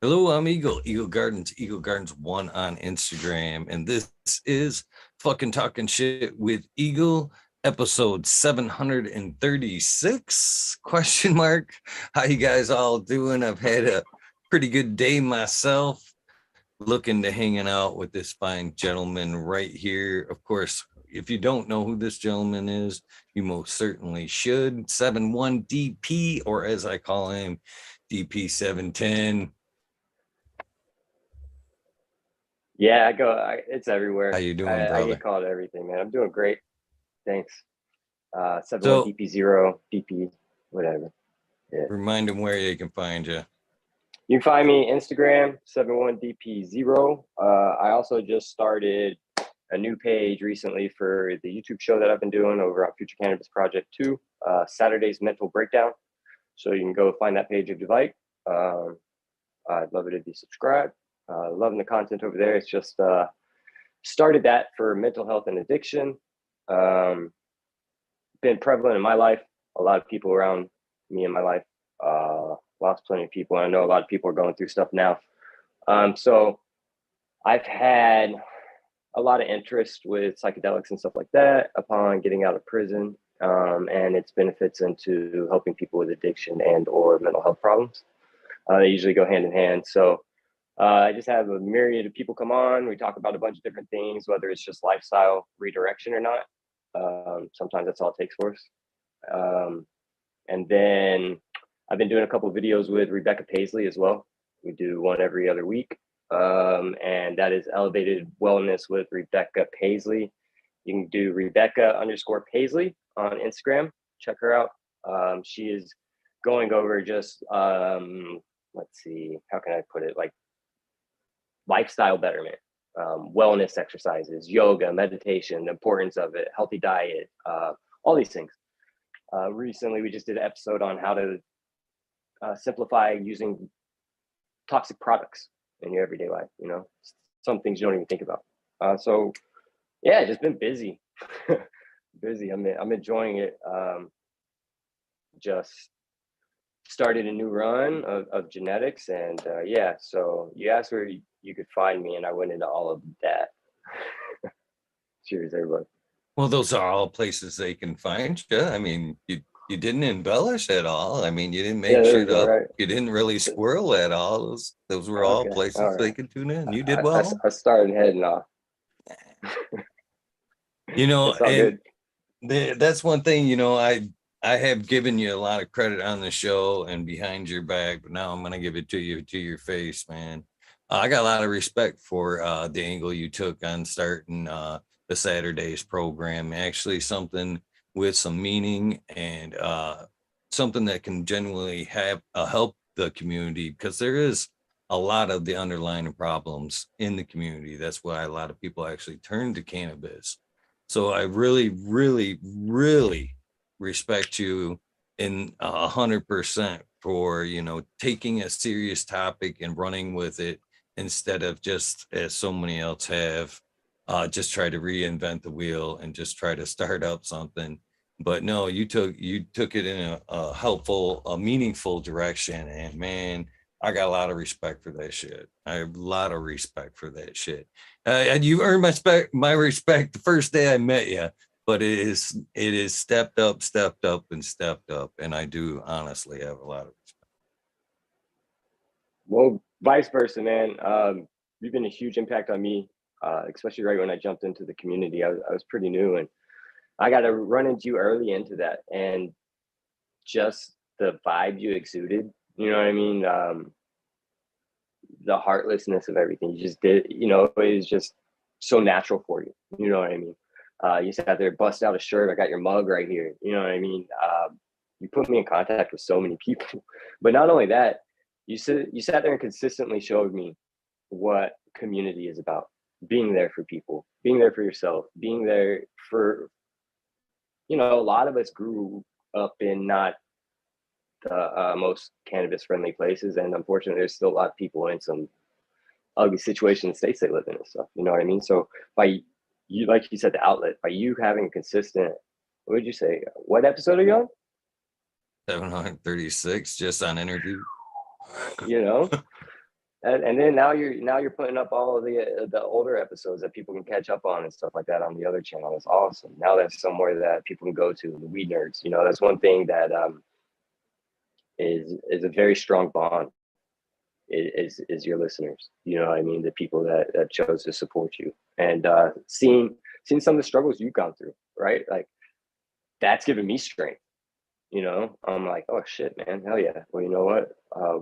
Hello, I'm Eagle Gardens 1 on Instagram, and this is fucking talking shit with Eagle, episode 736 question mark. How you guys all doing? I've had a pretty good day myself, looking to hanging out with this fine gentleman right here. Of course, if you don't know who this gentleman is, you most certainly should. 71DP, or as I call him, DP710. Yeah, it's How everywhere. you doing, I get brother? called everything, man. I'm doing great. Thanks. So 71dp0, DP, whatever. Yeah. remind them where they can find you. You can find me Instagram, 71dp0. I also just started a new page recently for the YouTube show that I've been doing over on Future Cannabis Project 2, Saturday's Mental Breakdown. So you can go find that page if you like. I'd love it if you subscribe. Loving the content over there. It's just started that for mental health and addiction. Been prevalent in my life. A lot of people around me in my life lost plenty of people. And I know a lot of people are going through stuff now. So I've had a lot of interest with psychedelics and stuff like that upon getting out of prison, and its benefits into helping people with addiction and or mental health problems. They usually go hand in hand. So I just have a myriad of people come on. We talk about a bunch of different things, whether it's just lifestyle redirection or not. Sometimes that's all it takes for us. And then I've been doing a couple of videos with Rebecca Paisley as well. We do one every other week. And that is Elevated Wellness with Rebecca Paisley. You can do Rebecca_Paisley on Instagram. Check her out. She is going over just, let's see, how can I put it? Like lifestyle betterment, wellness exercises, yoga, meditation, the importance of it, healthy diet, all these things. Recently, we just did an episode on how to simplify using toxic products in your everyday life. You know, some things you don't even think about. So, yeah, just been busy. Busy. I'm enjoying it. Just started a new run of genetics, and yeah. So you asked where you could find me, and I went into all of that. Cheers, everybody. Well, those are all places they can find you. I mean, you didn't embellish at all. I mean, you didn't Yeah, make there we shit go. up. Right. You didn't really squirrel at all. Those were all Okay. All places right. they could tune in. You did well. I started heading off. You know, It's all and good. that's one thing, I have given you a lot of credit on the show and behind your back, but now I'm going to give it to you to your face, man. I got a lot of respect for the angle you took on starting the Saturdays program. Actually, something with some meaning and something that can genuinely have help the community, because there is a lot of the underlying problems in the community. That's why a lot of people actually turn to cannabis. So I really, really, really respect you in 100% for taking a serious topic and running with it, instead of just, as so many else have, just try to reinvent the wheel and just try to start up something. But no, you took it in a helpful, a meaningful direction, and man, I got a lot of respect for that shit. I have a lot of respect for that shit. And you earned my respect the first day I met you, but it is stepped up, and I do honestly have a lot of respect. Well, vice versa, man. You've been a huge impact on me, especially right when I jumped into the community. I was pretty new, and I got to run into you early into that, and just the vibe you exuded. You know what I mean? The heartlessness of everything you just did. You know, it was just so natural for you. You know what I mean? You sat there, bust out a shirt. I got your mug right here. You know what I mean? You put me in contact with so many people, but not only that, you sat there and consistently showed me what community is about. Being there for people, being there for yourself, being there for, a lot of us grew up in not the most cannabis friendly places, and unfortunately there's still a lot of people in some ugly situations in the states they live in and stuff. You know what I mean? So by you, like you said, the outlet, by you having consistent, what would you say, what episode are you on? 736 just on interview. You know, And then now you're putting up all of the older episodes that people can catch up on and stuff like that on the other channel. That's awesome. Now that's somewhere that people can go to. The Weed Nerds, that's one thing that is a very strong bond. Is your listeners. You know what I mean? The people that chose to support you, and seeing some of the struggles you've gone through, right? Like that's given me strength. I'm like, oh shit, man, hell yeah. Well, you know what?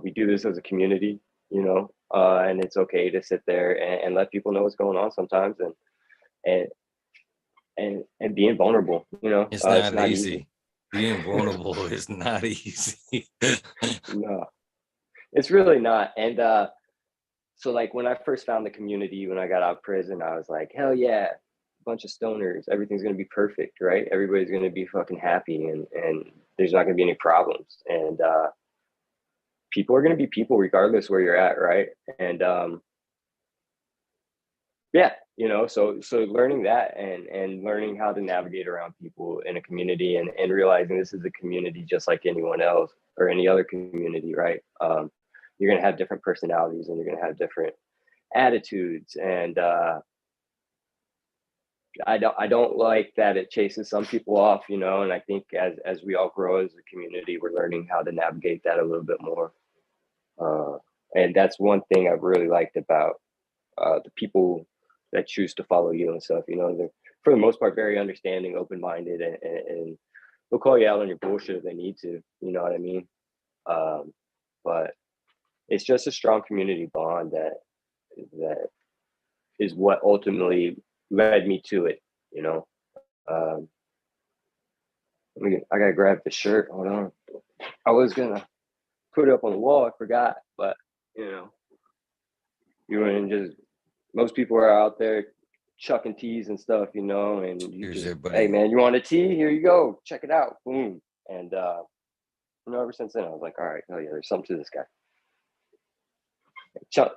We do this as a community, and it's okay to sit there and let people know what's going on sometimes, and and being vulnerable. It's It's not not easy. easy. Being vulnerable is not easy. No, it's really not. And so like when I first found the community, when I got out of prison, I was like, hell yeah, a bunch of stoners, everything's gonna be perfect, right? Everybody's gonna be fucking happy, and there's not gonna be any problems. And people are gonna be people regardless where you're at, right? And yeah, so learning that and learning how to navigate around people in a community, and realizing this is a community just like anyone else or any other community, right? You're gonna have different personalities, and you're gonna have different attitudes, and I don't like that it chases some people off, and I think as we all grow as a community, we're learning how to navigate that a little bit more. uh, and that's one thing I've really liked about the people that choose to follow you and stuff. They're for the most part very understanding, open-minded, and they'll call you out on your bullshit if they need to. You know what I mean? But it's just a strong community bond that is what ultimately led me to it. You know, um, I gotta grab the shirt. Hold on. I was gonna put it up on the wall. I forgot, but you know, you and just most people are out there chucking teas and stuff, and you Here's just, hey everybody. man, you want a tea? Here you go. Check it out. Boom. And ever since then, I was like, all right, oh yeah, there's something to this guy.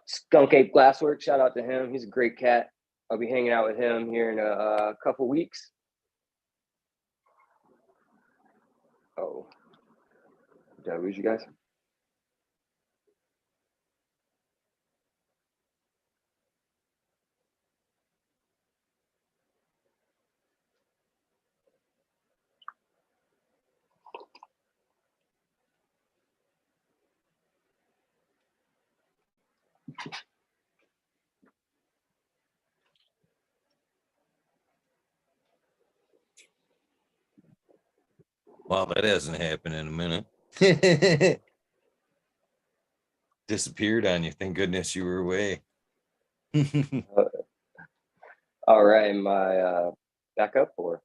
Skunk Ape Glasswork, shout out to him. He's a great cat. I'll be hanging out with him here in a couple weeks. Oh, did I lose you guys? Wow, that hasn't happened in a minute. Disappeared on you. Thank goodness you were away. Uh, all right, am I back up or?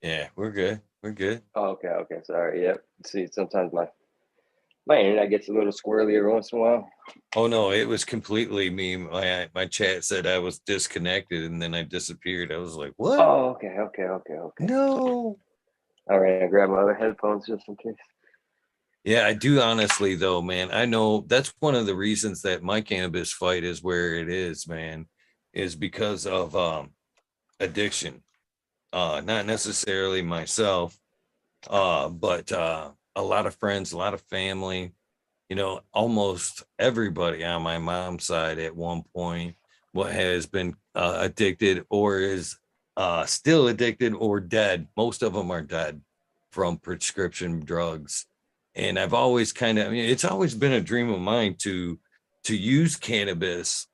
Yeah, we're good. We're good. Oh, okay. Sorry. Yep. See, sometimes my internet gets a little squirrely every once in a while. Oh no, it was completely me. My chat said I was disconnected and then I disappeared. I was like, what? Oh, okay. No. All right, I grab my other headphones just in case. Yeah, I do honestly though, man. I know that's one of the reasons that my cannabis fight is where it is, man, is because of addiction. Not necessarily myself, but a lot of friends, a lot of family, almost everybody on my mom's side at one point what has been addicted or is still addicted or dead. Most of them are dead from prescription drugs. And I've always it's always been a dream of mine to use cannabis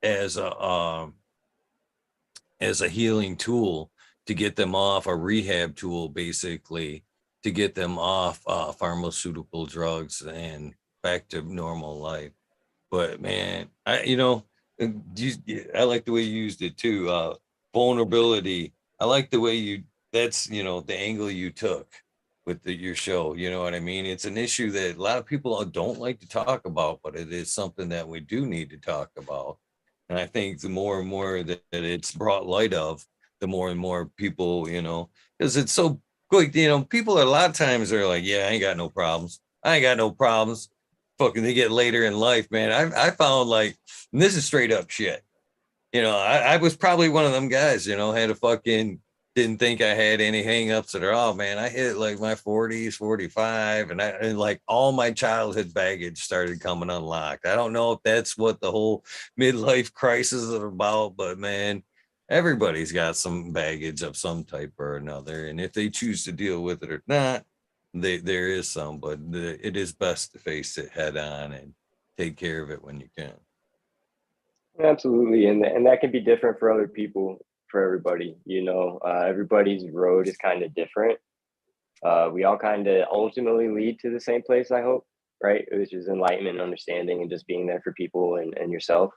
as a healing tool to get them off, a rehab tool basically to get them off pharmaceutical drugs and back to normal life. But man, I like the way you used it too. Vulnerability. I like the way that's the angle you took with your show. You know what I mean? It's an issue that a lot of people don't like to talk about, but it is something that we do need to talk about. And I think the more and more that it's brought light of, the more and more people, because it's so quick, people a lot of times are like, yeah, I ain't got no problems. I ain't got no problems. Fucking they get later in life, man. I found like, and this is straight up shit. I was probably one of them guys, had a fucking didn't think I had any hangups at all, man. I hit like my 40s, 45, and like all my childhood baggage started coming unlocked. I don't know if that's what the whole midlife crisis is about, but man, everybody's got some baggage of some type or another. And if they choose to deal with it or not, there is some, but it is best to face it head on and take care of it when you can. Absolutely, and that can be different for other people, for everybody. You know, everybody's road is kind of different. We all kind of ultimately lead to the same place, I hope, right? Which is enlightenment and understanding and just being there for people and yourself.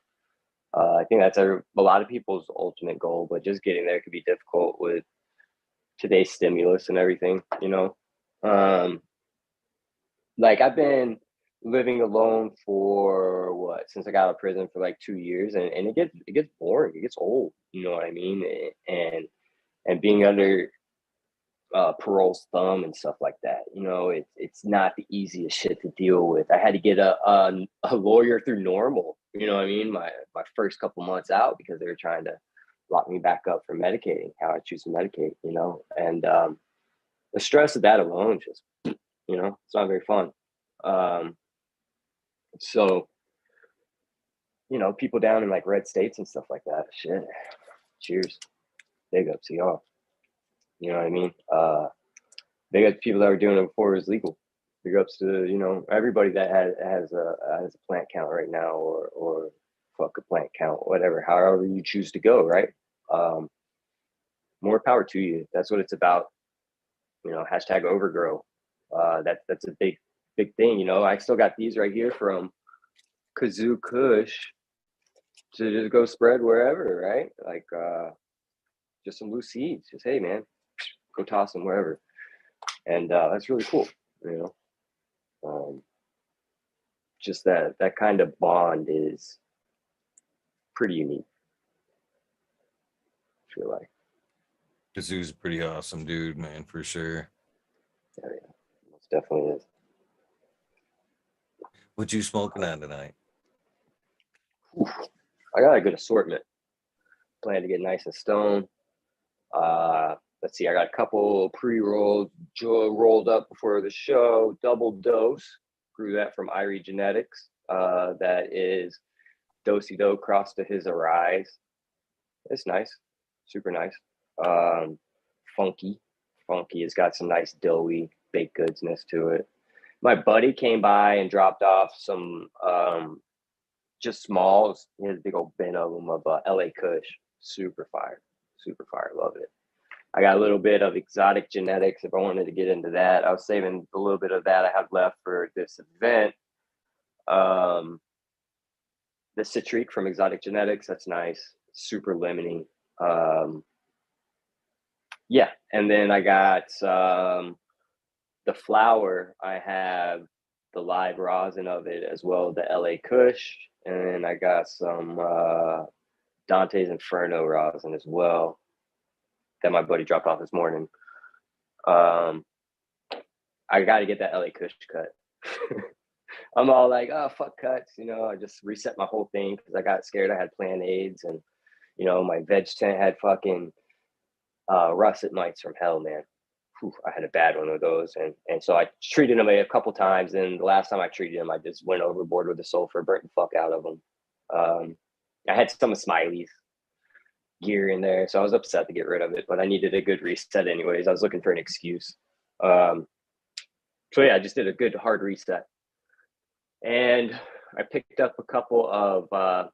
I think that's a lot of people's ultimate goal, but just getting there could be difficult with today's stimulus and everything, you know. Um, like I've been living alone for what, since I got out of prison for like 2 years, and it gets boring, it gets old, you know what I mean? And being under parole's thumb and stuff like that. You know, it's not the easiest shit to deal with. I had to get a lawyer through normal. You know what I mean? My first couple months out because they were trying to lock me back up for medicating, how I choose to medicate. You know, and the stress of that alone just, you know, it's not very fun. Um, so you know, people down in like red states and stuff like that. Shit, cheers, big up to y'all. You know what I mean? They got people that were doing it before it was legal. Big ups to, you know, everybody that has a plant count right now, or fuck a plant count, whatever, however you choose to go, right? Um, More power to you. That's what it's about. You know, hashtag overgrow. That's a big thing. You know, I still got these right here from Kazoo Kush to just go spread wherever, right? Like just some loose seeds. Just hey man, go toss them wherever, and that's really cool. You know. Just that kind of bond is pretty unique. I feel like, Kazoo's a pretty awesome dude, man, for sure. yeah, most definitely is. What you smoking on tonight? Oof. I got a good assortment. Plan to get nice and stoned. Let's see, I got a couple pre-rolled, rolled up before the show. Double dose. Grew that from Irie Genetics. That is Dosey Do cross to his Arise. It's nice, super nice. Um, funky, funky. It's got some nice doughy baked goodsness to it. My buddy came by and dropped off some just smalls. He has a big old bin of them of LA Kush. Super fire, super fire. Love it. I got a little bit of exotic genetics if I wanted to get into that. I was saving a little bit of that I have left for this event. Um, the Citrique from Exotic Genetics, that's nice. Super lemony. Um, yeah, and then I got the flower. I have the live rosin of it as well, the LA Kush, and then I got some Dante's Inferno rosin as well that my buddy dropped off this morning. Um, I got to get that LA Kush cut. I'm all like, oh fuck cuts, you know. I just reset my whole thing because I got scared. I had plant AIDS, and you know my veg tent had fucking russet mites from hell, man. Whew, I had a bad one of those, and so I treated them a couple times. And the last time I treated them, I just went overboard with the sulfur, burnt the fuck out of them. I had some of Smiley's gear in there, so I was upset to get rid of it, but I needed a good reset anyways. I was looking for an excuse. Um, so yeah, I just did a good hard reset, and I picked up a couple of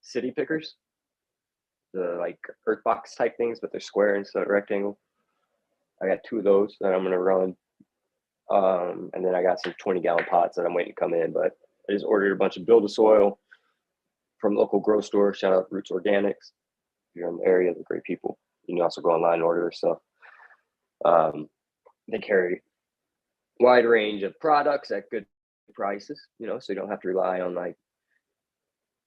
city pickers, the like earth box type things, but they're square instead of rectangle. I got two of those that I'm gonna run. And then I got some 20-gallon pots that I'm waiting to come in, but I just ordered a bunch of build a soil from local grocery store. Shout out Roots Organics. If you're in the area, they're great people. You can also go online and order their stuff. They carry a wide range of products at good prices, you know, so you don't have to rely on like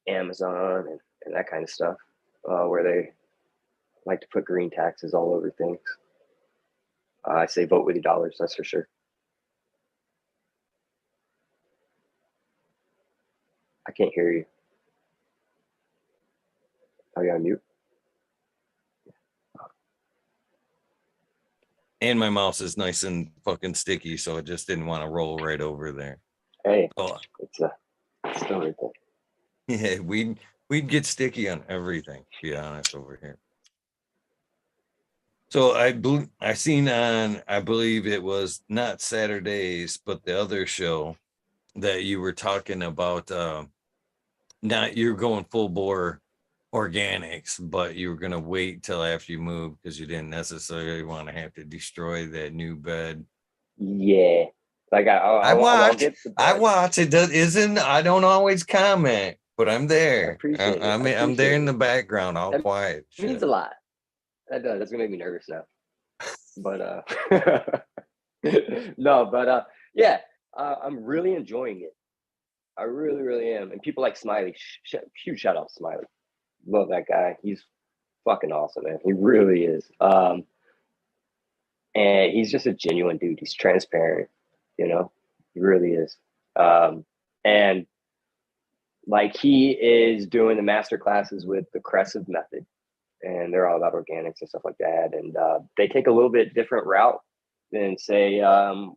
Amazon and that kind of stuff, where they like to put green taxes all over things. I say vote with your dollars, that's for sure. I can't hear you. Are you on mute? And my mouse is nice and fucking sticky, so it just didn't want to roll right over there. Hey, Oh, it's still right there. yeah, we'd get sticky on everything, to be honest, over here. So I seen on, I believe it was not Saturdays, but the other show that you were talking about. Not you're going full bore organics, but you were gonna wait till after you move because you didn't necessarily want to have to destroy that new bed. Yeah, like I I'll watch, get the bed. It does isn't. I don't always comment, but I'm I there. appreciate it. I I mean, I'm there appreciate in the it. background, all That quiet. means Shit. a lot. That does. That's gonna make me nervous now. But no, but yeah, I'm really enjoying it. I really, really am. And people like Smiley. Huge shout out to Smiley. Love that guy. He's fucking awesome, man. He really is. And he's just a genuine dude. He's transparent, you know. He really is. And like he is doing the master classes with the Crescent method, and they're all about organics and stuff like that. And they take a little bit different route than say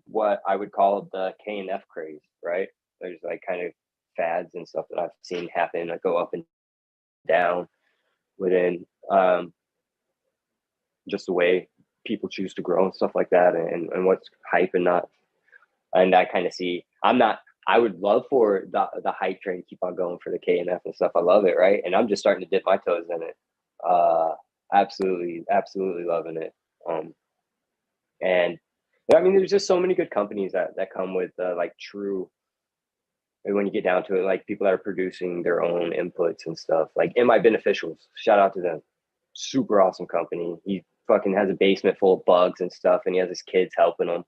what I would call the K and F craze, right? There's like kind of fads and stuff that I've seen happen that go up and down within just the way people choose to grow and stuff like that, and what's hype and not. And I kind of see, I would love for the hype train to keep on going for the K and F and stuff. I love it, right? And I'm just starting to dip my toes in it. Absolutely, absolutely loving it. And I mean, there's just so many good companies that come with like true. When you get down to it, like people that are producing their own inputs and stuff, like In My Beneficials, shout out to them. Super awesome company. He fucking has a basement full of bugs and stuff, and he has his kids helping him,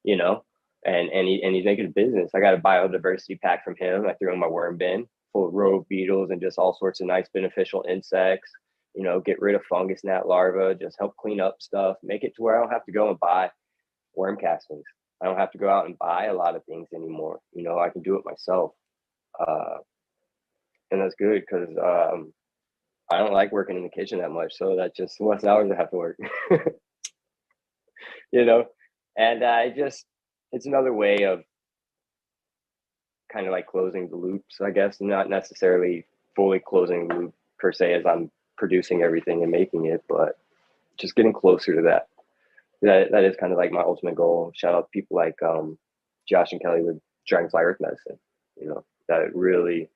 you know, and he's making a business. I got a biodiversity pack from him. I threw in my worm bin full of rove beetles and just all sorts of nice beneficial insects. You know, get rid of fungus gnat larvae, just help clean up stuff, make it to where I don't have to go and buy worm castings. I don't have to go out and buy a lot of things anymore. You know, I can do it myself. Uh, and that's good because I don't like working in the kitchen that much. So that's just less hours I have to work, you know? And it's another way of kind of like closing the loops, I guess, not necessarily fully closing the loop per se as I'm producing everything and making it, but just getting closer to that. That is kind of like my ultimate goal. Shout out to people like Josh and Kelly with Dragonfly Earth Medicine, you know, that really,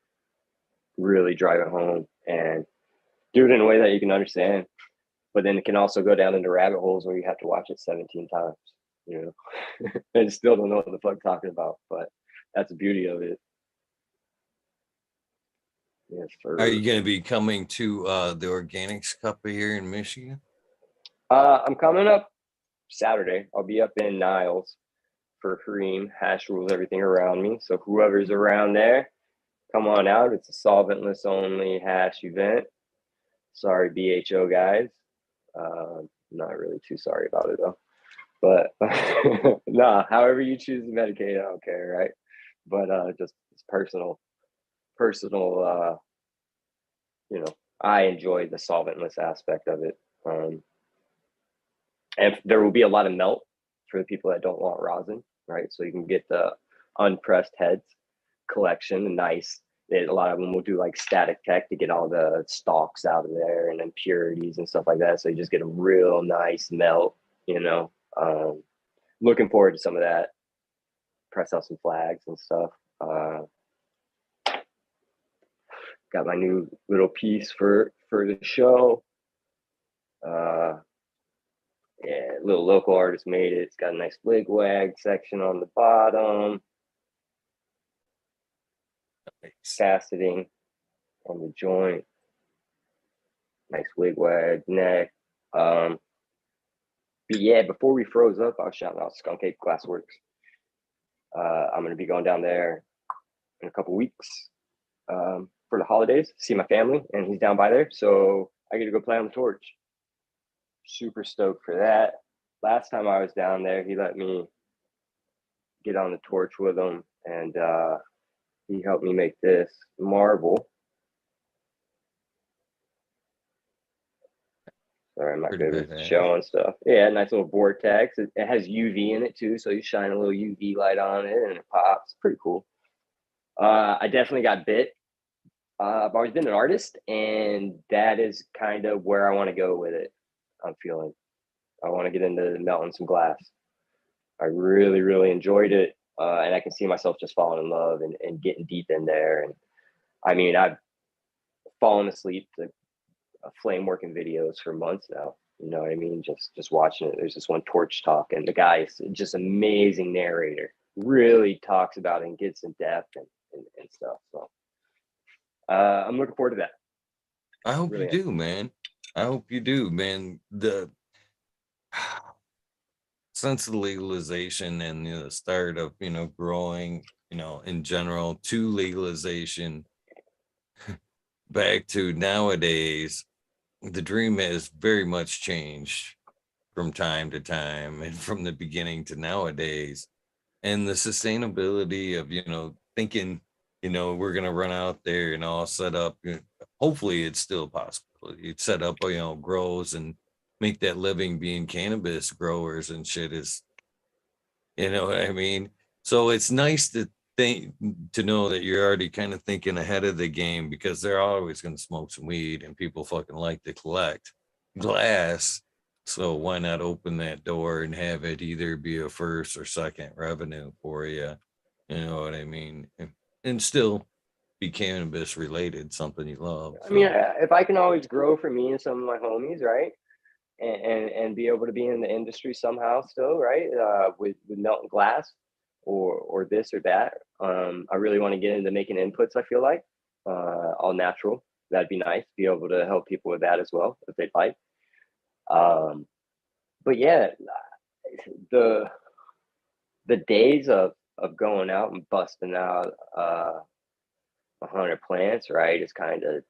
really drive it home and do it in a way that you can understand. But then it can also go down into rabbit holes where you have to watch it 17 times, you know, and still don't know what the fuck talking about. But that's the beauty of it. Yes, Are for you going to be coming to the Organics Cup here in Michigan? I'm coming up Saturday. I'll be up in Niles for Kareem. Hash rules everything around me. So whoever's around there, come on out. It's a solventless only hash event. Sorry, BHO guys. Not really too sorry about it though. But nah, however you choose to medicate, I don't care, right? But just it's personal. You know, I enjoy the solventless aspect of it. And there will be a lot of melt for the people that don't want rosin, right? So you can get the unpressed heads collection, nice. A lot of them will do like static tech to get all the stalks out of there and impurities and stuff like that. So you just get a real nice melt, you know. Looking forward to some of that. Press out some flags and stuff. Got my new little piece for the show. Yeah, little local artist made it. It's got a nice wig-wag section on the bottom. Faceting on the joint. Nice wig-wag neck. But yeah, before we froze up, I was shouting out Skunk Ape Glassworks. I'm going to be going down there in a couple weeks for the holidays, see my family, and he's down by there. So I get to go play on the torch. Super stoked for that. Last time I was down there, he let me get on the torch with him, and he helped me make this marble. Sorry, I'm not Pretty good with badass. showing stuff. Yeah, nice little vortex. It has UV in it too, so you shine a little UV light on it and it pops. Pretty cool. I definitely got bit. I've always been an artist, and that is kind of where I want to go with it. I'm feeling. I want to get into melting some glass. I really, really enjoyed it, and I can see myself just falling in love and getting deep in there. And I mean, I've fallen asleep to flame working videos for months now. You know what I mean? Just watching it. There's this one Torch Talk, and the guy is just amazing narrator. Really talks about it and gets in depth and stuff. So I'm looking forward to that. I hope you Really do, man. I hope you do, man. The since the legalization and the start of growing, in general to legalization back to nowadays, the dream has very much changed from time to time and from the beginning to nowadays. And the sustainability of thinking we're going to run out there and all set up, hopefully it's still possible. You'd set up grows and make that living being cannabis growers and shit is, what I mean? So it's nice to think, to know that you're already kind of thinking ahead of the game, because they're always going to smoke some weed and people fucking like to collect glass. So why not open that door and have it either be a first or second revenue for you? You know what I mean? And still be cannabis related, something you love. I mean, So if I can always grow for me and some of my homies, right, and be able to be in the industry somehow still, right, with melting glass or this or that. I really want to get into making inputs. I feel like all natural. That'd be nice. Be able to help people with that as well if they'd like. But yeah, the the days of going out and busting out 100 plants, right, is kind of,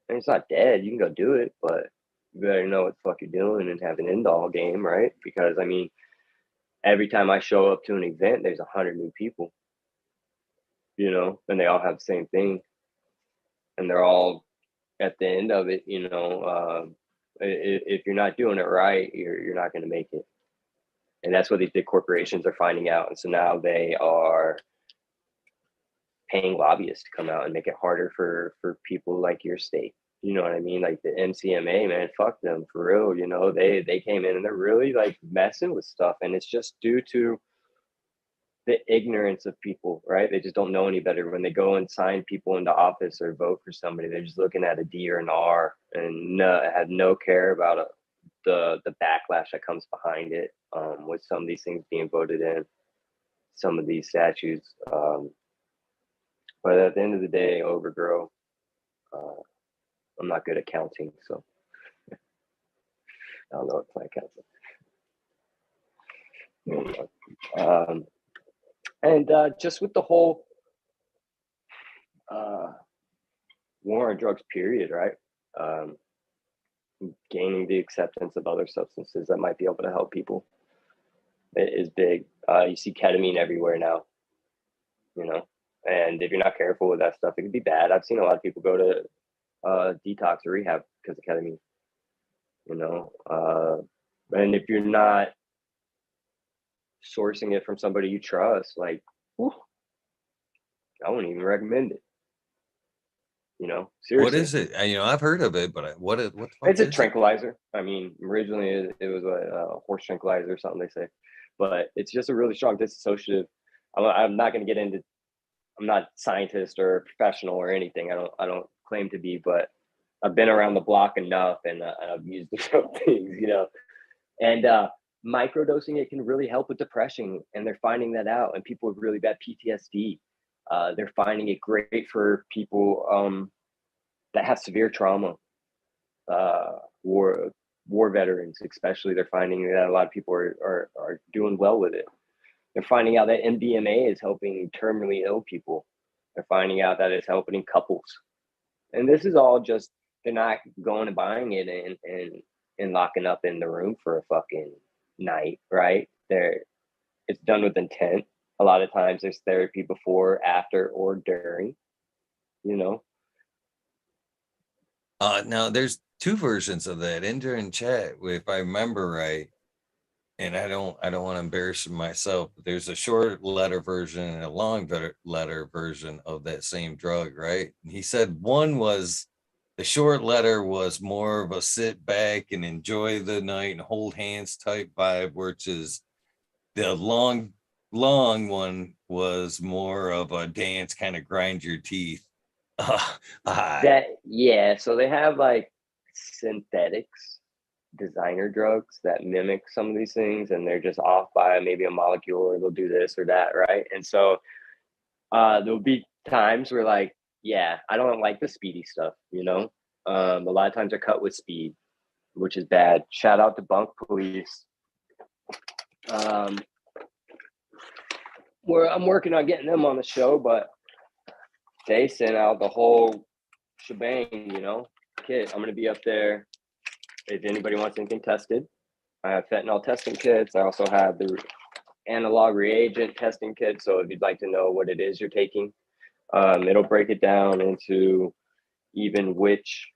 and it's not dead. You can go do it, but you better know what the fuck you're doing and have an end all game, right? Because I mean, every time I show up to an event, there's 100 new people, and they all have the same thing, and they're all at the end of it, if you're not doing it right, you're not going to make it, and that's what these big corporations are finding out, and so now they are paying lobbyists to come out and make it harder for people like your state. You know what I mean? Like the MCMA, man, fuck them for real. They came in and they're really like messing with stuff, and it's just due to the ignorance of people, right? They just don't know any better. When they go and sign people into office or vote for somebody, they're just looking at a D or an R and have no care about the backlash that comes behind it, with some of these things being voted in, some of these statutes. But at the end of the day, overgrow. Uh, I'm not good at counting, so I don't know what plant counting. And just with the whole war on drugs, period, right? Um, Gaining the acceptance of other substances that might be able to help people is big. You see ketamine everywhere now, and if you're not careful with that stuff, it could be bad. I've seen a lot of people go to detox or rehab because of ketamine, and if you're not sourcing it from somebody you trust, like, whew, I wouldn't even recommend it. what Seriously. is it? I've heard of it, but what the fuck It's a is it? tranquilizer. I mean, originally it was a horse tranquilizer or something, they say, but it's just a really strong disassociative. I'm not going to get into. I'm not a scientist or a professional or anything. I don't claim to be, but I've been around the block enough, and I've used some things, And microdosing it can really help with depression, and they're finding that out. And people with really bad PTSD, they're finding it great for people that have severe trauma, war veterans especially. They're finding that a lot of people are doing well with it. They're finding out that MDMA is helping terminally ill people. They're finding out that it's helping couples. And this is all just, they're not going and buying it and locking up in the room for a fucking night, right? It's done with intent. A lot of times there's therapy before, after, or during, you know. Now there's two versions of that. Enter in chat, if I remember right. And I don't want to embarrass myself. But there's a short letter version and a long letter version of that same drug, right? And he said one was the short letter was more of a sit back and enjoy the night and hold hands type vibe, which is the long one was more of a dance, kind of grind your teeth. Yeah, so they have like synthetics, designer drugs that mimic some of these things, and they're just off by maybe a molecule, or they'll do this or that, right? And so there'll be times where like, yeah, I don't like the speedy stuff, you know. A lot of times they're cut with speed, which is bad. Shout out to Bunk Police. Where I'm working on getting them on the show, but they sent out the whole shebang, you know, kit. I'm gonna be up there if anybody wants anything tested. I have fentanyl testing kits. I also have the analog reagent testing kit. So if you'd like to know what it is you're taking, it'll break it down into even which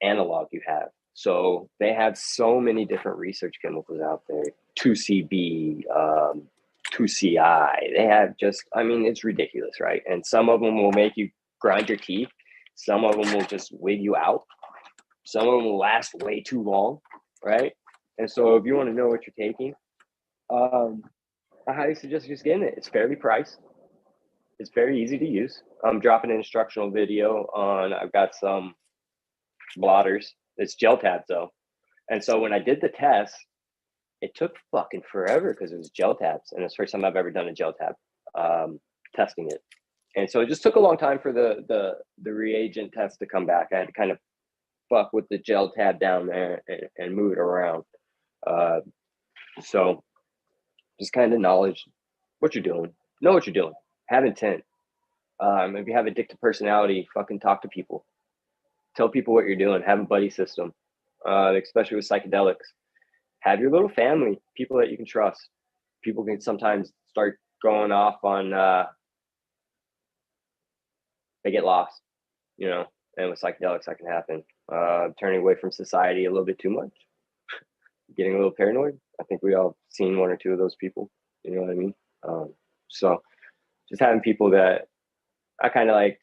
analog you have. So they have so many different research chemicals out there, 2CB, 2CI. They have just, I mean, it's ridiculous, right? And some of them will make you grind your teeth. Some of them will just wig you out. Some of them will last way too long, right? And so if you want to know what you're taking, I highly suggest just getting it. It's fairly priced. It's very easy to use. I'm dropping an instructional video on, I've got some blotters. It's gel tabs though. And so when I did the test, it took fucking forever because it was gel tabs. And it's the first time I've ever done a gel tab testing it. And so it just took a long time for the reagent test to come back. I had to kind of fuck with the gel tab down there and move it around. So just kind of knowledge what you're doing, know what you're doing, have intent. If you have addictive personality, fucking talk to people, tell people what you're doing, have a buddy system, especially with psychedelics. Have your little family, people that you can trust. People can sometimes start going off on, they get lost, you know, and with psychedelics, that can happen. Turning away from society a little bit too much, getting a little paranoid. I think we all seen one or two of those people, you know what I mean? So just having people that I kind of like,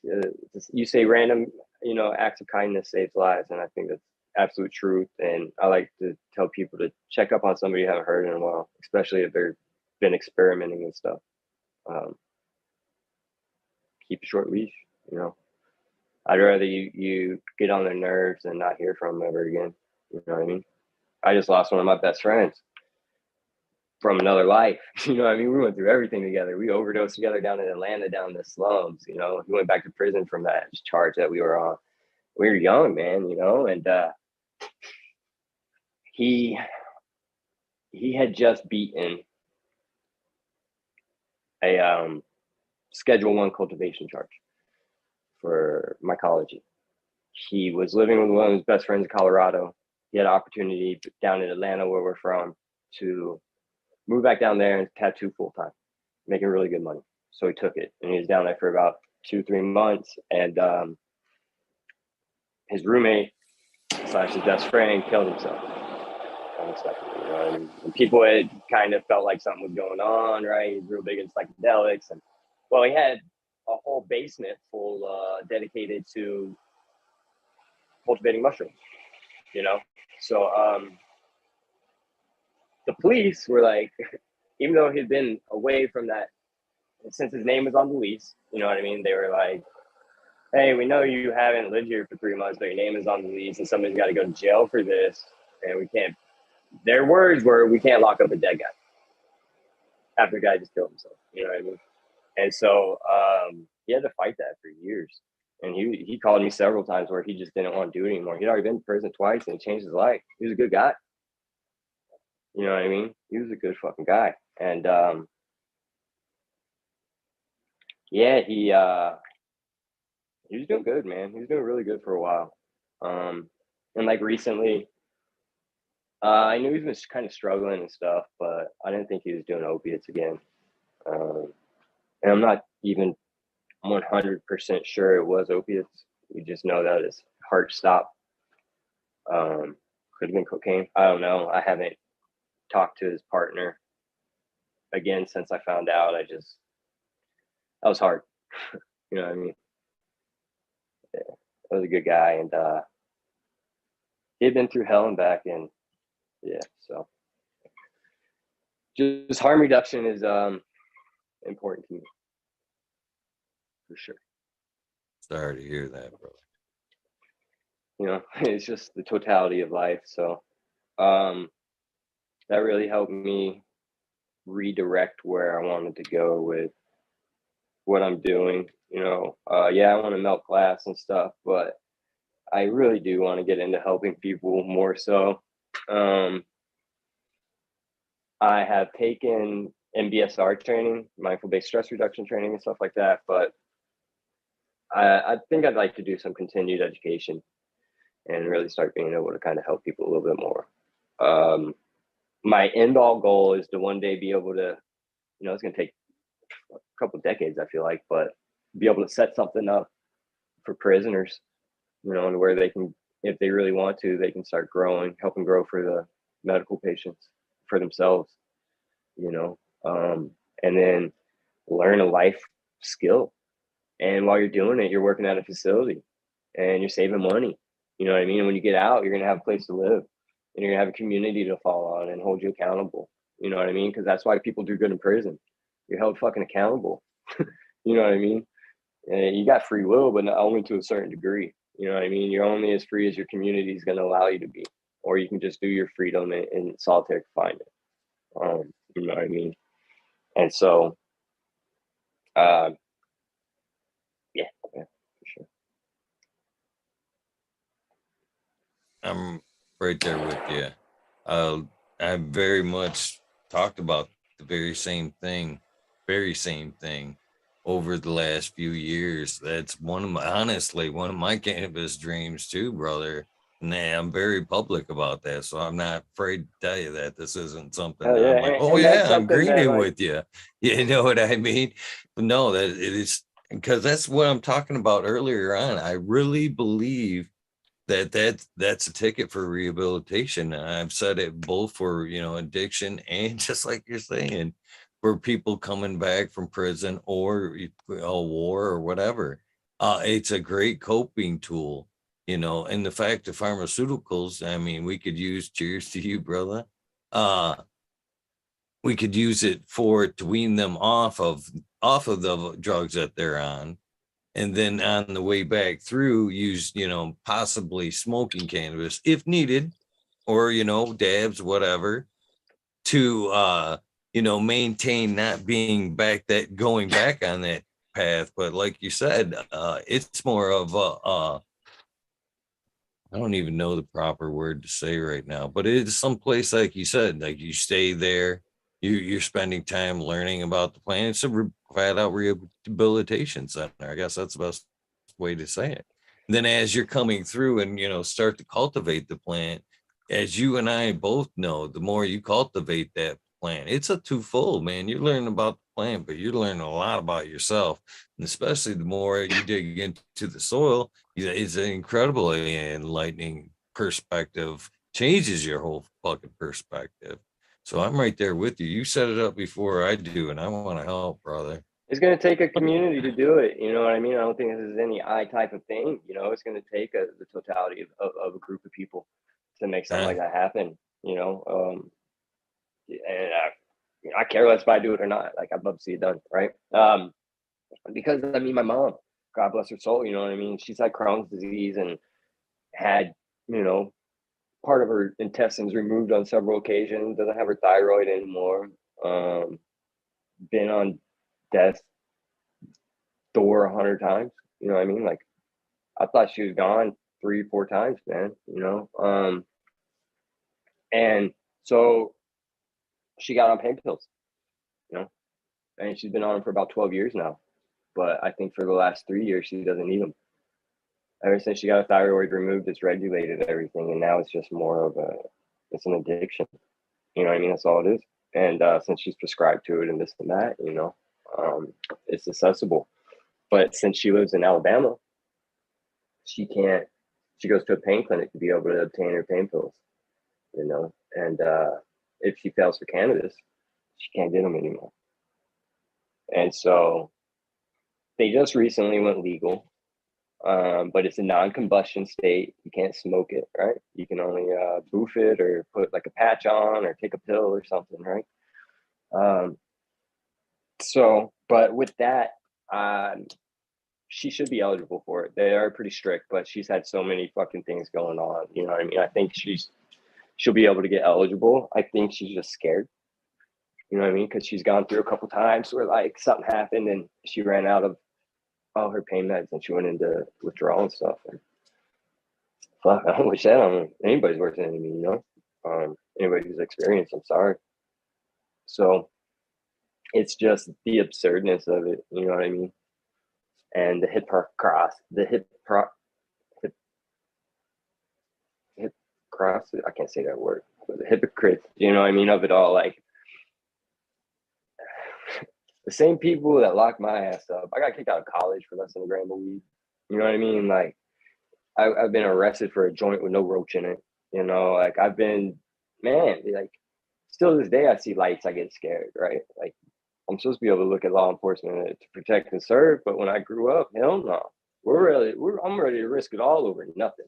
you say random, you know, acts of kindness saves lives. And I think that's absolute truth. And I like to tell people to check up on somebody you haven't heard in a while, especially if they've been experimenting and stuff. Keep a short leash, you know. I'd rather you get on their nerves than not hear from them ever again. You know what I mean? I just lost one of my best friends from another life. You know what I mean? We went through everything together. We overdosed together down in Atlanta, down in the slums. You know, he went back to prison from that charge that we were on. We were young, man, you know, and he had just beaten a Schedule 1 cultivation charge for mycology. He was living with one of his best friends in Colorado. He had an opportunity down in Atlanta, where we're from, to move back down there and tattoo full time, making really good money. So he took it, and he was down there for about 2-3 months. And his roommate / his best friend killed himself unexpectedly. You know? And people had kind of felt like something was going on, right? He's real big in psychedelics, and well, he had a whole basement full dedicated to cultivating mushrooms. You know, so the police were like, even though he'd been away from that, since his name was on the lease, you know what I mean? They were like, hey, we know you haven't lived here for 3 months, but your name is on the lease and somebody's got to go to jail for this. And we can't, their words were, we can't lock up a dead guy after the guy just killed himself. You know what I mean? And so he had to fight that for years. And he called me several times where he just didn't want to do it anymore. He'd already been to prison twice and it changed his life. He was a good guy. You know what I mean? He was a good fucking guy. And yeah, he was doing good, man. He was doing really good for a while. And like recently, I knew he was kind of struggling and stuff, but I didn't think he was doing opiates again. And I'm not even 100% sure it was opiates. We just know that his heart stopped. Could have been cocaine. I don't know. I haven't talked to his partner again since I found out. That was hard. You know what I mean? Yeah, that was a good guy, and he'd been through hell and back, and yeah, so just harm reduction is important to me for sure. Sorry to hear that, brother. You know, it's just the totality of life. So that really helped me redirect where I wanted to go with what I'm doing. You know, yeah, I want to melt glass and stuff, but I really do want to get into helping people more so. I have taken MBSR training, mindful based stress reduction training and stuff like that, but I think I'd like to do some continued education and really start being able to kind of help people a little bit more. My end all goal is to one day be able to, you know, it's going to take a couple of decades, I feel like, but be able to set something up for prisoners, you know, and where they can, if they really want to, they can start growing, helping grow for the medical patients, for themselves, you know, and then learn a life skill. And while you're doing it, you're working at a facility and you're saving money. You know what I mean? And when you get out, you're going to have a place to live and you're going to have a community to fall on and hold you accountable. You know what I mean? Because that's why people do good in prison. You're held fucking accountable. You know what I mean? And you got free will, but only to a certain degree. You know what I mean? You're only as free as your community is going to allow you to be, or you can just do your freedom in solitary confinement. You know what I mean? And so, uh, yeah, for sure. I'm right there with you. I very much talked about the very same thing over the last few years. That's honestly, one of my cannabis dreams too, brother. Nah, I'm very public about that, so I'm not afraid to tell you that this isn't something Hell that yeah, I'm like, oh and that's yeah, I'm something that greening like, with you. You know what I mean? But no, that it is because that's what I'm talking about earlier on. I really believe that's a ticket for rehabilitation. And I've said it both for addiction and just like you're saying, for people coming back from prison or a war or whatever. It's a great coping tool, and the fact of pharmaceuticals, I mean, we could use, cheers to you, brother. We could use it to wean them off of the drugs that they're on, and then on the way back through use possibly smoking cannabis if needed, or dabs, whatever, to maintain not being going back on that path. But like you said, it's more of I don't even know the proper word to say right now, but it's someplace like you said, like you stay there, you're spending time learning about the plant. It's a flat out rehabilitation center. I guess that's the best way to say it. And then as you're coming through and start to cultivate the plant, as you and I both know, the more you cultivate that plant, it's a twofold, man. You're learning about the plant, but you're learning a lot about yourself. And especially the more you dig into the soil, it's an incredibly enlightening perspective, changes your whole fucking perspective. So I'm right there with you. You set it up before I do, and I want to help, brother. it's going to take a community to do it. You know what I mean? I don't think this is any I type of thing. You know, it's going to take the totality of a group of people to make something like that happen. You know, and I care less if I do it or not. Like, I'd love to see it done, right? Because I mean, my mom, God bless her soul, you know what I mean? She's had Crohn's disease and had, you know, part of her intestines removed on several occasions, doesn't have her thyroid anymore, been on death's door 100 times, you know what I mean? Like, I thought she was gone 3 or 4 times, man, you know? And so she got on pain pills, you know, and she's been on them for about 12 years now. But I think for the last 3 years, she doesn't need them. Ever since she got a thyroid removed, it's regulated everything, and now it's just more of it's an addiction. You know what I mean? That's all it is. And since she's prescribed to it and this and that, you know, it's accessible. But since she lives in Alabama, she can't she goes to a pain clinic to be able to obtain her pain pills, you know, and if she fails for cannabis, she can't get them anymore. And so they just recently went legal, but it's a non-combustion state. You can't smoke it, right? You can only boof it or put like a patch on or take a pill or something, right? So, but with that, she should be eligible for it. They are pretty strict, but she's had so many fucking things going on. You know what I mean? I think she'll be able to get eligible. I think she's just scared. You know what I mean? Because she's gone through a couple times where like something happened and she ran out of all her pain meds and she went into withdrawal and stuff. And fuck, I don't wish that on anybody's worst enemy, you know? Anybody who's experienced, I'm sorry. So it's just the absurdness of it, you know what I mean? And the I can't say that word, but the hypocrites, you know what I mean, of it all. Like the same people that locked my ass up. I got kicked out of college for less than a gram of weed. You know what I mean? Like I've been arrested for a joint with no roach in it. You know, like I've been, man, like still to this day, I see lights, I get scared, right? Like I'm supposed to be able to look at law enforcement to protect and serve, but when I grew up, hell no. I'm ready to risk it all over nothing.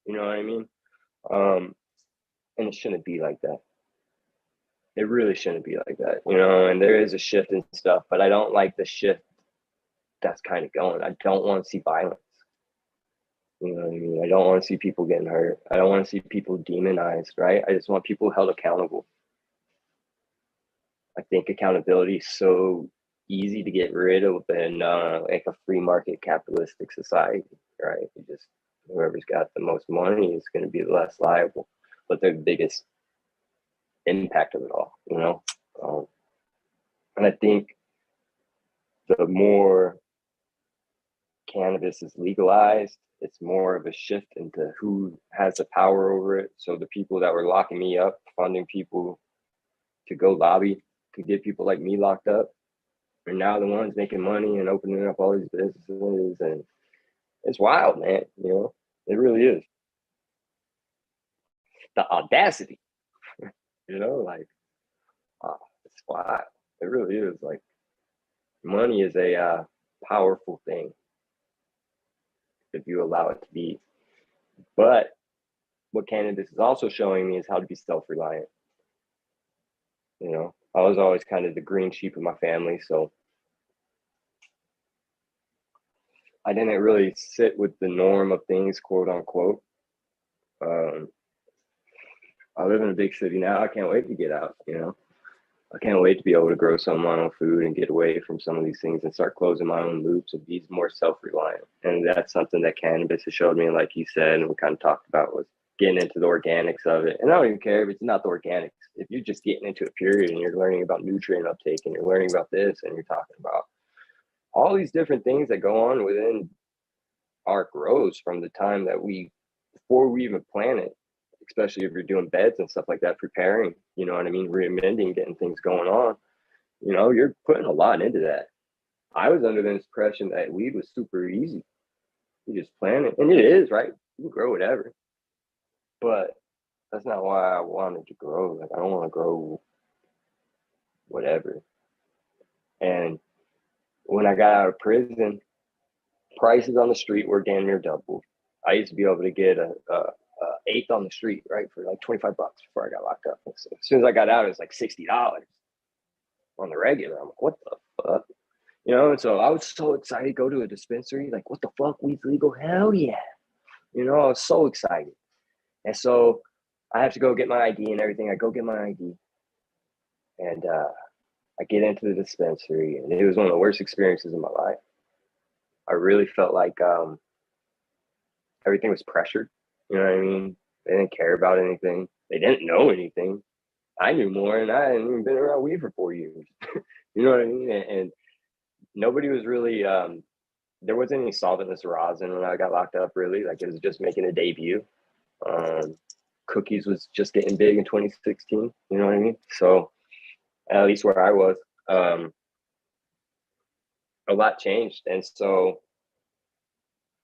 You know what I mean? And it shouldn't be like that. It really shouldn't be like that, you know, and there is a shift and stuff, but I don't like the shift that's kind of going. I don't want to see violence. You know what I mean? I don't want to see people getting hurt. I don't want to see people demonized, right? I just want people held accountable. I think accountability is so easy to get rid of in like a free market capitalistic society, right? You just, whoever's got the most money is going to be less liable, but they're the biggest impact of it all, you know? And I think the more cannabis is legalized, it's more of a shift into who has the power over it. So the people that were locking me up, funding people to go lobby to get people like me locked up, are now the ones making money and opening up all these businesses. And it's wild, man. You know, it really is. The audacity, you know, like, it's wild. It really is. Like, money is a powerful thing if you allow it to be. But what cannabis is also showing me is how to be self-reliant. You know, I was always kind of the green sheep of my family, so I didn't really sit with the norm of things, quote unquote. I live in a big city now. I can't wait to get out, you know. I can't wait to be able to grow some of my own food and get away from some of these things and start closing my own loops and be more self-reliant. And that's something that cannabis has showed me, like you said, and we kind of talked about, was getting into the organics of it. And I don't even care if it's not the organics. If you're just getting into it, period, and you're learning about nutrient uptake and you're learning about this and you're talking about all these different things that go on within our grows from the time that before we even plant it, especially if you're doing beds and stuff like that, preparing, you know what I mean, re-amending, getting things going on, you know, you're putting a lot into that. I was under the impression that weed was super easy. You just plant it, and it is, right? You can grow whatever. But that's not why I wanted to grow. Like, I don't want to grow whatever. And when I got out of prison, prices on the street were damn near doubled. I used to be able to get a eighth on the street, right, for like $25 before I got locked up. So as soon as I got out, it was like $60 on the regular. I'm like, what the fuck? You know, and so I was so excited to go to a dispensary. Like, what the fuck? Weed's legal? Hell yeah. You know, I was so excited. And so I have to go get my ID and everything. I go get my ID. And I get into the dispensary. And it was one of the worst experiences of my life. I really felt like everything was pressured. You know what I mean? They didn't care about anything. They didn't know anything. I knew more, and I hadn't even been around weed for 4 years. You know what I mean? And nobody was really, there wasn't any solventless rosin when I got locked up, really. Like, it was just making a debut. Cookies was just getting big in 2016. You know what I mean? So, at least where I was, a lot changed. And so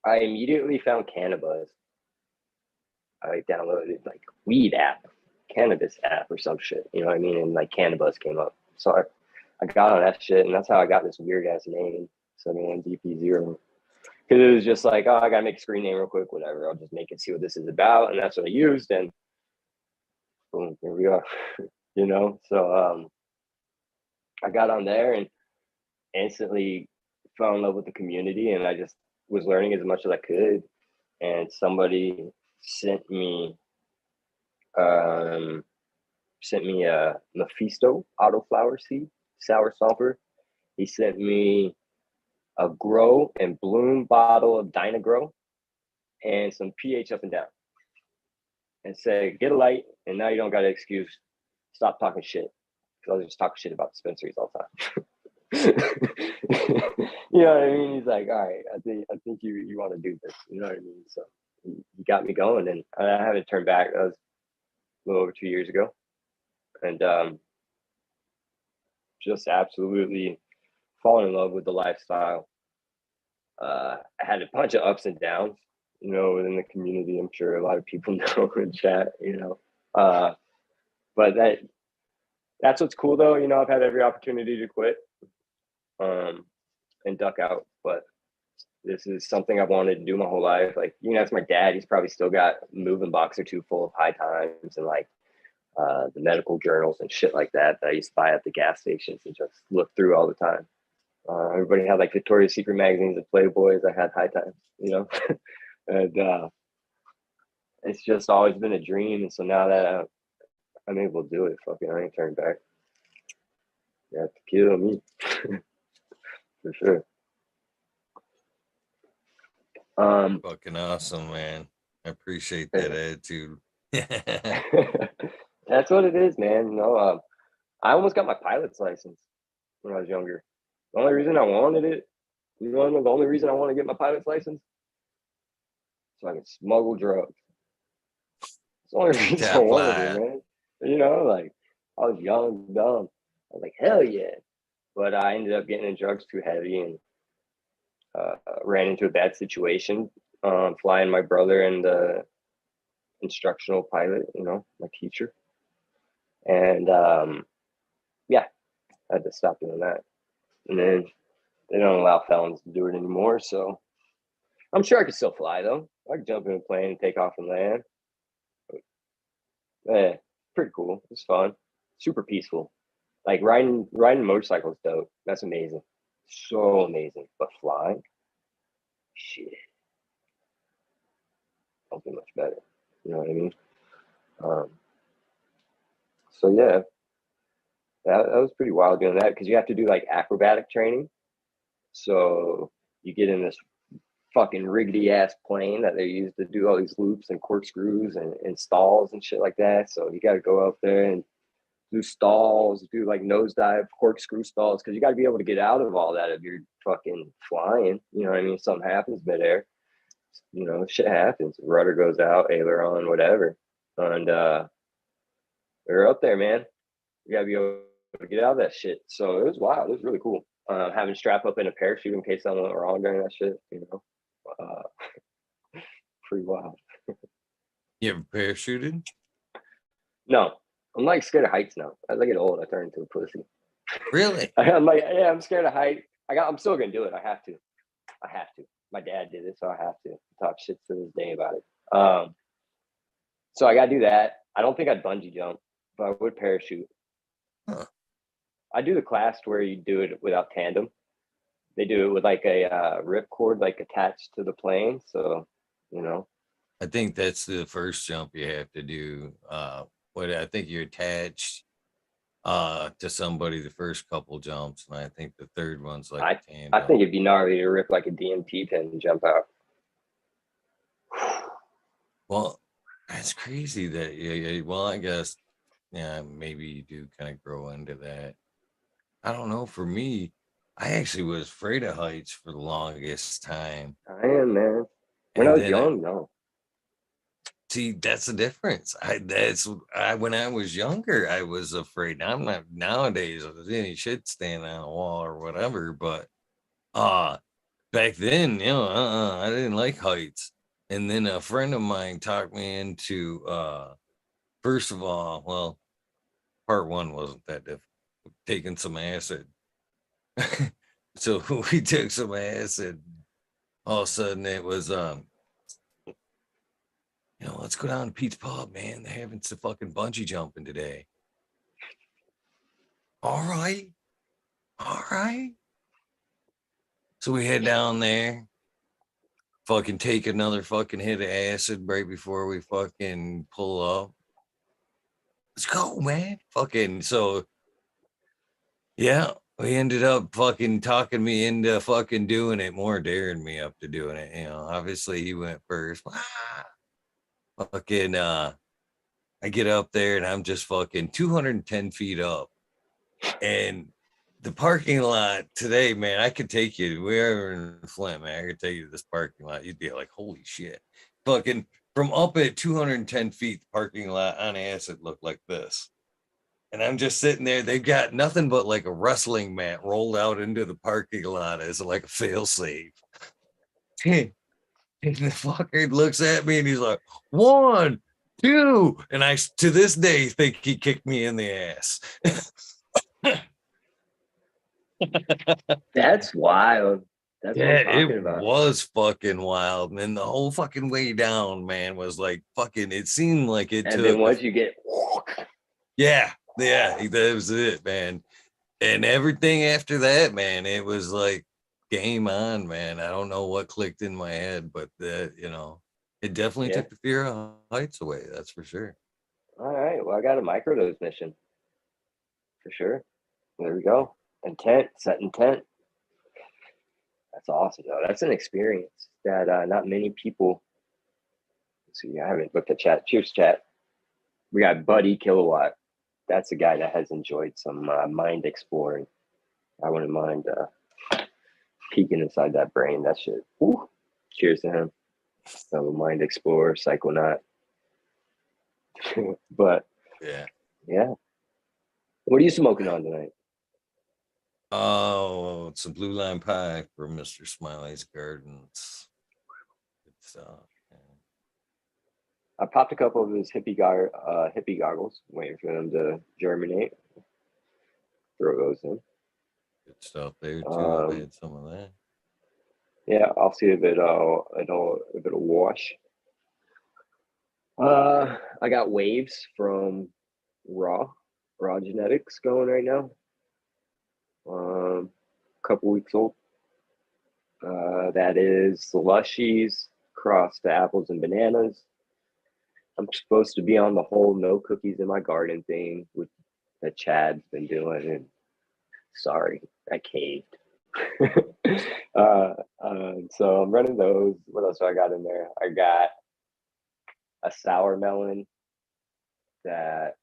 I immediately found Cannabis. I downloaded like weed app, Cannabis app or some shit. You know what I mean? And like Cannabis came up. So I got on that shit, and that's how I got this weird ass name, 71dp0. Because it was just like, oh, I gotta make a screen name real quick, whatever. I'll just make it, see what this is about, and that's what I used, and boom, here we are. You know, so I got on there and instantly fell in love with the community, and I just was learning as much as I could. And somebody sent me um, a Mephisto autoflower seed, sour sulfur. He sent me a grow and bloom bottle of Dynagrow and some pH up and down, and said, get a light, and now you don't got an excuse. Stop talking shit. Because I was just talking shit about dispensaries all the time. You know what I mean? He's like, all right, I think you want to do this. You know what I mean? So he got me going, and I haven't turned back. That was a little over 2 years ago, and just absolutely fallen in love with the lifestyle. I had a bunch of ups and downs, you know, within the community. I'm sure a lot of people know in chat, you know. But that's what's cool though. You know, I've had every opportunity to quit and duck out, but this is something I've wanted to do my whole life. Like, you know, it's my dad. He's probably still got a moving box or two full of high times and like the medical journals and shit like that I used to buy at the gas stations and just look through all the time. Everybody had like Victoria's Secret magazines and Playboys. I had high times, you know, and it's just always been a dream. And so now that I'm able to do it, fucking, I ain't turning back. You have to kill me for sure. Fucking awesome, man. I appreciate that attitude. That's what it is, man. No, I almost got my pilot's license when I was younger. The only reason I wanted it, you know, the only reason I want to get my pilot's license, so I can smuggle drugs. It's the only reason I wanted it, man. You know, like I was young, dumb. I was like, hell yeah. But I ended up getting in drugs too heavy and ran into a bad situation, flying my brother and the instructional pilot, you know, my teacher. And yeah, I had to stop doing that. And then they don't allow felons to do it anymore. So I'm sure I could still fly though. I could jump in a plane and take off and land. Yeah, pretty cool. It's fun. Super peaceful. Like riding motorcycles dope. That's amazing. So amazing. But flying, shit. Something much better. You know what I mean? So yeah, that was pretty wild doing that because you have to do like acrobatic training. So you get in this fucking riggedy ass plane that they use to do all these loops and corkscrews and stalls and shit like that. So you got to go up there and do stalls, do like nosedive corkscrew stalls because you got to be able to get out of all that if you're fucking flying. You know what I mean? Something happens midair. You know, shit happens. Rudder goes out, aileron, whatever. And they're up there, man. You gotta be able to get out of that shit. So it was wild. It was really cool. Having strap up in a parachute in case something went wrong during that shit, you know. Pretty wild. You ever parachuted? No, I'm like scared of heights now. As I get old, I turn into a pussy. Really? I'm like, yeah, I'm scared of height. I'm still gonna do it. I have to. My dad did it, so I have to talk shit to this day about it. So I gotta do that. I don't think I'd bungee jump, but I would parachute. Huh. I do the class where you do it without tandem. They do it with like a rip cord, like attached to the plane. So, you know. I think that's the first jump you have to do. What I think you're attached to somebody the first couple jumps, and I think the third one's like a tandem. I think it'd be gnarly to rip like a DMT pin and jump out. Well, that's crazy that yeah, well, I guess yeah, maybe you do kind of grow into that. I don't know. For me, I actually was afraid of heights for the longest time. I am, man. When I And was then young, no. see, that's the difference. When I was younger, I was afraid. I'm not nowadays. If there's any shit standing on a wall or whatever, but uh back then, I didn't like heights. And then a friend of mine talked me into first of all, well, part one wasn't that difficult. Taking some acid. So we took some acid. All of a sudden it was let's go down to Pete's Pub, man. They're having some fucking bungee jumping today. All right. All right. So we head down there, fucking take another fucking hit of acid right before we fucking pull up. Let's go, man. Fucking so yeah, we ended up fucking talking me into fucking doing it, more daring me up to doing it. Obviously he went first. Fucking I get up there and I'm just fucking 210 feet up. And the parking lot today, man, I could take you. We're in Flint, man. I could take you to this parking lot. You'd be like, holy shit. Fucking from up at 210 feet, the parking lot on acid looked like this. And I'm just sitting there. They've got nothing but like a wrestling mat rolled out into the parking lot as like a fail safe. And the fucker looks at me and he's like, 1, 2. And I, to this day, think he kicked me in the ass. That's wild. That's what I'm Yeah, talking it about. was fucking wild. And then the whole fucking way down, man, was like fucking, it seemed like it And then took, once you get, yeah, that was it, man. And everything after that, man, it was like game on, man. I don't know what clicked in my head, but it definitely yeah. took the fear of heights away. That's for sure. All right. Well, I got a microdose mission for sure. There we go. Intent, set intent. That's awesome, though. That's an experience that not many people. Let's see, I haven't looked at chat. Cheers, chat. We got Buddy Kilowatt. That's a guy that has enjoyed some mind exploring. I wouldn't mind peeking inside that brain. That shit. Woo. Cheers to him. So mind explorer, psychonaut. But Yeah. yeah. What are you smoking on tonight? Oh, it's a blue line pie from Mr. Smiley's Gardens. It's I popped a couple of his hippie goggles, waiting for them to germinate. Throw those in. good stuff there too. I've Um, had some of that. yeah, I'll see if it'll wash. I got waves from raw genetics going right now. Couple weeks old. That is slushies crossed to apples and bananas. I'm supposed to be on the whole no cookies in my garden thing with that Chad's been doing, and sorry, I caved. So I'm running those. What else do I got in there? I got a sour melon that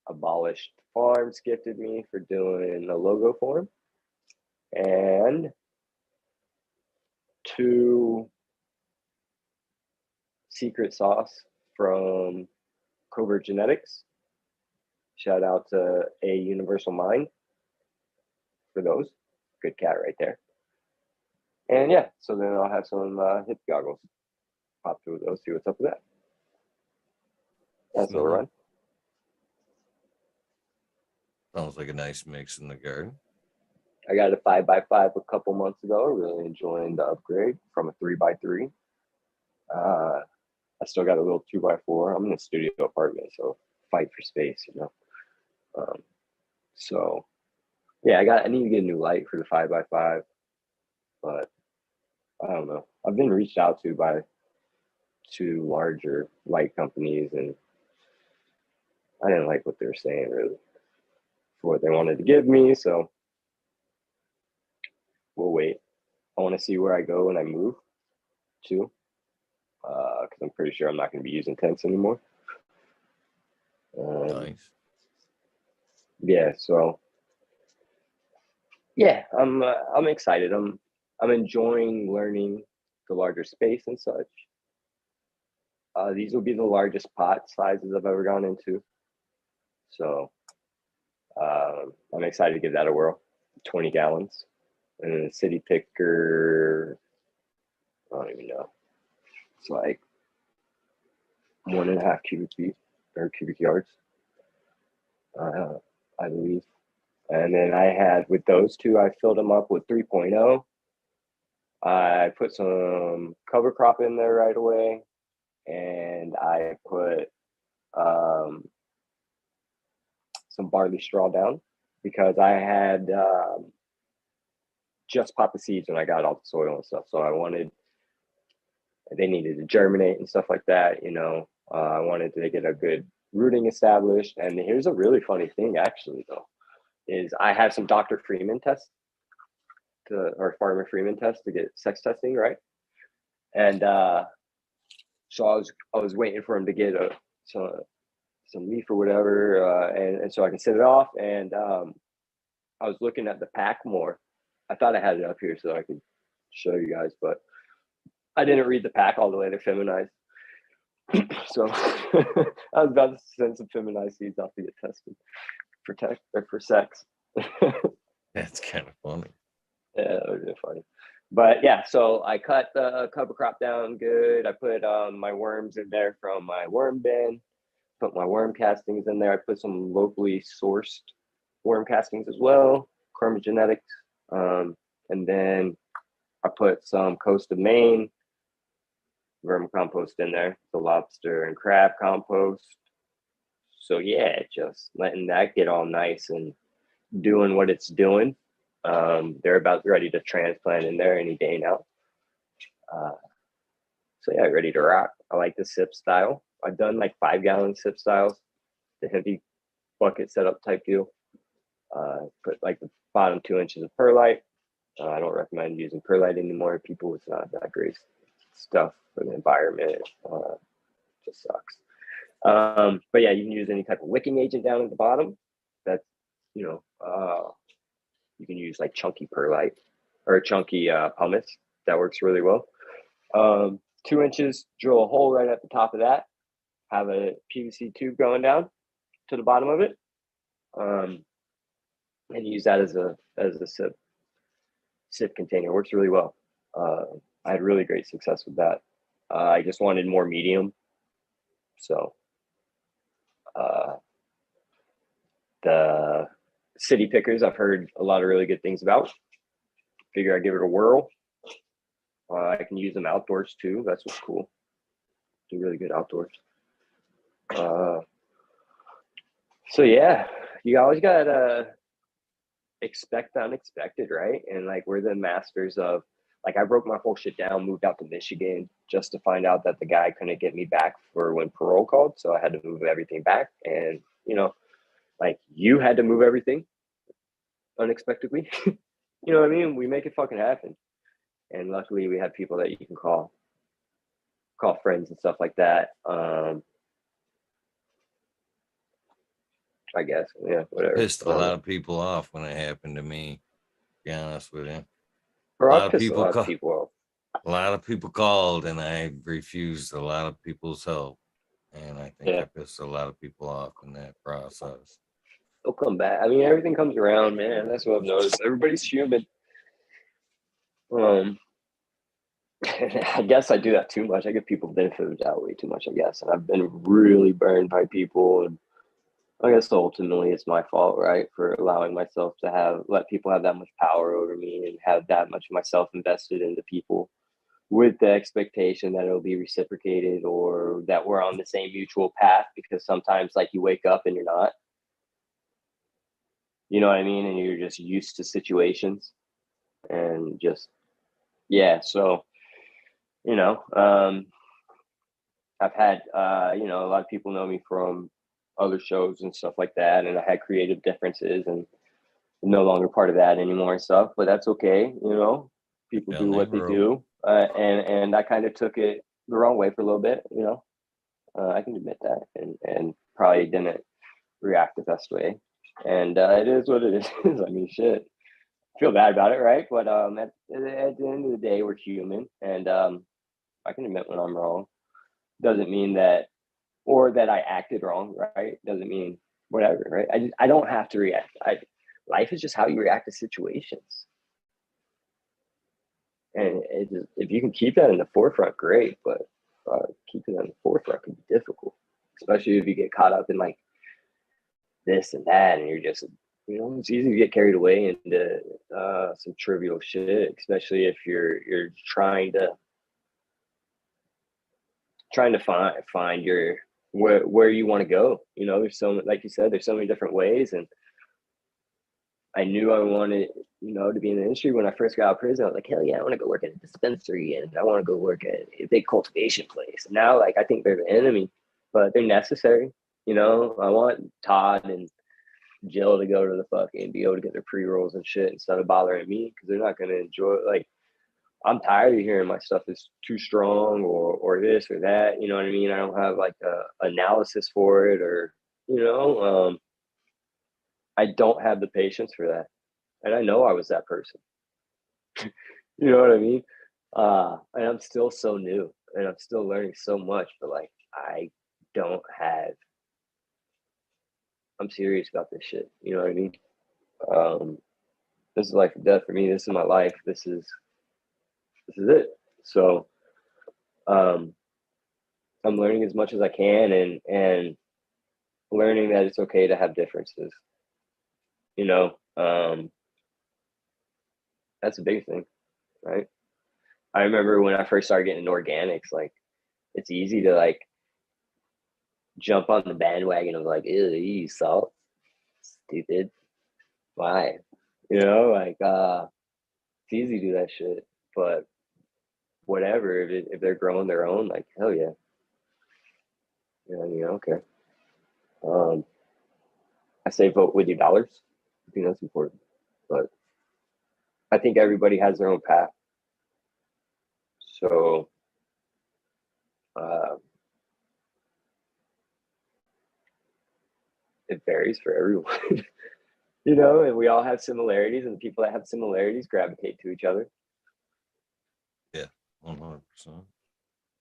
Abolished Farms gifted me for doing a logo for him, and 2 secret sauce from Covert Genetics. Shout out to A Universal Mind for those. Good cat right there. And yeah, so then I'll have some hip goggles. Pop through those, see what's up with that. That's what we're on. Sounds like a nice mix in the garden. I got a 5x5 a couple months ago. Really enjoying the upgrade from a 3x3. I still got a little 2x4. I'm in a studio apartment, so fight for space, So yeah, I need to get a new light for the 5x5, but I don't know. I've been reached out to by 2 larger light companies, and I didn't like what they were saying really for what they wanted to give me. So we'll wait. I want to see where I go when I move to, because I'm pretty sure I'm not going to be using tents anymore. Nice. Yeah, so yeah, I'm excited. I'm enjoying learning the larger space and such. These will be the largest pot sizes I've ever gone into, so I'm excited to give that a whirl. 20 gallons. And a city picker, I don't even know. It's like 1.5 cubic feet or cubic yards, I believe. And then I had, with those two, I filled them up with 3.0. I put some cover crop in there right away. And I put some barley straw down because I had just popped the seeds when I got all the soil and stuff. So they needed to germinate and stuff like that. I wanted to get a good rooting established. And here's a really funny thing, actually, though, is I had some Dr. Freeman tests or Farmer Freeman tests to get sex testing, right? And so I was waiting for him to get some leaf or whatever, and so I can set it off. And I was looking at the pack more. I thought I had it up here so I could show you guys, but I didn't read the pack all the way to feminized. So I was about to send some feminized seeds off to get tested for sex. That's kind of funny. Yeah, that would be funny. But yeah, so I cut the cover crop down good. I put my worms in there from my worm bin, put my worm castings in there. I put some locally sourced worm castings as well, Karma Genetics. And then I put some Coast of Maine vermicompost in there, the lobster and crab compost. So yeah, just letting that get all nice and doing what it's doing. They're about ready to transplant in there any day now. So yeah, ready to rock. I like the sip style. I've done like 5-gallon sip styles, the heavy bucket setup type deal. Put like the bottom 2 inches of perlite. I don't recommend using perlite anymore. People, it's not that great stuff for the environment. Just sucks. But yeah, you can use any type of wicking agent down at the bottom. That's, you can use like chunky perlite or chunky pumice. That works really well. 2 inches, drill a hole right at the top of that. Have a PVC tube going down to the bottom of it, and use that as a sip container. It works really well. I had really great success with that. I just wanted more medium, so the city pickers I've heard a lot of really good things about. Figure I'd give it a whirl. I can use them outdoors too. That's what's cool. Do really good outdoors. So yeah, you always gotta expect the unexpected, right? And like we're the masters of, like, I broke my whole shit down, moved out to Michigan just to find out that the guy couldn't get me back for when parole called. So I had to move everything back. And like you had to move everything unexpectedly. You know what I mean? We make it fucking happen. And luckily we have people that you can call friends and stuff like that. I guess, yeah, whatever. Pissed a lot of people off when it happened to me. To be honest with you, Bro, I pissed a lot of people off. A lot of people called, and I refused a lot of people's help, and I think I pissed a lot of people off in that process. They'll come back. I mean, everything comes around, man. That's what I've noticed. Everybody's human. I guess I do that too much. I give people benefit of the doubt way too much, I guess. And I've been really burned by people. And I guess ultimately it's my fault, right? For allowing myself to let people have that much power over me and have that much of myself invested into people with the expectation that it'll be reciprocated or that we're on the same mutual path, because sometimes like you wake up and you're not. You know what I mean? And you're just used to situations and just, yeah. So, I've had, a lot of people know me from other shows and stuff like that. And I had creative differences and I'm no longer part of that anymore and stuff, but that's okay. People do what they do. And I kind of took it the wrong way for a little bit, I can admit that and probably didn't react the best way. And it is what it is. I mean, shit. Feel bad about it, right? But at the end of the day, we're human, and I can admit when I'm wrong. Doesn't mean that, or that I acted wrong, right? Doesn't mean whatever, right? I don't have to react. Life is just how you react to situations. And if you can keep that in the forefront, great. But keeping that in the forefront can be difficult, especially if you get caught up in like this and that, and you're just, it's easy to get carried away into some trivial shit, especially if you're trying to find your where you want to go. There's so, like you said, there's so many different ways, and I knew I wanted, to be in the industry. When I first got out of prison, I was like, hell yeah, I want to go work at a dispensary, and I want to go work at a big cultivation place. And now, like, I think they're the enemy, but they're necessary. I want Todd and Jill to go to the fucking be able to get their pre-rolls and shit instead of bothering me, because they're not going to enjoy it. Like, I'm tired of hearing my stuff is too strong or this or that. You know what I mean? I don't have like a analysis for it, or, I don't have the patience for that. And I know I was that person. You know what I mean? And I'm still so new, and I'm still learning so much, but like, I'm serious about this shit. You know what I mean? This is life or death for me. This is my life. This is it. So, I'm learning as much as I can, and learning that it's okay to have differences. That's a big thing, right? I remember when I first started getting into organics, like, it's easy to like jump on the bandwagon of like, ew, you use salt, stupid. Why? Like, it's easy to do that shit, but whatever. If they're growing their own, like, hell yeah. Okay. I say vote with your dollars. I think that's important, but I think everybody has their own path. So, uh, it varies for everyone. And we all have similarities, and the people that have similarities gravitate to each other. Yeah, 100%.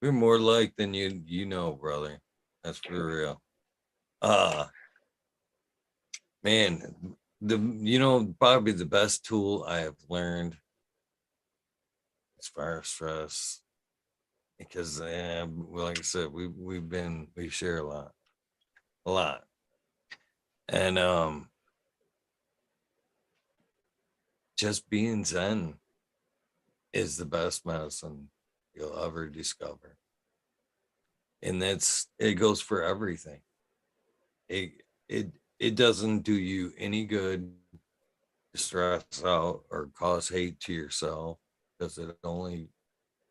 We're more like than brother. That's for real. Man, probably the best tool I have learned as far as stress, because well, like I said, we share a lot, and just being zen is the best medicine you'll ever discover. And it goes for everything. It doesn't do you any good to stress out or cause hate to yourself, because it only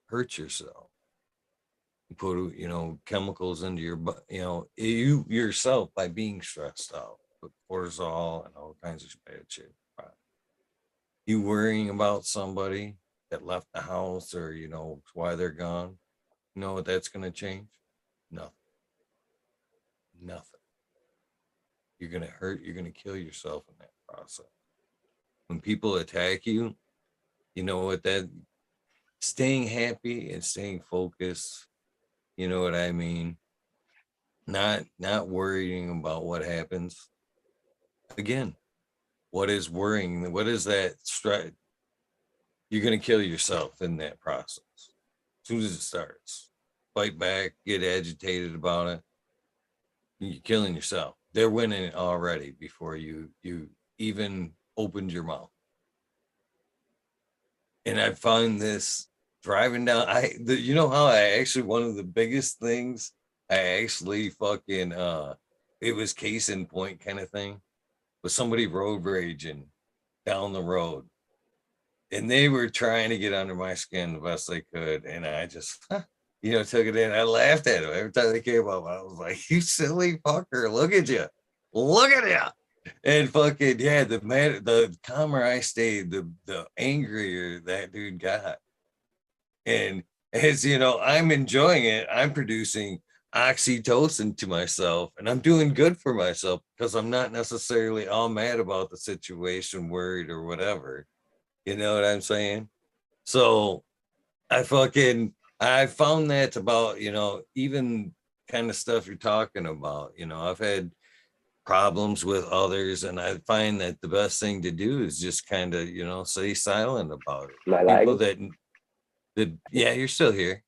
hurts yourself. You put chemicals into your you yourself by being stressed out, put cortisol and all kinds of bad shit. You worrying about somebody that left the house, or why they're gone, you know what that's going to change? Nothing. Nothing. You're going to hurt, you're going to kill yourself in that process. When people attack you, you know what that staying happy and staying focused, you know what I mean? Not worrying about what happens. Again, what is worrying? What is that stress? You're going to kill yourself in that process. As soon as it starts, fight back, get agitated about it, you're killing yourself. They're winning it already before you even opened your mouth. And I find this driving down. How I actually, one of the biggest things I actually fucking it was case in point kind of thing, was somebody road raging down the road, and they were trying to get under my skin the best they could, and I just took it in. I laughed at them every time they came up. I was like, you silly fucker, look at you, look at you. And fucking yeah, the calmer I stayed, the angrier that dude got. And as I'm enjoying it, I'm producing oxytocin to myself, and I'm doing good for myself, because I'm not necessarily all mad about the situation, worried or whatever. You know what I'm saying? So I found that about, even kind of stuff you're talking about. I've had problems with others, and I find that the best thing to do is just kind of, stay silent about it. My People lagging? that Yeah, you're still here.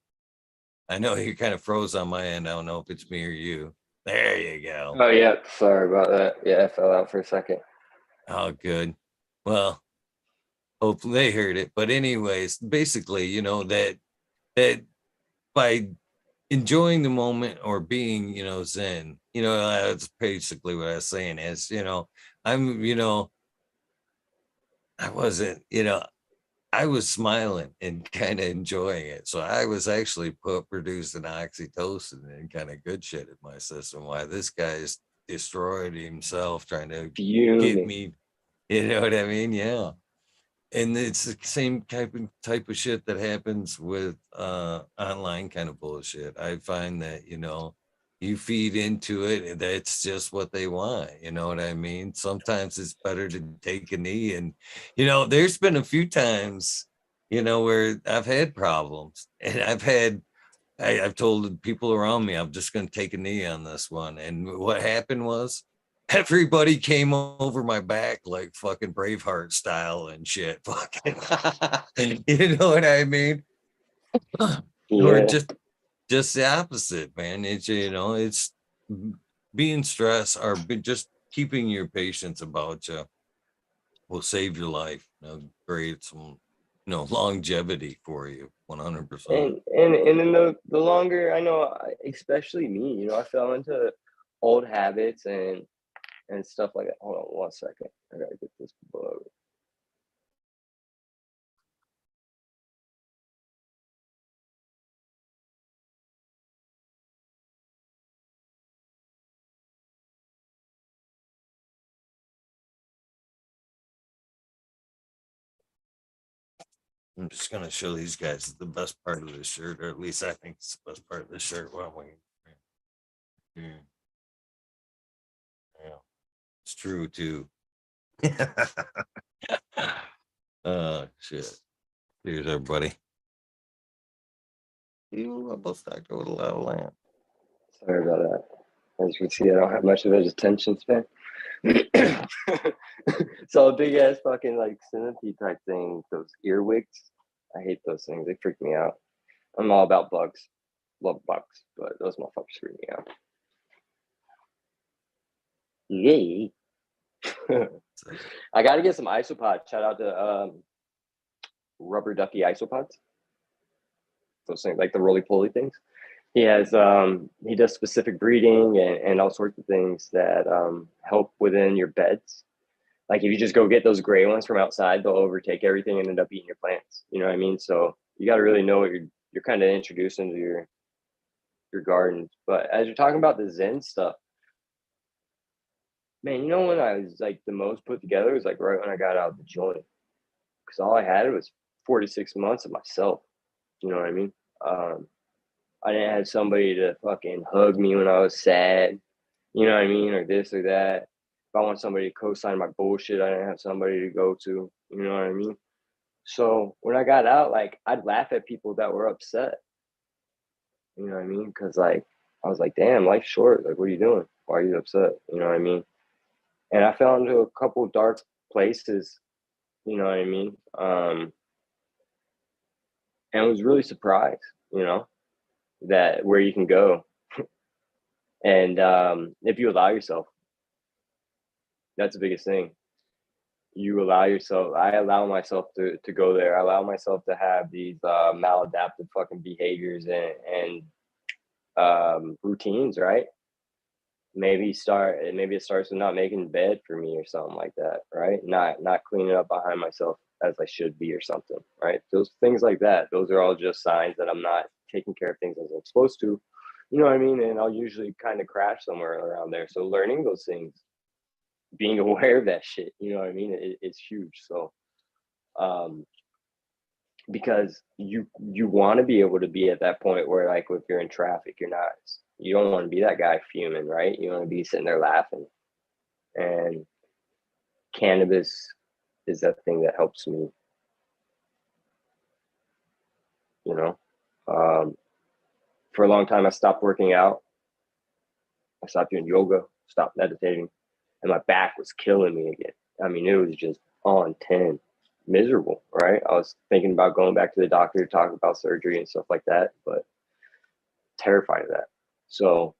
I know you kind of froze on my end. I don't know if it's me or you. There you go. Oh yeah, sorry about that. Yeah, I fell out for a second. Oh, good. Well, hopefully they heard it. But anyways, basically, that by enjoying the moment or being, zen, that's basically what I was saying is, I'm, I wasn't, I was smiling and kind of enjoying it. So I was actually producing oxytocin and kind of good shit in my system. Why this guy's destroyed himself trying to get Fuming. me, you know what I mean? Yeah. And it's the same type of shit that happens with online kind of bullshit. I find that, you feed into it and that's just what they want. You know what I mean? Sometimes it's better to take a knee. And there's been a few times, where I've had problems and I've told the people around me, I'm just going to take a knee on this one. And what happened was everybody came over my back like fucking Braveheart style and shit. Fucking, you know what I mean? Or Yeah. just the opposite, man. It's being stressed or just keeping your patience about you will save your life. Create some, longevity for you, 100%. And then the longer I know, especially me, I fell into old habits and stuff like that. Hold on 1 second. I gotta get this bug. I'm just gonna show these guys the best part of the shirt, or at least I think it's the best part of the shirt. Well, yeah, yeah, it's true too. Shit. Here's everybody. You almost knocked over the lava lamp. Sorry about that. As you can see, I don't have much of a attention span. So a big ass fucking like centipede type thing, those earwigs. I hate those things. They freak me out. I'm all about bugs. Love bugs, but those motherfuckers freak me out. Yay. I gotta get some isopods. Shout out to Rubber Ducky isopods. Those things like the roly poly things. He does specific breeding and all sorts of things that help within your beds. Like if you just go get those gray ones from outside, they'll overtake everything and end up eating your plants. You know what I mean? So you got to really know what you're kind of introducing to your gardens. But as you're talking about the Zen stuff, man, when I was like the most put together was like right when I got out of the joint, because all I had was 46 months of myself. You know what I mean? Um, I didn't have somebody to fucking hug me when I was sad. You know what I mean? Or this or that. If I want somebody to co-sign my bullshit, I didn't have somebody to go to. You know what I mean? So when I got out, like I'd laugh at people that were upset. You know what I mean? Because like I was like, damn, life's short. Like, what are you doing? Why are you upset? You know what I mean? And I fell into a couple dark places. You know what I mean? And was really surprised. That where you can go, and if you allow yourself, that's the biggest thing. You allow yourself. I allow myself to go there. I allow myself to have these maladaptive fucking behaviors and routines, right? Maybe it starts with not making bed for me or something like that, right? Not cleaning up behind myself as I should be or something, right? Those things like that, those are all just signs that I'm not taking care of things as I'm supposed to. You know what I mean? And I'll usually kind of crash somewhere around there. So learning those things, being aware of that shit, you know what I mean? It's huge. So um because you want to be able to be at that point where like if you're in traffic, you don't want to be that guy fuming, right? You want to be sitting there laughing. And cannabis is that thing that helps me, you know. um for a long time I stopped working out. I stopped doing yoga, stopped meditating, and my back was killing me again. I mean, it was just on 10. miserable, right? I was thinking about going back to the doctor to talk about surgery and stuff like that, but terrified of that. So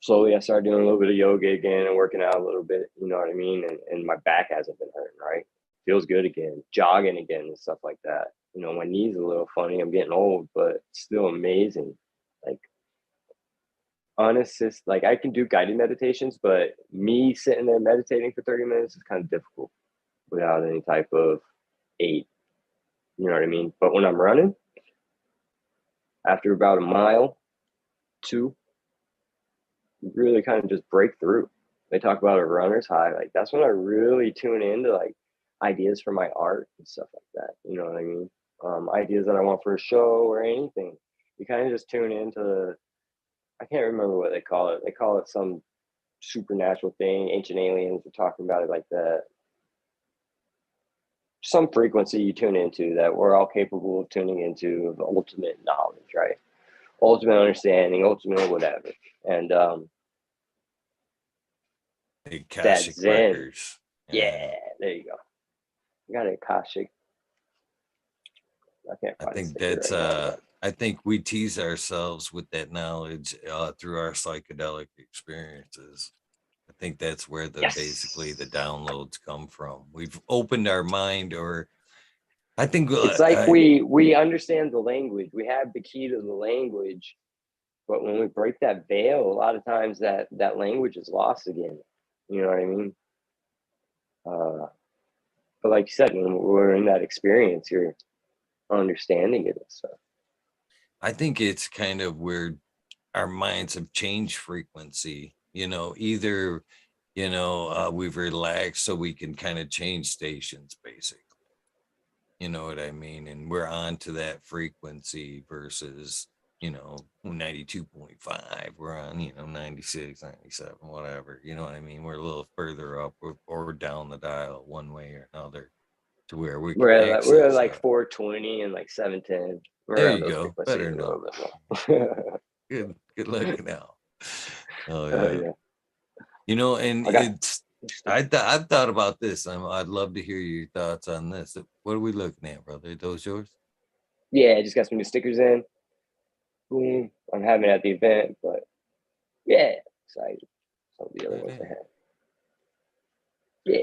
slowly I started doing a little bit of yoga again and working out a little bit, you know what I mean? And my back hasn't been hurting, right? Feels good again, jogging again and stuff like that. You know, my knees a little funny. I'm getting old, but still amazing. Like unassist, like I can do guided meditations, but me sitting there meditating for 30 minutes is kind of difficult without any type of aid. You know what I mean? But when I'm running, after about a mile, two, really kind of just break through. They talk about a runner's high. Like that's when I really tune into like ideas for my art and stuff like that. You know what I mean? Ideas that I want for a show or anything. You kind of just tune into, I can't remember what they call it. They call it some supernatural thing. Ancient aliens are talking about it like that. Some frequency you tune into that we're all capable of tuning into of ultimate knowledge, right? Ultimate understanding, ultimate whatever. And that Akashic Zen, records. yeah, Yeah. there you go. I got an Akashic. I can't I find a think sticker that's right now, but I think we tease ourselves with that knowledge through our psychedelic experiences. I think that's where the basically the yes. downloads come from. We've opened our mind, or I think It's like we understand the language. We have the key to the language, but when we break that veil, a lot of times that language is lost again. You know what I mean? Uh, but like you said, when we're in that experience, you're understanding it and stuff. I think it's kind of where our minds have changed frequency. Either we've relaxed so we can kind of change stations, basically. You know what I mean? And we're on to that frequency versus, 92.5. We're on, 96, 97, whatever. You know what I mean? We're a little further up or down the dial one way or another to where we can We're at access like that. 420 and like 710. We're There around you those go. frequencies Better a know. little bit more. Good looking out. Oh yeah. Yeah. And I got I've thought about this. I'd love to hear your thoughts on this. What are we looking at, brother? Are those yours? yeah, I just got some new stickers in. Boom. I'm having it at the event, but yeah, excited. Some of the other Right ones I in. had. Yeah.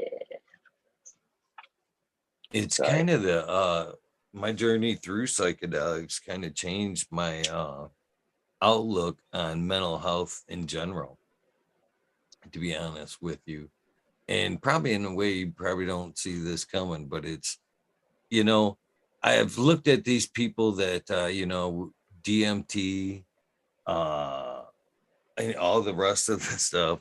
It's All right. kind of the my journey through psychedelics kind of changed my outlook on mental health in general, to be honest with you. And probably in a way you probably don't see this coming, but it's, you know, I have looked at these people that DMT, uh and all the rest of the stuff.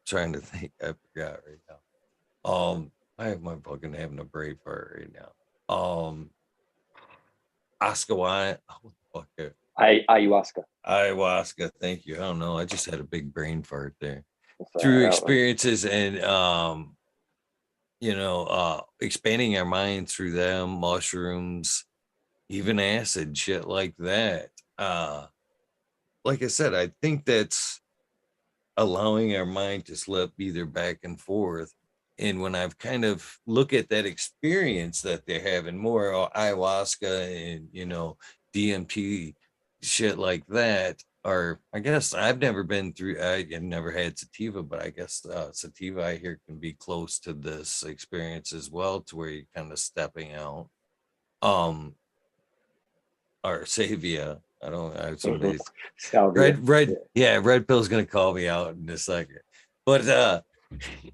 Trying to think, I forgot right now. I have my fucking having a brain fart right now. Oscar Wyatt. Oh, what the fuck? Ayahuasca. Ayahuasca. Thank you. I don't know. I just had a big brain fart there. That's Through that one. experiences and expanding our mind through them, mushrooms, even acid, shit like that. Like I said, I think that's allowing our mind to slip either back and forth. And when I've kind of look at that experience that they're having more ayahuasca and DMT shit like that, or I guess I've never been through. I've never had sativa, but I guess sativa I hear can be close to this experience as well, to where you're kind of stepping out. Um, or Savia. I don't. Somebody's Salvia. red. Yeah. Yeah, red pill's gonna call me out in a second. But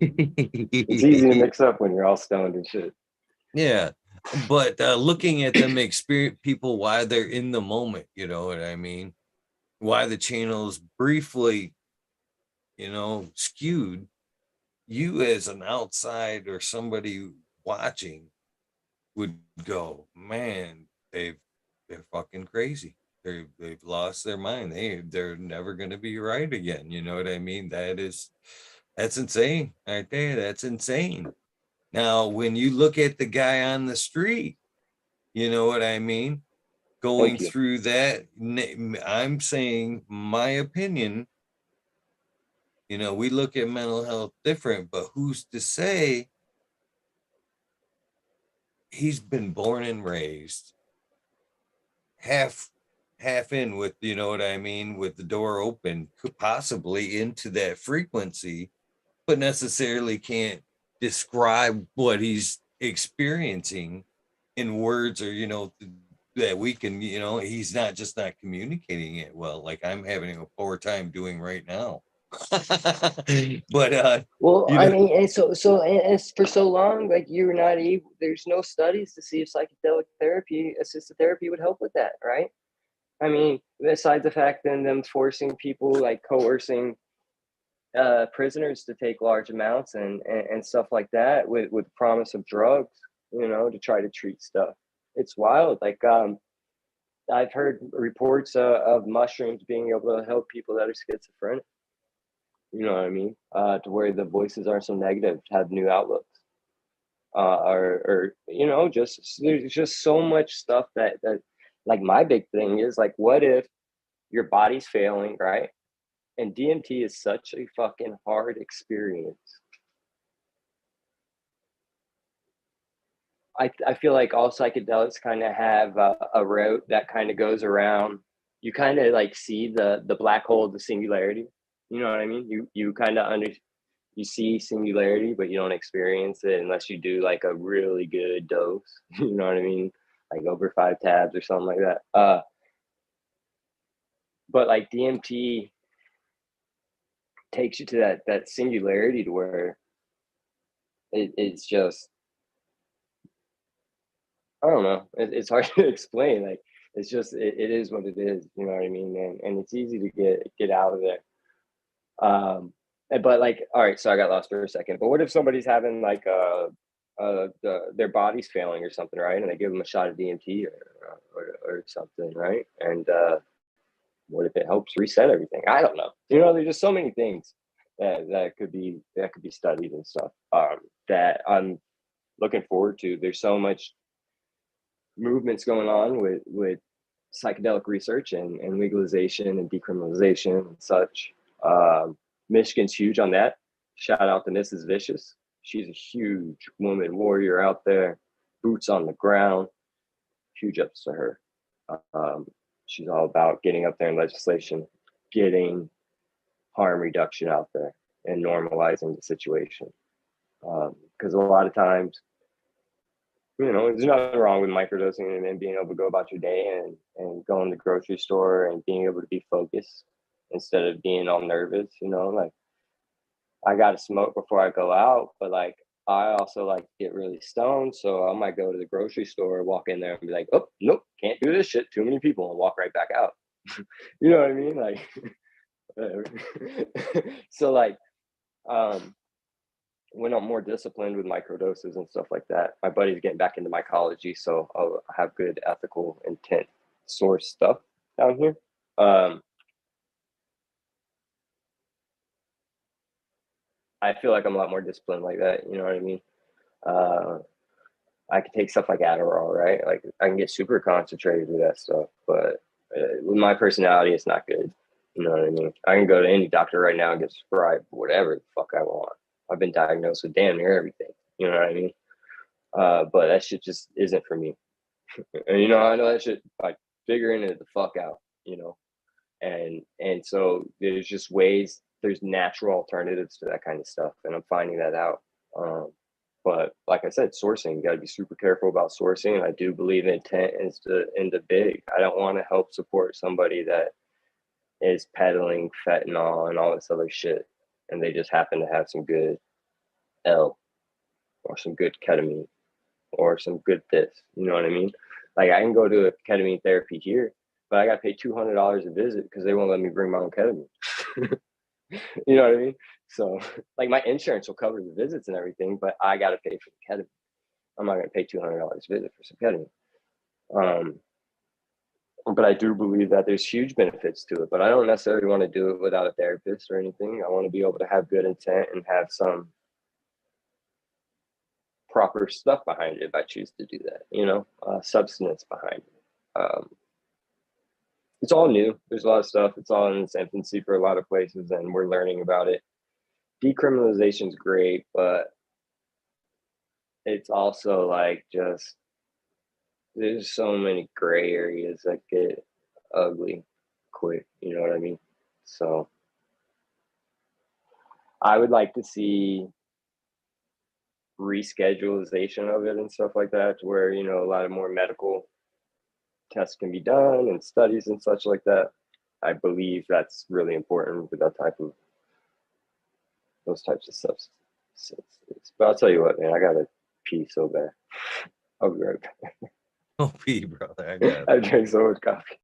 It's easy to mix up when you're all stoned and shit. yeah, but looking at them experience people why they're in the moment, you know what I mean? Why the channels briefly, skewed, you as an outside or somebody watching would go, man, they're fucking crazy. They've lost their mind. They're never gonna be right again. You know what I mean? That's insane right there. That's insane. Now, when you look at the guy on the street, you know what I mean? Going Thank you. through that, I'm saying my opinion. We look at mental health different, but who's to say he's been born and raised half in with, you know what I mean, with the door open, could possibly into that frequency, but necessarily can't describe what he's experiencing in words, or that we can, he's not just not communicating it well, like I'm having a poor time doing right now. But Well, you I know mean, and it's for so long, like you're not able. There's no studies to see if psychedelic therapy, assisted therapy, would help with that, right? I mean, besides the fact then them forcing people, like coercing prisoners to take large amounts and stuff like that with promise of drugs, to try to treat stuff. It's wild. Like I've heard reports of mushrooms being able to help people that are schizophrenic. You know what I mean? To where the voices aren't so negative, to have new outlooks. Or just there's just so much stuff that like my big thing is like, what if your body's failing, right? And DMT is such a fucking hard experience. I feel like all psychedelics kind of have a route that kind of goes around. You kind of like see the black hole of the singularity. You know what I mean? You kind of you see singularity, but you don't experience it unless you do like a really good dose. You know what I mean? Like over 5 tabs or something like that. But like DMT takes you to that singularity to where it's just, I don't know. It's hard to explain. Like it's just it is what it is. You know what I mean? And it's easy to get out of there. But like, all right, so I got lost for a second. But what if somebody's having like their body's failing or something, right? And they give them a shot of DMT or something, right? And what if it helps reset everything? I don't know. There's just so many things that could be studied and stuff, that I'm looking forward to. There's so much movements going on with psychedelic research and legalization and decriminalization and such. Michigan's huge on that. Shout out to Mrs. Vicious. She's a huge woman warrior out there, boots on the ground. Huge ups to her. Um, she's all about getting up there in legislation, getting harm reduction out there, and normalizing the situation. Because a lot of times, there's nothing wrong with microdosing and then being able to go about your day and go in the grocery store and being able to be focused instead of being all nervous, like I got to smoke before I go out, but like I also like to get really stoned. So I might go to the grocery store, walk in there and be like, oh, nope, can't do this shit. Too many people, and walk right back out. You know what I mean? Like, whatever. So like, when I'm more disciplined with microdoses and stuff like that, my buddy's getting back into mycology, so I'll have good ethical intent source stuff down here. I feel like I'm a lot more disciplined like that. You know what I mean? I can take stuff like Adderall, right? Like I can get super concentrated with that stuff, but with my personality, it's not good. You know what I mean? I can go to any doctor right now and get prescribed whatever the fuck I want. I've been diagnosed with damn near everything. You know what I mean? But that shit just isn't for me. And I know that shit like figuring it the fuck out, and so there's just ways, there's natural alternatives to that kind of stuff, and I'm finding that out. But like I said, sourcing, you got to be super careful about sourcing. And I do believe intent is into big. I don't want to help support somebody that is peddling fentanyl and all this other shit, and they just happen to have some good L or some good ketamine or some good this. You know what I mean? Like I can go to a ketamine therapy here, but I got to pay $200 a visit because they won't let me bring my own ketamine. You know what I mean? So like my insurance will cover the visits and everything, but I got to pay for the ketamine. I'm not going to pay $200 a visit for some ketamine. But I do believe that there's huge benefits to it, but I don't necessarily want to do it without a therapist or anything. I want to be able to have good intent and have some proper stuff behind it if I choose to do that, substance behind it. It's all new. There's a lot of stuff. It's all in its infancy for a lot of places, and we're learning about it. Decriminalization is great, but it's also like just there's so many gray areas that get ugly quick, you know what I mean? So I would like to see reschedulization of it and stuff like that, to where, you know, a lot of more medical tests can be done and studies and such like that. I believe that's really important with that type of those types of substances. But I'll tell you what, man, I gotta pee so bad. I'll be right back. Oh, pee, brother. I got I it. drink so much coffee.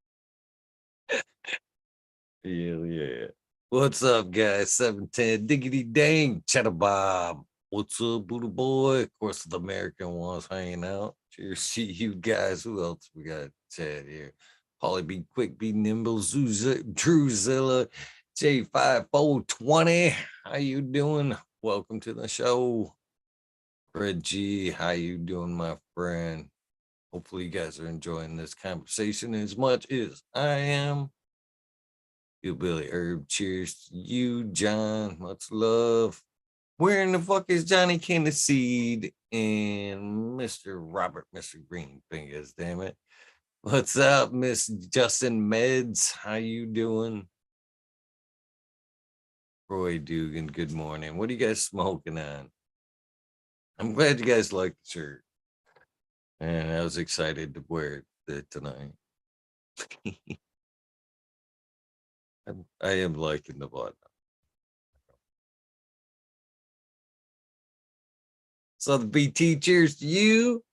Yeah. What's up, guys? 710 diggity dang, cheddar bob. What's up, Buddha boy? Of course, the American ones hanging out. Cheers to you guys. Who else we got? Chad here. Polly be quick, be nimble, Drewzilla, J5420. How you doing? Welcome to the show. Reggie, how you doing, my friend? Hopefully you guys are enjoying this conversation as much as I am. You Billy Herb, cheers to you, John. Much love. Where in the fuck is Johnny Seed and Mr. Robert, Mr. Green Fingers, damn it. What's up, Miss Justin Meds? How you doing? Roy Dugan, good morning. What are you guys smoking on? I'm glad you guys like the shirt. And I was excited to wear it tonight. I am liking the button. So the BT, cheers to you.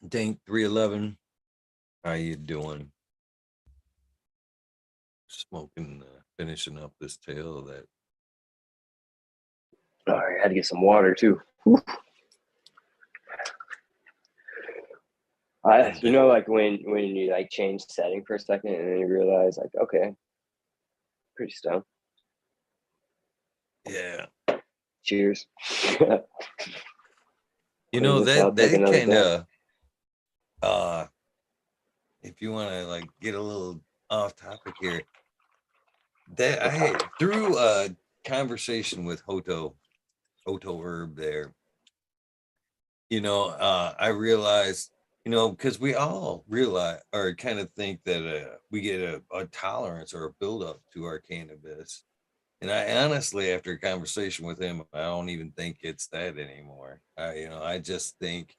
Dank 311. How you doing? Smoking, finishing up this tail of that. All right, I had to get some water too. You know, like when you like change setting for a second and then you realize like, okay, pretty stoned. Yeah. Cheers. You know, I'll take that another kind drink. of if you want to like get a little off topic here, that I through a conversation with Hoto Herb there, you know, I realized, you know, because we all realize or kind of think that we get a tolerance or a buildup to our cannabis. And I honestly, after a conversation with him, I don't even think it's that anymore. You know, I just think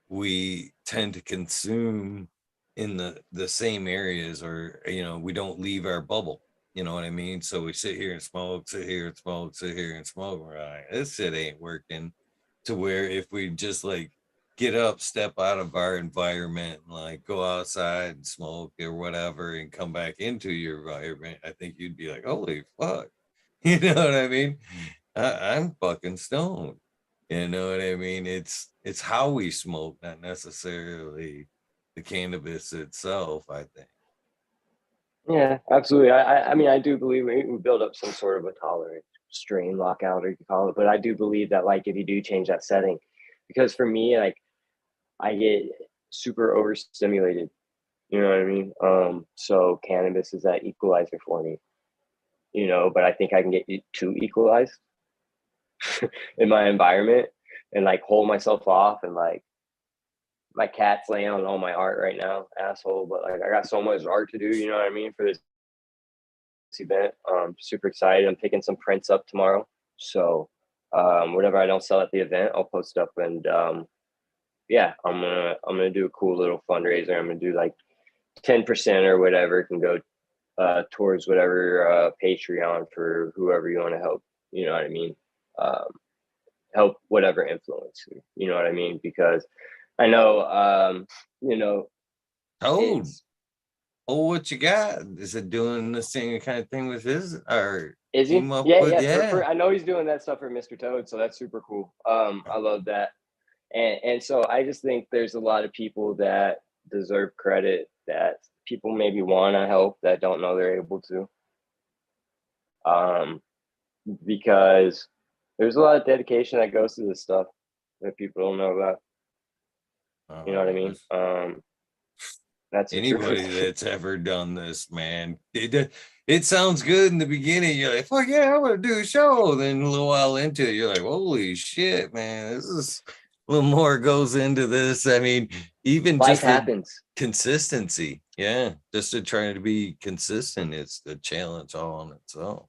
we tend to consume in the same areas, or you know, we don't leave our bubble. You know what I mean? So we sit here and smoke, sit here and smoke, sit here and smoke. Right? This shit ain't working. To where if we just like get up, step out of our environment, and like go outside and smoke or whatever, and come back into your environment, I think you'd be like, holy fuck. You know what I mean? I'm fucking stoned. You know what I mean? It's how we smoke, not necessarily the cannabis itself, I think. Yeah, absolutely. I mean, I do believe we build up some sort of a tolerance, strain lockout, or you can call it. But I do believe that, like, if you do change that setting, because for me, like, I get super overstimulated. You know what I mean? So cannabis is that equalizer for me. You know, but I think I can get too equalized in my environment and like hold myself off, and like my cat's laying on all my art right now, asshole. But like I got so much art to do, you know what I mean, for this event. Super excited. I'm picking some prints up tomorrow. So whatever I don't sell at the event, I'll post up, and yeah, I'm gonna do a cool little fundraiser. I'm gonna do like 10% or whatever can go towards whatever Patreon for whoever you want to help. You know what I mean? Um, Help whatever influence. You know what I mean? Because I know, you know, Toad. it's Oh, what you got? Is it doing the same kind of thing with his or is he? team up Yeah, with? yeah. Yeah. For I know he's doing that stuff for Mr. Toad, so that's super cool. I love that, and so I just think there's a lot of people that deserve credit that people maybe want to help that don't know they're able to. Um, because there's a lot of dedication that goes to this stuff that people don't know about. You know what I mean? There's That's the anybody truth. that's ever done this, man. It sounds good in the beginning. You're like, fuck yeah, I'm gonna do a show. Then a little while into it, you're like, holy shit, man, this is little more goes into this. I mean, even Life just the happens. consistency. Yeah. Just to try to be consistent is the challenge all on its own.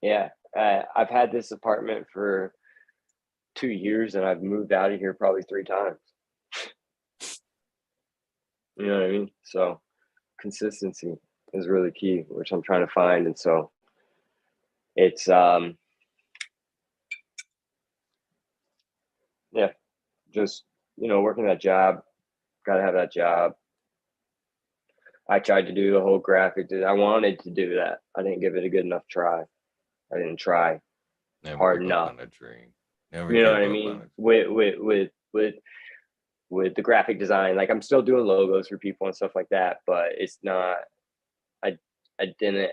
Yeah. I've had this apartment for 2 years and I've moved out of here probably 3 times. You know what I mean? So consistency is really key, which I'm trying to find. And so it's yeah, just working that job. Gotta have that job. I tried to do the whole graphic. I wanted to do that. I didn't give it a good enough try. I didn't try Never hard give up enough. on a dream. Never You know give what I up on mean? it. With the graphic design, like I'm still doing logos for people and stuff like that, but it's not. I I didn't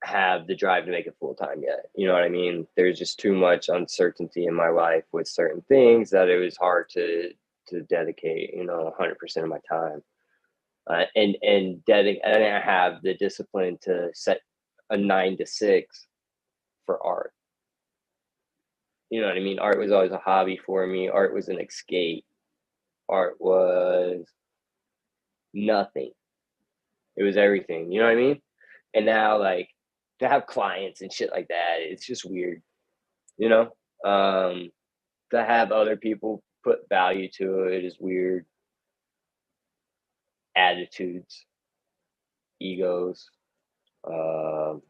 have the drive to make it full time yet. You know what I mean? There's just too much uncertainty in my life with certain things that it was hard to dedicate 100% of my time. And I didn't have the discipline to set a 9 to 6 for art. You know what I mean? Art was always a hobby for me. Art was an escape. Art was nothing. It was everything. You know what I mean? And now, like, to have clients and shit like that, it's just weird. You know, to have other people put value to it is weird. Attitudes, egos, um,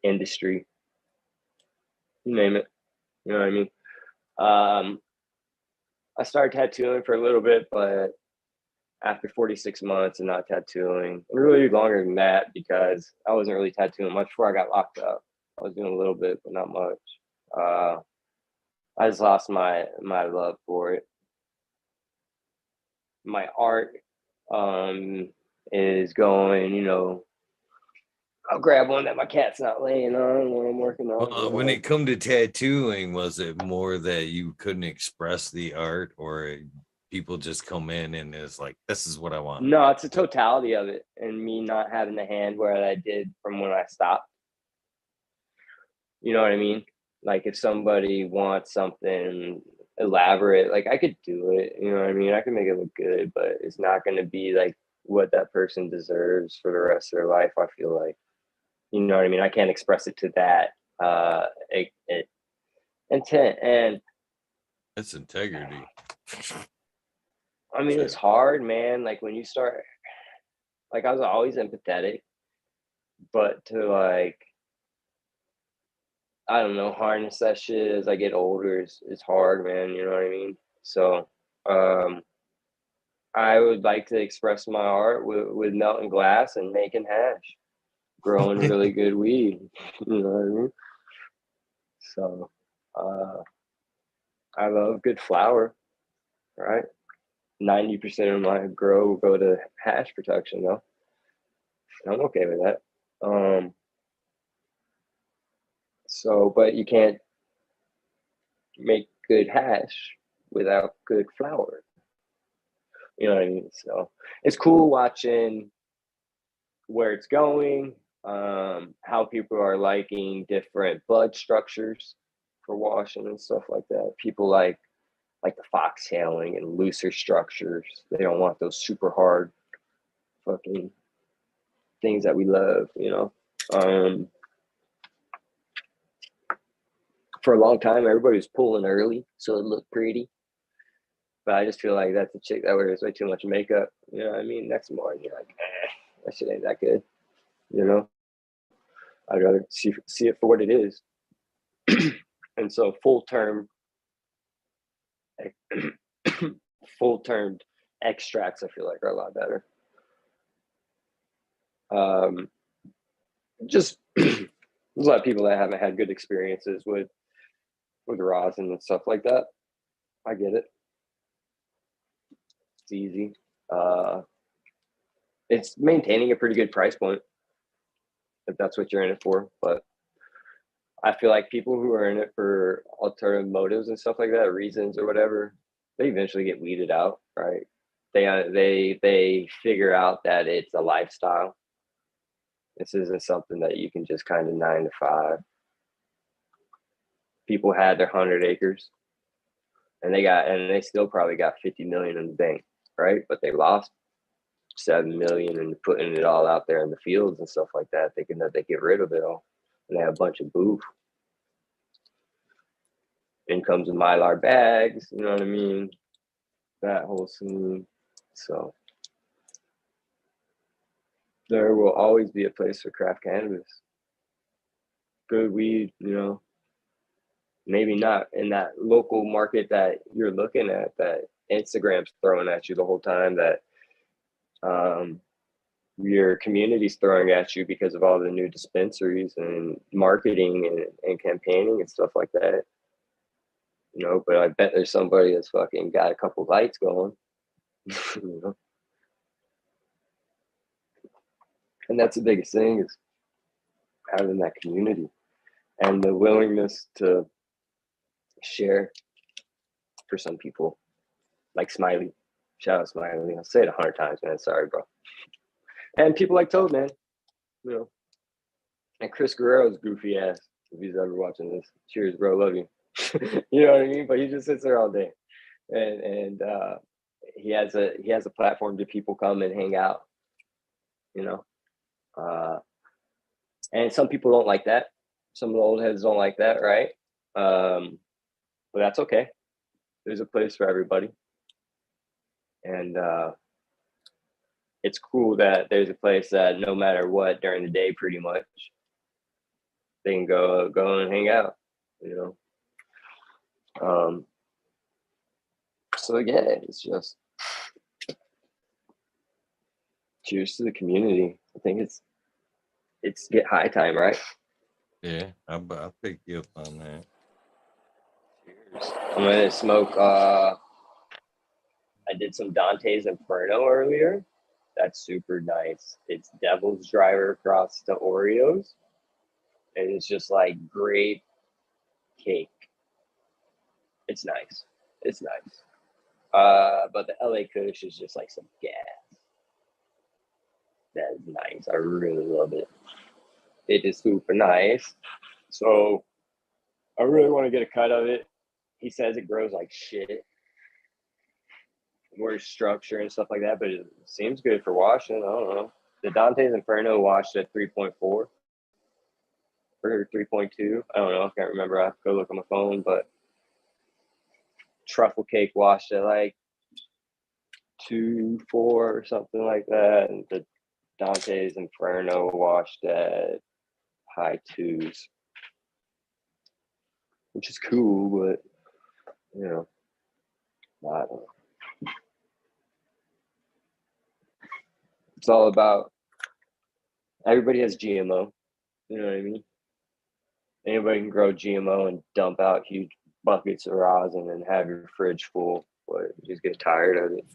industry, you name it. You know what I mean? Um, I started tattooing for a little bit, but after 46 months and not tattooing, and really longer than that because I wasn't really tattooing much before I got locked up. I was doing a little bit, but not much. Uh, I just lost my love for it. My art is going, I'll grab one that my cat's not laying on when I'm working on. When it come to tattooing, was it more that you couldn't express the art, or people just come in and it's like, this is what I want? No, it's a totality of it, and me not having the hand where I did from when I stopped. You know what I mean? Like if somebody wants something elaborate, like I could do it. You know what I mean? I can make it look good, but it's not going to be like what that person deserves for the rest of their life. I feel like, you know what I mean? I can't express it to that intent. And It's integrity. I mean, it's hard, man. Like when you start, like I was always empathetic, but to like, I don't know, harness that shit as I get older is hard, man. You know what I mean? So, um, I would like to express my art with melting glass and making hash, growing really good weed. You know what I mean? So, uh, I love good flower, right? 90% of my grow will go to hash production, though. I'm okay with that. So, but you can't make good hash without good flower. You know what I mean? So it's cool watching where it's going, how people are liking different bud structures for washing and stuff like that. People like the foxtailing and looser structures. They don't want those super hard fucking things that we love, For a long time, everybody was pulling early, so it looked pretty. But I just feel like that's a chick that wears way too much makeup. You know what I mean? Next morning, you're like, that shit ain't that good. You know, I'd rather see it for what it is. And so full termed extracts, I feel like are a lot better. Just there's a lot of people that haven't had good experiences with rosin and stuff like that. I get it. It's easy. It's maintaining a pretty good price point if that's what you're in it for. But I feel like people who are in it for alternative motives and stuff like that, reasons or whatever, they eventually get weeded out, right? They figure out that it's a lifestyle. This isn't something that you can just kind of 9 to 5. people had their 100 acres and they still probably got 50 million in the bank, right? But they lost 7 million and putting it all out there in the fields and stuff like that, thinking that they get rid of it all. And they have a bunch of boof. In comes in Mylar bags, you know what I mean? That whole scene. So there will always be a place for craft cannabis. Good weed, you know. Maybe not in that local market that you're looking at, that Instagram's throwing at you the whole time, that your community's throwing at you because of all the new dispensaries and marketing and campaigning and stuff like that. You know, but I bet there's somebody that's fucking got a couple lights going. You know? And that's the biggest thing, is having that community and the willingness to share for some people. Like Smiley. Shout out Smiley. I'll say it 100 times, man. Sorry, bro. And people like Toad, man. You know. And Chris Guerrero's goofy ass, if he's ever watching this. Cheers, bro. Love you. You know what I mean? But he just sits there all day. And he has a platform to people come and hang out, you know. And some people don't like that. Some of the old heads don't like that, right? But that's okay. There's a place for everybody. And it's cool that there's a place that no matter what during the day, pretty much, they can go and hang out, you know. So yeah, it's just cheers to the community. I think it's get high time, right? Yeah, I'll pick you up on that. Cheers. I'm gonna smoke. I did some Dante's Inferno earlier. That's super nice. It's Devil's Driver across the Oreos, and it's just like grape cake. It's nice. It's nice. But the LA Kush is just like some gas. That is nice. I really love it. It is super nice. So I really want to get a cut of it. He says it grows like shit. More structure and stuff like that, but it seems good for washing. I don't know. The Dante's Inferno washed at 3.4 or 3.2. I don't know. I can't remember. I have to go look on my phone, but truffle cake washed at like 2.4 or something like that. And the Dante's Inferno washed at high twos, which is cool, but you know, I don't know. It's all about, everybody has GMO. You know what I mean? Anybody can grow GMO and dump out huge buckets of rosin and have your fridge full, but you just get tired of it.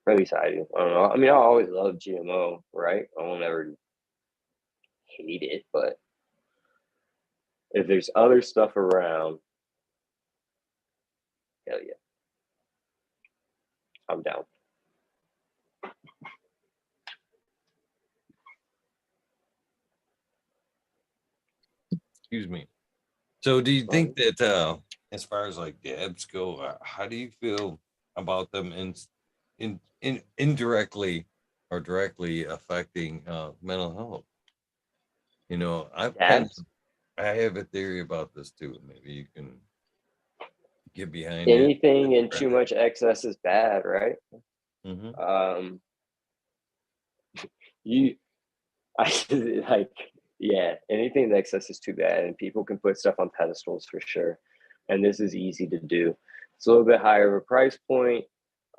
Or at least I do. I don't know. I mean, I always love GMO, right? I won't ever hate it, but if there's other stuff around, hell yeah, I'm down. Excuse me. So do you think that as far as like the EBS go, how do you feel about them in indirectly or directly affecting mental health? You know, Dabs. I have a theory about this too. Maybe you can get behind it. Anything in too much excess is bad, right? Mm-hmm. You, I like, yeah, anything in excess is too bad, and people can put stuff on pedestals for sure. And this is easy to do. It's a little bit higher of a price point.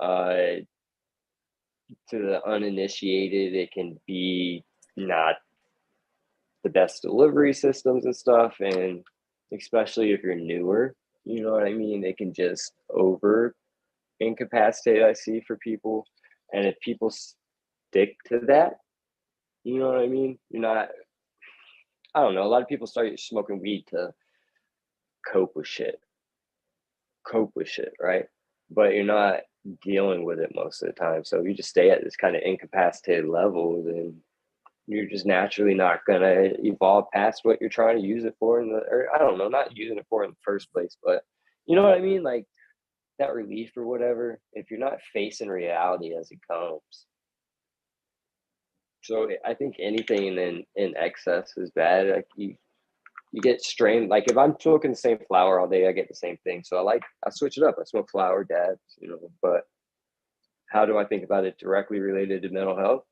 To the uninitiated, it can be not the best delivery systems and stuff, and especially if you're newer, you know what I mean, it can just over incapacitate, I see, for people. And if people stick to that, you know what I mean, you're not, I don't know, a lot of people start smoking weed to cope with shit, right? But you're not dealing with it most of the time. So if you just stay at this kind of incapacitated level, then you're just naturally not gonna evolve past what you're trying to use it for or I don't know, not using it for in the first place, but you know what I mean? Like that relief or whatever, if you're not facing reality as it comes. So I think anything in excess is bad. Like you get strained. Like if I'm smoking the same flower all day, I get the same thing. So I switch it up. I smoke flower dabs, but how do I think about it directly related to mental health?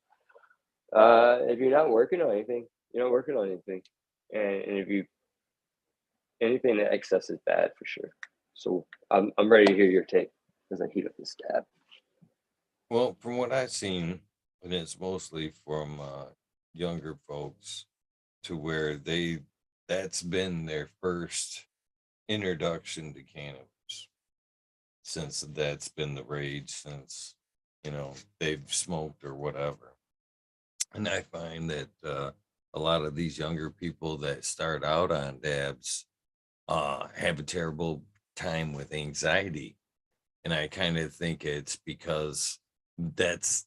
If you're not working on anything, you're not working on anything. And if you anything that excess is bad for sure. So I'm ready to hear your take as I heat up this dab. Well, from what I've seen, and it's mostly from younger folks to where that's been their first introduction to cannabis, since that's been the rage since they've smoked or whatever. And I find that a lot of these younger people that start out on dabs have a terrible time with anxiety. And I kind of think it's because that's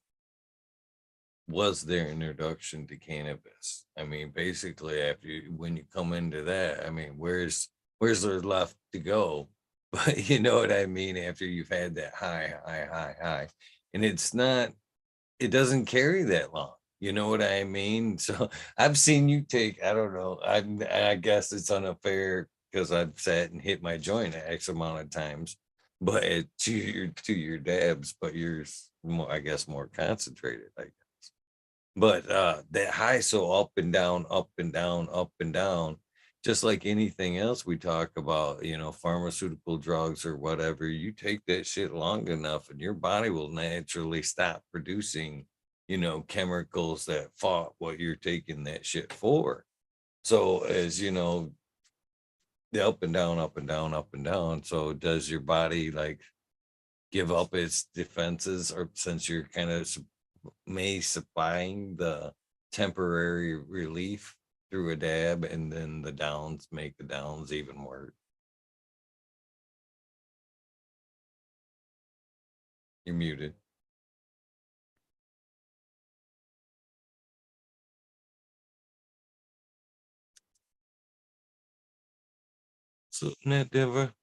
was their introduction to cannabis. I mean, basically, when you come into that, I mean, where's there left to go? But you know what I mean. After you've had that high, and it doesn't carry that long. You know what I mean? So I've seen you take. I don't know. I guess it's unfair because I've sat and hit my joint X amount of times, but to your dabs, but yours more, I guess, more concentrated. But that high so up and down, up and down, up and down, just like anything else we talk about, pharmaceutical drugs or whatever, you take that shit long enough and your body will naturally stop producing, chemicals that fought what you're taking that shit for. So as the up and down, up and down, up and down. So does your body like give up its defenses, or since you're kind of may supplying the temporary relief through a dab, and then the downs make the downs even worse? You're muted. So net Denver.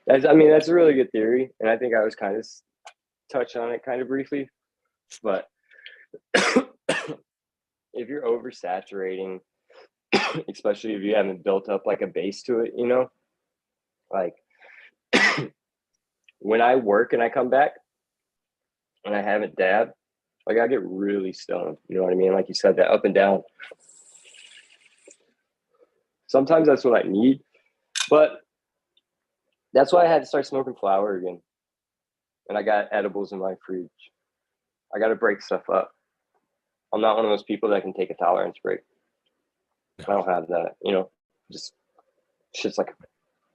I mean, that's a really good theory, and I think I was kind of touch on it kind of briefly, but if you're oversaturating, especially if you haven't built up like a base to it, like when I work and I come back and I haven't dabbed, like I get really stoned. You know what I mean? Like you said, that up and down. Sometimes that's what I need, but that's why I had to start smoking flower again. And I got edibles in my fridge. I got to break stuff up. I'm not one of those people that can take a tolerance break. No. I don't have that, just shit's like,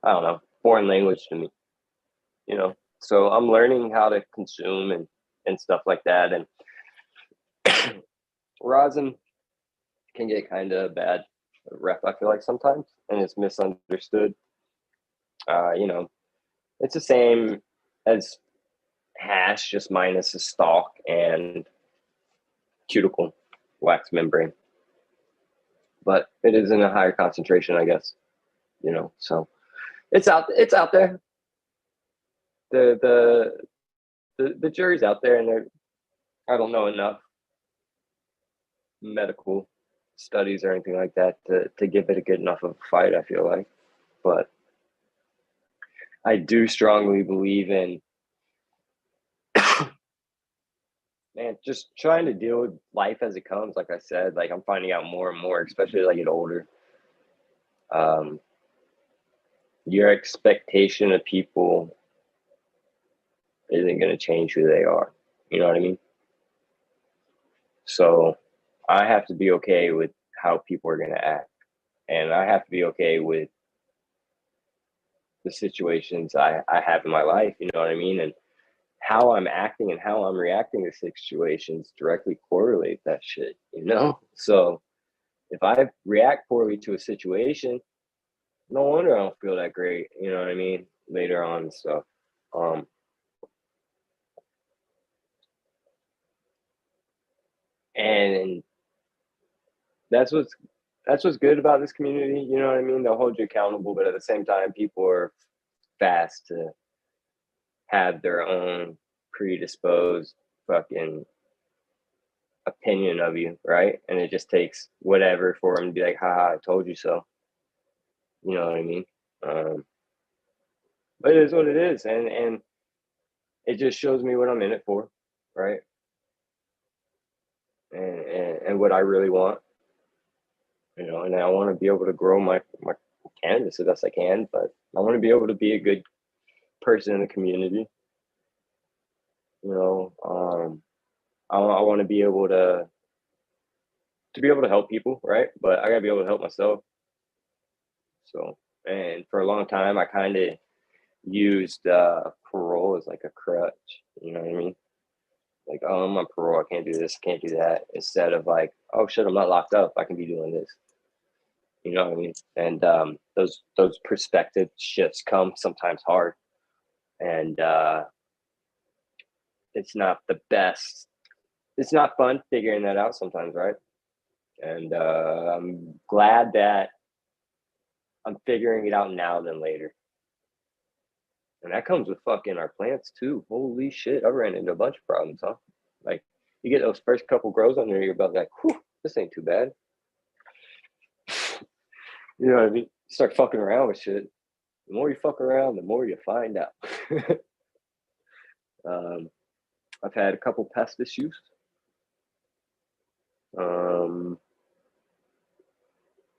I don't know, foreign language to me, So I'm learning how to consume and stuff like that. And rosin can get kind of bad rep, I feel like sometimes, and it's misunderstood. It's the same as hash, just minus the stalk and cuticle wax membrane, but it is in a higher concentration, I guess. So it's out there. The jury's out there, and I don't know enough medical studies or anything like that to give it a good enough of a fight, I feel like. But I do strongly believe in man, just trying to deal with life as it comes. Like I said, like I'm finding out more and more, especially as I get older. Your expectation of people isn't going to change who they are. You know what I mean? So I have to be okay with how people are going to act. And I have to be okay with the situations I have in my life. You know what I mean? And how I'm acting and how I'm reacting to situations directly correlate that shit. So if I react poorly to a situation, no wonder I don't feel that great. You know what I mean? Later on and stuff. And that's what's good about this community. You know what I mean? They'll hold you accountable, but at the same time, people are fast to have their own predisposed fucking opinion of you, right? And it just takes whatever for them to be like, haha, I told you so. You know what I mean? But it is what it is. And it just shows me what I'm in it for, right? And what I really want, you know, and I want to be able to grow my cannabis the best I can, but I want to be able to be a good person in the community. You know, I want to be able to be able to help people, right? But I gotta be able to help myself. So, and for a long time, I kind of used parole as like a crutch. You know what I mean? Like, oh, I'm on parole. I can't do this. I can't do that. Instead of like, oh shit, I'm not locked up. I can be doing this. You know what I mean? And those perspective shifts come sometimes hard, and it's not the best. It's not fun figuring that out sometimes, right? And I'm glad that I'm figuring it out now than later. And that comes with fucking our plants too. Holy shit, I ran into a bunch of problems, huh? Like you get those first couple grows under your belt, like, whew, this ain't too bad. You know what I mean? Start fucking around with shit. The more you fuck around, the more you find out. I've had a couple pest issues. Um,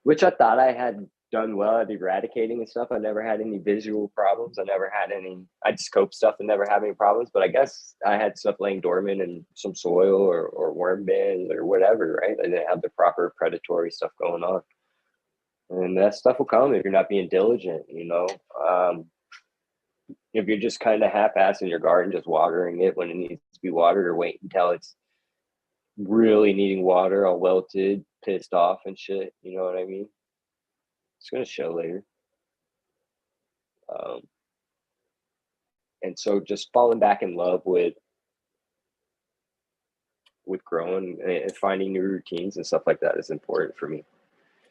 which I thought I had done well at eradicating and stuff. I never had any visual problems. I never had any, I'd scope stuff and never have any problems, but I guess I had stuff laying dormant in some soil or worm bins or whatever, right? I didn't have the proper predatory stuff going on. And that stuff will come if you're not being diligent, you know. If you're just kind of half-assed in your garden, just watering it when it needs to be watered, or wait until it's really needing water, all wilted, pissed off and shit. You know what I mean? It's gonna show later. Um, and so just falling back in love with growing and finding new routines and stuff like that is important for me.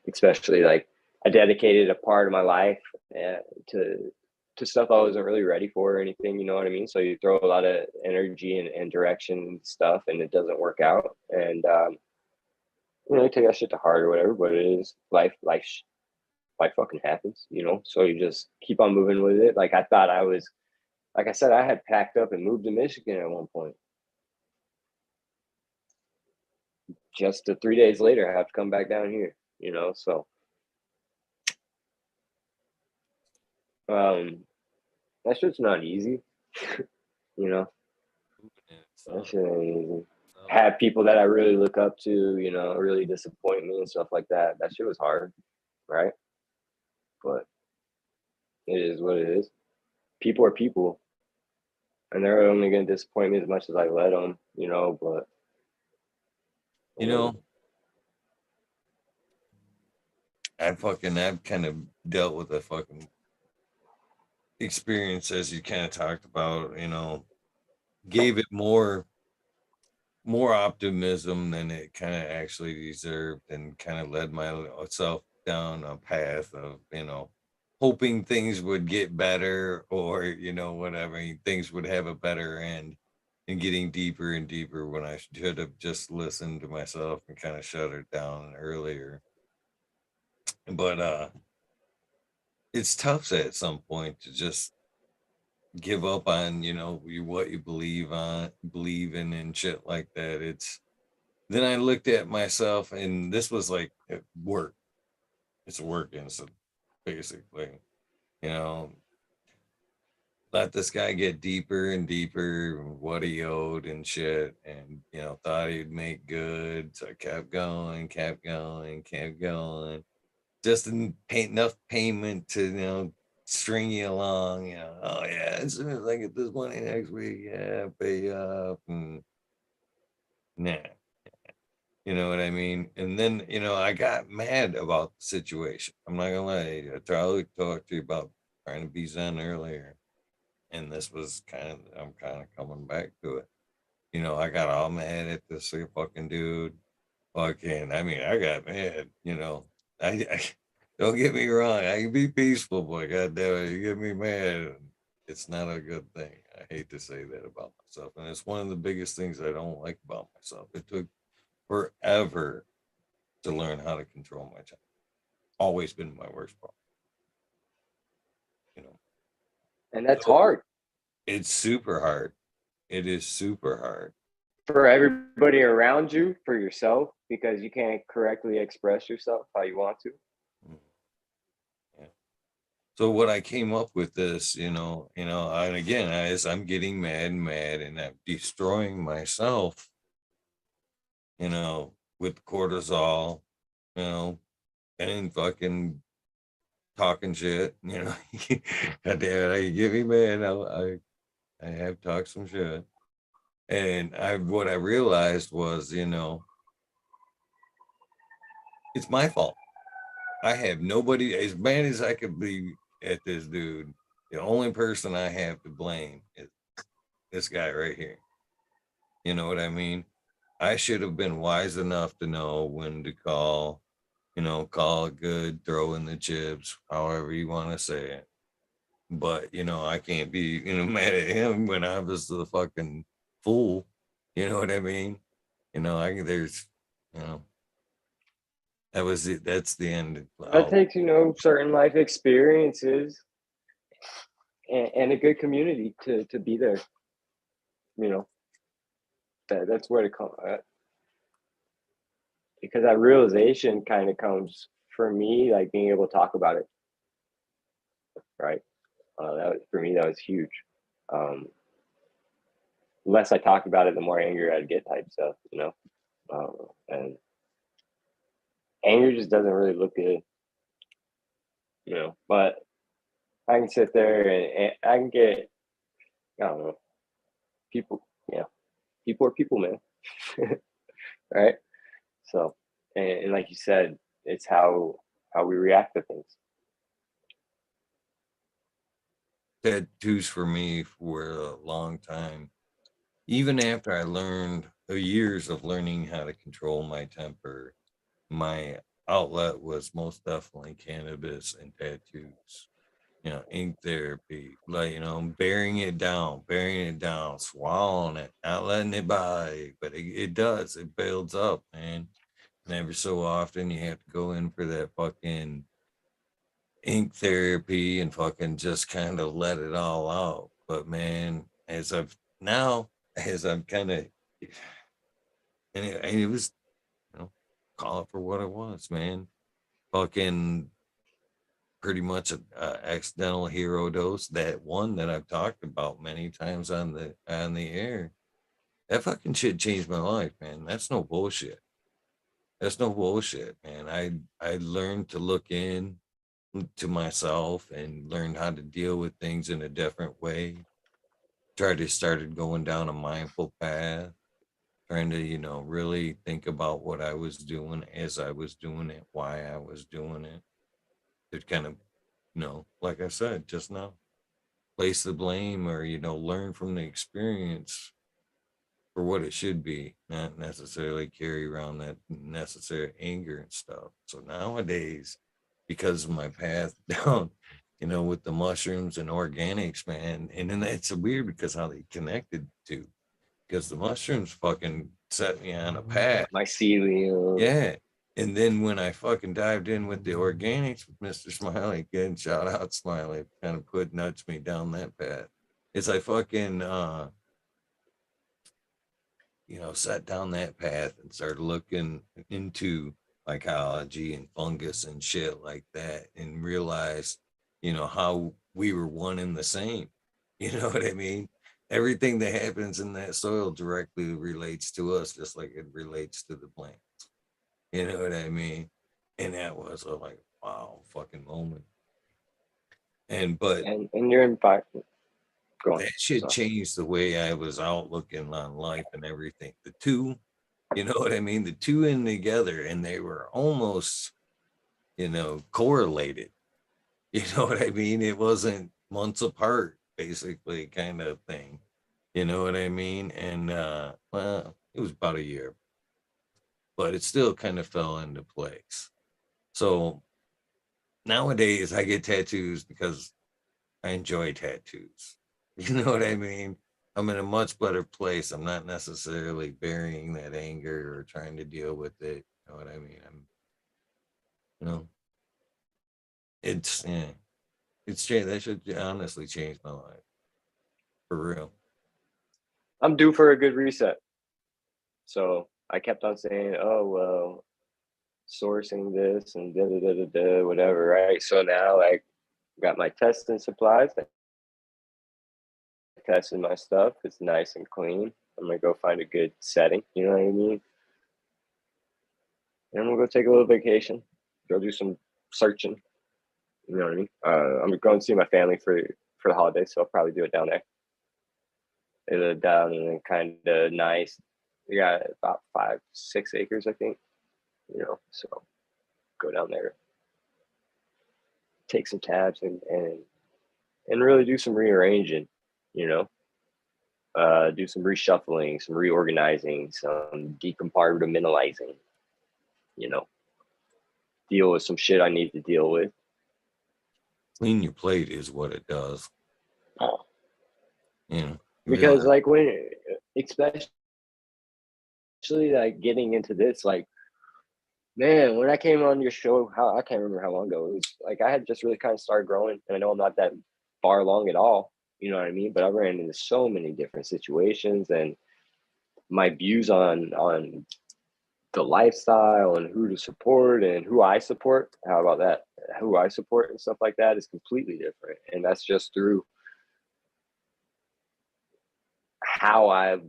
Especially like I dedicated a part of my life to stuff I wasn't really ready for or anything. You know what I mean? So you throw a lot of energy and direction and stuff, and it doesn't work out. And you know, you take that shit to heart or whatever. But it is life. Life fucking happens. You know. So you just keep on moving with it. Like I thought I was. Like I said, I had packed up and moved to Michigan at one point. Just 3 days later, I have to come back down here. You know, so that shit's not easy. You know, that shit ain't easy. Have people that I really look up to, you know, really disappoint me and stuff like that. That shit was hard, right? But it is what it is. People are people, and they're only going to disappoint me as much as I let them, you know. But You know, I've kind of dealt with a fucking experience as you kind of talked about, you know, gave it more optimism than it kind of actually deserved, and kind of led myself down a path of, you know, hoping things would get better, or, you know, whatever, things would have a better end, and getting deeper and deeper when I should have just listened to myself and kind of shut it down earlier. But it's tough at some point to just give up on, you know, what you believe in and shit like that. It's Then I looked at myself, and this was like at work. It's a work incident, basically. You know, let this guy get deeper and deeper in what he owed and shit, and, you know, thought he'd make good. So I kept going, kept going, kept going. Just didn't pay enough payment to, you know, string you along. You know, oh yeah, as soon as I get this money next week, yeah, pay up. And nah, you know what I mean? And then, you know, I got mad about the situation. I'm not gonna lie. I talked to you about trying to be zen earlier, and this was I'm kind of coming back to it. I got all mad at this fucking dude. Fucking, I mean, I got mad, I don't get me wrong, I can be peaceful, but goddamn it, you get me mad. It's not a good thing. I hate to say that about myself. And it's one of the biggest things I don't like about myself. It took forever to learn how to control my time. Always been my worst problem, you know. And that's So hard it's super hard. It is super hard. for everybody around you, for yourself, because you can't correctly express yourself how you want to. Mm, yeah. So what I came up with this, and again, as I'm getting mad and mad and I'm destroying myself, with cortisol, you know, and fucking talking shit, God damn it, I get me mad. I have talked some shit. And what I realized was, it's my fault. I have nobody as mad as I could be at this dude. The only person I have to blame is this guy right here. You know what I mean? I should have been wise enough to know when to call it good, throw in the chips, however you want to say it. But, I can't be, mad at him when I was the fucking fool. You know what I mean? There's, you know, that was it. That's the end. That takes, certain life experiences and a good community to be there. You know, that's where it comes. Because that realization kind of comes for me, like being able to talk about it, right? For me, that was huge. The less I talked about it, the more angry I'd get, type stuff, and anger just doesn't really look good, But I can sit there and I can get, I don't know, people, people are people, man, right? So, and like you said, it's how we react to things. Tattoos for me for a long time. Even after I learned years of learning how to control my temper, my outlet was most definitely cannabis and tattoos. Ink therapy, like, bearing it down, swallowing it, not letting it bite, but it does, it builds up, man. And every so often you have to go in for that fucking ink therapy and fucking just kind of let it all out. But man, as I'm kind of, and it was, call it for what it was, man. Fucking pretty much a accidental hero dose. That one that I've talked about many times on the air. That fucking shit changed my life, man. That's no bullshit. That's no bullshit, man. I learned to look in to myself and learned how to deal with things in a different way. Started going down a mindful path, trying to, really think about what I was doing as I was doing it, why I was doing it. To kind of, like I said just now, place the blame or, learn from the experience for what it should be, not necessarily carry around that necessary anger and stuff. So nowadays, because of my path down, with the mushrooms and organics, man, and then it's weird because how they connected to, because the mushrooms fucking set me on a path. Mycelium. Yeah. And then when I fucking dived in with the organics with Mr. Smiley, again, shout out Smiley, kind of nudged me down that path. It's I fucking sat down that path and started looking into psychology and fungus and shit like that and realized, how we were one and the same. You know what I mean? Everything that happens in that soil directly relates to us, just like it relates to the plant. You know what I mean? And that was a like, wow, fucking moment. But And you're in fact, go on. that shit So, changed the way I was out looking on life and everything. The two, you know what I mean? The two in together, and they were almost, correlated. You know what I mean? It wasn't months apart, basically, kind of thing. You know what I mean? And well, it was about a year, but it still kind of fell into place. So nowadays I get tattoos because I enjoy tattoos. You know what I mean? I'm in a much better place. I'm not necessarily burying that anger or trying to deal with it. You know what I mean? You know, it's yeah, it's changed. That should honestly change my life for real. I'm due for a good reset. So I kept on saying, oh, well, sourcing this and da da da da da, whatever, right? So now I got my testing supplies. I tested my stuff. It's nice and clean. I'm going to go find a good setting. You know what I mean? And I'm going to go take a little vacation, go do some searching. You know what I mean? I'm going to see my family for the holidays, so I'll probably do it down there. They live down in kind of nice. We got about 5-6 acres, I think. You know, so go down there, take some tabs, and really do some rearranging. You know, do some reshuffling, some reorganizing, some decompartmentalizing. You know, deal with some shit I need to deal with. Clean your plate is what it does. You know, Because realize. like when, especially like getting into this, like man, when I came on your show, how I can't remember how long ago it was. Like I had just really kind of started growing, and I know I'm not that far along at all. You know what I mean? But I ran into so many different situations, and my views on the lifestyle and who to support and who I support. How about that? Who I support and stuff like that is completely different, and that's just through how I've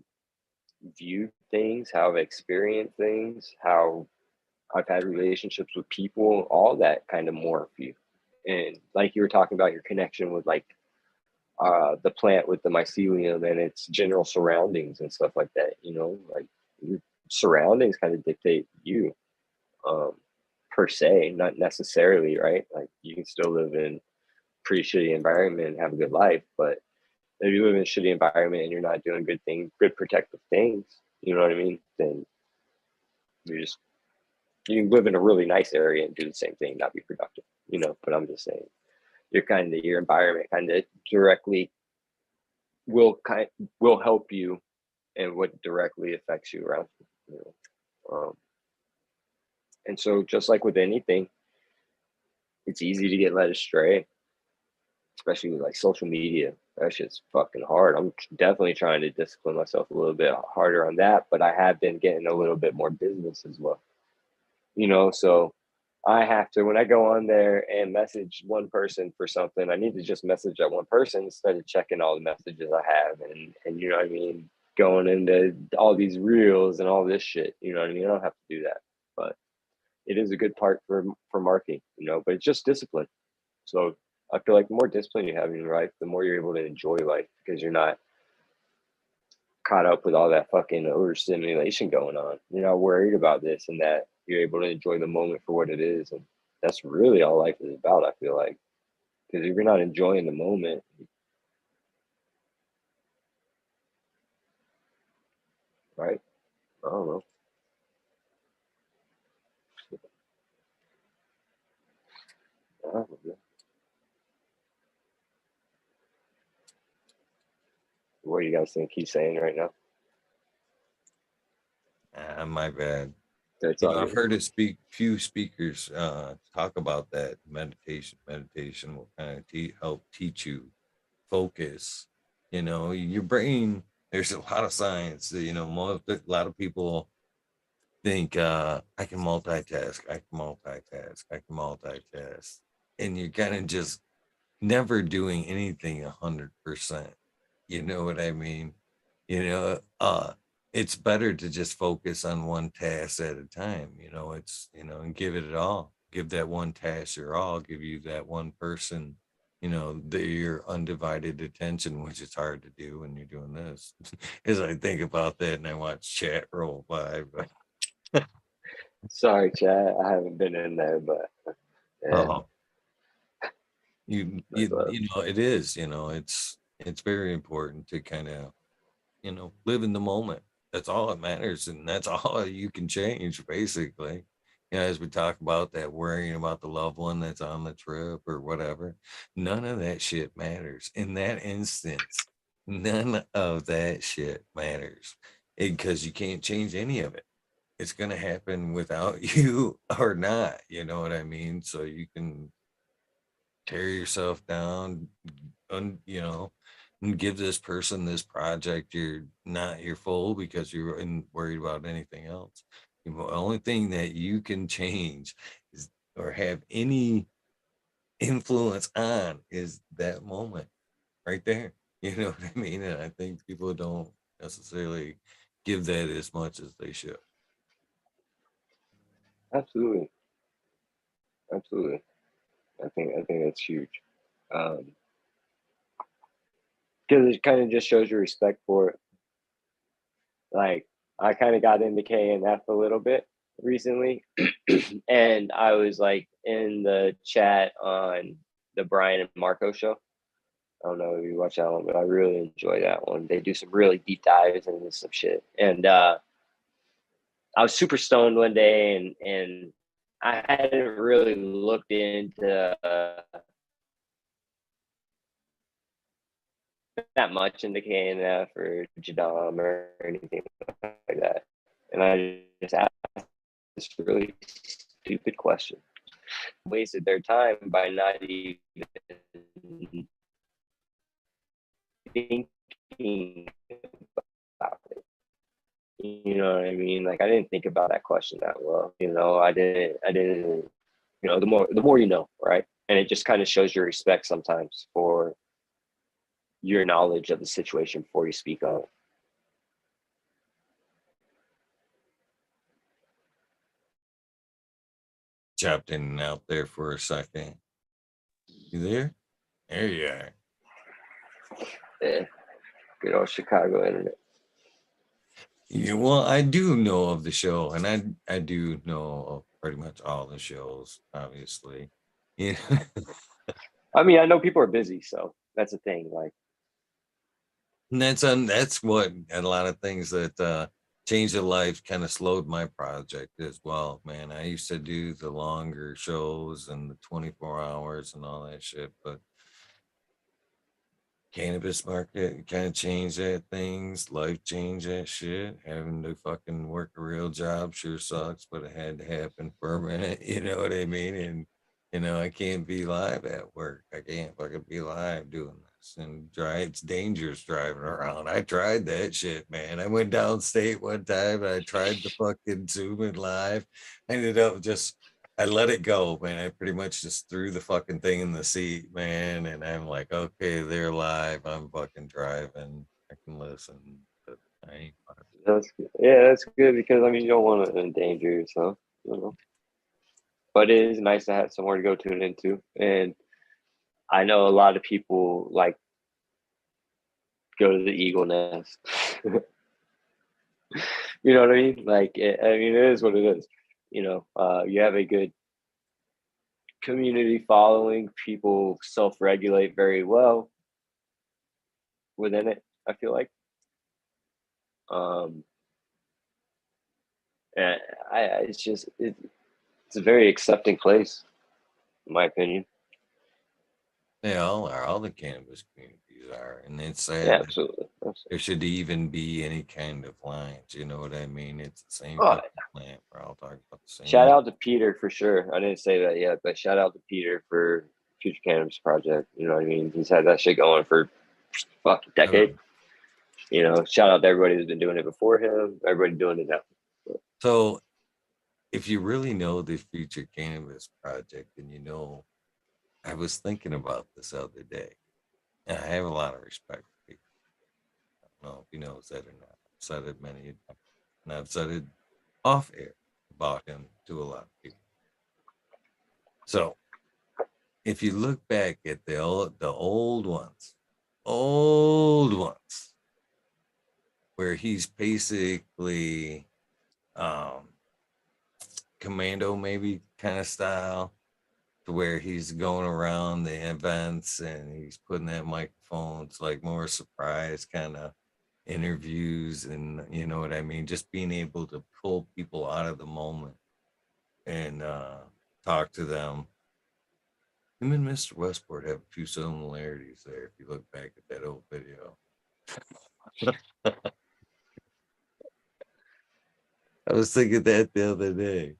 viewed things, how I've experienced things, how I've had relationships with people, all that kind of morph you. And like you were talking about your connection with like the plant with the mycelium and its general surroundings and stuff like that, you know, like your surroundings kind of dictate you um, per se, not necessarily, right? Like you can still live in pretty shitty environment and have a good life, but if you live in a shitty environment and you're not doing good things, good protective things, you know what I mean? Then you just you can live in a really nice area and do the same thing, not be productive, you know. But I'm just saying, your environment kind of directly will help you, and what directly affects you around you. You know? And so, just like with anything, it's easy to get led astray, especially with like social media. That shit's fucking hard. I'm definitely trying to discipline myself a little bit harder on that, but I have been getting a little bit more business as well. You know, so I have to, when I go on there and message one person for something, I need to just message that one person instead of checking all the messages I have and you know what I mean, going into all these reels and all this shit. You know what I mean? I don't have to do that, but it is a good part for marketing, you know, but it's just discipline. So I feel like the more discipline you have in your life, the more you're able to enjoy life because you're not caught up with all that fucking overstimulation going on. You're not worried about this and that. You're able to enjoy the moment for what it is. And that's really all life is about, I feel like. Because if you're not enjoying the moment, right? I don't know. I don't know. What do you guys think he's saying right now? My bad. That's You all know, I've good. heard few speakers talk about that meditation. Meditation will kind of help teach you focus. You know, your brain. There's a lot of science. That, you know, a lot of people think I can multitask. I can multitask. I can multitask, and you're kind of just never doing anything 100%. You know what I mean? You know, it's better to just focus on one task at a time. You know, it's, you know, and give it all. Give that one task your all. Give you that one person, you know, your undivided attention, which is hard to do when you're doing this. As I think about that and I watch chat roll by, but Sorry, Chad. I haven't been in there, but yeah, oh, that's what. you know, it is, you know, it's very important to kind of live in the moment. That's all that matters, and that's all you can change, basically. As we talk about that, worrying about the loved one that's on the trip or whatever, none of that shit matters in that instance. None of that shit matters because you can't change any of it. It's going to happen without you or not. You know what I mean? So you can tear yourself down, and give this person this project. You're not your full because you're worried about anything else. The only thing that you can change is or have any influence on is that moment right there. You know what I mean? And I think people don't necessarily give that as much as they should. Absolutely, absolutely. I think that's huge. Because it kind of just shows your respect for it. Like, I kind of got into KNF a little bit recently, and I was like in the chat on the Brian and Marco show. I don't know if you watch that one, but I really enjoy that one. They do some really deep dives into some shit. And I was super stoned one day, and I hadn't really looked into that much into KNF or Jadam or anything like that. And I just asked this really stupid question. Wasted their time by not even thinking about it. You know what I mean? Like, I didn't think about that question that well. I didn't. The more you know, right? And it just kind of shows your respect sometimes for your knowledge of the situation before you speak on it. Chopped in and out there for a second. You there? There you are. Yeah, good old Chicago internet. Yeah, well, I do know of the show, and I do know of pretty much all the shows, obviously. Yeah. I mean, I know people are busy, so that's the thing. Like, And that's what a lot of things that changed the life kind of slowed my project as well, man. I used to do the longer shows and the 24 hours and all that shit, but cannabis market kind of changed that things. Life changed that shit. Having to fucking work a real job sure sucks, but it had to happen for a minute. You know what I mean? And I can't be live at work. I can't fucking be live doing this and drive. It's dangerous driving around. I tried that shit, man. I went downstate one time and I tried the fucking Zoom in live. I ended up just I let it go, man. I pretty much just threw the fucking thing in the seat, man. And I'm like, okay, they're live. I'm fucking driving. I can listen. But I ain't. that's good. Yeah, that's good because I mean, you don't want to endanger yourself, you know. But it is nice to have somewhere to go tune into, and I know a lot of people like go to the Eagle Nest. You know what I mean? Like, I mean, it is what it is. You have a good community following. People self-regulate very well within it. I feel like, um, and it's a very accepting place, in my opinion. They all are. All the cannabis communities are. And it's sad Yeah, that absolutely. there should even be any kind of lines. You know what I mean? It's the same Oh, fucking plant. We're all talking about the shout same. out to Peter for sure. I didn't say that yet, but shout out to Peter for Future Cannabis Project. You know what I mean? He's had that shit going for fuck a decade. Shout out to everybody who's been doing it before him. Everybody doing it now. So if you really know the Future Cannabis Project, and I was thinking about this the other day, and I have a lot of respect for people. I don't know if he knows that or not. I've said it many times, and I've said it off air about him to a lot of people. So if you look back at the old ones, where he's basically um, commando maybe kind of style, to where he's going around the events and he's putting that microphone. It's like more surprise kind of, interviews, and you know what I mean, just being able to pull people out of the moment and talk to them. Him and Mr. Westport have a few similarities there if you look back at that old video. I was thinking that the other day.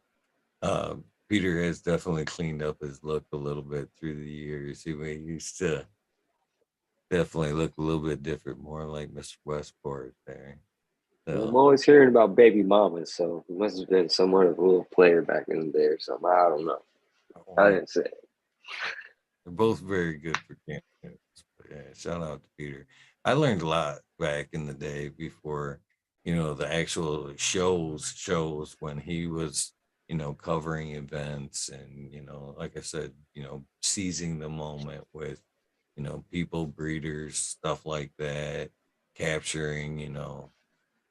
Peter has definitely cleaned up his look a little bit through the years. He used to definitely look a little bit different, more like Mr. Westport there. Well, I'm So, always hearing about baby mamas, so he must have been somewhat of a little player back in the day or something. I don't know. I well, didn't say. they're both very good for cannabis. But yeah, shout out to Peter. I learned a lot back in the day before, you know, the actual shows when he was, you know, covering events and, you know, like I said, you know, seizing the moment with, you know, people, breeders, stuff like that, capturing, you know,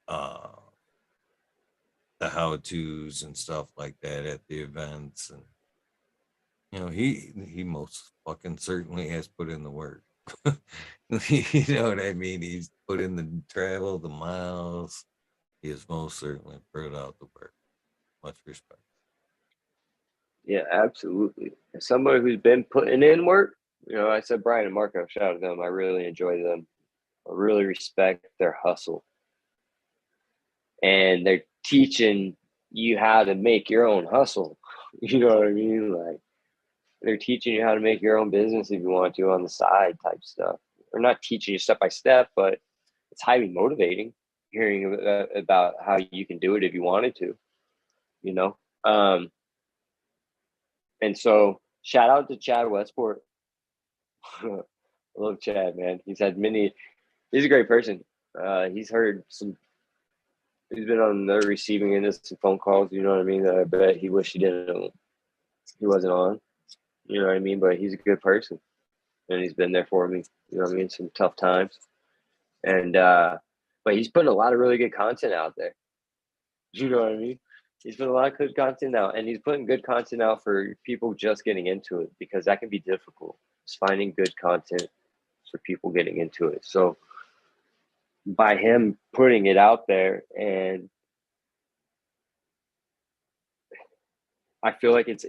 uh the how to's and stuff like that at the events. And you know, he most fucking certainly has put in the work. You know what I mean? He's put in the travel, the miles. He has most certainly put out the work. Much respect. Yeah, absolutely. As somebody who's been putting in work, I said Brian and Marco, shout out to them. I really enjoy them. I really respect their hustle. And they're teaching you how to make your own hustle. You know what I mean? Like they're teaching you how to make your own business if you want to on the side type stuff. They're not teaching you step by step, but it's highly motivating hearing about how you can do it if you wanted to, you know? And so shout out to Chad Westport. I love Chad, man. He's a great person. He's heard he's been on the receiving end of some phone calls, you know what I mean? That I bet he wished he wasn't on, you know what I mean? But he's a good person and he's been there for me, you know what I mean? Some tough times. And, but he's putting a lot of really good content out there. You know what I mean? He's putting a lot of good content out and he's putting good content out for people just getting into it because that can be difficult. Just finding good content for people getting into it. So by him putting it out there, and I feel like it's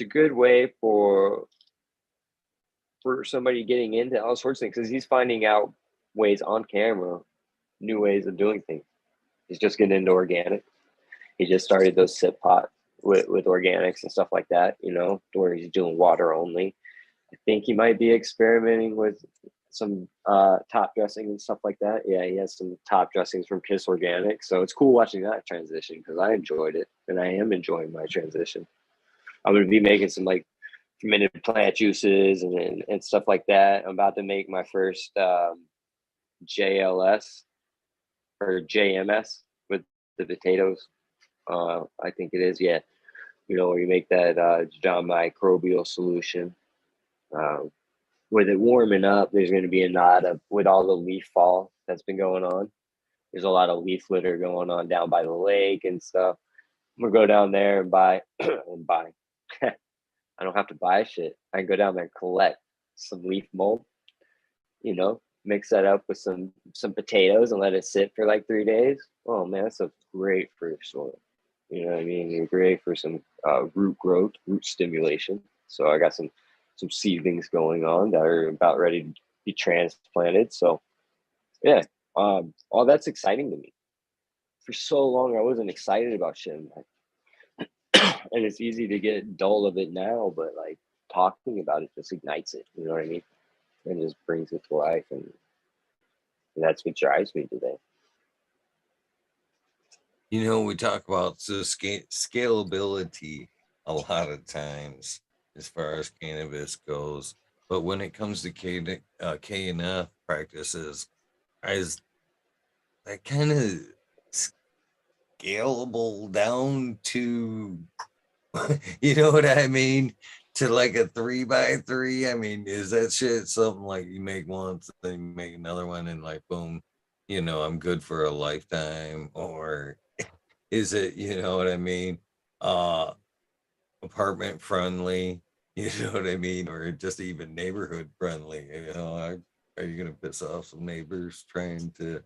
a good way for somebody getting into all sorts of things because he's finding out ways on camera, new ways of doing things. He's just getting into organic. He just started those sip pot with organics and stuff like that, where he's doing water only. I think he might be experimenting with some top dressing and stuff like that. Yeah, he has some top dressings from Kiss Organic. So it's cool watching that transition because I enjoyed it and I am enjoying my transition. I'm going to be making some like fermented plant juices and stuff like that. I'm about to make my first JLS or JMS with the potatoes. I think it is, yeah. Where you make that John microbial solution. With it warming up, there's going to be a lot of, with all the leaf fall that's been going on, there's a lot of leaf litter going on down by the lake and stuff. I'm going to go down there and buy, and buy. I don't have to buy shit. I can go down there and collect some leaf mold, mix that up with some potatoes and let it sit for like 3 days. Oh man, that's a great for soil. You know what I mean? You're great for some root growth, root stimulation. So I got some seedlings going on that are about ready to be transplanted. So yeah, all that's exciting to me. For so long, I wasn't excited about shit, and it's easy to get dull of it now. But like talking about it just ignites it. You know what I mean? And just brings it to life, and that's what drives me today. You know, we talk about scalability a lot of times as far as cannabis goes, but when it comes to K&F practices, is that kind of scalable down to, you know what I mean? To like a 3x3. I mean, is that shit something like you make once, then you make another one, and like boom, I'm good for a lifetime? Or is it, you know what I mean? Uh Apartment friendly, you know what I mean? Or just even neighborhood friendly, Are you gonna piss off some neighbors trying to,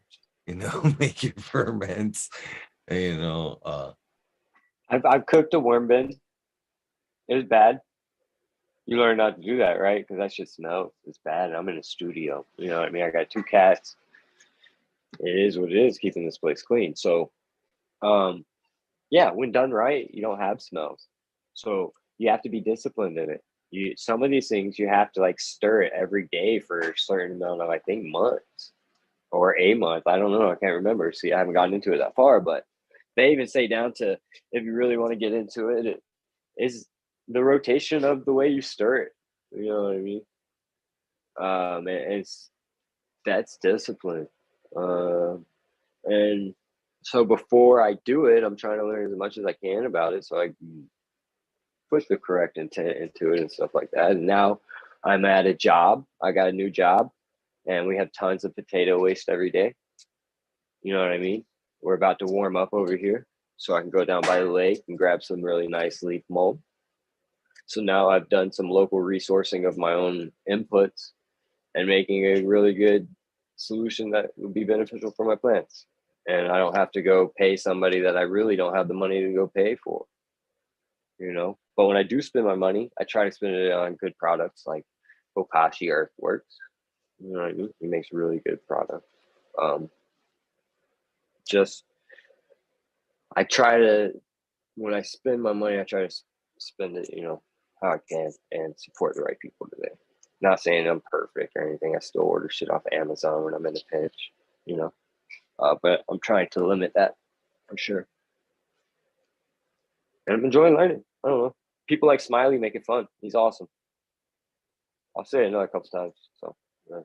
make your ferments? You know, I've cooked a worm bin. It was bad. You learn not to do that, right? Because that shit smells. It's bad. I'm in a studio. You know what I mean? I got 2 cats. It is what it is, keeping this place clean. So, um, yeah, when done right, you don't have smells. So you have to be disciplined in it. Some of these things you have to like stir it every day for a certain amount of, I think, months or a month. I don't know. I can't remember. See, I haven't gotten into it that far, but they even say down to, if you really want to get into it, it is the rotation of the way you stir it. You know what I mean? It's that's discipline. And so before I do it, I'm trying to learn as much as I can about it so I can put the correct intent into it and stuff like that. And now I'm at a job. I got a new job and we have tons of potato waste every day. You know what I mean? We're about to warm up over here so I can go down by the lake and grab some really nice leaf mold. So now I've done some local resourcing of my own inputs and making a really good solution that would be beneficial for my plants. And I don't have to go pay somebody that I really don't have the money to go pay for, you know. But when I do spend my money, I try to spend it on good products like Bokashi Earthworks. You know what I mean? He makes really good products. Um, just I try to when I spend my money, I try to spend it, how I can and support the right people today. Not saying I'm perfect or anything. I still order shit off Amazon when I'm in a pinch, you know. But I'm trying to limit that for sure. And I'm enjoying learning. I don't know. People like Smiley make it fun. He's awesome. I'll say it another couple times. So yeah,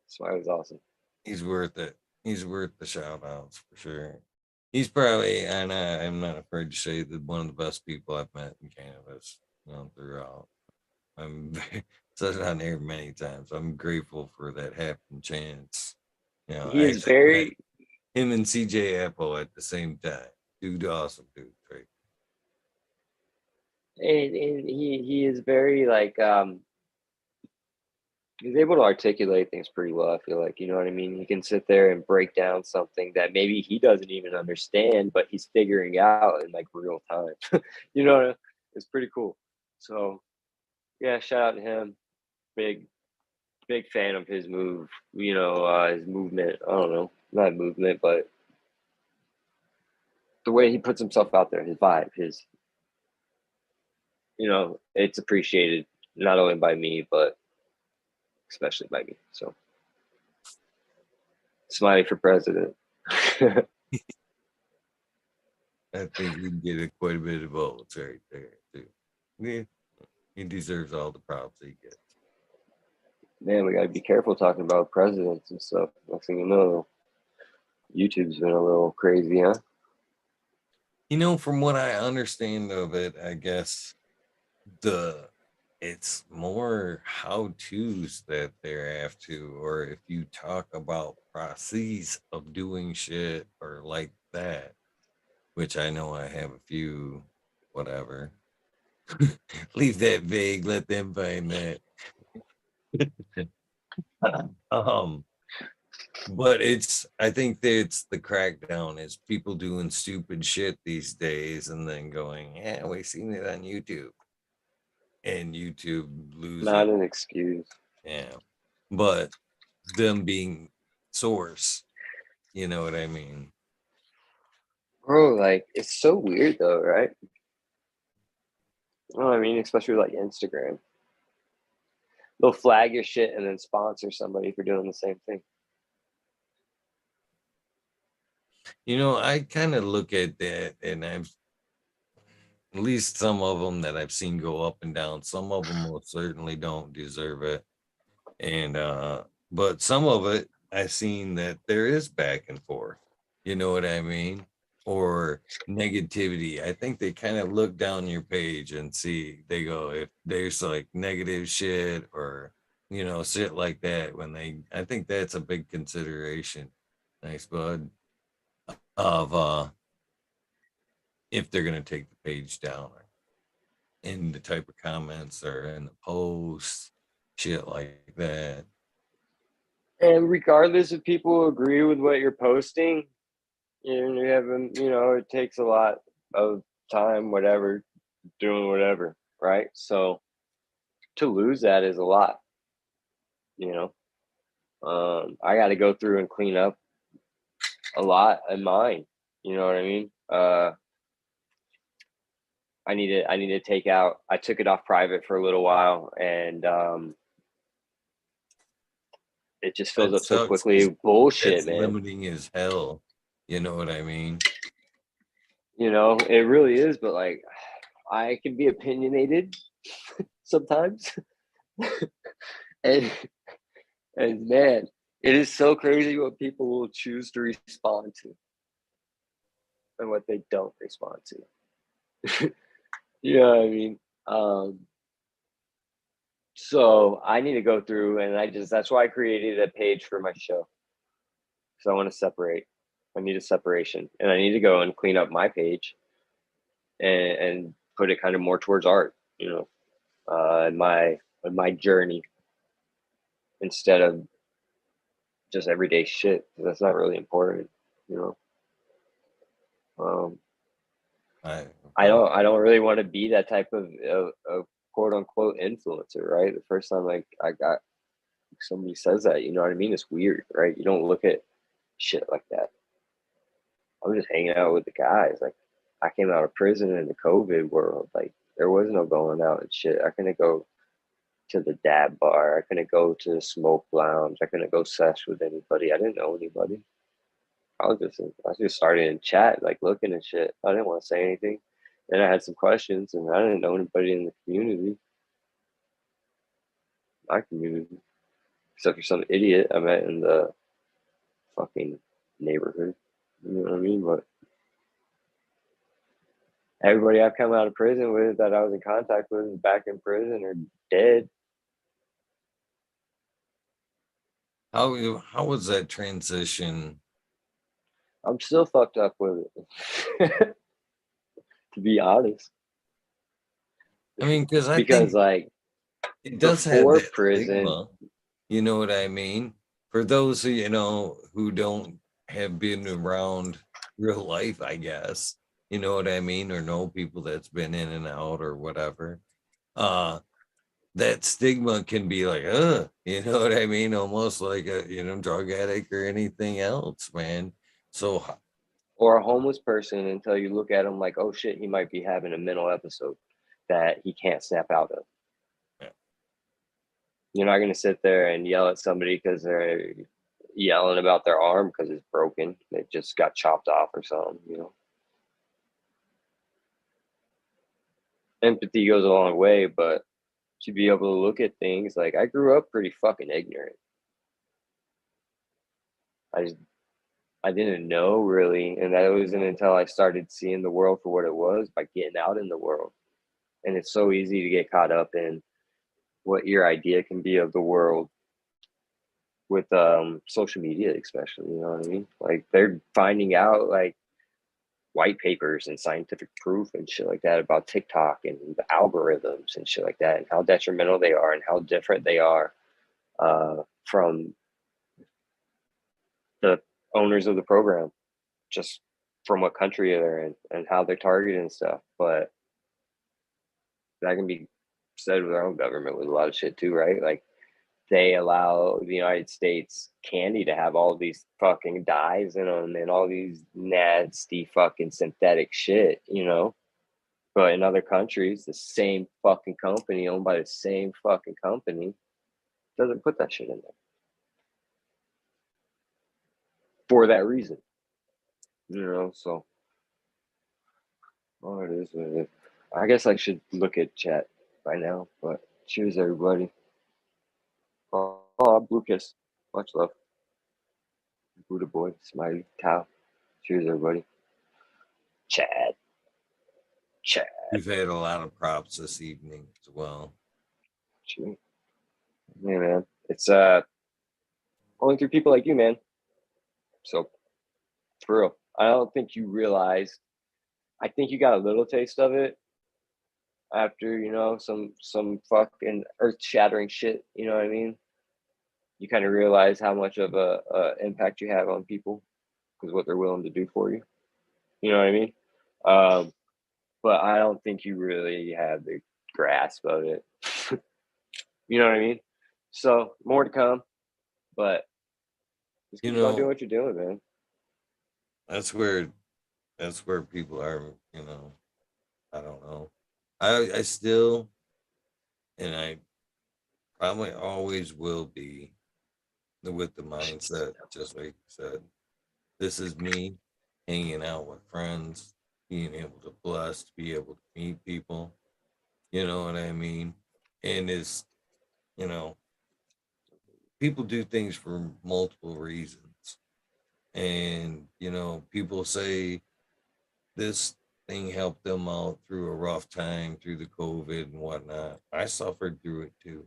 Smiley's awesome. he's worth it. He's worth the shout outs for sure. He's probably, and I'm not afraid to say that one of the best people I've met in cannabis, throughout. I'm said it on air many times. I'm grateful for that happen chance. He I is actually met very him and CJ Apple at the same time. Dude, awesome dude. Right? and he is very like he's able to articulate things pretty well. I feel like, you know what I mean. He can sit there and break down something that maybe he doesn't even understand, but he's figuring out in like real time. you know, it's pretty cool. So yeah, shout out to him. Big big fan of his move. His movement. I don't know, not movement, but the way he puts himself out there, his vibe, it's appreciated not only by me, but especially by me. So, Smiley for president. I think he get quite a bit of votes right there too. Yeah, he deserves all the props he gets. Man, we got to be careful talking about presidents and stuff. Next thing you know, YouTube's been a little crazy, huh? From what I understand of it, I guess the it's more how to's that they're after, or if you talk about processes of doing shit or like that, which I know I have a few, whatever. Leave that vague, let them find that. um, but I think that it's the crackdown is people doing stupid shit these days and then going, yeah, we've seen it on YouTube and YouTube losing. Not an excuse. Yeah. But them being source, you know what I mean? Bro, like, it's so weird though, right? You know what I mean? Especially like Instagram. They'll flag your shit and then sponsor somebody for doing the same thing. I kind of look at that and I've at least some of them that I've seen go up and down. Some of them most certainly don't deserve it. And but some of it I've seen that there is back and forth. You know what I mean? Or negativity. I think they kind of look down your page and see they go if there's like negative shit or shit like that when I think that's a big consideration. Nice bud of if they're gonna take the page down or in the type of comments or in the posts, shit like that. And regardless if people agree with what you're posting, you haven't, it takes a lot of time, whatever, doing whatever, right? So to lose that is a lot, you know. I got to go through and clean up a lot in mine. You know what I mean? I need to take out. I took it off private for a little while, and it just fills That up so sucks because quickly. Bullshit, that's man. limiting as hell. You know what I mean? It really is. But like, I can be opinionated sometimes, and and man, it is so crazy what people will choose to respond to and what they don't respond to. You know what I mean? Um, so I need to go through, and that's why I created a page for my show. So I want to separate. I need a separation, and I need to go and clean up my page and put it kind of more towards art, in my journey instead of just everyday shit. That's not really important, you know. Um, I I don't really want to be that type of quote unquote influencer, right? The first time I got somebody says that, you know what I mean? It's weird, right? You don't look at shit like that. I'm just hanging out with the guys. Like, I came out of prison in the COVID world. Like, there was no going out and shit. I couldn't go to the dab bar. I couldn't go to the smoke lounge. I couldn't go sesh with anybody. I didn't know anybody. I just started in chat, like looking and shit. I didn't want to say anything. Then I had some questions, and I didn't know anybody in the community, my community, except for some idiot I met in the fucking neighborhood. You know what I mean? But everybody I've come out of prison with that I was in contact with is back in prison or dead. how was that transition? I'm still fucked up with it, to be honest. I mean, because I Because think like it does have before that prison, stigma. You know what I mean? For those who, who don't have been around real life, I guess, you know what I mean, or know people that's been in and out or whatever. Uh, that stigma can be like, you know what I mean? Almost like a, drug addict or anything else, man. So or a homeless person, until you look at him like, oh shit, he might be having a mental episode that he can't snap out of. yeah. You're not going to sit there and yell at somebody because they're yelling about their arm because it's broken. It just got chopped off or something. Empathy goes a long way, but to be able to look at things, like, I grew up pretty fucking ignorant. I just I didn't know really, and that wasn't until I started seeing the world for what it was by getting out in the world. And it's so easy to get caught up in what your idea can be of the world with social media, especially. You know what I mean? Like, they're finding out like white papers and scientific proof and shit like that about TikTok and the algorithms and shit like that, and how detrimental they are and how different they are from the owners of the program, just from what country they're in and how they're targeted and stuff. But that can be said with our own government with a lot of shit too, right? Like, they allow the United States candy to have all these fucking dyes in them and all these nasty fucking synthetic shit. But in other countries, the same fucking company owned by the same fucking company doesn't put that shit in there for that reason. So, oh, it is what it is. I guess I should look at chat by now, but cheers, everybody. Oh, Blue Kiss. Much love. Buddha Boy, Smiley, Tao. Cheers, everybody. Chad. Chad. we've had a lot of props this evening as well. Cheers. Yeah, man. It's only through people like you, man. So, for real. I don't think you realized. I think you got a little taste of it after, some fucking earth shattering shit, you know what I mean? you kind of realize how much of a impact you have on people because what they're willing to do for you. You know what I mean? Um, but I don't think you really have the grasp of it. You know what I mean? So more to come, but just You keep on doing know, what you're doing, man. that's where people are, you know. I don't know. I still, and I probably always will be with the mindset, just like you said. This is me hanging out with friends, being able to bless, to be able to meet people. You know what I mean? And it's, you know, people do things for multiple reasons. And, you know, people say this thing helped them out through a rough time through the COVID and whatnot. I suffered through it too.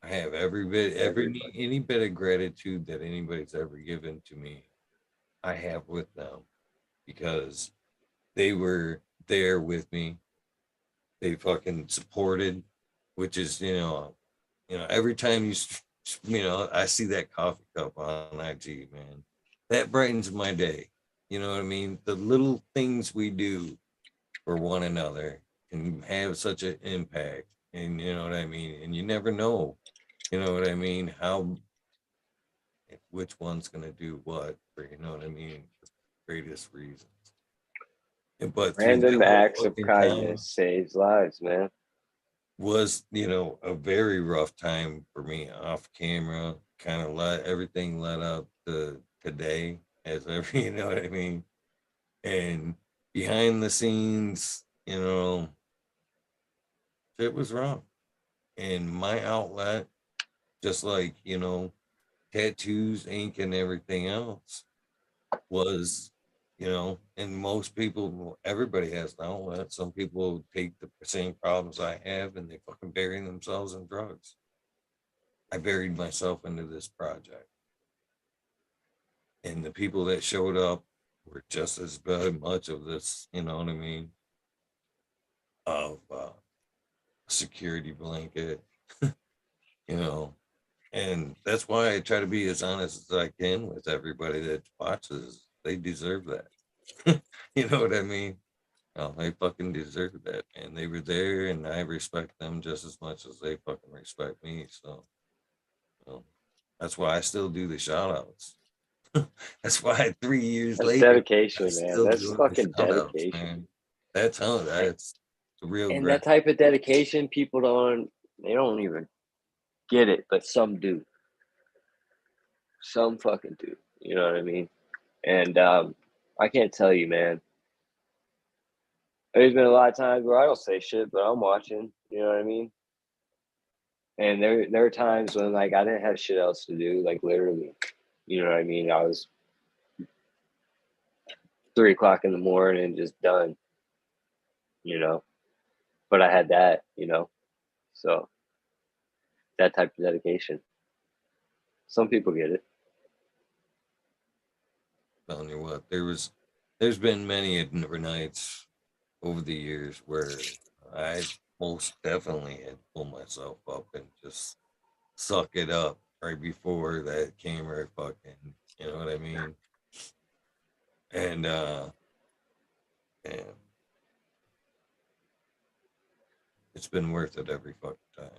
I have Everybody. any bit of gratitude that anybody's ever given to me, I have with them because they were there with me. They fucking supported, which is, every time I see that coffee cup on IG, man, that brightens my day. You know what I mean? The little things we do for one another can have such an impact. And you know what I mean? And you never know, you know what I mean, how which one's gonna do what for, you know what I mean, the greatest reasons. But through Random that whole acts of fucking time kindness saves lives, man. was, a very rough time for me off camera. Kind of let everything led up to today, as every, you know what I mean? And behind the scenes, it was wrong. And my outlet, just like, tattoos, ink, and everything else, was, and most people, everybody has an outlet. Some people take the same problems I have and they fucking bury themselves in drugs. I buried myself into this project. And the people that showed up were just as much of this, you know what I mean, of security blanket, you know. And that's why I try to be as honest as I can with everybody that watches. They deserve that. You know what I mean? Oh, they fucking deserve that, man. They were there, and I respect them just as much as they fucking respect me. So, you know, that's why I still do the shout outs. That's why 3 years That's later, I'm dedication, man. still That's doing the fucking shout outs, dedication. man. That's how And, that's the real and that gratitude. type of dedication, people they don't even get it, but some do. Some fucking do. You know what I mean? And I can't tell you, man. There's been a lot of times where I don't say shit, but I'm watching. You know what I mean? And there are times when like I didn't have shit else to do, like literally. You know what I mean? I was 3 o'clock in the morning, just done. You know, but I had that. So that type of dedication. Some people get it. Telling you what, there's been many nights over the years where I most definitely had to pull myself up and just suck it up right before that camera fucking, you know what I mean? And and it's been worth it every fucking time,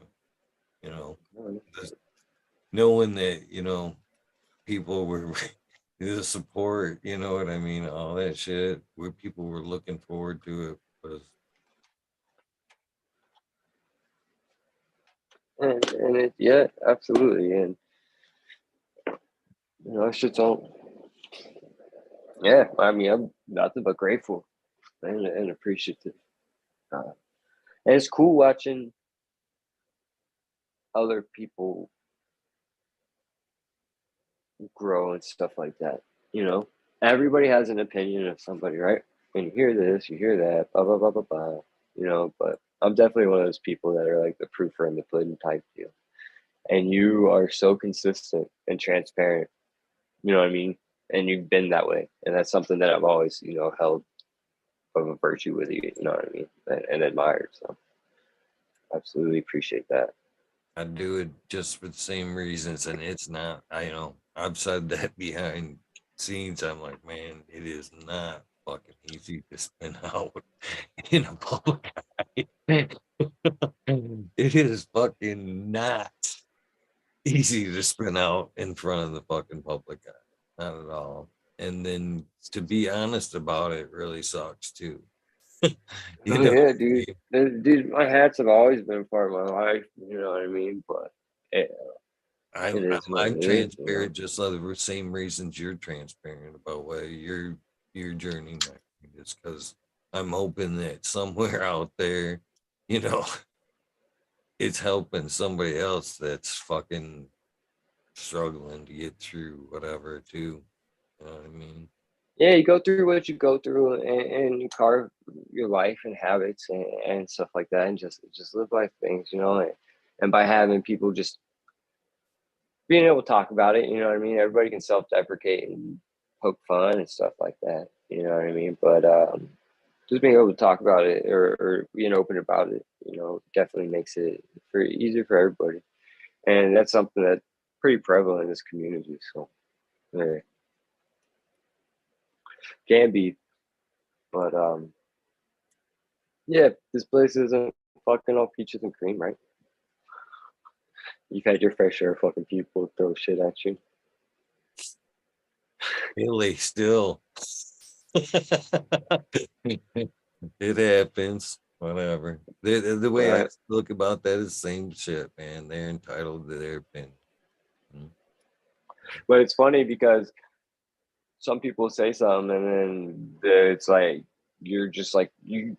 you know. Just knowing that, people were the support, you know what I mean, all that shit, where people were looking forward to it was And it, yeah, absolutely. And shit's all. Yeah, I mean, I'm nothing but grateful and appreciative. Uh, and it's cool watching other people grow and stuff like that. You know, everybody has an opinion of somebody, right? And you hear this, you hear that, blah blah blah blah blah. But I'm definitely one of those people that are like the proof in the pudding type deal. And you are so consistent and transparent. You know what I mean? And you've been that way, and that's something that I've always, held of a virtue with you. You know what I mean? And admired. So absolutely appreciate that. I do it just for the same reasons, and it's not. I've said that behind scenes. I'm like, man, it is not fucking easy to spin out in a public eye. It is fucking not easy to spin out in front of the fucking public eye. Not at all. And then to be honest about it really sucks too. you Oh know, yeah, dude. Dude, my hats have always been part of my life. You know what I mean? But it, it I'm I'm, is what I'm it is. You know. transparent just like the same reasons you're transparent about why your journey might be. It's because I'm hoping that somewhere out there, you know, it's helping somebody else that's fucking struggling to get through whatever too. You know what I mean? Yeah, you go through what you go through, and you carve your life and habits and stuff like that, and just live life things, you know. And by having people just being able to talk about it, you know what I mean. Everybody can self-deprecate and poke fun and stuff like that, you know what I mean. But just being able to talk about it or being open about it, you know, definitely makes it easier for everybody. And that's something that's pretty prevalent in this community. So yeah, can be, but yeah, this place isn't fucking all peaches and cream, right? You've had your fair share of fucking people throw shit at you. Really, still. It happens. Whatever. The way I Right. look about that is the same shit, man. They're entitled to their opinion. Mm. But it's funny because some people say something and then it's like you're just like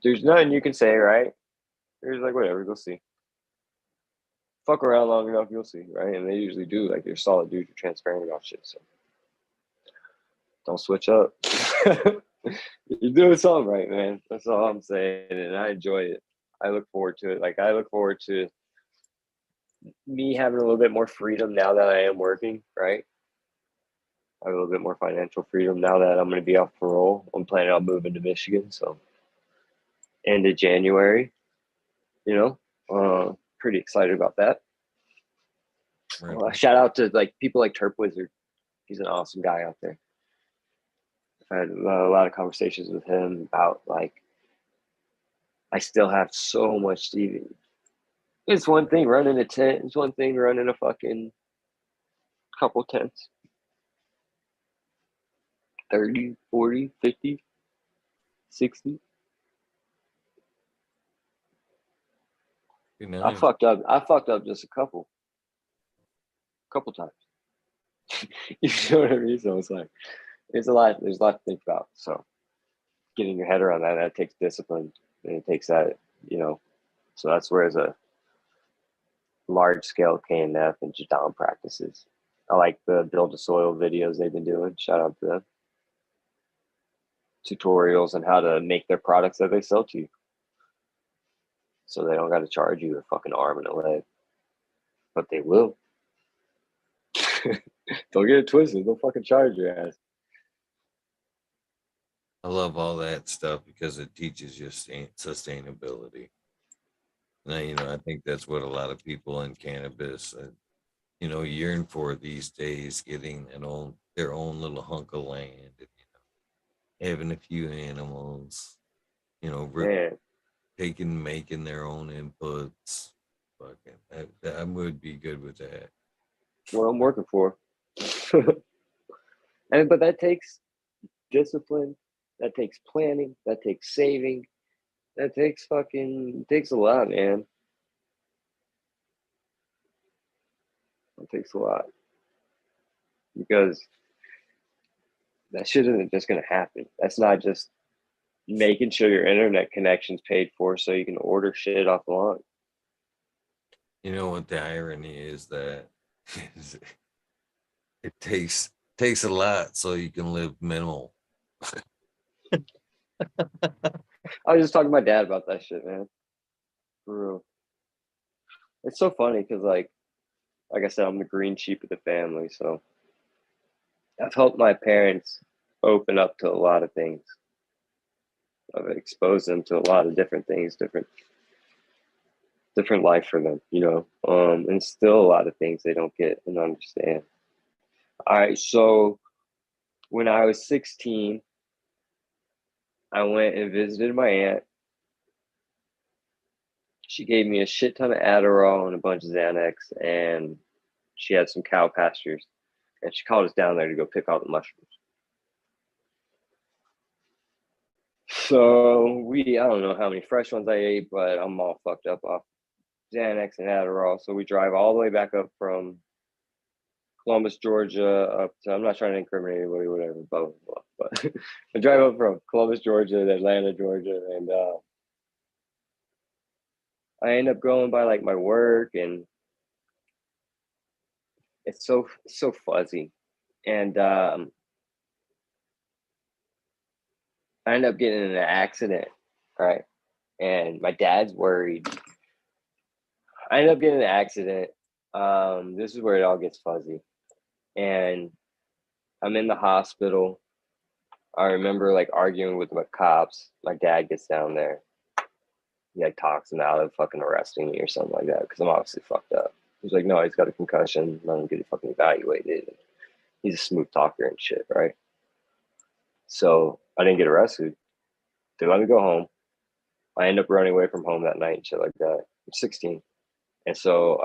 there's nothing you can say, right? You're just like, whatever, go see. Fuck around long enough, you'll see, right? And they usually do. Like, you're solid dudes, you're transparent about shit. So don't switch up. You're doing something right, man. That's all I'm saying. And I enjoy it. I look forward to it. Like, I look forward to me having a little bit more freedom now that I am working, right? I have a little bit more financial freedom now that I'm going to be off parole. I'm planning on moving to Michigan. So, end of January, you know, pretty excited about that. Right. Shout out to like people like Terp Wizard. He's an awesome guy out there. I had a lot of conversations with him about like I still have so much TV. It's one thing running a tent. It's one thing running a fucking couple tents. 30, 40, 50, 60. Good I night. fucked up. I fucked up just a couple times. You know what I mean? So it's like there's a lot to think about. So getting your head around that takes discipline and it takes that, you know. So that's where as a large scale KNF and Jadam practices. I like the build a soil videos they've been doing. Shout out to them. Tutorials on how to make their products that they sell to you. So they don't got to charge you a fucking arm and a leg, but they will. Don't get it twisted. They'll fucking charge your ass. I love all that stuff because it teaches you sustainability. And I think that's what a lot of people in cannabis, yearn for these days, getting their own little hunk of land, and, having a few animals, you know, Man, making their own inputs. Fucking, I would be good with that. what I'm working for. But that takes discipline, that takes planning, that takes saving, that takes a lot, man. It takes a lot because that shit isn't just gonna happen. That's not just making sure your internet connection's paid for so you can order shit off the line. You know what the irony is that is it takes a lot so you can live minimal. I was just talking to my dad about that shit, man. For real. It's so funny because like I said, I'm the green sheep of the family, so I've helped my parents open up to a lot of things. I've exposed them to a lot of different things, different different life for them, you know. And still a lot of things they don't get and understand. All right, so when I was 16, I went and visited my aunt. She gave me a shit ton of Adderall and a bunch of Xanax, and she had some cow pastures, and she called us down there to go pick all the mushrooms. So I don't know how many fresh ones I ate, but I'm all fucked up off Xanax and Adderall. So we drive all the way back up from Columbus, Georgia, up to, I'm not trying to incriminate anybody, whatever, blah, blah, blah. But I drive up from Columbus, Georgia to Atlanta, Georgia, and I end up going by like my work, and it's so fuzzy. And I end up getting in an accident, right? And my dad's worried. I end up getting in an accident. This is where it all gets fuzzy. And I'm in the hospital. I remember like arguing with my cops. My dad gets down there. He like talks him out of fucking arresting me or something like that because I'm obviously fucked up. He's like, no, he's got a concussion. Let him get fucking evaluated. He's a smooth talker and shit, right? So I didn't get arrested. They let me go home. I end up running away from home that night and shit like that. I'm 16. And so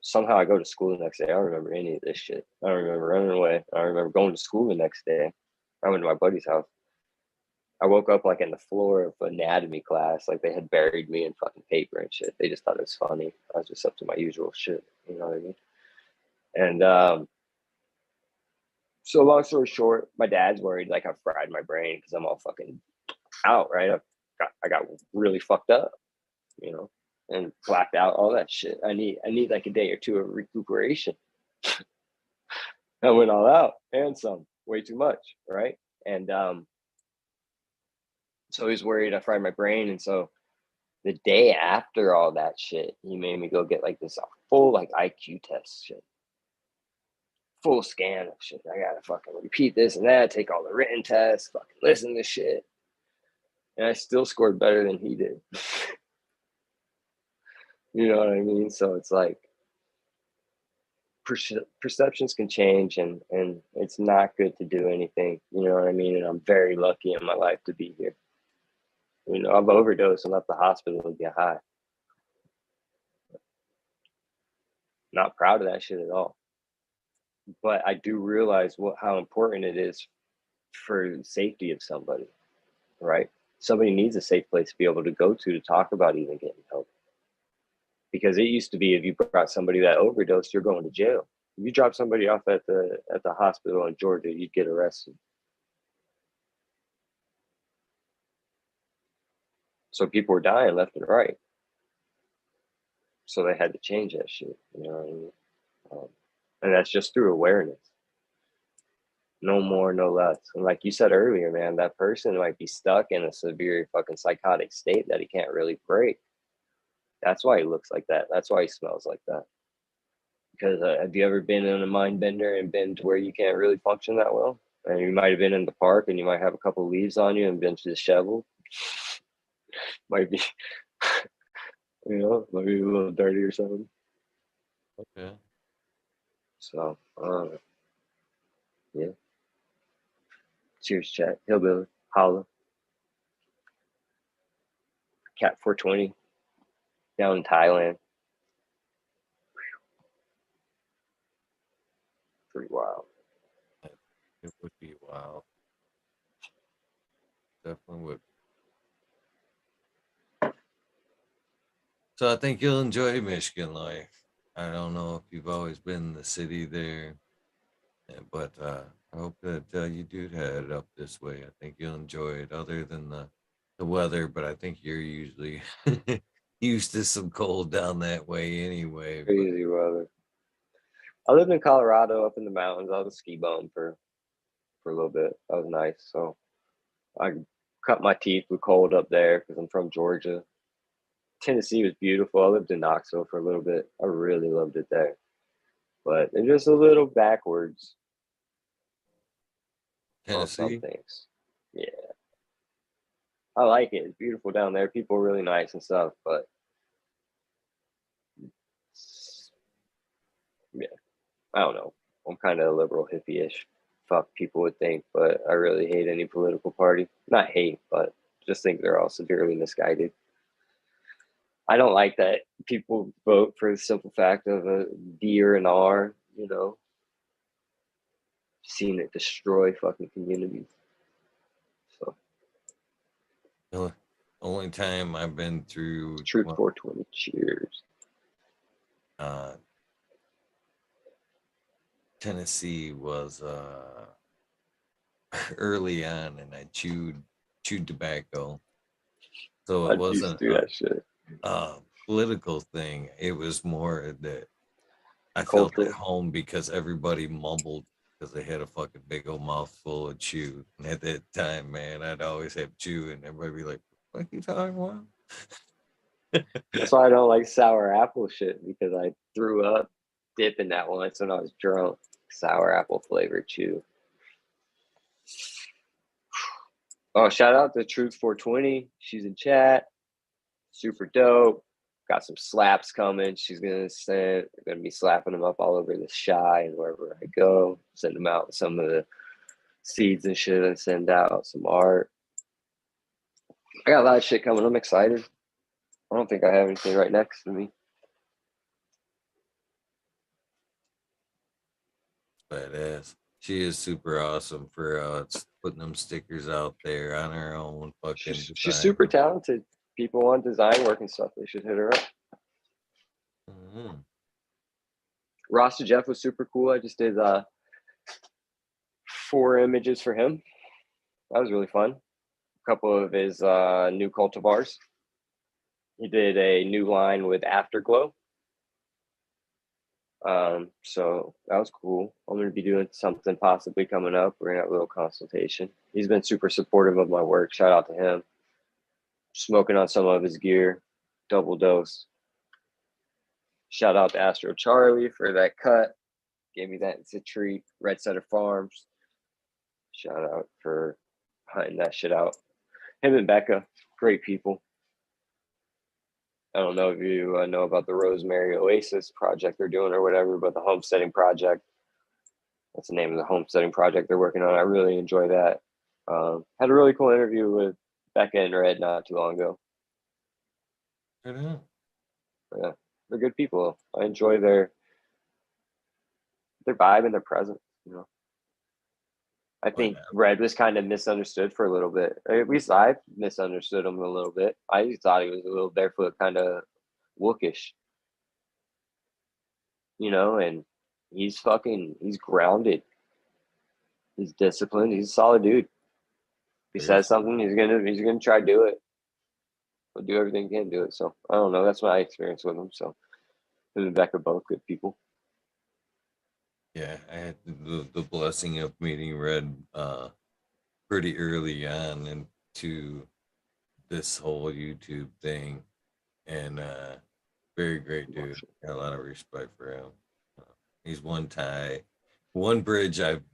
somehow I go to school the next day. I don't remember any of this shit. I don't remember running away. I remember going to school the next day. I went to my buddy's house. I woke up like in the floor of anatomy class, like they had buried me in fucking paper and shit. They just thought it was funny. I was just up to my usual shit, you know what I mean? And so long story short, my dad's worried like I fried my brain because I'm all fucking out, right? I got really fucked up, you know, and blacked out, all that shit. I need like a day or two of recuperation. I went all out and some, way too much, right? And so he's worried I fried my brain, and so the day after all that shit, he made me go get like this full like IQ test shit, full scan of shit. I gotta fucking repeat this and that, take all the written tests, fucking listen to shit, and I still scored better than he did. You know what I mean? So it's like perceptions can change, and it's not good to do anything. You know what I mean? And I'm very lucky in my life to be here. You know, I've overdosed and left the hospital to get high. Not proud of that shit at all. But I do realize how important it is for the safety of somebody, right? Somebody needs a safe place to be able to go to talk about even getting help. Because it used to be if you brought somebody that overdosed, you're going to jail. If you drop somebody off at the hospital in Georgia, you'd get arrested. So people were dying left and right. So they had to change that shit. You know what I mean? And that's just through awareness. No more, no less. And like you said earlier, man, that person might be stuck in a severe fucking psychotic state that he can't really break. That's why he looks like that. That's why he smells like that. Because have you ever been in a mind bender and been to where you can't really function that well? And you might have been in the park and you might have a couple of leaves on you and been disheveled. Might be, you know, might be a little dirty or something. Okay. So, yeah. Cheers, chat. Hillbilly, holla. Cat 420 down in Thailand. Pretty wild. It would be wild. Definitely would. So I think you'll enjoy Michigan life. I don't know if you've always been in the city there, but I hope that you do head up this way. I think you'll enjoy it, other than the weather. But I think you're usually used to some cold down that way anyway. But Crazy weather. I lived in Colorado up in the mountains. I was a ski bum for a little bit. That was nice. So I cut my teeth with cold up there because I'm from Georgia. Tennessee was beautiful. I lived in Knoxville for a little bit. I really loved it there, but it's just a little backwards on some Tennessee, things. Yeah, I like it. It's beautiful down there. People are really nice and stuff, but yeah, I don't know. I'm kind of a liberal hippie-ish. Fuck, people would think, but I really hate any political party. Not hate, but just think they're all severely misguided. I don't like that people vote for the simple fact of a D or an R, you know, seeing it destroy fucking communities. So, The only time I've been through, Truth well, 420, cheers. uh, Tennessee was early on, and I chewed tobacco, so I it used wasn't to do that shit. a political thing. It was more that I felt at Cultural. home because everybody mumbled because they had a fucking big old mouthful of chew. And at that time, man, I'd always have chew, and everybody be like, "What are you talking about?" That's why I don't like sour apple shit, because I threw up dipping that once when I was drunk. Sour apple flavored chew. Oh, shout out to Truth 420. She's in chat. Super dope. Got some slaps coming. She's gonna be slapping them up all over the shy and wherever I go. Send them out with some of the seeds and shit I send out, some art. I got a lot of shit coming. I'm excited. I don't think I have anything right next to me. Badass. She is super awesome for putting them stickers out there on her own fucking She's design. super talented. People want design work and stuff. They should hit her up. Mm-hmm. Rasta Jeff was super cool. I just did 4 images for him. That was really fun. A couple of his new cultivars. He did a new line with Afterglow. So that was cool. I'm going to be doing something possibly coming up. We're going to have a little consultation. He's been super supportive of my work. Shout out to him. Smoking on some of his gear. Double dose. Shout out to Astro Charlie for that cut. Gave me that. It's a treat. Red Center Farms. Shout out for hunting that shit out. Him and Becca, great people. I don't know if you know about the Rosemary Oasis project they're doing or whatever, but the homesteading project, that's the name of the homesteading project they're working on. I really enjoy that. Had a really cool interview with Becca and Red not too long ago. Yeah, they're good people. I enjoy their vibe and their presence. You know, I think Red was kind of misunderstood for a little bit. At least I misunderstood him a little bit. I just thought he was a little barefoot, kind of wookish, you know. And he's grounded. He's disciplined. He's a solid dude. If he says something, he's gonna try to do it. He'll do everything he can do it. So I don't know. That's my experience with him. So him and Beck are both good people. Yeah, I had the blessing of meeting Red pretty early on into this whole YouTube thing, and very great dude. Got a lot of respect for him. He's one bridge I've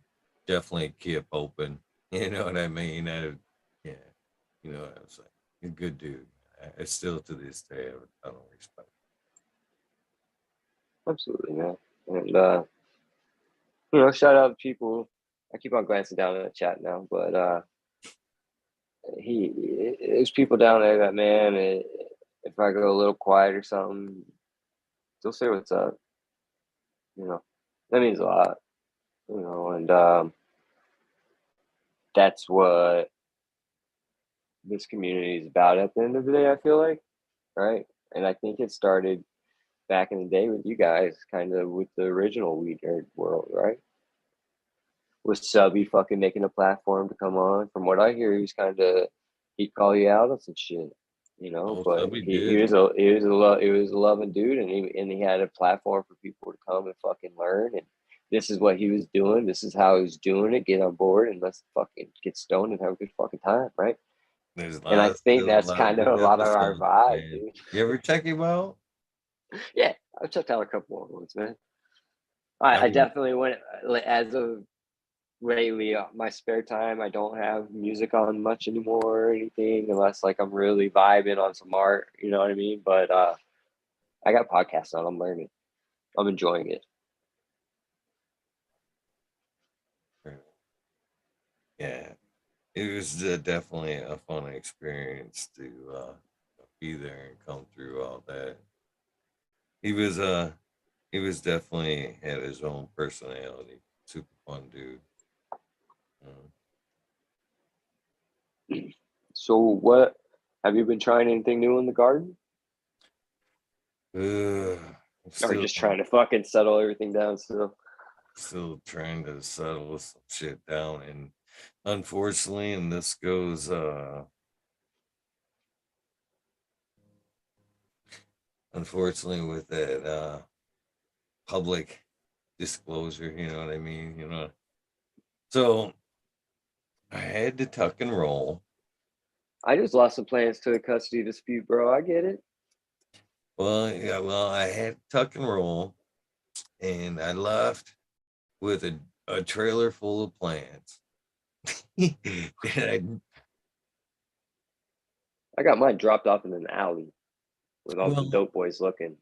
definitely kept open. You know what I mean? Yeah, you know, I was like a good dude. I still to this day have a ton of respect. Absolutely, man. And you know, shout out to people. I keep on glancing down in the chat now, but there's people down there that, man, if I go a little quiet or something, they'll say what's up. You know, that means a lot. You know, and that's what this community is about at the end of the day, I feel like, right? And I think it started back in the day with you guys, kind of with the original Weed Nerd world, right? With Subby fucking making a platform to come on. From what I hear, he'd call you out on some shit, you know. But he was a loving dude, and he had a platform for people to come and fucking learn. And this is what he was doing. This is how he was doing it. Get on board and let's fucking get stoned and have a good fucking time, right? And I think that's kind of a lot of our vibe, dude. You ever check him out? Yeah, I've checked out a couple of ones, man. I definitely went as of lately. My spare time, I don't have music on much anymore or anything, unless like I'm really vibing on some art. You know what I mean? But I got podcasts on. I'm learning. I'm enjoying it. yeah, it was definitely a fun experience to be there and come through all that. He was he was definitely had his own personality. Super fun dude. Uh, So what have you been trying anything new in the garden? I'm Or just trying to fucking settle everything down still? still trying to settle some shit down, and unfortunately, and this goes unfortunately with that public disclosure, you know what I mean? You know. So I had to tuck and roll. I just lost some plans to a custody dispute, bro. I get it. Well, yeah, well, I had to tuck and roll, and I left with a trailer full of plants. and I, I got mine dropped off in an alley with all the well, dope boys looking.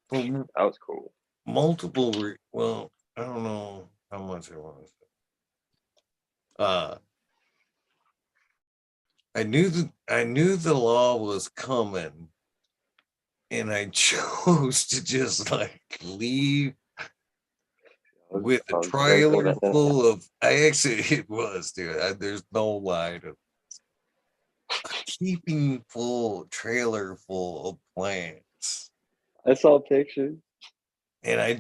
for That was cool. well, I don't know how much it was. Uh, I knew the law was coming, and I chose to just like leave with a I was grateful trailer that full of. I actually it was, dude. There's no lie to keeping full trailer full of plants, I saw pictures. and I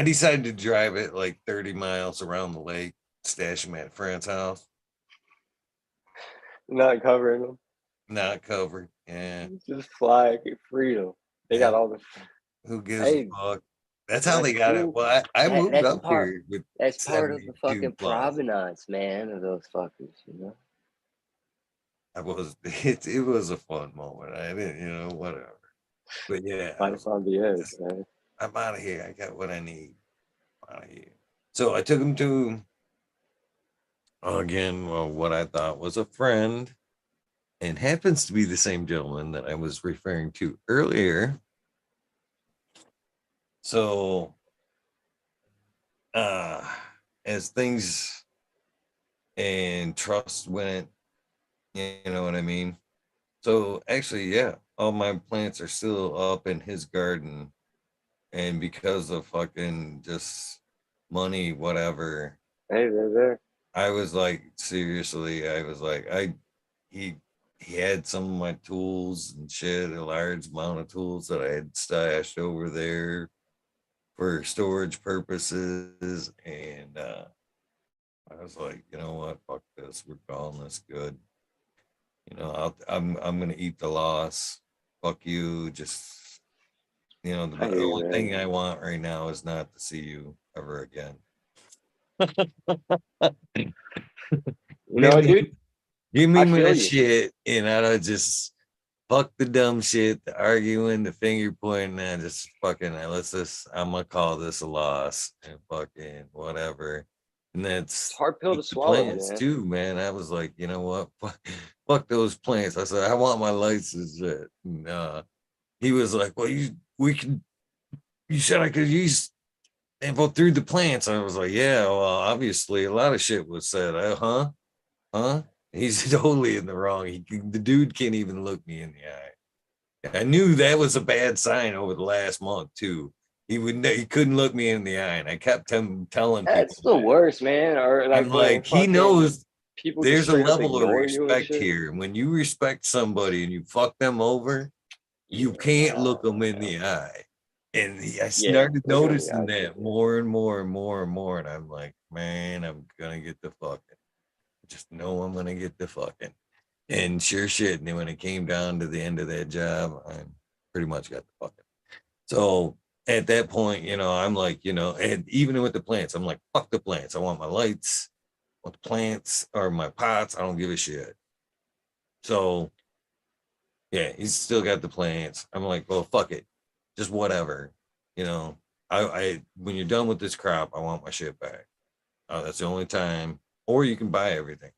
decided to drive it like 30 miles around the lake, stash them at a friend's house, Not covering them. not covered. Yeah, Just fly, get freedom. They yeah. got all the. Who gives a Hey, fuck? That's how that's they got it. cool. Well, I That moved that's up part. here with That's part of the 72 fucking plus. provenance, man, of those fuckers. You know. I was it was a fun moment. I didn't, whatever. But yeah, I Life was on the edge, just, man. I'm out of here. I got what I need. Out of here. So I took him to again, well, what I thought was a friend, and happens to be the same gentleman that I was referring to earlier. So uh as things and trust went, you know what I mean? So actually, yeah, all my plants are still up in his garden, and because of fucking just money, whatever, Hey, they're there. I was like, seriously, I was like, he he had some of my tools and shit, a large amount of tools that I had stashed over there for storage purposes, and I was like, you know what, fuck this, we're calling this good. I'm gonna eat the loss. Fuck you. Just I the hear you, only man. thing I want right now is not to see you ever again. You Give know, me dude. give me I my feel you. shit, and I don't just fuck the dumb shit, the arguing, the finger pointing, and just fucking let's just I'm gonna call this a loss and fucking whatever. And It's a that's hard pill to eat the swallow, plants man. too, man. I was like, you know what? Fuck those plants. I said, I want my license. And, he was like, well, you said I could use info through the plants. I was like, yeah, well, obviously a lot of shit was said. Huh? He's totally in the wrong. The dude can't even look me in the eye. I knew that was a bad sign over the last month too. He couldn't look me in the eye, and I kept telling That's people the that. worst, man. Or I'm like when like, he fucking knows people just there's a straight up level of ignore you and respect shit. here. When you respect somebody and you fuck them over, you can't look them in Yeah. the eye. And I Yeah. started Look at the noticing eyes. that more and more and more and more. And I'm like, man, I'm gonna get the fucking. Just know I'm gonna get the fucking. And sure shit. And then when it came down to the end of that job, I pretty much got the fucking. So at that point, I'm like, and even with the plants, I'm like, fuck the plants. I want my lights, I want the plants or my pots. I don't give a shit. So yeah, he's still got the plants. I'm like, well, fuck it, just whatever. You know, I when you're done with this crop, I want my shit back. That's the only time, or you can buy everything.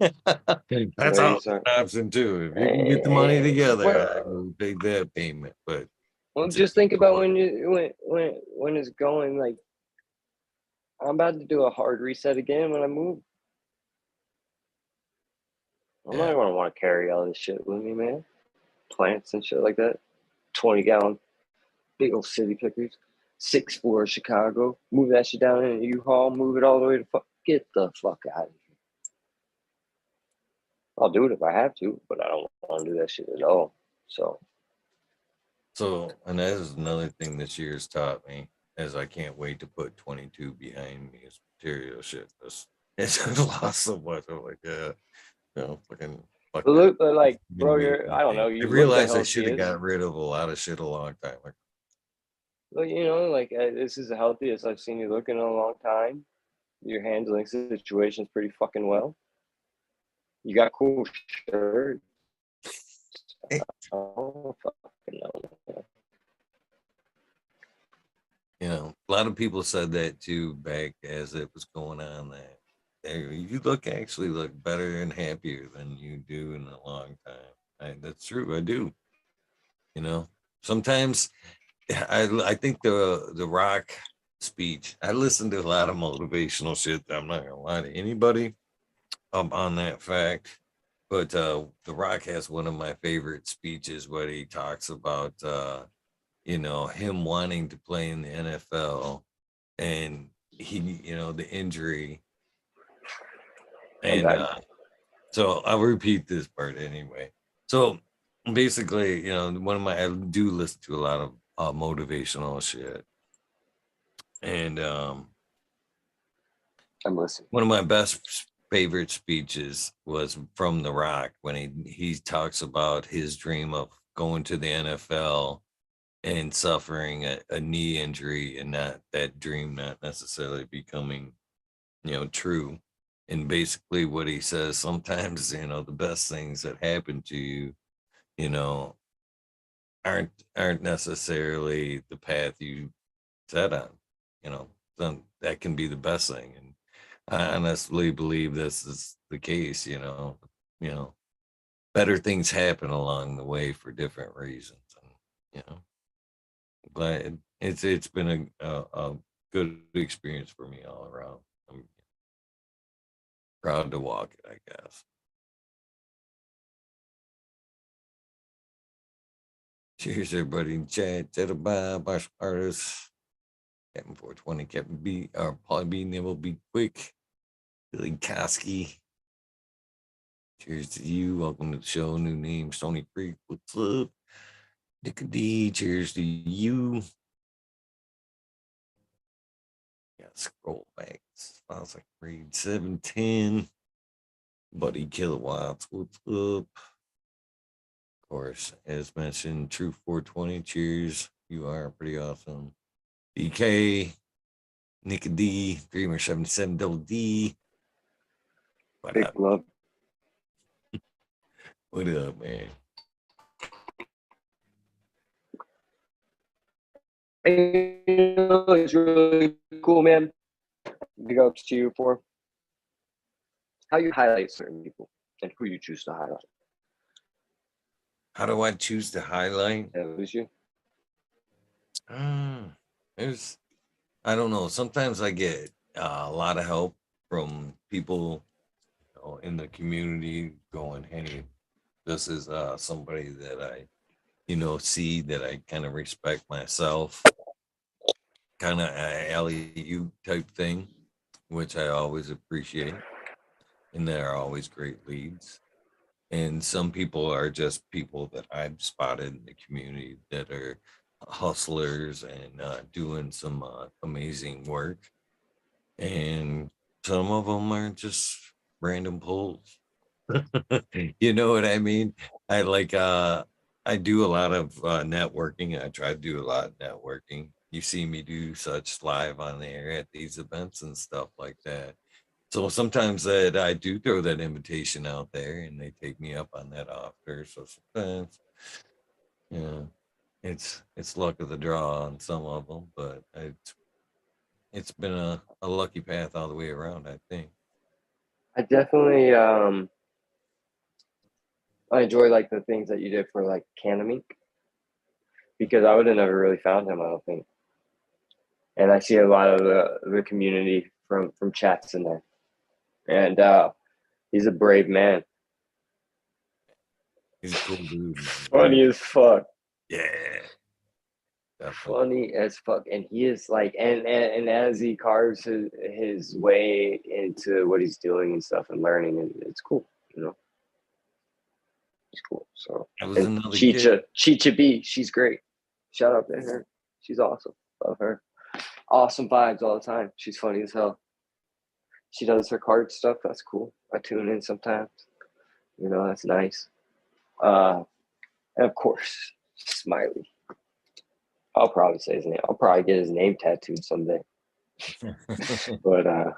That's There you also start. an option too. If you can get the money together, I Well, will take that payment. But well, it's a just think about choice. when it's going like I'm about to do a hard reset again when I move. I'm not Yeah. gonna want to carry all this shit with me, man. Plants and shit like that. 20-gallon, big old city pickers. 6'4" Chicago. Move that shit down in a U-Haul. Move it all the way to get the fuck out of here. I'll do it if I have to, but I don't want to do that shit at all. So, And that is another thing this year's taught me, is I can't wait to put 22 behind me as material shit. It's lost so much. I'm like, yeah, fucking fuck that. look, like, Gonna bro, be I don't know. I You look the realized I should have healthiest. got rid of a lot of shit a long time ago. Look, like this is the healthiest I've seen you look in a long time. You're handling situations pretty fucking well. You got cool shirts. Oh, fucking no. A lot of people said that too back as it was going on, that you actually look better and happier than you do in a long time. That's true. I do. Sometimes I think the rock speech. I listen to a lot of motivational shit. I'm not gonna lie to anybody on that fact. But The Rock has one of my favorite speeches where he talks about him wanting to play in the NFL, and the injury. And so I'll repeat this part anyway. So basically, I do listen to a lot of motivational shit. And I'm listening. one of my best favorite speeches was from The Rock, when he talks about his dream of going to the NFL and suffering a knee injury, and not that dream not necessarily becoming true. And basically what he says, sometimes the best things that happen to you you know aren't necessarily the path you set on. Then that can be the best thing. And I honestly believe this is the case. You know better things happen along the way for different reasons. And you know glad it's been a good experience for me all around. I'm proud to walk it, I guess. Cheers, everybody in chat. Zeta Bob, Bosch Artist, Captain 420, Captain B, or Polly B, Nibble, Be Quick, Billy Koski. Cheers to you. Welcome to the show. New name, Stony Creek. What's up? Nick D, cheers to you. Yeah, scroll back. Sounds like read 710. Buddy Kilowatts, what's up? Of course, as mentioned, True 420, cheers. You are pretty awesome. DK, Nick D, Dreamer 77 double D. What Big up? love. What up, man? It's really cool, man. Big ups to you for how you highlight certain people and who you choose to highlight. How do I choose to highlight? That was you. There's, I don't know. Sometimes I get a lot of help from people in the community, going, "Hey, this is somebody that I, see that I kind of respect myself," kind of alley you type thing, which I always appreciate, and they're always great leads. And some people are just people that I've spotted in the community that are hustlers and doing some amazing work. And some of them are just random pulls. You know what I mean? I like I do a lot of networking. I try to do a lot of networking. You see me do such live on the air at these events and stuff like that. So sometimes that I do throw that invitation out there, and they take me up on that offer. So sometimes, yeah, it's luck of the draw on some of them, but it's been a lucky path all the way around, I think. I definitely I enjoy like the things that you did for like Cannabis, because I would have never really found him, I don't think. and I see a lot of the community from chats in there, and he's a brave man. He's a cool dude, man. Funny as fuck. Yeah. Definitely. Funny as fuck, and he is like, and as he carves his way into what he's doing and stuff and learning, and it's cool, you know. He's cool. So, I was and another kid. Chicha B, she's great. Shout out to her. She's awesome. Love her. Awesome vibes all the time. She's funny as hell. She does her card stuff. That's cool. I tune in sometimes. You know, that's nice. And of course, Smiley. I'll probably say his name. I'll probably get his name tattooed someday. But I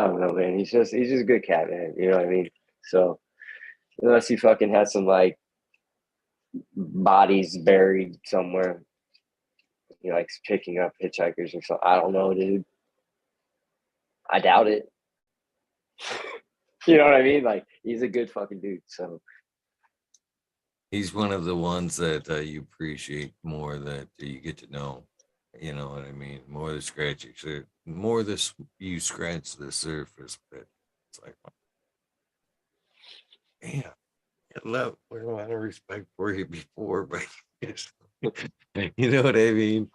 don't know, man. He's just a good cat, man. You know what I mean? So unless he fucking has some like bodies buried somewhere, he likes picking up hitchhikers or something. I don't know, dude. I doubt it. You know what I mean? Like, he's a good fucking dude. So He's one of the ones that you appreciate more, that you get to know. You know what I mean? More the scratch, more this you scratch the surface, but it's like, damn, I love a lot of respect for you before, but you know what I mean?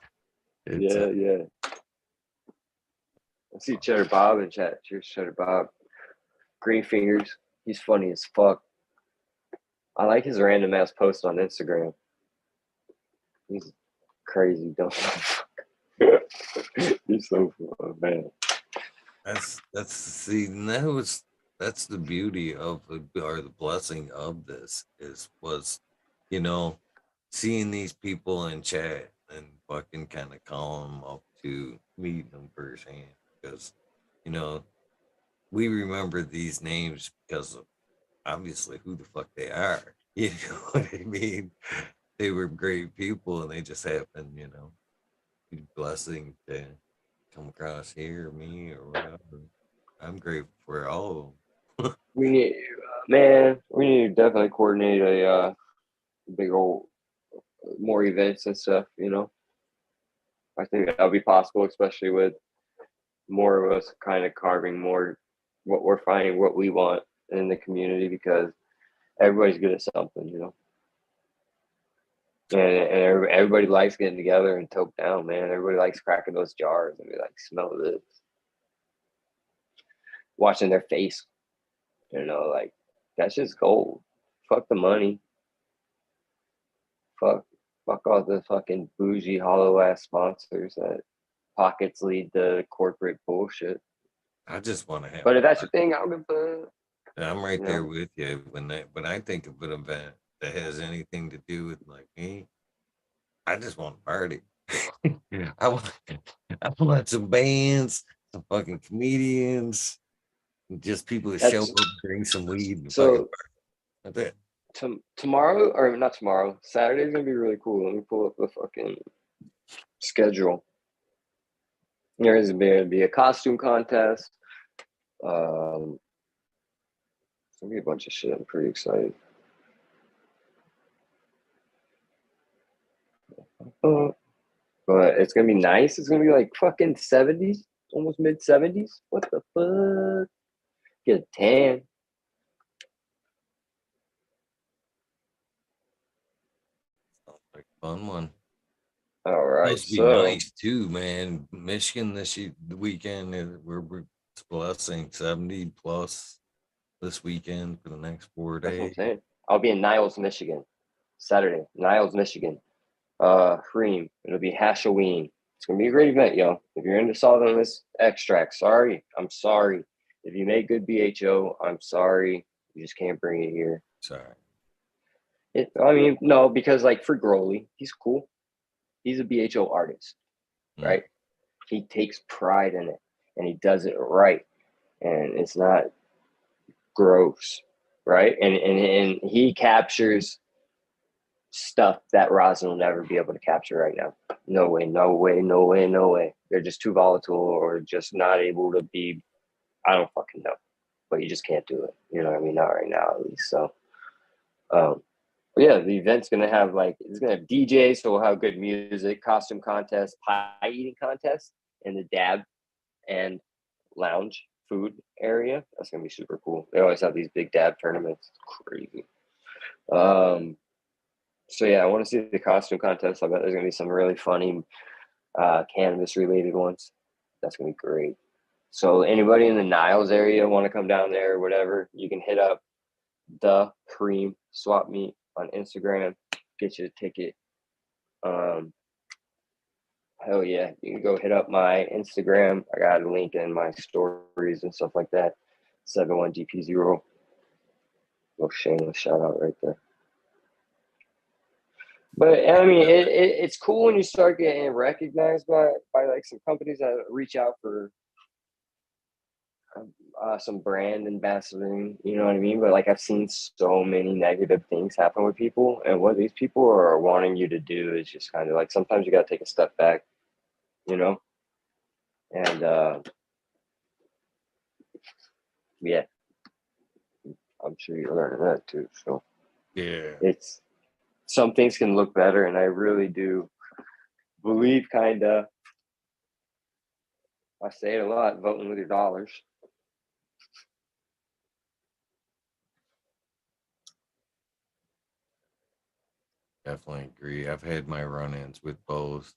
It's yeah. I see Cheddar Bob in chat. Cheers, Cheddar Bob. Green Fingers. He's funny as fuck. I like his random ass post on Instagram. He's crazy, don't he's so fun, man. that's see, that's the beauty of or the blessing of this you know, seeing these people in chat and fucking kind of calling them up to meet them firsthand, because you know we remember these names because of obviously who the fuck they are. You know what I mean? They were great people, and they just happened, blessing to come across here, me or whatever. I'm grateful for all of them. We need, man, we need to definitely coordinate a big old more events and stuff. You know, I think that'll be possible, especially with more of us kind of carving more what we're finding, what we want in the community, because everybody's good at something, you know. And everybody likes getting together and toke down, man. Everybody likes cracking those jars and be like, smell this, watching their face, you know, like that's just gold. Fuck the money. Fuck, fuck all the fucking bougie, hollow ass sponsors that pockets lead to corporate bullshit. I just want to have But if that's fun. your thing, I'll give a, I'm right you there know, with you when I think of an event that has anything to do with like me. I just want to party. Yeah. I want some bands, some fucking comedians, just people to show that's up, bring some weed, and fucking so. party. That's it. Tomorrow, or not tomorrow, Saturday's gonna be really cool. Let me pull up the fucking schedule. There's gonna be a costume contest. It's gonna be a bunch of shit. I'm pretty excited. But it's gonna be nice. It's gonna be like fucking 70s, almost mid 70s. What the fuck? Get a tan. Sounds like a fun one. All right, Supposed to be so nice too, man. Michigan the weekend we're it's blessing 70 plus this weekend for the next four that's what I'm days. saying. I'll be in Niles, Michigan, Saturday. Niles, Michigan. Cream. It'll be Halloween. It's gonna be a great event, yo. If you're into solventless extract, sorry, I'm sorry. If you make good BHO, I'm sorry. You just can't bring it here. Sorry. I mean, no, because like for Growly, he's cool. He's a BHO artist, Mm. right? He takes pride in it and he does it right. And it's not gross, right? And he captures stuff that rosin will never be able to capture right now. No way, no way, no way, no way. They're just too volatile or just not able to be, I don't fucking know. But you just can't do it. You know what I mean? Not right now, at least. So, but yeah, the event's gonna have like it's gonna have DJs, so we'll have good music, costume contest, pie eating contest. in the dab and lounge food area. That's gonna be super cool. They always have these big dab tournaments. It's crazy. So yeah, I want to see the costume contest. I bet there's gonna be some really funny cannabis related ones. That's gonna be great. So anybody in the Niles area want to come down there or whatever, you can hit up the Cream Swap Meet on Instagram. Get you a ticket. Hell yeah, you can go hit up my Instagram. I got a link in my stories and stuff like that. 71dp0. Little shameless shout out right there. But I mean, it's cool when you start getting recognized by like some companies that reach out for some brand ambassadoring, you know what I mean? But like I've seen so many negative things happen with people, and what these people are wanting you to do is just kind of like sometimes you got to take a step back, you know? And yeah, I'm sure you're learning that too. So Yeah, it's some things can look better, and I really do believe kind of. I say it a lot, voting with your dollars. definitely agree. I've had my run-ins with both.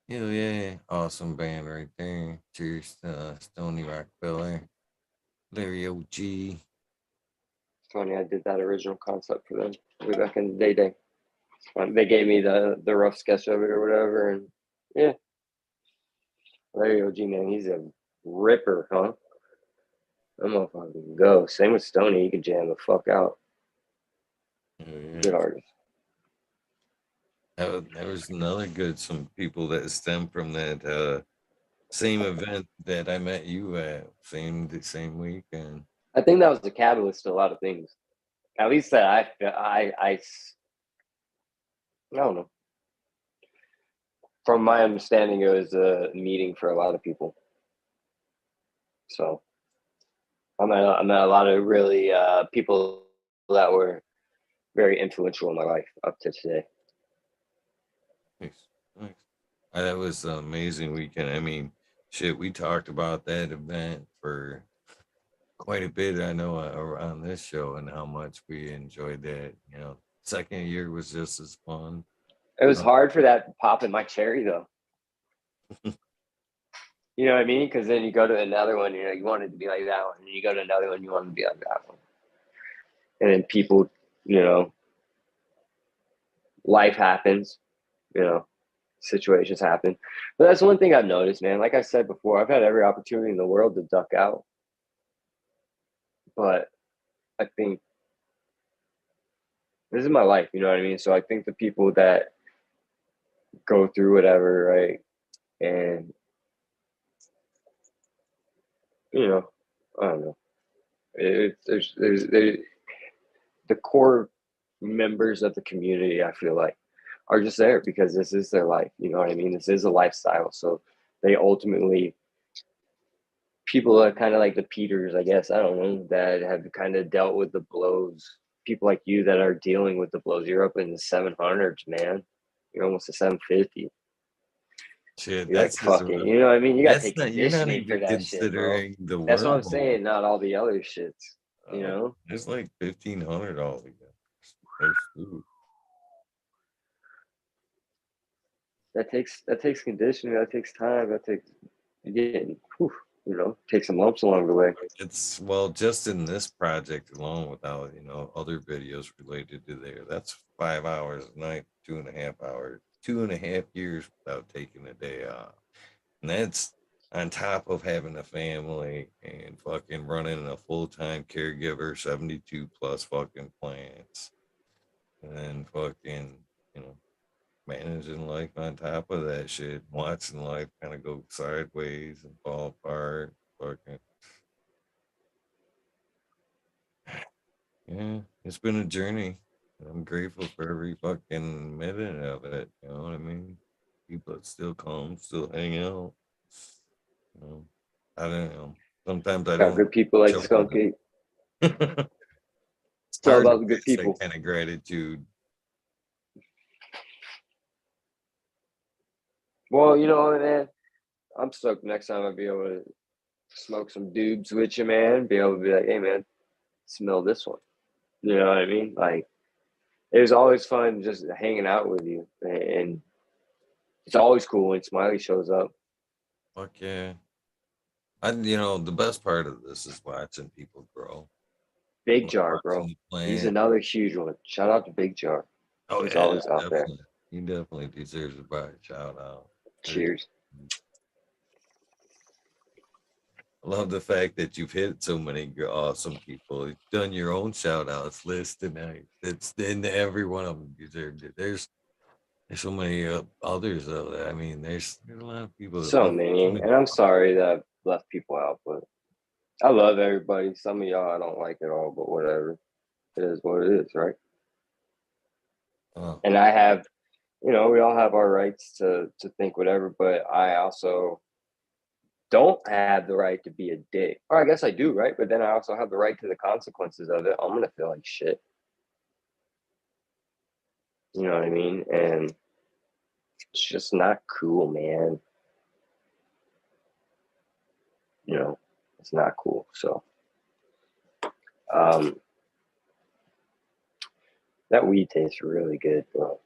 Hell yeah, awesome band right there. Cheers to Stony Rockefeller, Larry OG. It's funny, I did that original concept for them way back in the day. They gave me the rough sketch of it or whatever, and yeah, Larry OG, man, he's a ripper, huh? That motherfucker can go. Same with Stoney, he can jam the fuck out. Yeah. Good artist. There was another good some people that stem from that same event that I met you at, the same weekend. I think that was the catalyst to a lot of things. At least that I don't know. From my understanding, it was a meeting for a lot of people. So I met a lot of really people that were very influential in my life up to today. Nice, nice. That was an amazing weekend. I mean, shit, we talked about that event for quite a bit. I know around this show and how much we enjoyed that. You know, second year was just as fun. It was hard for that to pop in my cherry though. You know what I mean? Because then you go to another one, you know, you want it to be like that one, and you go to another one, you want it to be like that one, and then people, you know, life happens, you know, situations happen. But that's one thing I've noticed, man. Like I said before, I've had every opportunity in the world to duck out, but I think this is my life, you know what I mean? So I think the people that go through whatever, right, and you know, I don't know, there's the core members of the community, I feel like, are just there because this is their life. You know what I mean? This is a lifestyle. So they ultimately, people are kind of like the Peters, I guess, I don't know, that have kind of dealt with the blows. People like you that are dealing with the blows. You're up in the 700s, man. You're almost a 750. Shit, You're like, that's just fucking, you know what I mean? You got to that's take not. You're not conditioning for even that shit, bro. considering the That's what I'm wormhole. saying. Not all the other shits, you Uh, know? it's like 1,500 altogether. Most food. That takes conditioning. That takes time. That takes getting, whew, you know, take some lumps along the way. It's well, just in this project alone, without other videos related to there. That's 5 hours a night, 2.5 hours, 2.5 years without taking a day off, and that's on top of having a family and fucking running a full-time caregiver, 72 plus fucking plants, and then fucking you know managing life on top of that shit, watching life kind of go sideways and fall apart. Fucking yeah, it's been a journey. I'm grateful for every fucking minute of it. You know what I mean? People that still come, still hang out. You know, I don't know. Sometimes I Got don't good people like show Skunk it. Ape. It's It's all hard to about the good match that people. kind of gratitude. Well, you know, man, I'm stoked next time I'll be able to smoke some dubs with you, man. Be able to be like, hey, man, smell this one. You know what I mean? Like, it was always fun just hanging out with you. And it's always cool when Smiley shows up. Fuck yeah. The best part of this is watching people grow. Big Like Jar, watching bro. the He's plant. another huge one. Shout out to Big Jar. Oh He's yeah, always out there. definitely. He definitely deserves a bright shout out. Cheers. I love the fact that you've hit so many awesome people. You've done your own shout outs list tonight. It's in every one of them deserved it. There's so many others though. I mean, there's a lot of people that So left so many. many. And I'm sorry that I've left people out, but I love everybody. Some of y'all I don't like at all, but whatever. It is what it is, right? Oh, And I have, we all have our rights to think whatever, but I also don't have the right to be a dick. Or I guess I do, right? But then I also have the right to the consequences of it. I'm gonna feel like shit. You know what I mean? And it's just not cool, man. It's not cool. So um that weed tastes really good, bro.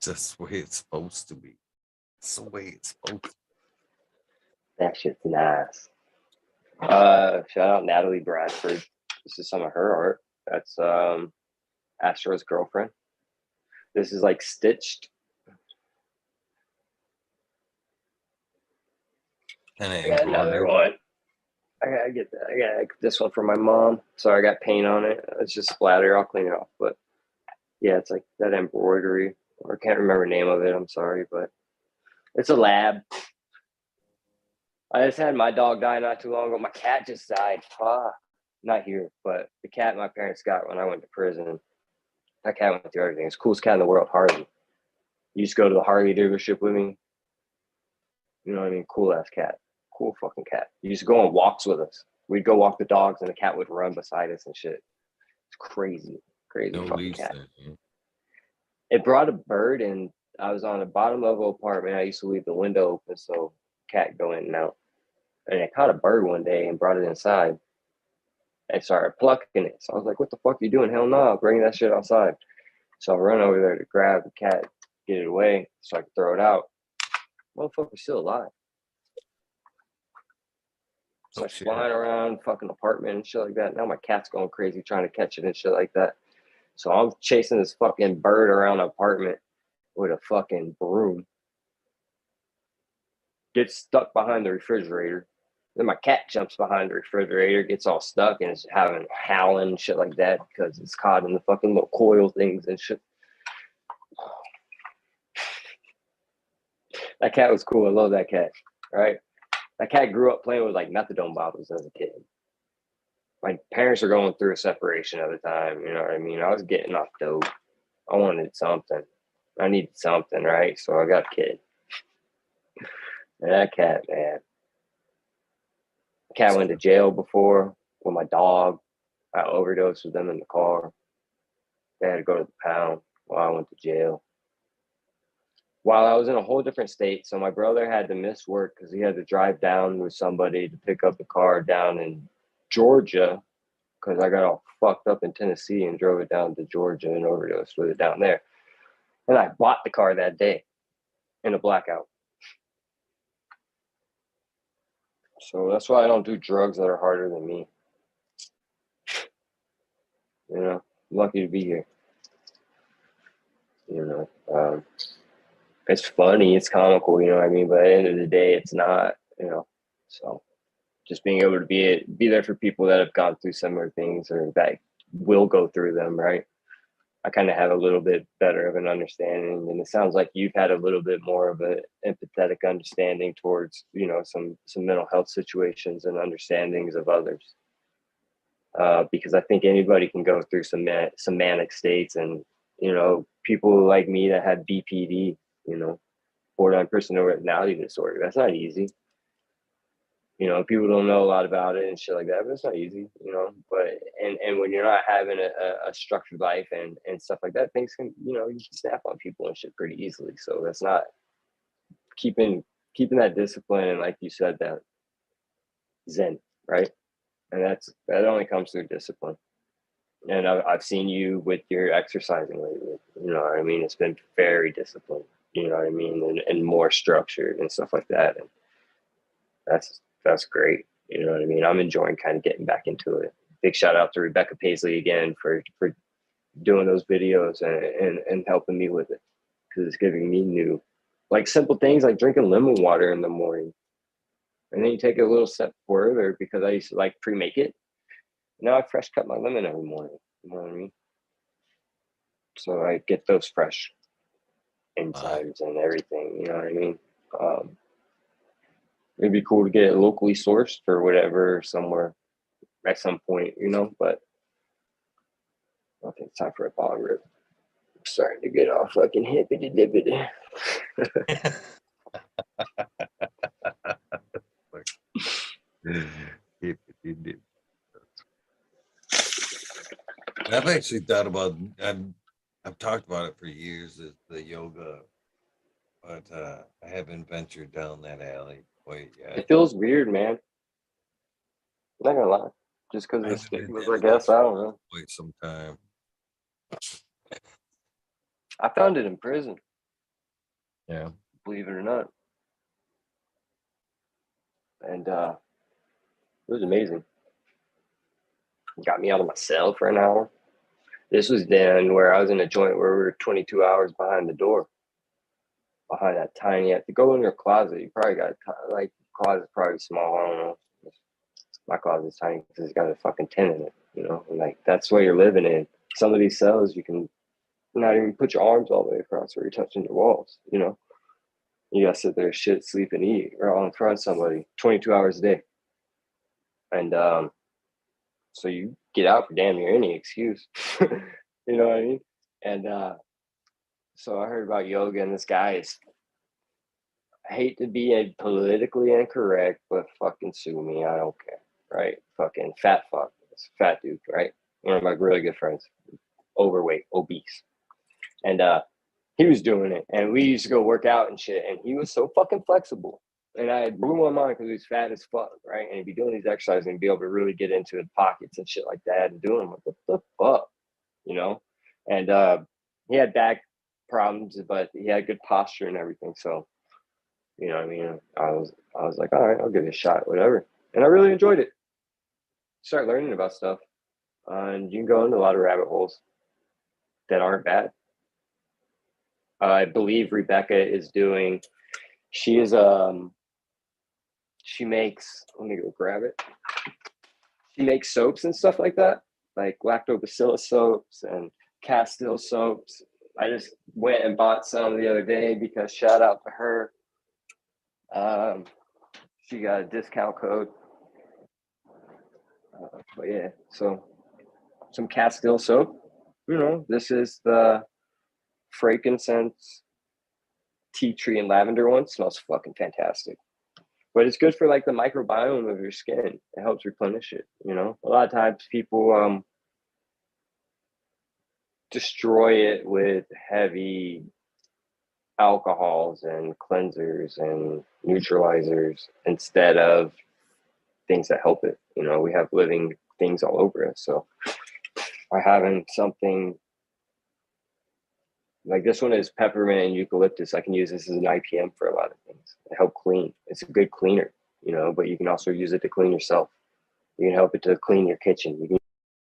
just the way it's supposed to be. It's the way it's supposed to That shit's nice. Shout out Natalie Bradford. This is some of her art. That's Astro's girlfriend. This is like stitched. be. And I got another embroidered. one. I gotta get that. I got this one for my mom. Sorry, I got paint on it. It's just splatter. I'll clean it off. But yeah, it's like that embroidery. I can't remember the name of it. I'm sorry, but it's a lab. I just had my dog die not too long ago. My cat just died. Not here, but the cat my parents got when I went to prison. That cat went through everything. It's the coolest cat in the world, Harley. You used to go to the Harley dealership with me. You know what I mean? Cool ass cat. Cool fucking cat. You used to go on walks with us. We'd go walk the dogs and the cat would run beside us and shit. It's crazy. Crazy No fucking leaves cat. there. Man. It brought a bird and I was on a bottom level apartment. I used to leave the window open so cat go in and out. And I caught a bird one day and brought it inside and started plucking it. So I was like, what the fuck are you doing? Hell no, bring that shit outside. So I run over there to grab the cat, get it away so I can throw it out. Motherfucker's still alive. So Oh it's shit. flying around fucking apartment and shit like that. Now my cat's going crazy trying to catch it and shit like that. So I'm chasing this fucking bird around the apartment with a fucking broom. Gets stuck behind the refrigerator. Then my cat jumps behind the refrigerator, gets all stuck, and is having howling and shit like that because it's caught in the fucking little coil things and shit. That cat was cool. I love that cat. Right? That cat grew up playing with like methadone bottles as a kid. My parents were going through a separation at the time. You know what I mean? I was getting off dope. I wanted something. I needed something, right? So I got a kid. And that cat, man. Cat went to jail before with my dog. I overdosed with them in the car. They had to go to the pound while I went to jail. While I was in a whole different state, so my brother had to miss work because he had to drive down with somebody to pick up the car down in Georgia because I got all fucked up in Tennessee and drove it down to Georgia and overdosed with it down there. And I bought the car that day in a blackout. So that's why I don't do drugs that are harder than me. I'm lucky to be here. It's funny, it's comical, you know what I mean? But at the end of the day, it's not. So just being able to be there for people that have gone through similar things or that will go through them, right? I kind of have a little bit better of an understanding, and it sounds like you've had a little bit more of an empathetic understanding towards, some mental health situations and understandings of others. Because I think anybody can go through some manic states, and people like me that have BPD, borderline personality disorder. That's not easy. People don't know a lot about it and shit like that, but it's not easy. But and when you're not having a structured life and stuff like that, things can, you can snap on people and shit pretty easily. So that's not keeping that discipline, and like you said, that zen, right? And that only comes through discipline. And I've seen you with your exercising lately. You know what I mean? It's been very disciplined. You know what I mean? And more structured and stuff like that. And that's great. You know what I mean? I'm enjoying kind of getting back into it. Big shout out to Rebecca Paisley again for doing those videos and helping me with it, because it's giving me new, like, simple things like drinking lemon water in the morning. And then you take it a little step further, because I used to like pre-make it. Now I fresh cut my lemon every morning. You know what I mean? So I get those fresh enzymes and everything. You know what I mean? It'd be cool to get it locally sourced or whatever somewhere at some point, you know, but I think it's time for a bong rip. I'm starting to get all fucking hippity dippity. I've actually thought about, I've talked about it for years, is the yoga, but I haven't ventured down that alley quite yet. It feels weird, man. I'm not gonna lie. Just because of the stigmas, I guess. I don't know. Quite some time. I found it in prison. Yeah. Believe it or not. And it was amazing. Got me out of my cell for an hour. This was then where I was in a joint where we were 22 hours behind the door. Behind that tiny, you have to go in your closet. You probably got, like, closet's probably small. I don't know. My closet's tiny because it's got a fucking tent in it, you know? And, like, that's what you're living in. Some of these cells, you can not even put your arms all the way across where you're touching your walls, you know? You gotta sit there, shit, sleep, and eat, or all in front of somebody 22 hours a day. And so you get out for damn near any excuse. You know what I mean? And so I heard about yoga, and this guy is, I hate to be politically incorrect, but fucking sue me. I don't care, right? Fucking fat fuck. It's a fat dude, right? One of my really good friends, overweight, obese. And he was doing it, and we used to go work out and shit, and he was so fucking flexible. And I blew my mind because he's fat as fuck, right? And he'd be doing these exercises and be able to really get into the pockets and shit like that and doing them. Like, what the fuck? You know? And he had back problems, but he had good posture and everything. So, you know what I mean? I was like, all right, I'll give it a shot, whatever. And I really enjoyed it. Start learning about stuff. And you can go into a lot of rabbit holes that aren't bad. I believe Rebecca is doing, she makes, let me go grab it. She makes soaps and stuff like that, like lactobacillus soaps and Castile soaps. I just went and bought some the other day because shout out to her. She got a discount code. But yeah, so some Castile soap. You know, this is the frankincense, tea tree, and lavender one. Smells fucking fantastic. But it's good for, like, the microbiome of your skin. It helps replenish it. You know, a lot of times people destroy it with heavy alcohols and cleansers and neutralizers instead of things that help it. You know, we have living things all over us. So by having something like this one is peppermint and eucalyptus, I can use this as an IPM for a lot of things. It help clean. It's a good cleaner, you know, but you can also use it to clean yourself. You can help it to clean your kitchen. You can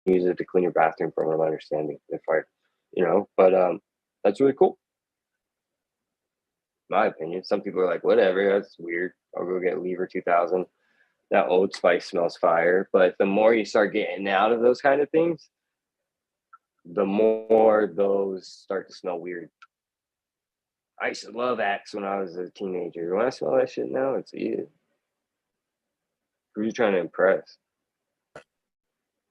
use it to clean your bathroom, from what I'm understanding, if I, you know, but that's really cool. My opinion. Some people are like, whatever, that's weird. I'll go get Lever 2000. That Old Spice smells fire. But the more you start getting out of those kind of things, the more those start to smell weird. I used to love Axe when I was a teenager. When I smell that shit now, it's ew. Who are you trying to impress?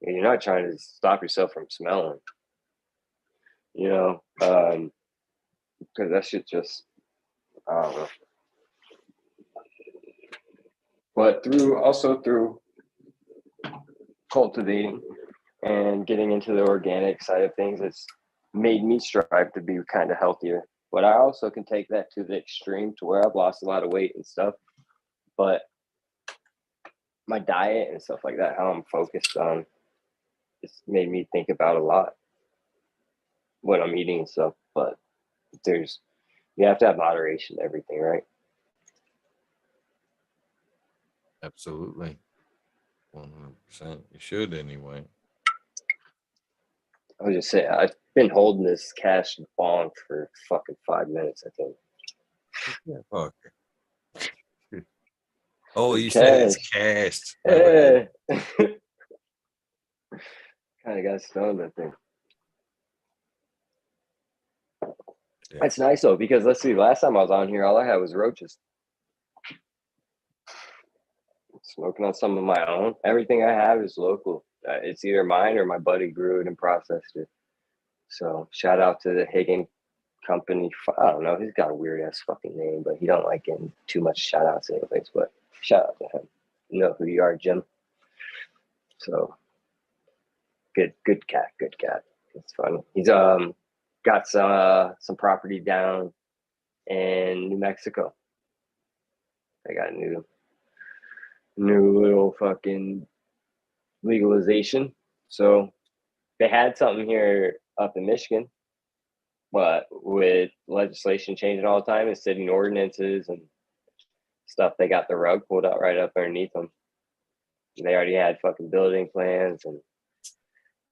You're not trying to stop yourself from smelling, you know, because that shit just, I don't know. But through cultivating and getting into the organic side of things, it's made me strive to be kind of healthier. But I also can take that to the extreme to where I've lost a lot of weight and stuff. But my diet and stuff like that, how I'm focused on, it's made me think about a lot what I'm eating and stuff. But you have to have moderation to everything, right? Absolutely. 100%. You should anyway. I was just saying, I've been holding this cash bong for fucking 5 minutes, I think. Yeah, fuck. Oh, It's you said it's cash. cast. My bad. Yeah. Kind of got stoned, I think. Yeah. It's nice though, because let's see, last time I was on here, all I had was roaches. Smoking on some of my own. Everything I have is local. It's either mine or my buddy grew it and processed it. So shout out to the Higgin company. I don't know. He's got a weird ass fucking name, but he don't like getting too much shout outs anyways. But shout out to him. You know who you are, Jim. So good cat. It's funny. He's got some property down in New Mexico. I got a new little fucking legalization. So they had something here up in Michigan, but with legislation changing all the time and sitting ordinances and stuff, they got the rug pulled out right up underneath them. They already had fucking building plans and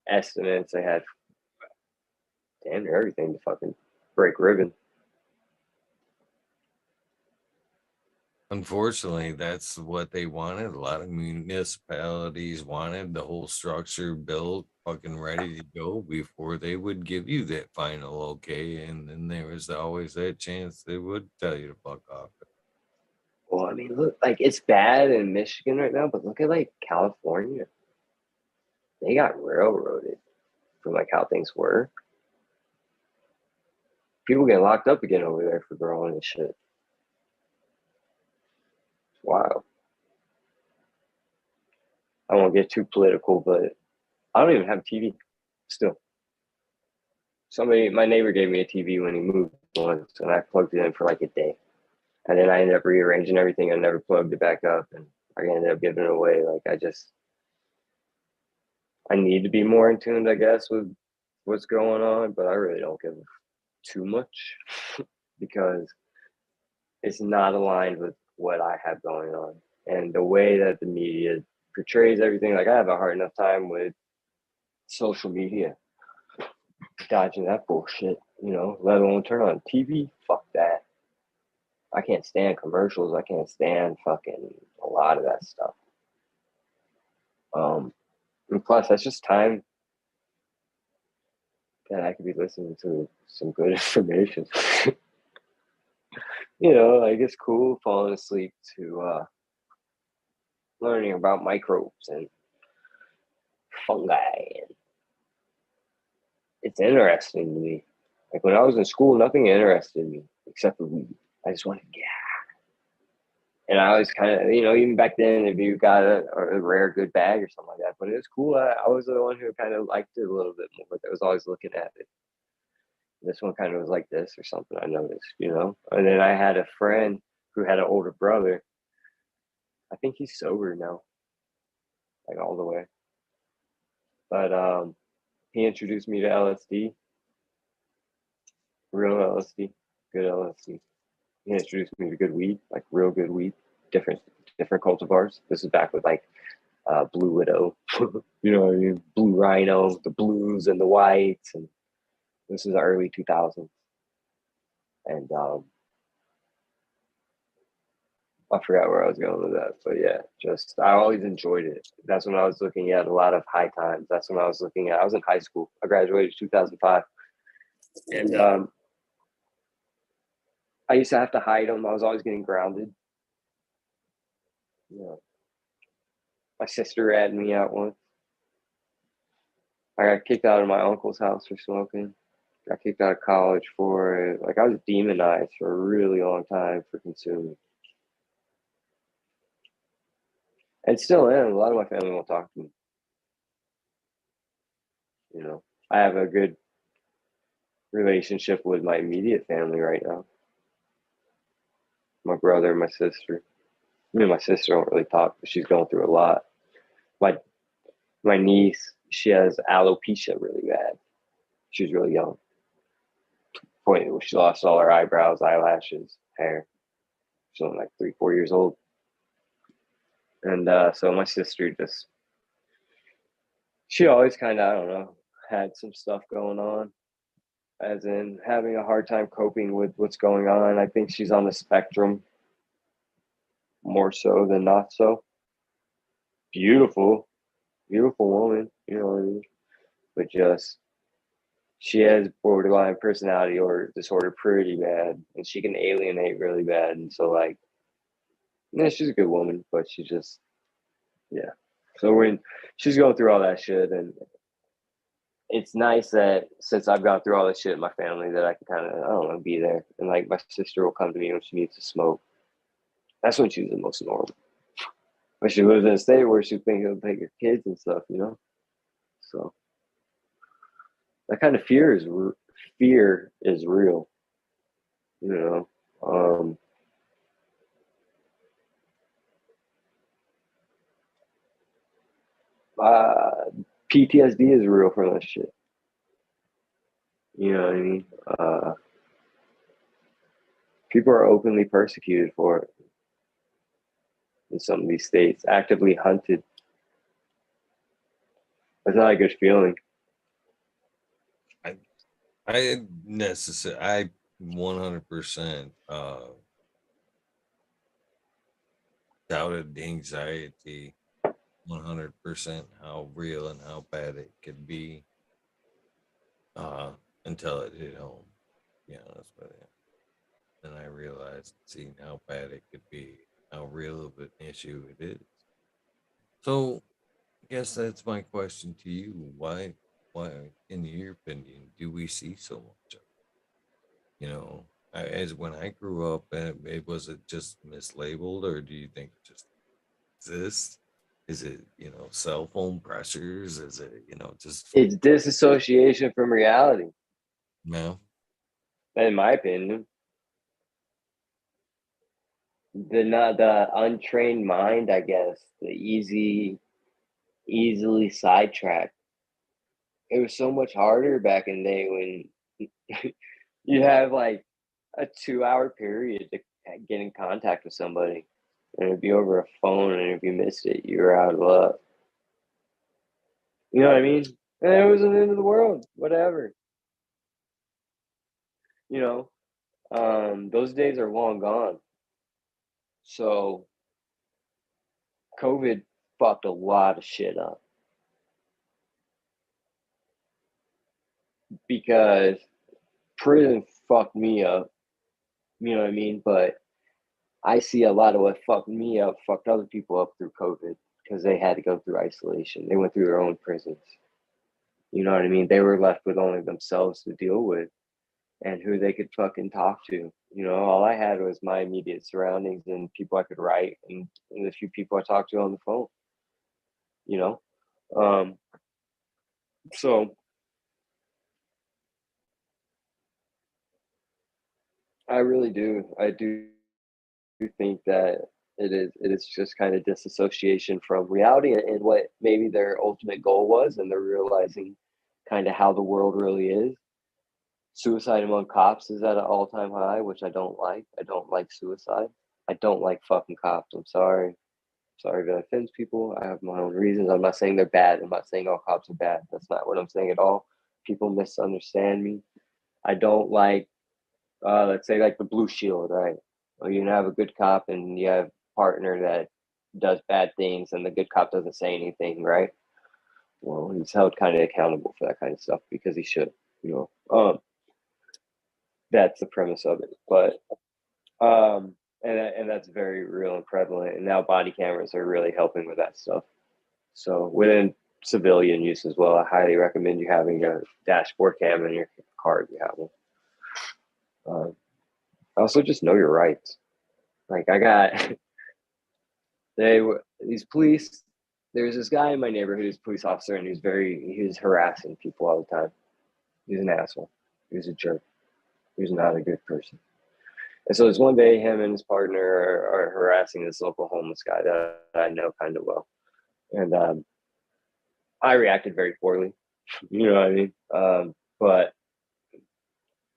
estimates. They had damn near everything to fucking break ribbon. Unfortunately, that's what they wanted. A lot of municipalities wanted the whole structure built, fucking ready to go before they would give you that final okay. And then there was always that chance they would tell you to fuck off. Well, I mean, look, like it's bad in Michigan right now, but look at like California. They got railroaded from like how things were. People get locked up again over there for growing and shit. It's wild. I won't get too political, but I don't even have a TV still. My neighbor gave me a TV when he moved once, and I plugged it in for like a day. And then I ended up rearranging everything. I never plugged it back up, and I ended up giving it away. Like I need to be more in tune, I guess, with what's going on, but I really don't give too much because it's not aligned with what I have going on. And the way that the media portrays everything, like I have a hard enough time with social media, dodging that bullshit, let alone turn on TV. Fuck that. I can't stand commercials. I can't stand fucking a lot of that stuff. And plus, that's just time that I could be listening to some good information. Like it's cool falling asleep to learning about microbes and fungi, and it's interesting to me. Like when I was in school, nothing interested me except for weed. I just wanted to get high. And I was kind of, even back then, if you got a rare good bag or something like that, but it was cool. I was the one who kind of liked it a little bit more. That was always looking at it. This one kind of was like this or something, I noticed. And then I had a friend who had an older brother. I think he's sober now, like all the way. But he introduced me to LSD, real LSD, good LSD. He introduced me to good weed, like real good weed, different cultivars. This is back with like Blue Widow, you know what I mean? Blue Rhino, the blues and the whites, and this is the early 2000s. And I forgot where I was going with that, but yeah, I always enjoyed it. That's when I was looking at a lot of high times. That's when I was looking at. I was in high school. I graduated 2005, and I used to have to hide them. I was always getting grounded. My sister ratted me out once. I got kicked out of my uncle's house for smoking. Got kicked out of college for it. Like I was demonized for a really long time for consuming. And still am. A lot of my family won't talk to me. I have a good relationship with my immediate family right now. My brother and my sister. Me and my sister don't really talk, but she's going through a lot. My my niece, she has alopecia really bad. She's really young. Point where she lost all her eyebrows, eyelashes, hair. She's only like 3, 4 years old. And so my sister just, she always kind of, I don't know, had some stuff going on, as in having a hard time coping with what's going on. I think she's on the spectrum more so than not so. Beautiful, beautiful woman, you know what I mean? But just, she has borderline personality or disorder pretty bad, and she can alienate really bad. And so, like, yeah, she's a good woman, but she just, yeah. So when she's going through all that shit, and it's nice that since I've gone through all this shit in my family, that I can kind of, I don't know, be there. And like my sister will come to me when she needs to smoke. That's when she's the most normal. But she lives in a state where she's thinking of take her kids and stuff, you know. So that kind of fear is real, you know. Uh, PTSD is real from that shit. You know what I mean? People are openly persecuted for it in some of these states, actively hunted. That's not a good feeling. I 100% doubted anxiety, 100% how real and how bad it could be, uh, until it hit home. Yeah, that's what it. Then I realized, seeing how bad it could be, how real of an issue it is. So, I guess that's my question to you. Why, in your opinion, do we see so much of it? You know, as when I grew up, it was it just mislabeled, or do you think it just exists? Is it, cell phone pressures? Is it, just, It's disassociation from reality, no? in my opinion. The untrained mind, I guess, the easily sidetracked. It was so much harder back in the day when you have like a 2 hour period to get in contact with somebody, and it'd be over a phone, and if you missed it, you were out of luck. You know what I mean? And it was the end of the world, whatever. You know, those days are long gone. So COVID fucked a lot of shit up because prison fucked me up. You know what I mean? But I see a lot of what fucked me up fucked other people up through COVID because they had to go through isolation. They went through their own prisons. You know what I mean? They were left with only themselves to deal with and who they could fucking talk to. You know, all I had was my immediate surroundings and people I could write and the few people I talked to on the phone, you know? Um, so I really do. I do think that it is just kind of disassociation from reality and what maybe their ultimate goal was, and they're realizing kind of how the world really is. Suicide among cops is at an all-time high, which I don't like. I don't like suicide. I don't like fucking cops. I'm sorry. Sorry if that offends people. I have my own reasons. I'm not saying they're bad. I'm not saying all cops are bad. That's not what I'm saying at all. People misunderstand me. I don't like, let's say, like the Blue Shield, right? Well, you have a good cop and you have a partner that does bad things, and the good cop doesn't say anything, right? Well, he's held kind of accountable for that kind of stuff because he should, you know. That's the premise of it. But and that's very real and prevalent. And now body cameras are really helping with that stuff. So within civilian use as well, I highly recommend you having a dashboard cam in your car if you have one. Also, just know your rights. Like I got, these police. There's this guy in my neighborhood who's a police officer, and he was harassing people all the time. He's an asshole. He was a jerk. He was not a good person. And so there's one day him and his partner are harassing this local homeless guy that I know kind of well. And I reacted very poorly. You know what I mean? But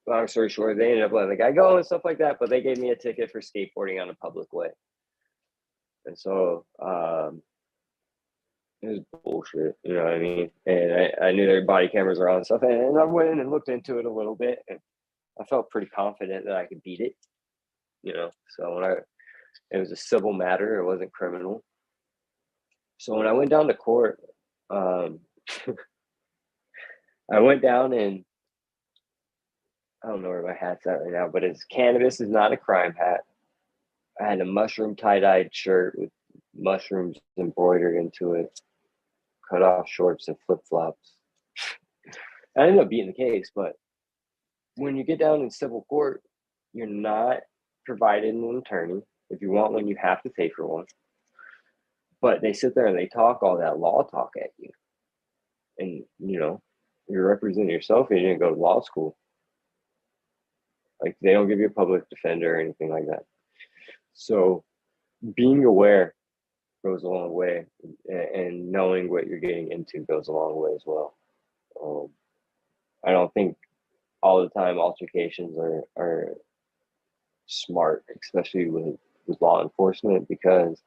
long story short, they ended up letting the guy go and stuff like that. But they gave me a ticket for skateboarding on a public way. And so it was bullshit. You know what I mean? And I knew their body cameras were on and stuff. And I went in and looked into it a little bit. And I felt pretty confident that I could beat it. You know, so it was a civil matter, it wasn't criminal. So when I went down to court, I went down and I don't know where my hat's at right now, but it's cannabis is not a crime hat. I had a mushroom tie-dyed shirt with mushrooms embroidered into it, cut off shorts and flip-flops. I ended up beating the case, but when you get down in civil court, you're not provided an attorney. If you want one, you have to pay for one. But they sit there and they talk all that law talk at you. And, you know, you're representing yourself and you didn't go to law school. Like, they don't give you a public defender or anything like that. So being aware goes a long way, and knowing what you're getting into goes a long way as well. I don't think all the time altercations are smart, especially with law enforcement, because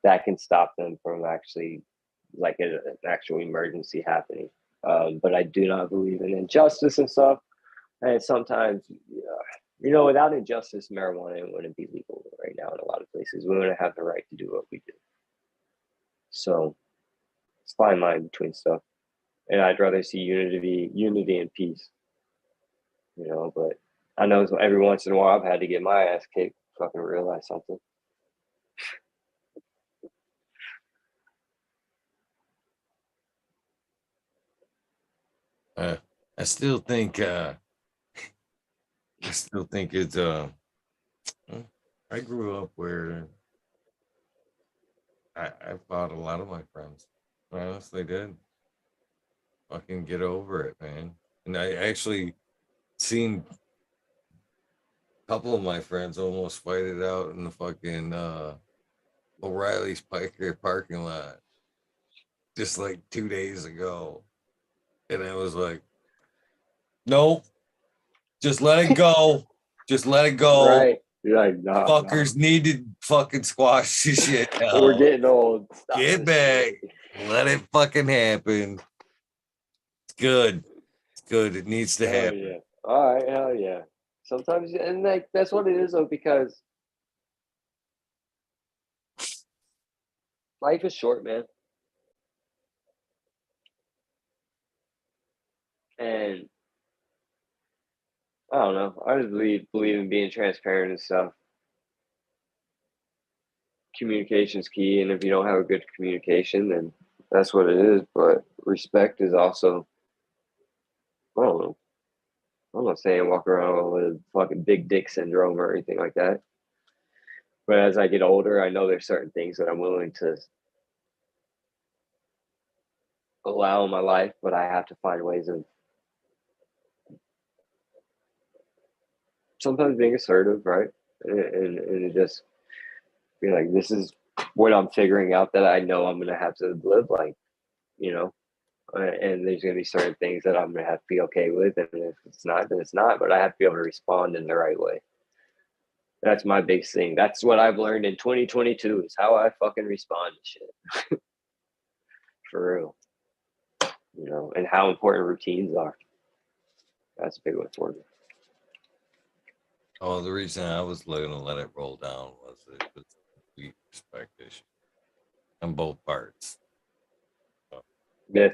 that can stop them from actually like an actual emergency happening. But I do not believe in injustice and stuff. And sometimes, you know, without injustice, marijuana wouldn't be legal right now in a lot of places. We wouldn't have the right to do what we do. So it's a fine line between stuff. And I'd rather see unity and peace, you know, but I know every once in a while I've had to get my ass kicked to fucking realize something. I still think it's I grew up where I fought a lot of my friends. I honestly did. Fucking get over it, man. And I actually seen a couple of my friends almost fight it out in the fucking O'Reilly's Piker parking lot just like 2 days ago. And I was like, nope, just let it go. Just let it go. Right. You're like, nah, Fuckers need to fucking squash this shit we're out. getting old. Stop Get this back. shit. Let it fucking happen. It's good. It's good. It needs to Hell happen. yeah. All right, hell yeah. Sometimes, and like that's what it is though, because life is short, man. And I don't know. I just believe in being transparent and stuff. Communication's key, and if you don't have a good communication, then that's what it is. But respect is also, I don't know. I'm not saying walk around with fucking big dick syndrome or anything like that. But as I get older, I know there's certain things that I'm willing to allow in my life, but I have to find ways of sometimes being assertive, right? And just be like, this is what I'm figuring out that I know I'm gonna have to live like, you know. And there's gonna be certain things that I'm gonna have to be okay with, and if it's not, then it's not. But I have to be able to respond in the right way. That's my big thing. That's what I've learned in 2022 is how I fucking respond to shit. For real. You know, and how important routines are. That's a big one for me. Oh, the reason I was going to let it roll down was it was a complete respect issue on both parts. So Yeah,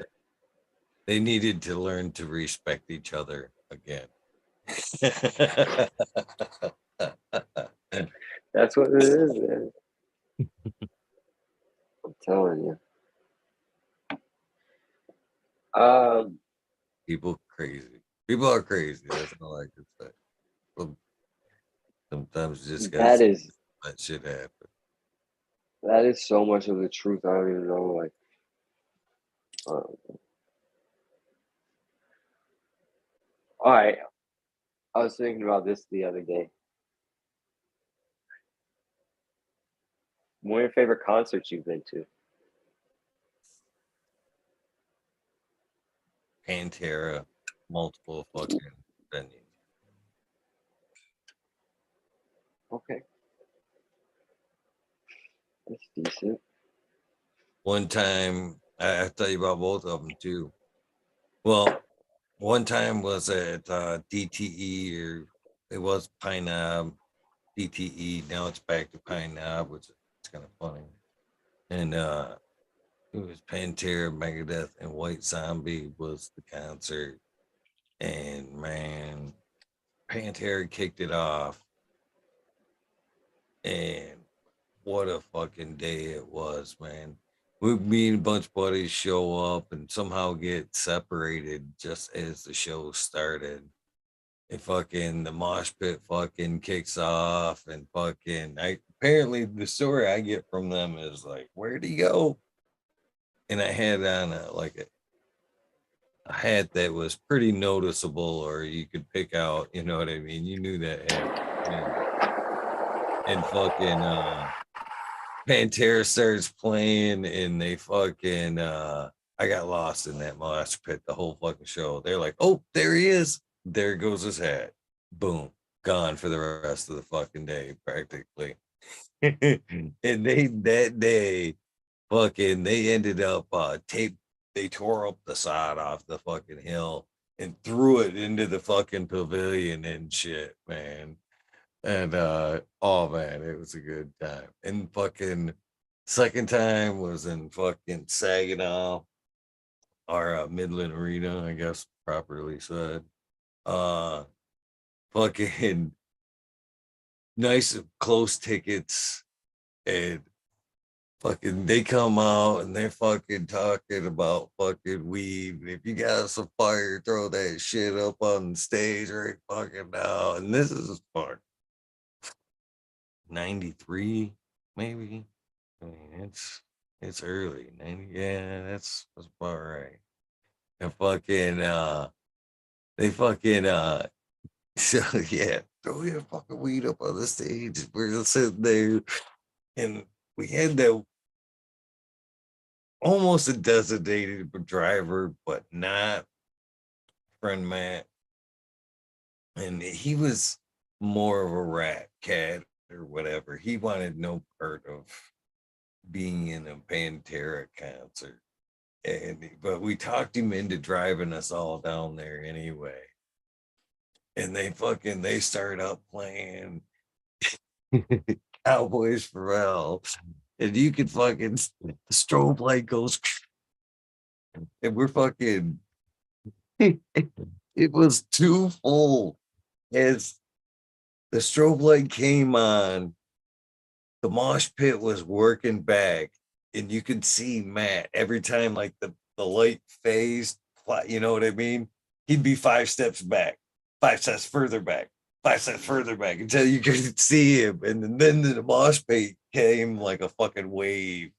they needed to learn to respect each other again. that's what it is, man. I'm telling you. People crazy. People are crazy. That's all I can say. Well, sometimes you just gotta That is let shit happen. that is so much of the truth. I don't even know. Like, all right. I was thinking about this the other day. What are your favorite concerts you've been to? Pantera, multiple fucking venues. Okay, that's decent. One time, I tell you about both of them too. Well, one time was at DTE, or it was Pine Knob, DTE. Now it's back to Pine Knob, which is kind of funny. And it was Pantera, Megadeth, and White Zombie was the concert. And man, Pantera kicked it off. And what a fucking day it was, man. Me and a bunch of buddies show up and somehow get separated just as the show started. And fucking the mosh pit fucking kicks off, and fucking I apparently the story I get from them is like, where'd he go? And I had on a hat that was pretty noticeable, or you could pick out, you know what I mean? You knew that hat. And fucking Pantera starts playing, and they fucking I got lost in that mosh pit the whole fucking show. They're like, oh, there he is. There goes his hat. Boom. Gone for the rest of the fucking day, practically. And they that day fucking they ended up they tore up the side off the fucking hill and threw it into the fucking pavilion and shit, man. And oh man, it was a good time. And fucking second time was in fucking Saginaw, or Midland Arena, I guess properly said. Uh fucking nice close tickets, and fucking they come out and they're fucking talking about fucking weed. And if you got some fire, throw that shit up on stage right fucking now. And this is fuck 93, maybe. I mean, it's early. 90, yeah, that's about right. And fucking they fucking so yeah, throw your fucking weed up on the stage. We're just sitting there, and we had that almost a designated driver, but not, friend Matt. And he was more of a rat cat or whatever. He wanted no part of being in a Pantera concert. And but we talked him into driving us all down there anyway. And they start up playing Cowboys for Hell. And you could fucking the strobe light goes, and we're fucking it was too full. As the strobe light came on, the mosh pit was working back, and you could see Matt every time like the light phased, you know what I mean? He'd be 5 steps back, 5 steps further back, 5 steps further back until you could see him. And then the mosh pit came like a fucking wave.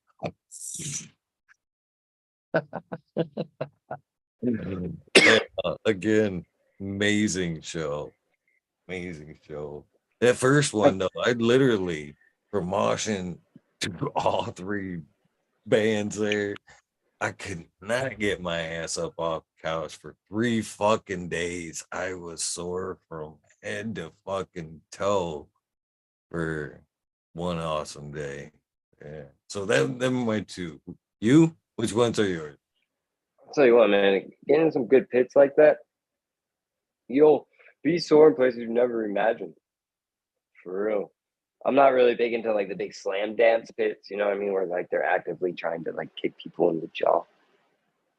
Again, amazing show. Amazing show. That first one though, I literally from moshing to all three bands there, I could not get my ass up off the couch for 3 fucking days. I was sore from head to fucking toe for one awesome day. Yeah. So them are my two. You? Which ones are yours? I'll tell you what, man, getting some good pits like that, you'll be sore in places you've never imagined. For real. I'm not really big into like the big slam dance pits, you know what I mean? Where like they're actively trying to like kick people in the jaw.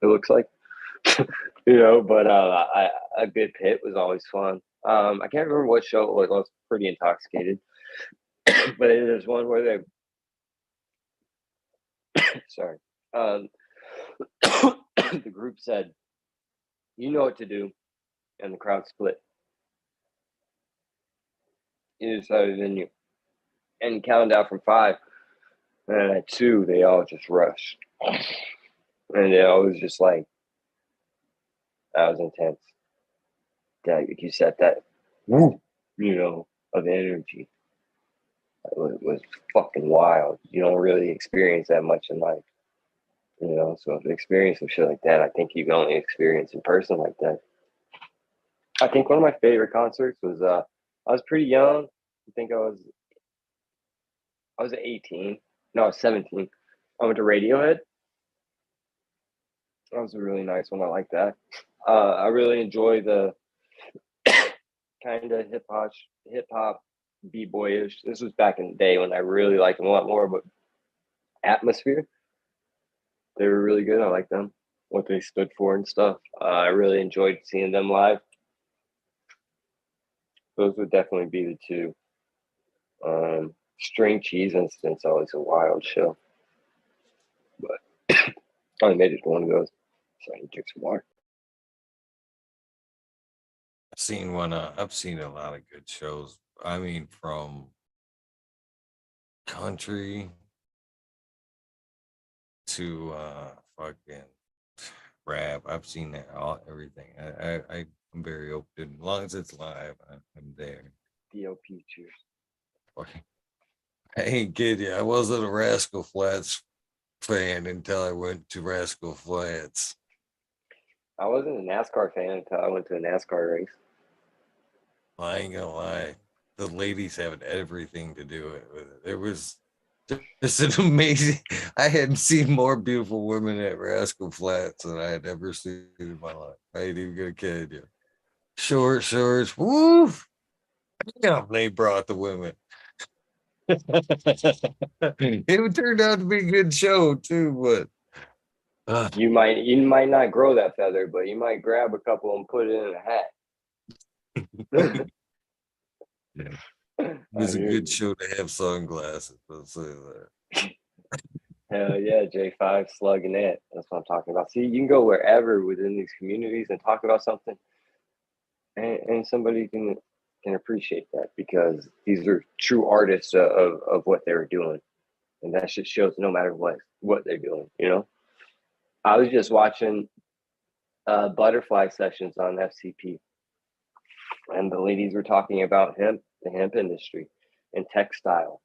It looks like, but a good pit was always fun. I can't remember what show it was. I was pretty intoxicated, but there's one where sorry, um, the group said, "You know what to do," and the crowd split. You decided, then you and counted down from 5, and at 2, they all just rushed, and it was just like that was intense. Yeah, you set that. woo, you know, of energy. It was fucking wild. You don't really experience that much in life, you know. So to experience some shit like that, I think you can only experience in person like that. I think one of my favorite concerts was I was pretty young. I think I was 18. No, I was 17. I went to Radiohead. That was a really nice one. I like that. I really enjoy the kind of hip hop, b boyish. This was back in the day when I really liked them a lot more. But Atmosphere, they were really good. I like them, what they stood for and stuff. I really enjoyed seeing them live. Those would definitely be the two. String Cheese Instance, always a wild show. But I only made it to one of those, so I can drink some water. I've seen a lot of good shows. I mean, from country to fucking rap. I've seen that all everything. I'm very open. As long as it's live, I'm there. DOP cheers. Fucking- I ain't kidding you. I wasn't a Rascal Flats fan until I went to Rascal Flats. I wasn't a NASCAR fan until I went to a NASCAR race. I ain't gonna lie. The ladies have everything to do it with it. It was just an amazing. I hadn't seen more beautiful women at Rascal Flats than I had ever seen in my life. I ain't even gonna kid you. Short shorts, woo! Yeah, they brought the women. It turned out to be a good show too, but You might not grow that feather, but you might grab a couple and put it in a hat. yeah, it I was a hear good you. show to have sunglasses. Let's say that. Hell yeah, J5 slugging it. That's what I'm talking about. See, you can go wherever within these communities and talk about something, and somebody can appreciate that because these are true artists of what they were doing, and that shit shows no matter what they're doing. You know, I was just watching butterfly sessions on FCP, and the ladies were talking about the hemp industry, and textile,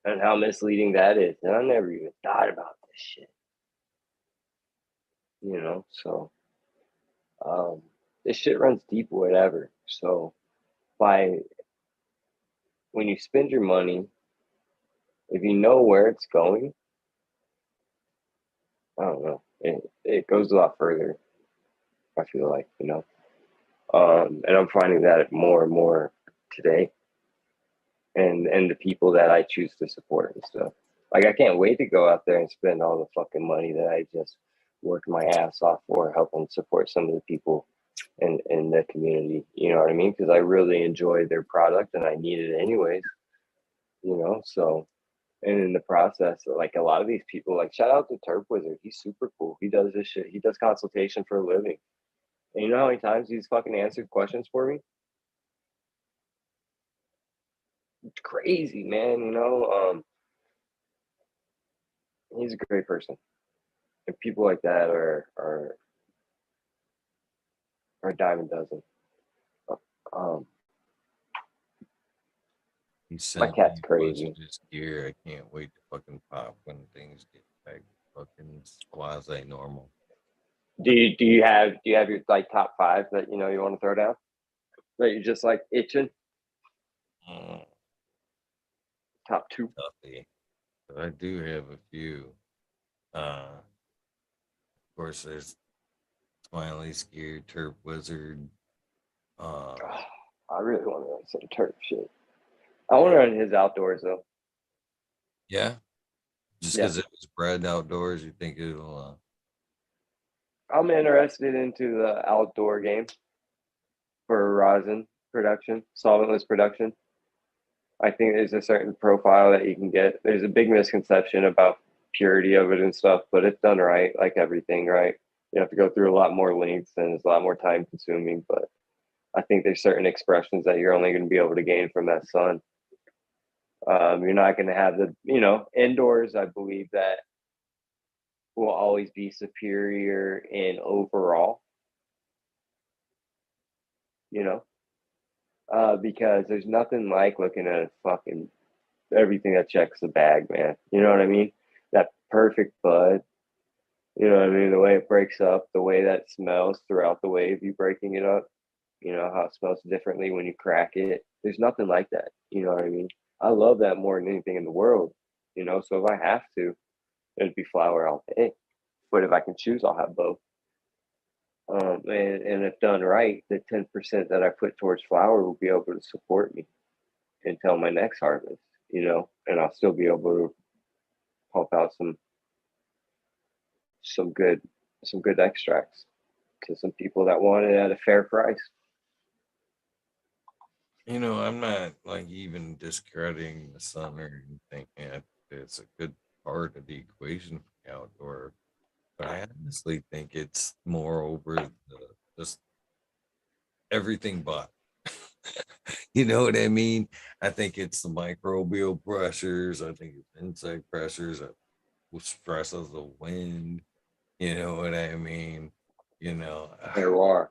and how misleading that is. And I never even thought about this shit. You know, so um, this shit runs deep, whatever. So by when you spend your money, if you know where it's going, I don't know, it goes a lot further. I feel like, you know, and I'm finding that more and more today, and the people that I choose to support and stuff. Like I can't wait to go out there and spend all the fucking money that I just worked my ass off for helping support some of the people in the community. You know what I mean? Because I really enjoy their product and I need it anyways. You know, so and in the process, like a lot of these people, like shout out to Turp Wizard, he's super cool. He does this shit. He does consultation for a living. And you know how many times he's fucking answered questions for me? It's crazy, man. You know, he's a great person. And people like that are a dime a dozen. Um, He my sent cat's me a bunch of crazy. this gear. I can't wait to fucking pop when things get back fucking quasi normal. Do you have your like top five that you know you want to throw down? That you're just like itching? Mm, Top two. Toughy. But I do have a few. Of course, there's Smiley Scared, Turp Wizard. Uh, Oh, I really want to run some turf shit. I want to run his outdoors though. yeah, just Yeah, because it was bred outdoors, you think it'll. I'm interested into the outdoor game for rosin production, solventless production. I think there's a certain profile that you can get. There's a big misconception about purity of it and stuff, but it's done right, like everything, right? You have to go through a lot more links and it's a lot more time consuming, but I think there's certain expressions that you're only going to be able to gain from that sun. You're not going to have the, you know, indoors. I believe that will always be superior in overall, you know. because there's nothing like looking at a fucking everything that checks the bag, man. You know what I mean? That perfect bud. You know what I mean? The way it breaks up, the way that smells throughout the wave, you breaking it up. You know how it smells differently when you crack it. There's nothing like that. You know what I mean? I love that more than anything in the world. You know, so if I have to, it'd be flower all day. But if I can choose, I'll have both. And if done right, the 10% that I put towards flower will be able to support me until my next harvest, you know, and I'll still be able to pump out some good some good extracts to some people that want it at a fair price. You know, I'm not like even discrediting the sun or anything. It's a good part of the equation for the outdoor, but I honestly think it's more over just everything but. You know what I mean? I think it's the microbial pressures. I think it's insect pressures, stresses the wind. You know what I mean? You know, Terroir.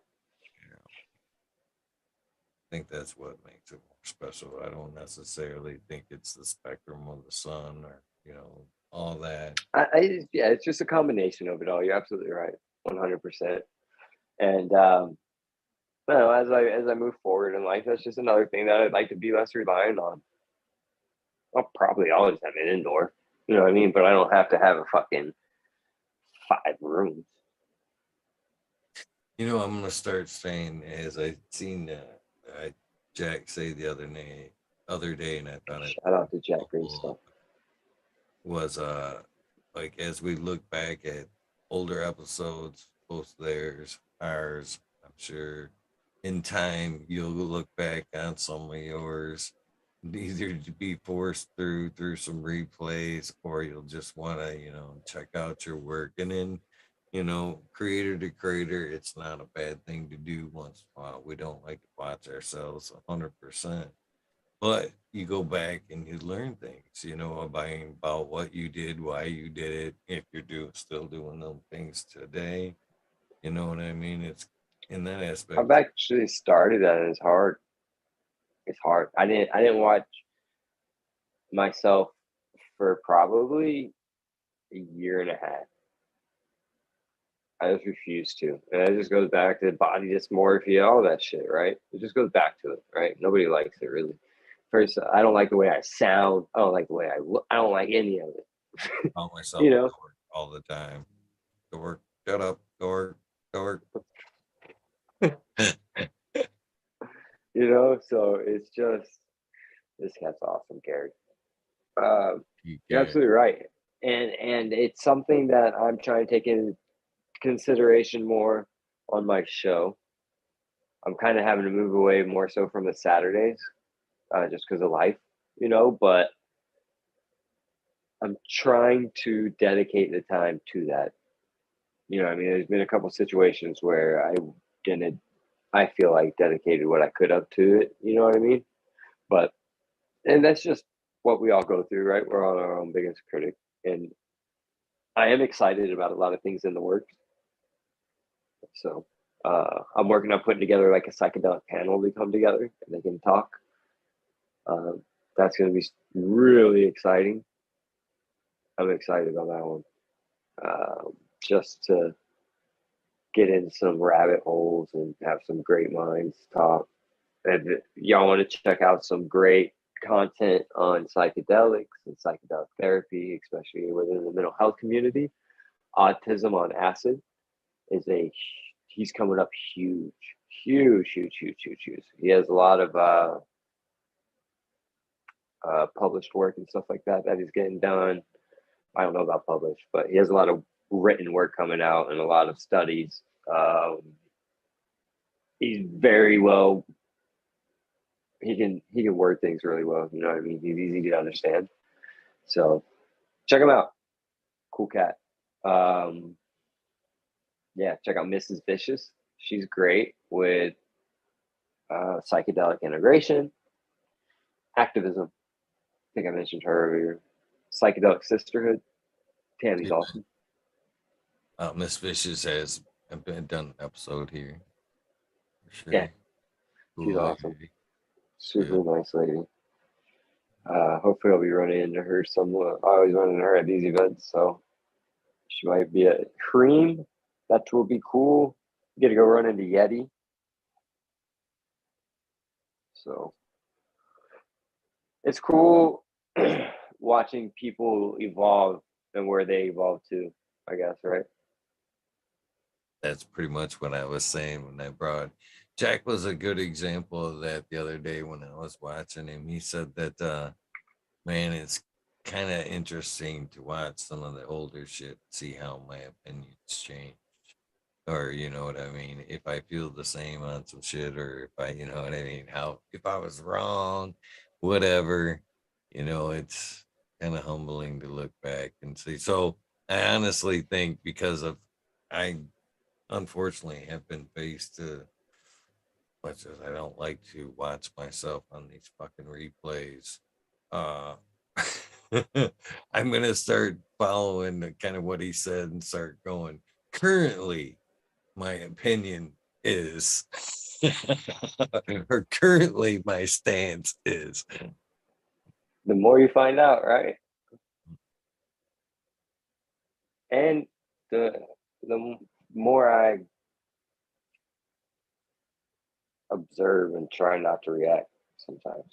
I think that's what makes it more special. I don't necessarily think it's the spectrum of the sun or, all that. Yeah, it's just a combination of it all. You're absolutely right, 100%. And well, as I move forward in life, that's just another thing that I'd like to be less reliant on. I'll probably always have it indoor, you know what I mean? But I don't have to have a fucking 5 rooms. You know, I'm gonna start saying as I seen Jack say the other day, and I thought it Shout out to Jack Green helpful stuff. was like as we look back at older episodes, both theirs, ours, I'm sure in time you'll look back on some of yours, either to be forced through some replays, or you'll just want to check out your work. And then creator to creator, it's not a bad thing to do once in a while. We don't like to watch ourselves 100%, but you go back and you learn things, about what you did, why you did it, if you're still doing those things today. You know what I mean? It's in that I've aspect. actually started that, and it's hard. It's hard. I didn't watch myself for probably a year and a half. I just refuse to. And it just goes back to body dysmorphia, all that shit, right? It just goes back to it, right? Nobody likes it really. First, I don't like the way I sound. I don't like the way I look. I don't like any of it. Call myself you a know? dork all the time. Dork, shut up, dork, dork. So it's just, this cat's awesome, Gary. You You're can. absolutely right. And it's something that I'm trying to take into consideration more on my show. I'm kind of having to move away more so from the Saturdays, just because of life, but I'm trying to dedicate the time to that. You know, I mean, there's been a couple situations where didn't, I feel like dedicated what I could have to it. You know what I mean? But, and that's just what we all go through, right? We're all our own biggest critic. And I am excited about a lot of things in the works. So I'm working on putting together like a psychedelic panel to come together and they can talk. That's going to be really exciting. I'm excited about that one. Just to get in some rabbit holes and have some great minds talk. And if y'all want to check out some great content on psychedelics and psychedelic therapy, especially within the mental health community, Autism on Acid is he's coming up huge, huge, huge, huge, huge, huge. He has a lot of published work and stuff like that he's getting done. I don't know about published, but he has a lot of written work coming out and a lot of studies. He's very well. He can word things really well. You know what I mean? He's easy to understand. So check him out. Cool cat. Yeah, check out Mrs. Vicious. She's great with psychedelic integration, activism. I think I mentioned her earlier. Psychedelic sisterhood. Tammy's awesome. Miss Vicious has been done an episode here for Yeah, sure. she's Cool awesome. lady. Super nice lady. Hopefully I'll be running into her somewhere. I always run into her at these events, so she might be at Cream. That will be cool. Get to go run into Yeti. So it's cool watching people evolve and where they evolve to, I guess, right? That's pretty much what I was saying when I brought Jack was a good example of that the other day when I was watching him. He said that man, it's kind of interesting to watch some of the older shit, see how my opinions change. Or you know what I mean? If I feel the same on some shit, or if I, you know what I mean, how if I was wrong, whatever, it's kind of humbling to look back and see. So I honestly think because of I unfortunately have been faced to much as I don't like to watch myself on these fucking replays. Uh I'm gonna start following the, kind of what he said and start going. Currently, my opinion is or currently my stance is The more you find out, right? And the more I observe and try not to react sometimes.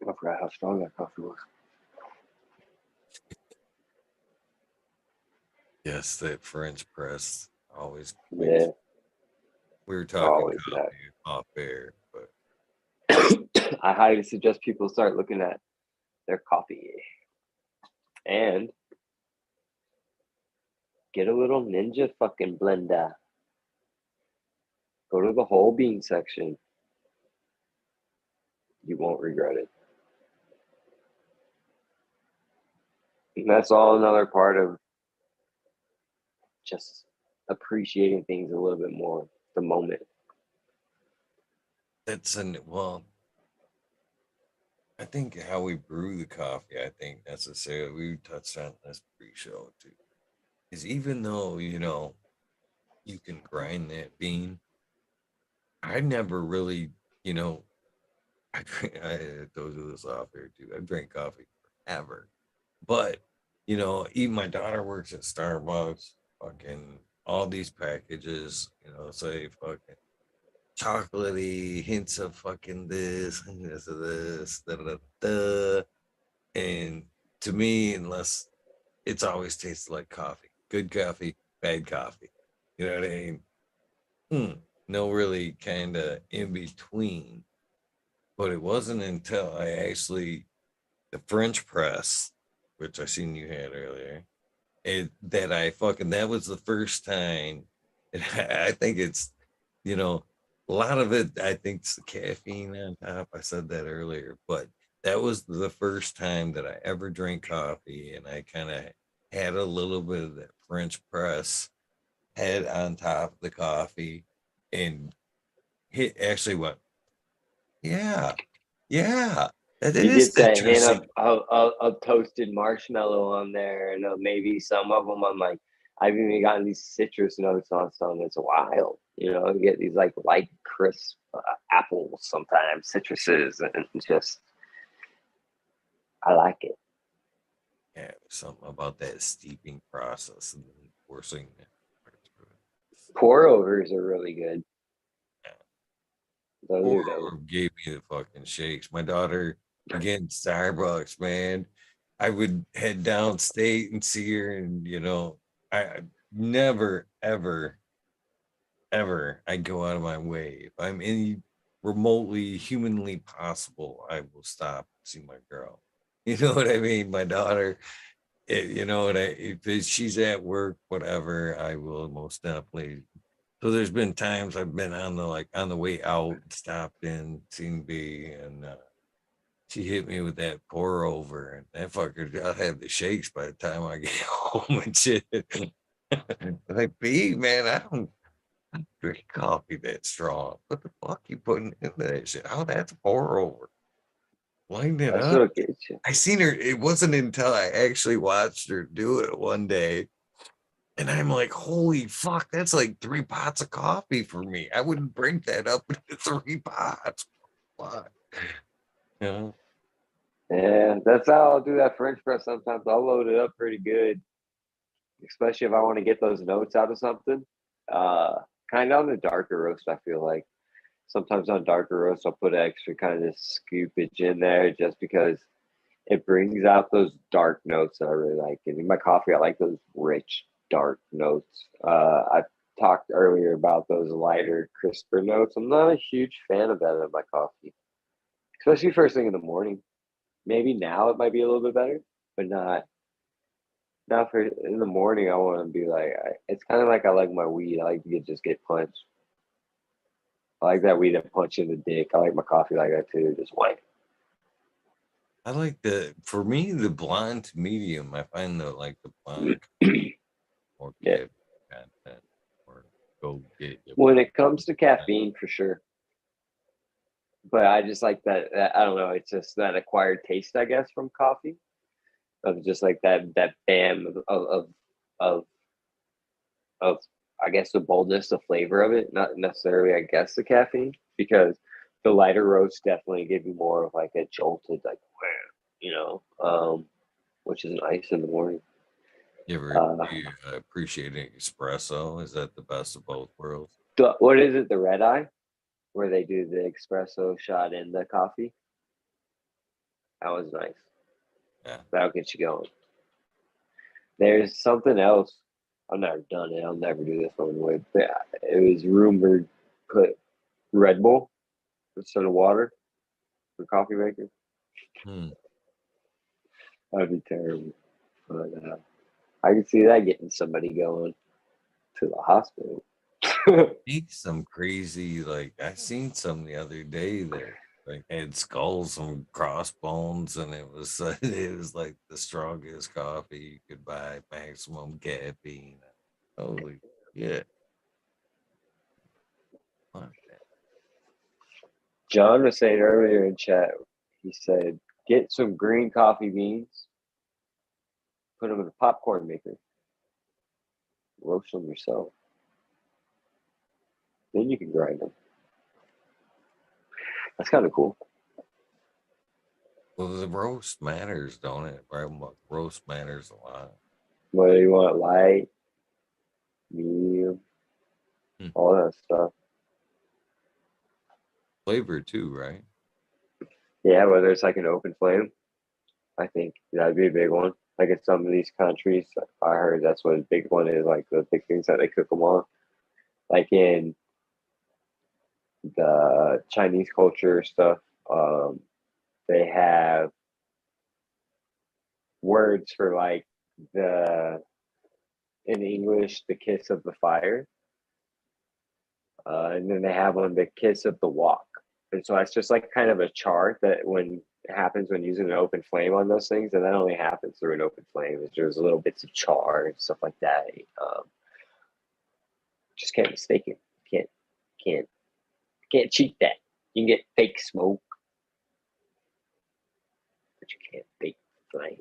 I forgot how strong that coffee was. yes, that French press always makes. Yeah, We were talking always that. coffee off air, but I highly suggest people start looking at their coffee and get a little ninja fucking blender. Go to the whole bean section. You won't regret it. And that's all another part of just appreciating things a little bit more, the moment. that's an well, I think how we brew the coffee, I think necessarily we touched on this pre-show too. Is even though, you can grind that bean, I never really, you know, I told you this off here too. I drink coffee forever. But, even my daughter works at Starbucks, fucking all these packages, say fucking chocolatey, hints of fucking this, hints of this, da da da. And to me, unless it's always tasted like coffee, good coffee, bad coffee. You know what I mean? No, really kind of in between. But it wasn't until I actually, the French press, which I seen you had earlier, that I fucking, that was the first time. And I think it's, you know, a lot of it, I think it's the caffeine on top. I said that earlier, but that was the first time that I ever drank coffee. And I kind of had a little bit of that French press head on top of the coffee and hit actually went, yeah, yeah, that it You is did say hint citrusy. of toasted marshmallow on there, and maybe some of them. I'm like, I've even gotten these citrus notes on some. It's wild, You get these like light, crisp apples sometimes, citruses, and just I like it. Yeah, something about that steeping process and then forcing it. Pour overs are really good. Those are dope. Or gave me the fucking shakes. My daughter, again, Starbucks, man. I would head downstate and see her, and I never, ever, ever I go out of my way. If I'm any remotely humanly possible, I will stop and see my girl. You know what I mean? My daughter, you know what if she's at work, whatever, I will most definitely. So there's been times I've been on the way out, stopped in, seen B, and she hit me with that pour over, and that fucker, I'll have the shakes by the time I get home and shit. Like B, man, I don't drink coffee that strong. What the fuck you putting in that shit? Oh, that's a pour over. Lighten it That's up. what gets you. I seen her. It wasn't until I actually watched her do it one day And I'm like, holy fuck, that's like 3 pots of coffee for me. I wouldn't break that up into 3 pots. Fuck. Yeah. Yeah, that's how I'll do that French press sometimes. I'll load it up pretty good, especially if I want to get those notes out of something. Uh, kind of on the darker roast, I feel like. Sometimes on darker roast, I'll put extra kind of scoopage in there just because it brings out those dark notes that I really like. And in my coffee, I like those rich, dark notes. I talked earlier about those lighter, crisper notes. I'm not a huge fan of that in my coffee, especially first thing in the morning. Maybe now it might be a little bit better, but not for in the morning. I want to be like, it's kind of like I like my weed. I like to just get punched. I like that weed that punch in the dick. I like my coffee like that too, just white. I like for me, the blonde to medium. I find the blonde more Yeah. caffeine content or go get you. When it comes to caffeine, for sure. But I just like that. I don't know. It's just that acquired taste, I guess, from coffee of just like that bam of of I guess the boldness, the flavor of it, not necessarily I guess the caffeine, because the lighter roasts definitely give you more of like a jolted like which is nice in the morning. You ever Uh, do you appreciate an espresso? Is that the best of both worlds? what is it? The red eye, where they do the espresso shot in the coffee. That was nice. Yeah. That'll get you going. There's something else. I've never done it. I'll never do this one with. It was rumored put Red Bull instead of water for coffee maker. Hmm. That'd be terrible. But I could see that getting somebody going to the hospital. Eat some crazy, like I seen some the other day that like had skulls and crossbones, and it was it was like the strongest coffee you could buy, maximum caffeine. Holy yeah. Fuck that. John was saying earlier in chat, he said, get some green coffee beans, put them in a popcorn maker, roast them yourself. Then you can grind them. That's kind of cool. Well, the roast matters, don't it? Right? Roast matters a lot. Whether you want light, medium, Hmm. all that stuff. Flavor too, right? Yeah, whether it's like an open flame, I think that'd be a big one. Like in some of these countries, I heard that's what a big one is. Like the big things that they cook them on. Like in the Chinese culture stuff, um, they have words for like the in English the kiss of the fire, and then they have one the kiss of the walk. And so that's just like kind of a chart that when it happens when using an open flame on those things, and that only happens through an open flame. There's little bits of char and stuff like that. Um, just can't mistake it. Can't can't can't cheat that. You can get fake smoke, but you can't fake flame.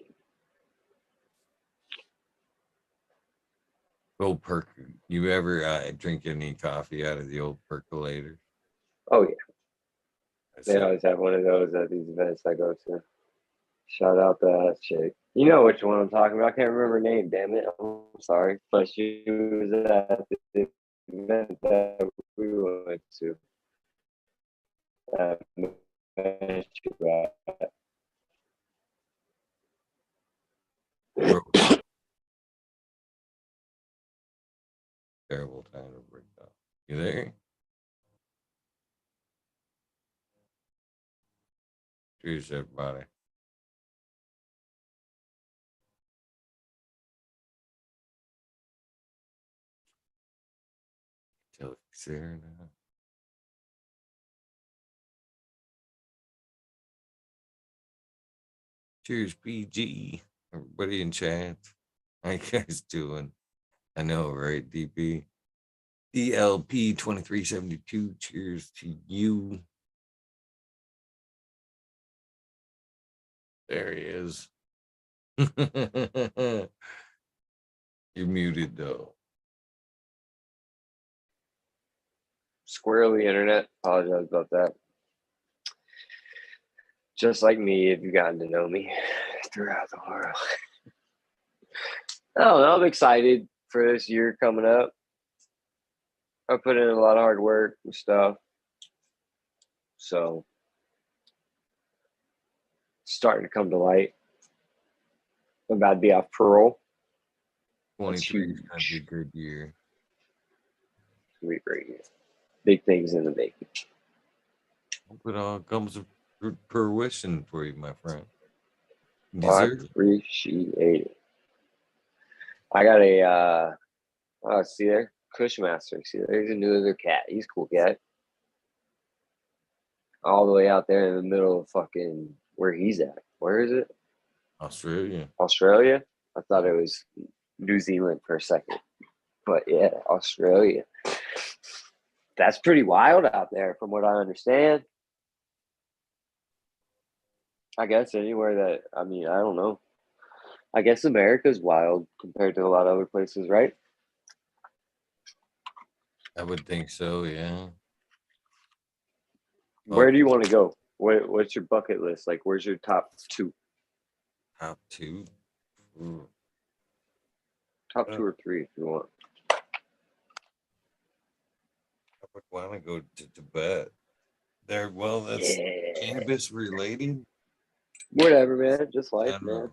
Old perk. You ever drink any coffee out of the old percolator? Oh yeah, That's they it. always have one of those at these events I go to. Shout out to that chick. You know which one I'm talking about. I can't remember her name. Damn it. I'm sorry, but she was at the event that we went to. That Bro, terrible time to break up. You there? Cheers, everybody. Till it's there now. Cheers, PG. Everybody in chat. How you guys doing? I know, right, DP? ELP 2372. Cheers to you. There he is. You're muted though. Squirrely internet. Apologize about that. Just like me, if you've gotten to know me throughout the world. I don't know. I'm excited for this year coming up. I put in a lot of hard work and stuff. So, starting to come to light. I'm about to be off parole. That's 23 is gonna be a huge. good year. Sweet radio. Big things in the making. Hope it all comes to fruition for you, my friend. You Well, I deserve it. appreciate it. I got a oh, see there? Cushmaster. See there? He's a new other cat. He's a cool cat. All the way out there in the middle of fucking where he's at. Where is it? Australia. Australia? I thought it was New Zealand for a second. But yeah, Australia. That's pretty wild out there from what I understand. I guess anywhere that, I mean, I don't know. I guess America's wild compared to a lot of other places, right? I would think so, yeah. Where Fuck, do you want to go? What's your bucket list? Like, where's your top two? top two. Ooh. Top Uh, two or three, if you want. I would want to go to Tibet. There, well, that's Yeah. cannabis related. Whatever, man. Just life, man.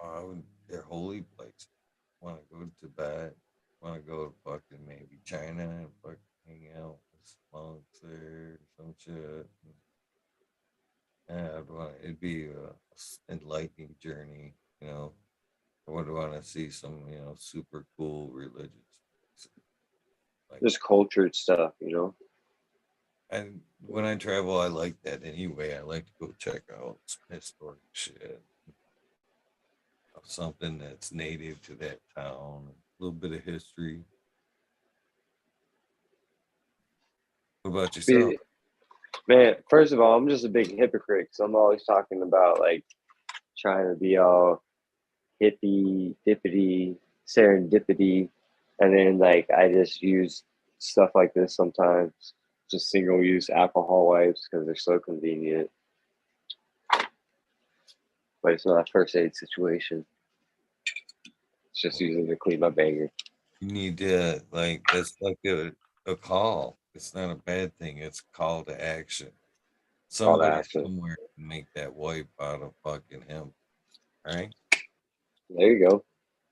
General. They're holy places. Want to go to Tibet. Want to go to fucking maybe China and fucking hang out with monks there, some shit. Yeah, it'd be a enlightening journey, you know. I would want to see some, super cool religions. Like, Just cultured stuff, you know? and when I travel, I like that anyway. I like to go check out some historic shit, something that's native to that town, a little bit of history. What about yourself? Man, first of all, I'm just a big hypocrite because I'm always talking about like trying to be all hippie, dippity, serendipity. And then like I just use stuff like this sometimes, just single use alcohol wipes because they're so convenient. But it's not a first aid situation. It's just using to clean my banger. You need to that's like a call. It's not a bad thing. It's a call to action. Call to Somebody action. somewhere can make that wipe out of fucking hemp, right? There you go.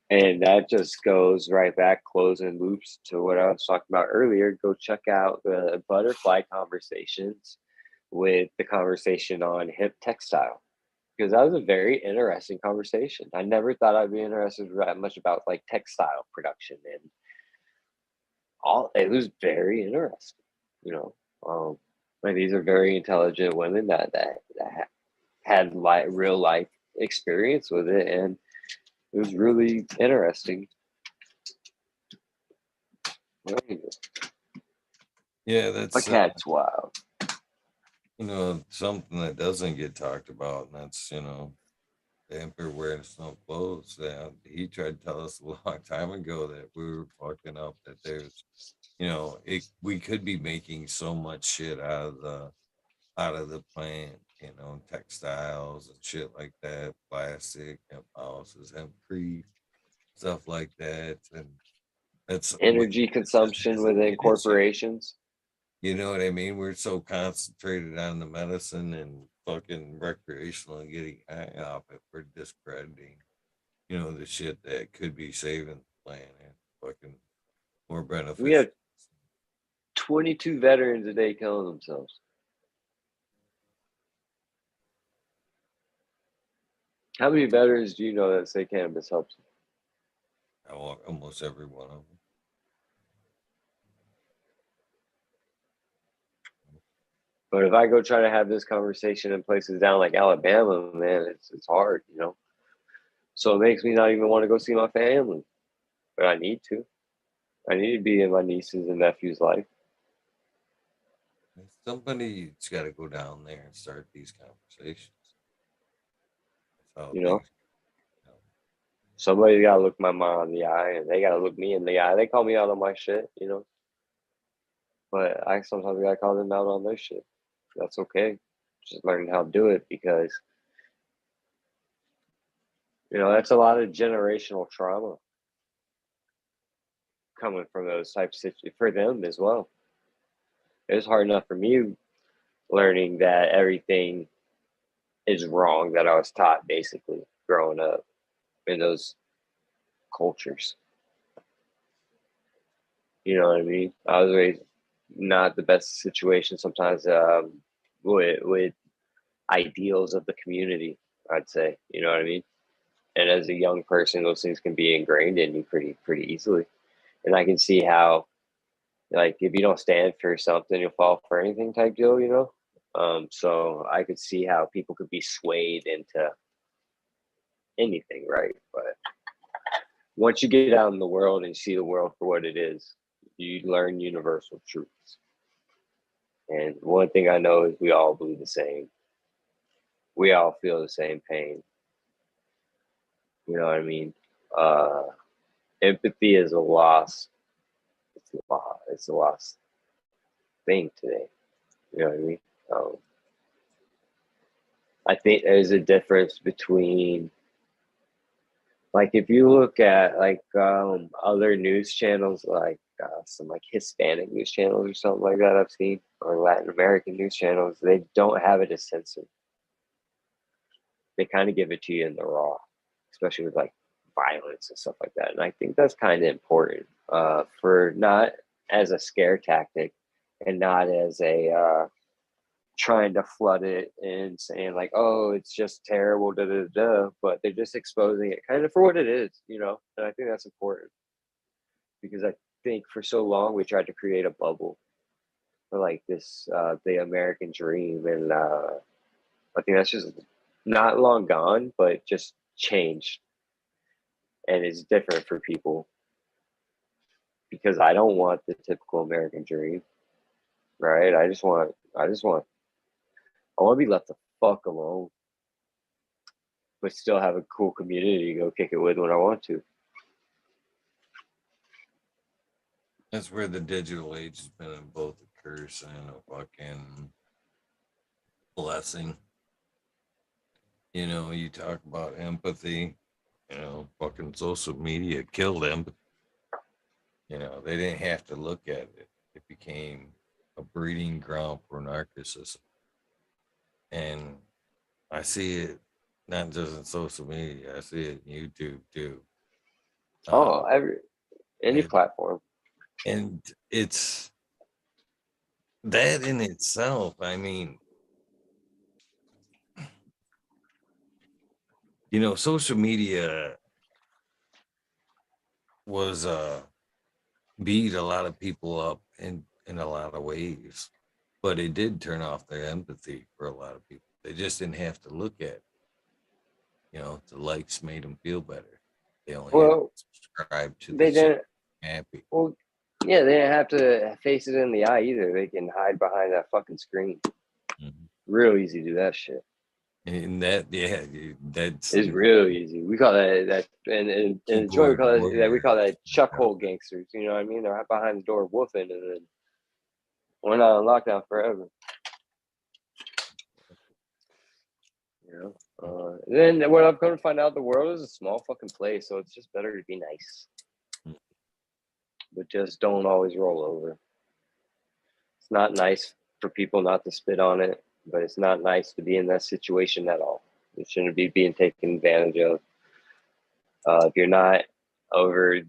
And that just goes right back, closing loops to what I was talking about earlier. Go check out the butterfly conversations with the conversation on hemp textile because that was a very interesting conversation. I never thought I'd be interested that much about like textile production and all. It was very interesting, you know. Like these are very intelligent women that had like real life experience with it, and it was really interesting. Yeah, My that's cat's wild. something that doesn't get talked about, and that's the emperor wearing no clothes. He tried to tell us a long time ago that we were fucking up. That there's, we could be making so much shit out of the plant, textiles and shit like that, plastic, hemp houses, hempcrete, stuff like that, and that's what Energy just consumption hasn't within hit it yet. corporations. You know what I mean? We're so concentrated on the medicine and fucking recreational and getting high off it. We're discrediting, the shit that could be saving the planet, fucking more We beneficial. have 22 veterans a day killing themselves. How many veterans do you know that say cannabis helps them? Almost every one of them. But if I go try to have this conversation in places down like Alabama, man, it's hard, you know. So it makes me not even want to go see my family, but I need to. I need to be in my nieces and nephews' life, Somebody's got to go down there and start these conversations. That's how you know. things go. Somebody gotta look my mom in the eye, and they gotta look me in the eye. They call me out on my shit, you know, but I sometimes gotta call them out on their shit. That's okay. Just learning how to do it, because you know that's a lot of generational trauma coming from those types of for them as well. It was hard enough for me learning that everything is wrong that I was taught basically growing up in those cultures. You know what I mean? I was raised not the best situation sometimes, with ideals of the community, I'd say. You know what I mean? And as a young person, those things can be ingrained in you pretty easily. And I can see how, like, if you don't stand for something, you'll fall for anything type deal, you know? So I could see how people could be swayed into anything, right? But once you get out in the world and see the world for what it is, you learn universal truths. And one thing I know is we all bleed the same. We all feel the same pain. You know what I mean? Uh, Empathy is a lost. It's a lost thing today. You know what I mean? Um, I think there's a difference between, like, if you look at like other news channels, like some like Hispanic news channels or something like that I've seen, or Latin American news channels, they don't have it as censored. They kind of give it to you in the raw, especially with like violence and stuff like that. And I think that's kind of important, for not as a scare tactic and not as a trying to flood it and saying like, oh, it's just terrible, da da da. But they're just exposing it kind of for what it is, you know. And I think that's important, because I think for so long we tried to create a bubble for like this, the American dream, and I think that's just not long gone, but just changed, and it's different for people, because I don't want the typical American dream, right? I want to be left the fuck alone, but still have a cool community to go kick it with when I want to. That's where the digital age has been both a curse and a fucking blessing. You know, you talk about empathy, you know, fucking social media killed empathy. You know, they didn't have to look at it. It became a breeding ground for narcissism. And I see it not just in social media, I see it in YouTube too. Oh, Uh, any and, platform. and it's that in itself. I mean, you know, social media was beat a lot of people up in a lot of ways, but it did turn off their empathy for a lot of people. They just didn't have to look at it. You know, the likes made them feel better. They only had to Well, subscribe to the they shit. didn't. Happy. Well, yeah, they didn't have to face it in the eye either. They can hide behind that fucking screen. Mhm. Real easy to do that shit. And that, yeah, that's It's real easy. We call that and Detroit keyboard we call warriors. that chuck hole gangsters. You know what I mean? They're right behind the door woofing, and then we're not on lockdown forever. You know. Then what I've come to find out, the world is a small fucking place, so it's just better to be nice, but just don't always roll over. It's not nice for people not to spit on it, but it's not nice to be in that situation at all. It shouldn't be being taken advantage of. If you're not over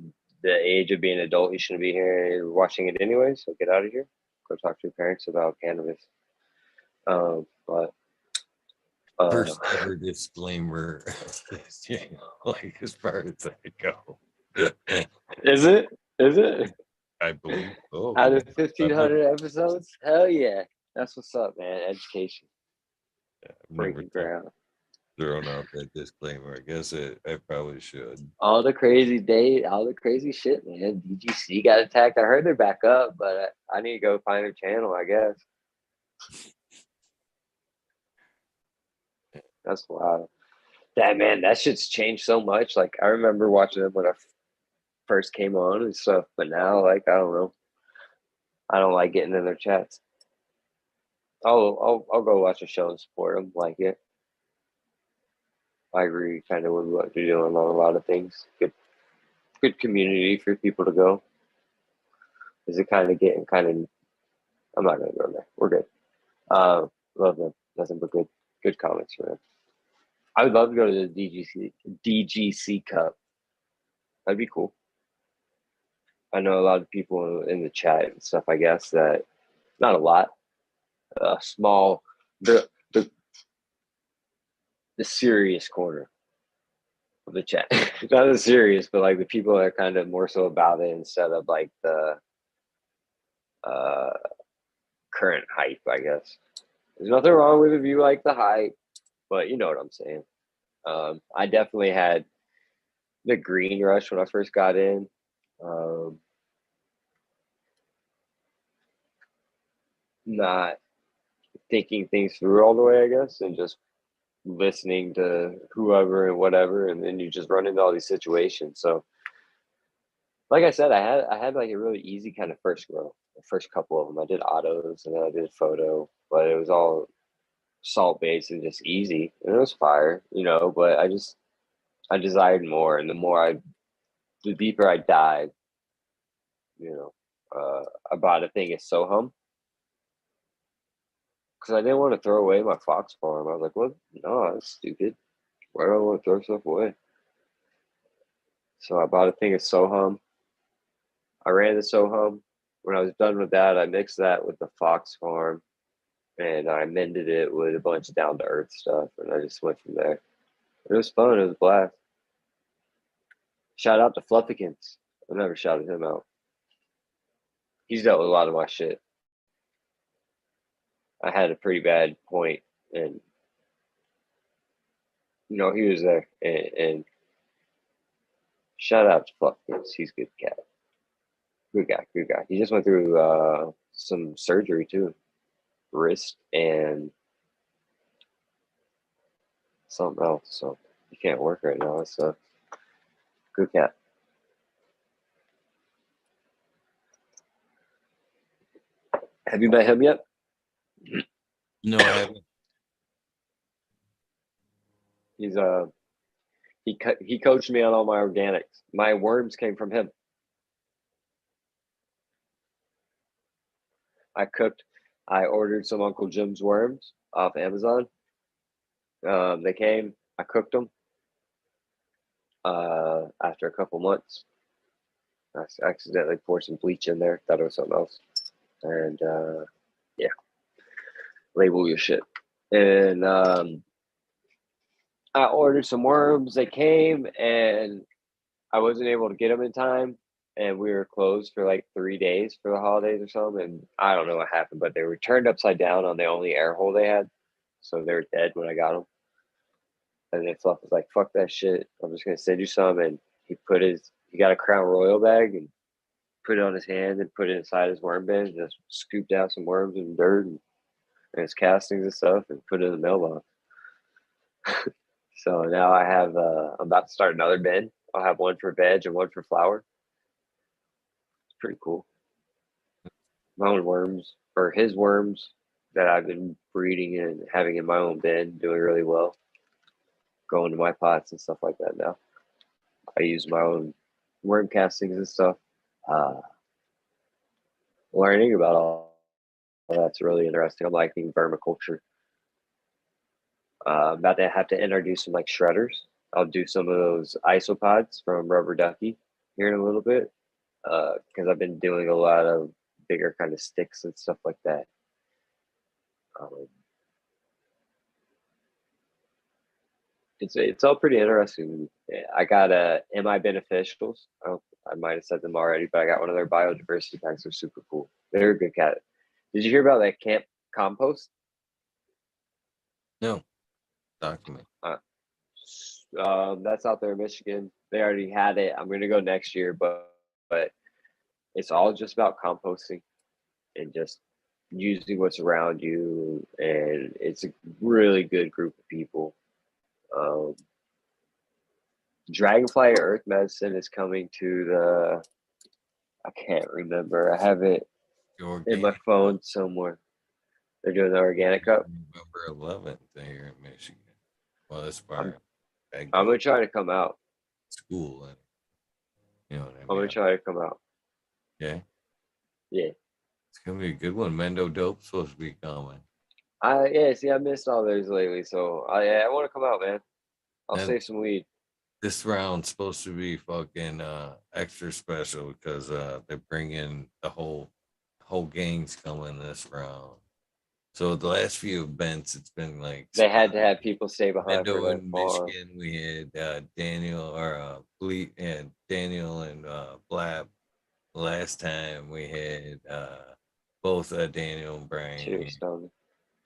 the age of being an adult, you shouldn't be here watching it anyway. So get out of here. Go talk to your parents about cannabis. But First ever disclaimer, you know, like as far as I go. is it? Is it? I believe so. Out Yeah. of 1,500 episodes? Hell yeah. That's what's up, man. Education. I've never Breaking ground. thrown out that disclaimer. I guess I probably should. All the crazy shit, man. DGC got attacked. I heard they're back up, but I need to go find their channel, I guess. That's wild. that shit's changed so much. Like I remember watching them when I first came on and stuff, but now like I don't know. I don't like getting in their chats. I'll go watch a show and support them. Like it. I agree kind of with what you're doing on a lot of things. Good community for people to go. Is it kind of getting kind of? I'm not gonna go there. We're good. Love them. Nothing but good comments for them. I would love to go to the DGC Cup. That'd be cool. I know a lot of people in the chat and stuff. I guess that not a lot. Small the the serious corner of the chat. Not as serious, but like the people that are kind of more so about it instead of like the uh, current hype, I guess. There's nothing wrong with if you like the hype, but you know what I'm saying. I definitely had the green rush when I first got in. Not thinking things through all the way, I guess, and just listening to whoever and whatever, and then you just run into all these situations. So, like I said, I had like a really easy kind of first grow. The first couple of them, I did autos and then I did photo, but it was all salt based and just easy, and it was fire, you know. But I desired more, and the deeper I dive, you know, I bought a thing at Sohum because I didn't want to throw away my fox farm. I was like, "What? No, that's stupid. Why do I want to throw stuff away?" So I bought a thing at Sohum. I ran the Sohum. When I was done with that, I mixed that with the fox farm, and I mended it with a bunch of down to earth stuff, and I just went from there. It was fun. It was a blast. Shout out to Fluffykins. I've never shouted him out. He's dealt with a lot of my shit. I had a pretty bad point, and you know he was there. And shout out to Fluffykins. He's a good cat. Good guy. Good guy. He just went through some surgery too, wrist and something else. So he can't work right now. It's a good cat. Have you met him yet? No, I haven't. He's he coached me on all my organics. My worms came from him. I ordered some Uncle Jim's worms off Amazon. They came. I cooked them. After a couple months, I accidentally poured some bleach in there. Thought it was something else, and yeah, label your shit. And I ordered some worms. They came, and I wasn't able to get them in time, and we were closed for like 3 days for the holidays or something. And I don't know what happened, but they were turned upside down on the only air hole they had, so they were dead when I got them. And then Fluff was like, "Fuck that shit! I'm just gonna send you some." And he got a Crown Royal bag and put it on his hand and put it inside his worm bin. And just scooped out some worms and dirt and his castings and stuff and put it in the mailbox. So now I'm about to start another bin. I'll have one for veg and one for flower. It's pretty cool. My own worms, or his worms, that I've been breeding and having in my own bin, doing really well. Going to my pots and stuff like that now. I use my own worm castings and stuff. Uh, Learning about all that's really interesting. I'm liking vermiculture. I'm about to have to introduce some like shredders. I'll do some of those isopods from Rubber Ducky here in a little bit because I've been doing a lot of bigger kind of sticks and stuff like that. It's all pretty interesting. I got MI beneficials. I might have said them already, but I got one of their biodiversity packs. They're super cool. They're a good cat. Did you hear about that camp compost? No. Document. That's out there in Michigan. They already had it. I'm gonna go next year, but it's all just about composting and just using what's around you. And it's a really good group of people. Dragonfly Earth Medicine is coming to the. I can't remember. I have it The in my organic phone somewhere. They're doing the organic cup. November 11th here in Michigan. Well, that's I'm far. I I'm go gonna to try to come out. school, and you know what I I'm gonna mean. try to come out. Yeah, Yeah. it's gonna be a good one. Mendo Dope's supposed to be coming. Yeah. See, I missed all those lately, so I want to come out, man. I'll And save some weed. this round's supposed to be fucking extra special because they bring in the whole gang's coming this round. So the last few events, it's been like They had to have people stay behind for Mendo that in farm. Michigan. We had Daniel or Bleak and Daniel and Blab. Last time we had both Daniel and Brian here, Cheers, Stone.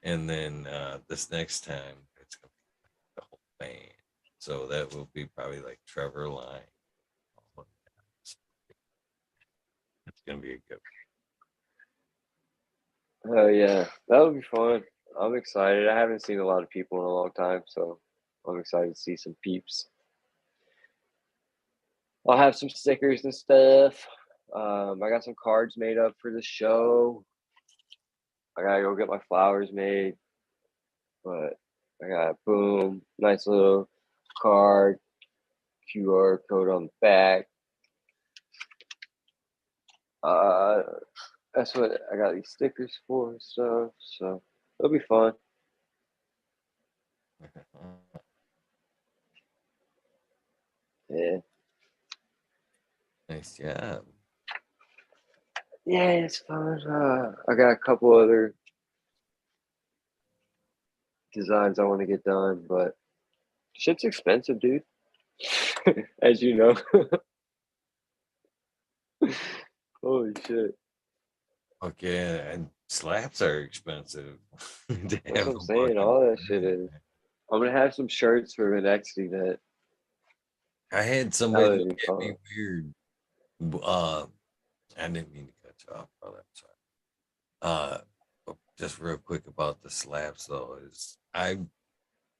and then this next time it's gonna be the whole band. So that will be probably like Trevor Line. It's gonna be a good. Oh yeah, that'll be fun. I'm excited. I haven't seen a lot of people in a long time, so I'm excited to see some peeps. I'll have some stickers and stuff. I got some cards made up for the show. I gotta go get my flowers made, but I got boom, nice little card, QR code on the back. Uh, that's what I got these stickers for and stuff. So it'll be fun. Yeah, Nice job. yeah, it's fun. I got a couple other designs I want to get done, but shit's expensive, dude. As you know. Holy shit. Okay, and slaps are expensive to That's have what I'm a saying. fucking All that shit plant. is. I'm gonna have some shirts for the next event. I had That somebody would look be at me fun. weird. Uh, I didn't mean to cut you off, brother. I'm sorry. Just real quick about the slaps though is I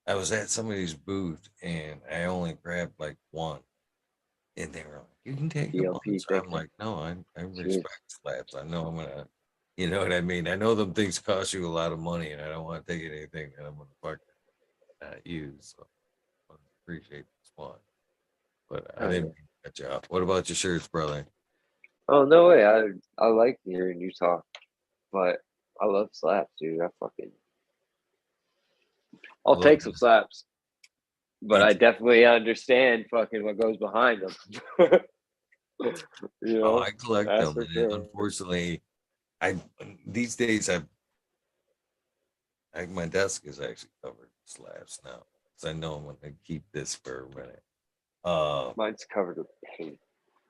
was at somebody's booth and I only grabbed like one, and they were like, "You can take a DLP, bunch." I'm thank you. like, "No, I Cheers. respect slaps. I know I'm gonna, you know what I mean. I know them things cost you a lot of money, and I don't want to take anything that I'm gonna fucking not use. So I appreciate this one, but I Oh didn't yeah. mean to cut you off. What about your shirts, brother? Oh no way. I like hearing you talk, but I love slaps, dude. I'll Love take some slaps, but I it. definitely understand fucking what goes behind them. you Oh, know, I collect that's them, for and sure. unfortunately, I these days my desk is actually covered in slabs now, so I know I'm gonna keep this for a minute. Uh, Mine's covered with paint.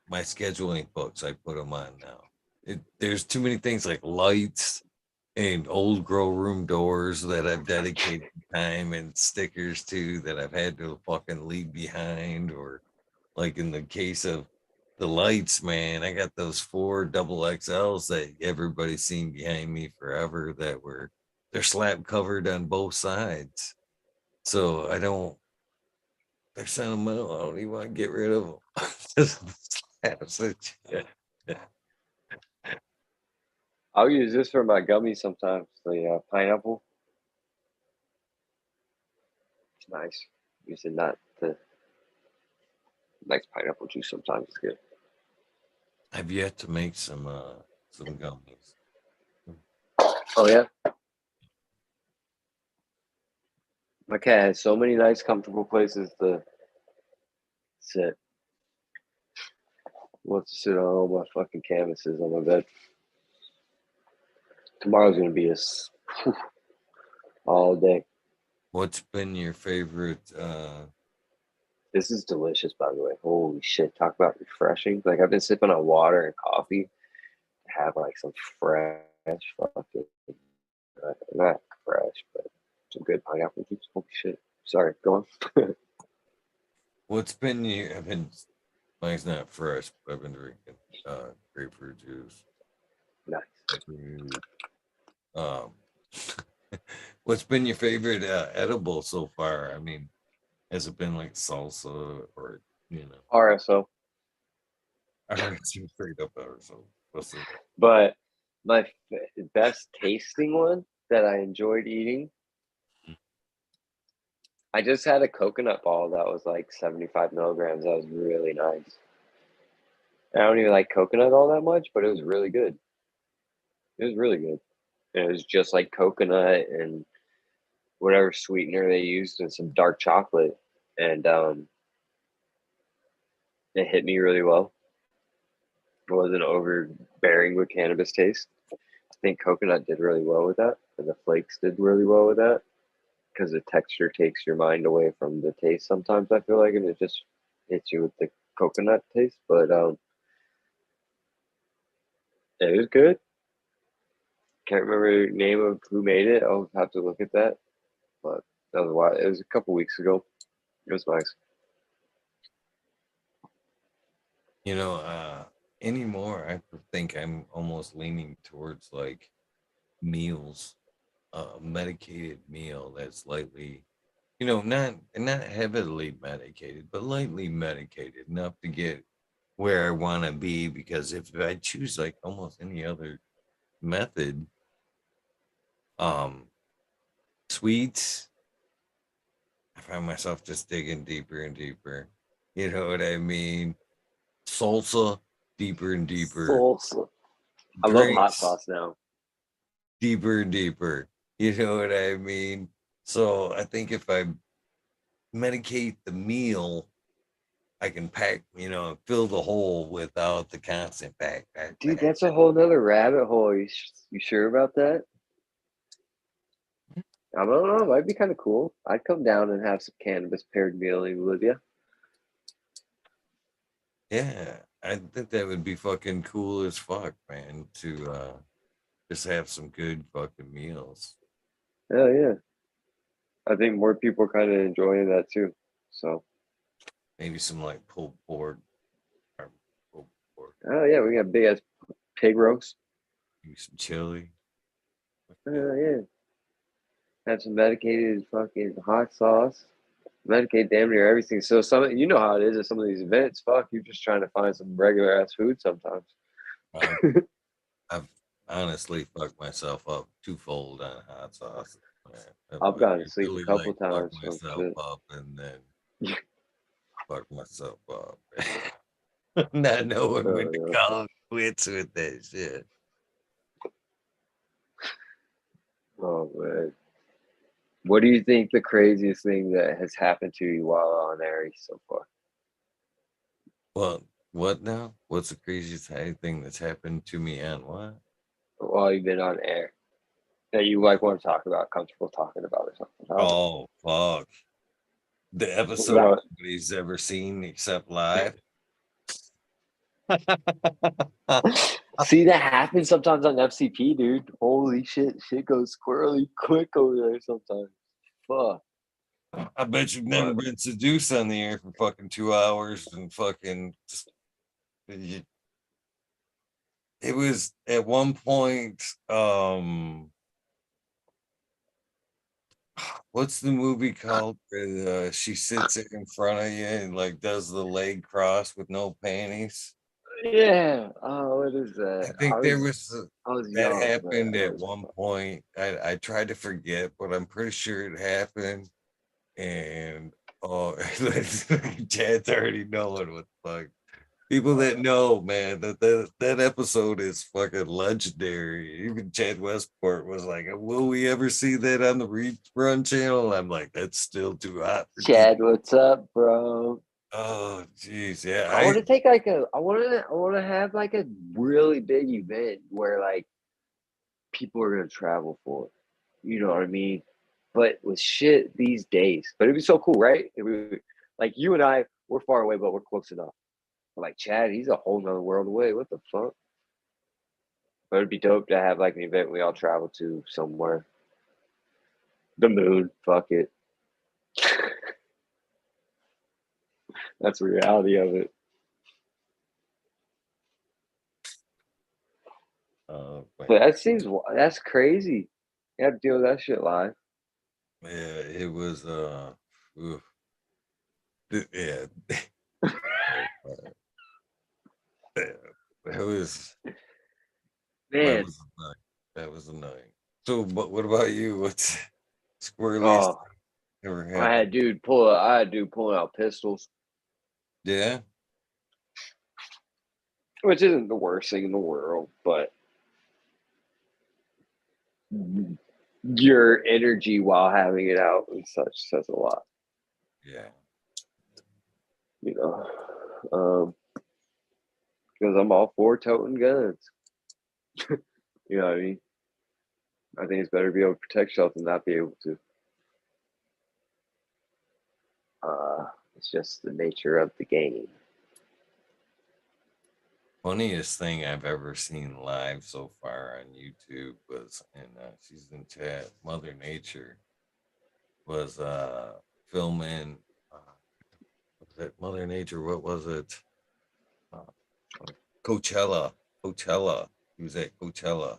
my scheduling books, I put them on now. There's too many things like lights and old grow room doors that I've dedicated time and stickers to that I've had to fucking leave behind, or like in the case of the lights, man, I got those four double XLs that everybody's seen behind me forever that they're slab covered on both sides. So I don't, they're sentimental. I don't even want to get rid of them. Just slabs that I'll use this for my gummies sometimes. The pineapple. It's nice. Using that the nice pineapple juice sometimes is good. I've yet to make some gummies. Oh yeah. My cat has so many nice, comfortable places to sit. Wants to sit on all my fucking canvases on my bed. Tomorrow's gonna be all day. What's been your favorite This is delicious, by the way. Holy shit! Talk about refreshing. Like I've been sipping on water and coffee. Have like some fresh fucking not fresh, but some good pineapple juice. Holy shit! Sorry, go on. what's been your I've been mine's not fresh, but I've been drinking grapefruit juice. Nice. Um what's been your favorite edible so far? I mean, has it been like salsa or you know. RSO. I heard some straight up there, so we'll see. But my best tasting one that I enjoyed eating, I just had a coconut ball that was like 75 milligrams. That was really nice. I don't even like coconut all that much, but it was really good. It was really good. And it was just like coconut and whatever sweetener they used and some dark chocolate. And it hit me really well. It wasn't overbearing with cannabis taste. I think coconut did really well with that, and the flakes did really well with that because the texture takes your mind away from the taste sometimes, I feel like, and it just hits you with the coconut taste. But it was good. Can't remember the name of who made it. I'll have to look at that. But that was a while. It was a couple weeks ago. It was nice. You know, anymore, I think I'm almost leaning towards like meals, medicated meal that's lightly, you know, not heavily medicated, but lightly medicated enough to get where I want to be. Because if I choose like almost any other method, um, sweets, I find myself just digging deeper and deeper. You know what I mean? Salsa, deeper and deeper. Salsa. I love hot Drinks, sauce now. deeper and deeper. You know what I mean? So I think if I medicate the meal, I can pack, you know, fill the hole without the constant pack, pack, Dude, pack. that's a whole nother rabbit hole. You sure about that? I don't know. It might be kind of cool. I'd come down and have some cannabis paired mealing with you. Yeah, I think that would be fucking cool as fuck, man, to just have some good fucking meals. Hell yeah. I think more people are kind of enjoying that too. So, Maybe some like pulled pork or pulled pork, oh yeah, we got big ass pig roast. maybe some chili. Yeah. Oh yeah. Have some medicated fucking hot sauce. Medicate damn near everything. So some, you know how it is at some of these events. Fuck, you're just trying to find some regular ass food sometimes. I've, I've honestly fucked myself up twofold on hot sauce. Man. I've I gone to sleep a really couple like fuck times from myself shit. up and then fuck myself up. Not knowing when to Oh call quits with that shit. yeah. Oh man. What do you think the craziest thing that has happened to you while on Aries so far? Well, what now? What's the craziest thing that's happened to me and what? While you've been on air that you like want to talk about, comfortable talking about or something? I don't know. Oh, fuck. The episode Without nobody's ever seen except live. see that happens sometimes on FCP, dude. Holy shit, shit goes squirrely quick over there sometimes. Fuck. I bet you've never But been seduced on the air for fucking 2 hours and fucking just, it was at one point, what's the movie called where she sits in front of you and like does the leg cross with no panties? yeah. Oh, what is that? I think there was I was that young, but happened it at was one point. I tried to forget, but I'm pretty sure it happened. And oh, Chad's already knowing what the fuck. People that know, man, that episode is fucking legendary. Even Chad Westport was like, "Will we ever see that on the rerun channel?" I'm like, "That's still too hot for TV." Chad, what's up, bro? Oh, geez, yeah, I want to take like a I want to have like a really big event where like people are gonna travel for it. You know what I mean? But with shit these days, but it'd be so cool, right? Like you and I, we're far away, but we're close enough. But like Chad, he's a whole nother world away. What the fuck? But it'd be dope to have like an event we all travel to somewhere. The moon, fuck it. That's the reality of it. man. But that's crazy. You have to deal with that shit live. Yeah, it was oof. Yeah. Oh, that was that Man, was annoying. That was annoying. So, but what about you? What's squirreliest oh, ever happened? I had dude pulling out pistols, Yeah. which isn't the worst thing in the world, but your energy while having it out and such says a lot, Yeah. you know. Because I'm all for toting guns. You know what I mean? I think it's better to be able to protect yourself than not be able to. It's just the nature of the game. Funniest thing I've ever seen live so far on YouTube was, and she's in chat. Mother Nature was filming. Uh, was it Mother Nature? What was it? Uh, Coachella. Coachella. He was at Coachella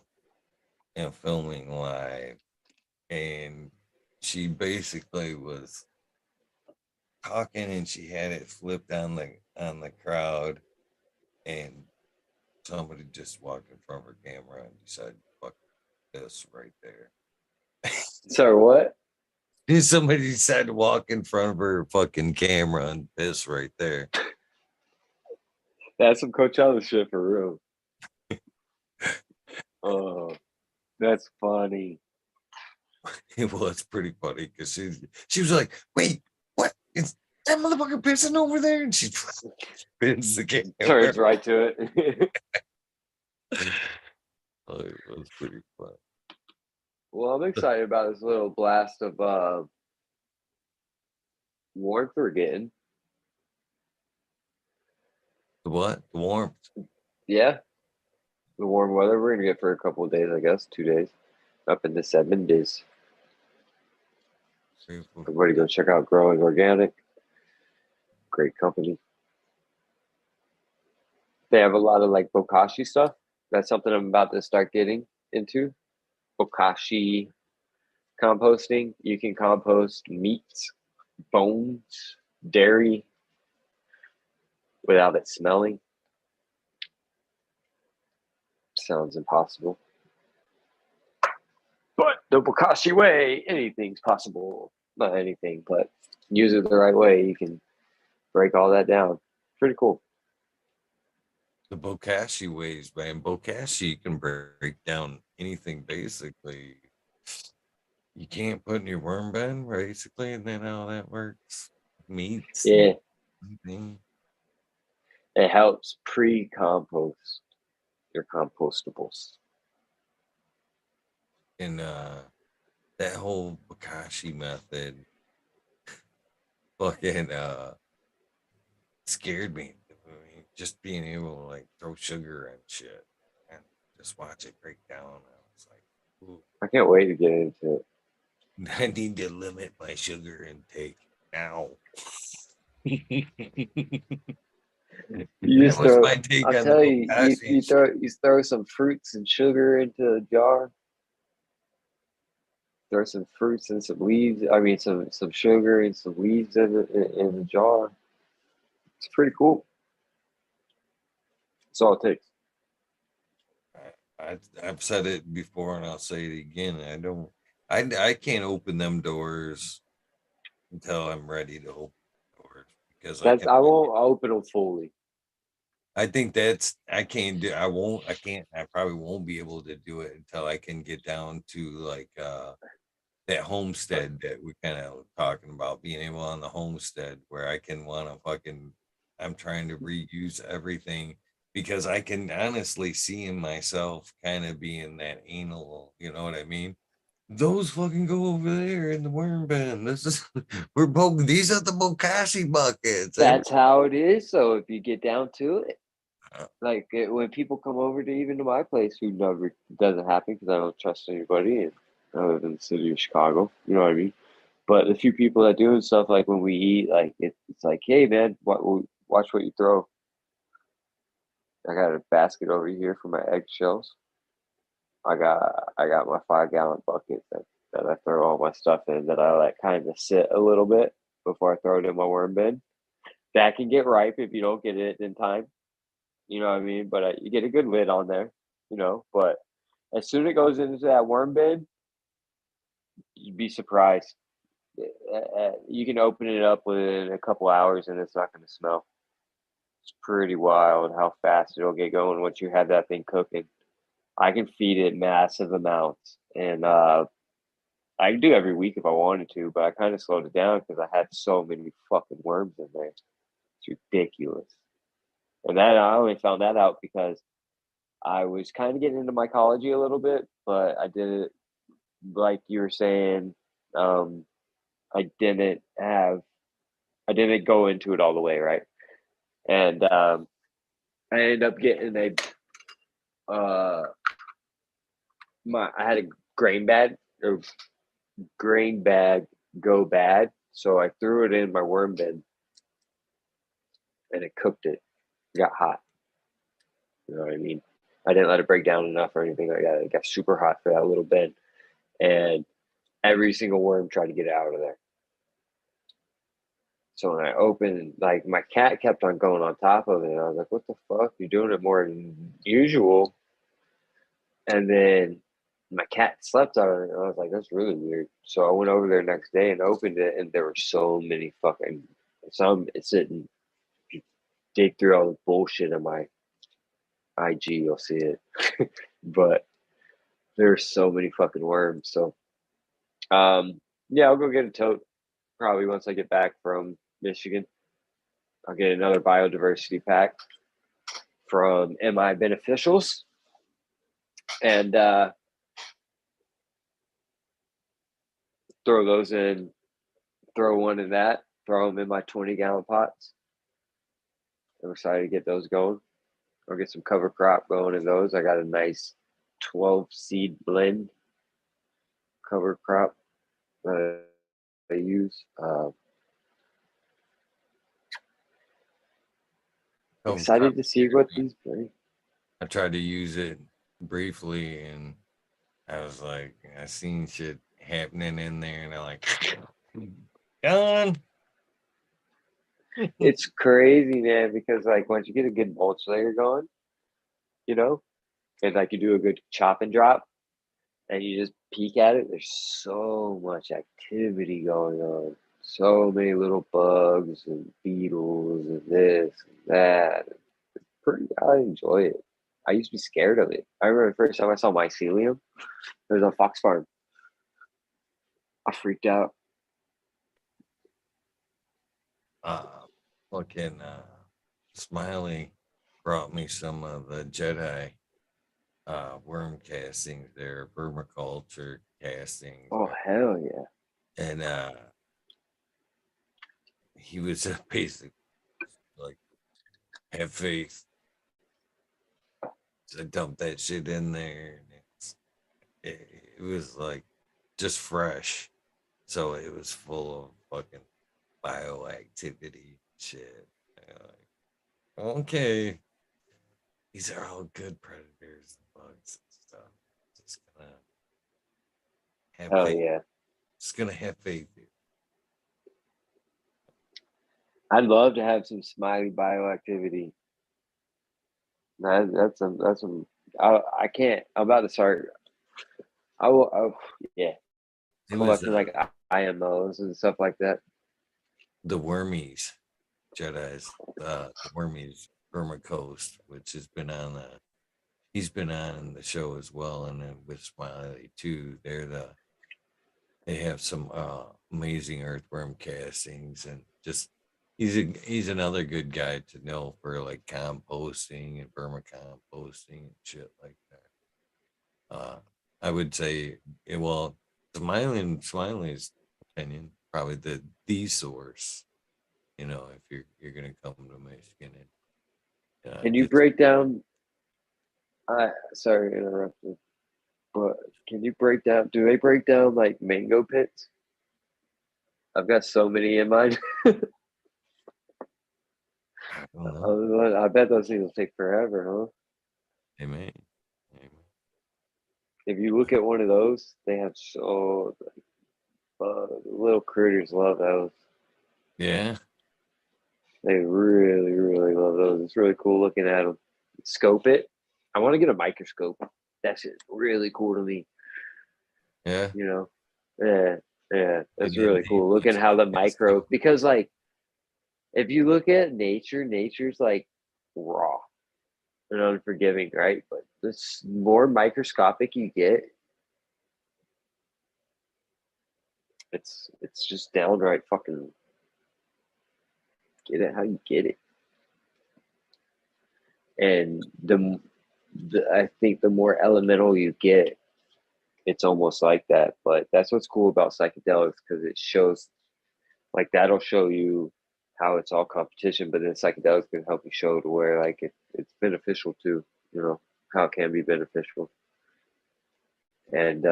and filming live, and she basically was talking, and she had it flipped on the crowd, and somebody just walked in front of her camera and decided, "Fuck this right there." So what? Somebody decided to walk in front of her fucking camera and piss right there. That's some Coachella shit for real. Oh, that's funny. It was pretty funny because she was like, "Wait, what? Is that motherfucker pissing over there?" And she spins the camera. Turns right to it. Oh, it was pretty fun. Well, I'm excited about this little blast of warmth we're getting. The what? The warmth. Yeah, the warm weather we're gonna get for a couple of days, I guess, 2 days, up into 7 days. Everybody go check out Growing Organic. Great company. They have a lot of like bokashi stuff. That's something I'm about to start getting into. Bokashi composting. You can compost meats, bones, dairy without it smelling. Sounds impossible. But the Bokashi way, anything's possible. Not anything, but use it the right way. You can break all that down. Pretty cool. The Bokashi ways, man. Bokashi can break down anything basically. You can't put in your worm bin, basically, and then how that works. Meats and Yeah, anything. it helps pre-compost your compostables. And that whole Bokashi method fucking scared me. I mean, just being able to like throw sugar and shit and just watch it break down. I was like, ooh, I can't wait to get into it. I need to limit my sugar intake now. You That just was throw. my take I'll on the tell you, Bokashi shit. you throw some fruits and sugar into a jar. Throw some fruits and some leaves. I mean, some sugar and some leaves in the jar. It's pretty cool. That's all it takes. I've said it before and I'll say it again. I can't open them doors until I'm ready to open doors because I That's can I only won't open them fully. I think that's I can't do I won't I can't I probably won't be able to do it until I can get down to like that homestead that we kind of talking about being able on the homestead where I can want to fucking I'm trying to reuse everything because I can honestly see in myself kind of being that anal, you know what I mean? Those fucking go over there in the worm bin. This is we're both these are the Bokashi buckets. That's how it is. So if you get down to it, Uh, like when people come over to even to my place, who never doesn't happen because I don't trust anybody, and I live in the city of Chicago. You know what I mean? But the few people that do and stuff, like when we eat, like it's like, hey man, watch what you throw. I got a basket over here for my eggshells. I got my 5 gallon bucket that I throw all my stuff in that I like kind of sit a little bit before I throw it in my worm bin. That can get ripe if you don't get it in time. You know what I mean? But you get a good lid on there, you know. But as soon as it goes into that worm bin, you'd be surprised. You can open it up within a couple hours and it's not going to smell. It's pretty wild how fast it'll get going once you have that thing cooking. I can feed it massive amounts, and I can do it every week if I wanted to, but I kind of slowed it down because I had so many fucking worms in there. It's ridiculous. And that I only found that out because I was kind of getting into mycology a little bit, but I did it like you were saying. Um, I didn't have, I didn't go into it all the way, right? And I ended up getting uh, I had a grain bag or grain bag go bad, so I threw it in my worm bin and it cooked it. It got hot. You know what I mean? I didn't let it break down enough or anything like that. It got super hot for that little bin, and every single worm tried to get out of there. So when I opened, like my cat kept on going on top of it, and I was like, "What the fuck? You're doing it more than usual." And then my cat slept on it, and I was like, "That's really weird." So I went over there next day and opened it, and there were so many fucking some. It's sitting. If you dig through all the bullshit on my IG, you'll see it. But there's so many fucking worms. So yeah, I'll go get a tote probably once I get back from Michigan. I'll get another biodiversity pack from MI Beneficials and throw those in, throw one in that, throw them in my 20-gallon pots. I'm excited to get those going. I'll get some cover crop going in those. I got a nice 12 seed blend cover crop that I use. Oh, Excited to see what these bring. I tried to use it briefly, and I was like, I seen shit happening in there, and I'm like, gone. It's crazy, man, because like once you get a good mulch layer going, you know, and like you do a good chop and drop and you just peek at it, there's so much activity going on. So many little bugs and beetles and this and that. I enjoy it. I used to be scared of it. I remember the first time I saw mycelium, it was on Fox Farm. I freaked out. Uh, fucking Smiley brought me some of the Jedi worm castings there, permaculture castings, Oh hell yeah. and he was basically like, have faith. So I dumped that shit in there, and it was like just fresh, so it was full of fucking bioactivity shit. And like, okay, these are all good predators and bugs and stuff. Just gonna have Hell faith. yeah. Just gonna have faith. I'd love to have some smiley bioactivity. That's some I can't. I'm about to start. Yeah, It was collecting like IMOs and stuff like that. the Wormies Jedi's, the Wormies Burma Coast, which has been on the he's been on the show as well, and then with Smiley too. They have some amazing earthworm castings, and just he's another good guy to know for like composting and vermicomposting and shit like that. I would say, well, Smiley's opinion, probably the source. You know, if you're gonna come to Michigan and Can you just break down? Sorry to interrupt you, but can you break down? Do they break down like mango pits? I've got so many in mind. I don't know. I bet those things will take forever, huh? They may. If you look at one of those, they have little critters love those. Yeah. They really, really love those. It's really cool looking at them. Scope it. I want to get a microscope. That shit's really cool to me. Yeah. You know? Yeah, yeah. Dig That's in really deep. cool. Looking how the micro, because like if you look at nature, nature's like raw and unforgiving, right? But the more microscopic you get, it's just downright fucking get it how you get it. And I think the more elemental you get, it's almost like that. But that's what's cool about psychedelics because it shows like that'll show you how it's all competition, but then psychedelics can help you show to where like it's beneficial too, you know, how it can be beneficial. And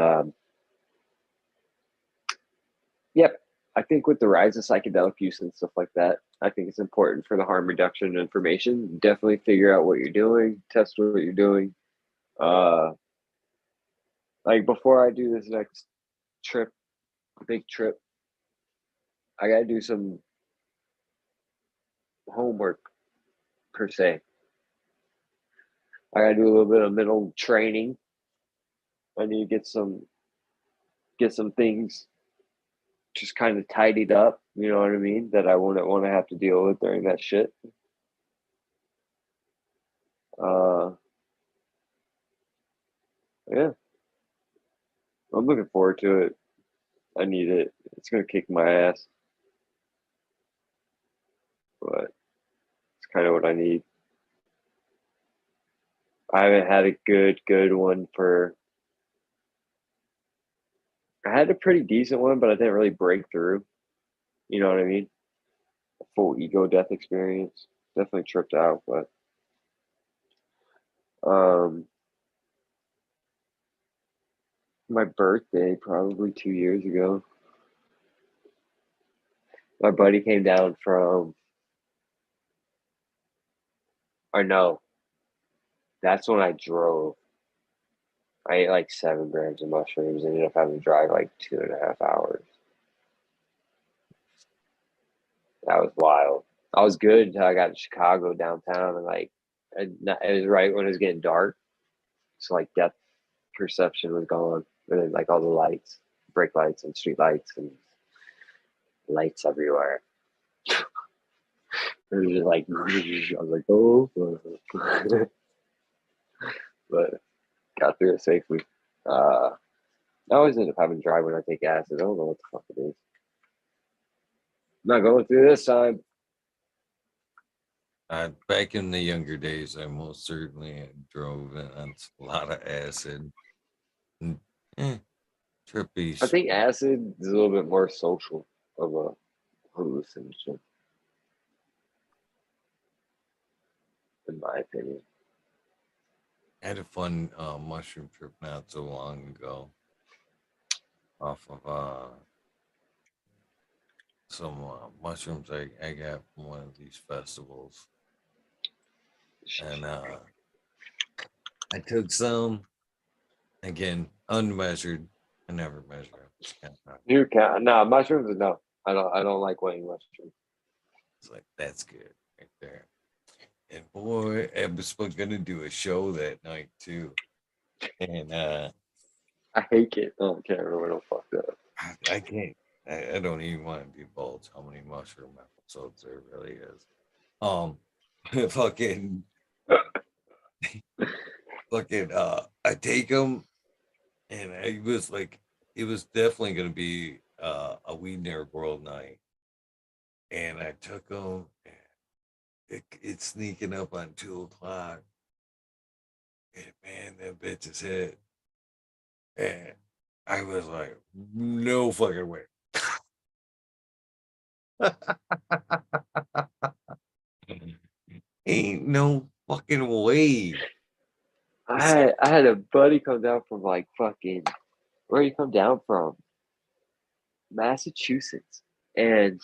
yep, I think with the rise of psychedelic use and stuff like that, I think it's important for the harm reduction information. Definitely figure out what you're doing, test what you're doing. Uh, like before I do this next trip, big trip, I gotta do some homework per se. I gotta do a little bit of mental training. I need to get some things just kind of tidied up. You know what I mean? That I wouldn't want to have to deal with during that shit. Uh, yeah, I'm looking forward to it. I need it. It's gonna kick my ass, but it's kind of what I need. I haven't had a good one for. I had a pretty decent one, but I didn't really break through. You know what I mean? A full ego death experience. Definitely tripped out, but um, my birthday probably 2 years ago. My buddy came down from. Or no, that's when I drove. I ate like 7 grams of mushrooms. Ended up having to drive like 2.5 hours. That was wild. I was good until I got to Chicago downtown, and like it was right when it was getting dark. So like depth perception was gone, and then like all the lights, brake lights, and street lights, and lights everywhere. It was just like I was like, oh, but got through it safely. Uh, I always end up having to drive when I take acid. I don't know what the fuck it is. I'm not going through this time. Back in the younger days, I most certainly drove on a lot of acid. And, eh, I trippies. think acid is a little bit more social of a hallucination, in my opinion. I had a fun mushroom trip not so long ago off of some mushrooms I got from one of these festivals. And I took some, again, unmeasured. I never measure them. It's kind of, You can nah, mushrooms are no. I don't like weighing mushrooms. it's like, that's good right there. And boy, I was going to do a show that night too. And I hate it. I don't care when I'm fucked up. I can't, I don't even want to divulge how many mushroom episodes there really is. Um, fucking, I take them and I was like, it was definitely going to be a Weed Nerd World night. And I took them, and it's sneaking up on 2 o'clock. And man, that bitch is hit. And I was like, no fucking way. Ain't no fucking way. It's I had a buddy come down from like fucking where you come down from? Massachusetts. And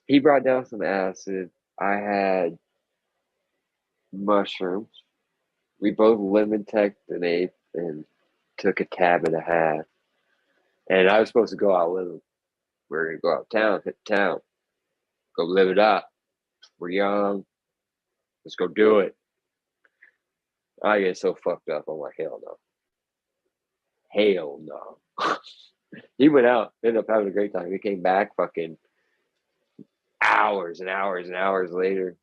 he brought down some acid. I had mushrooms. We both lemon teched an eighth and took a tab and a half. And I was supposed to go out with him. We are gonna go out town, hit town, go live it up. We're young. Let's go do it. I get so fucked up. I'm like, hell no. Hell no. He went out, ended up having a great time. He came back fucking hours and hours and hours later.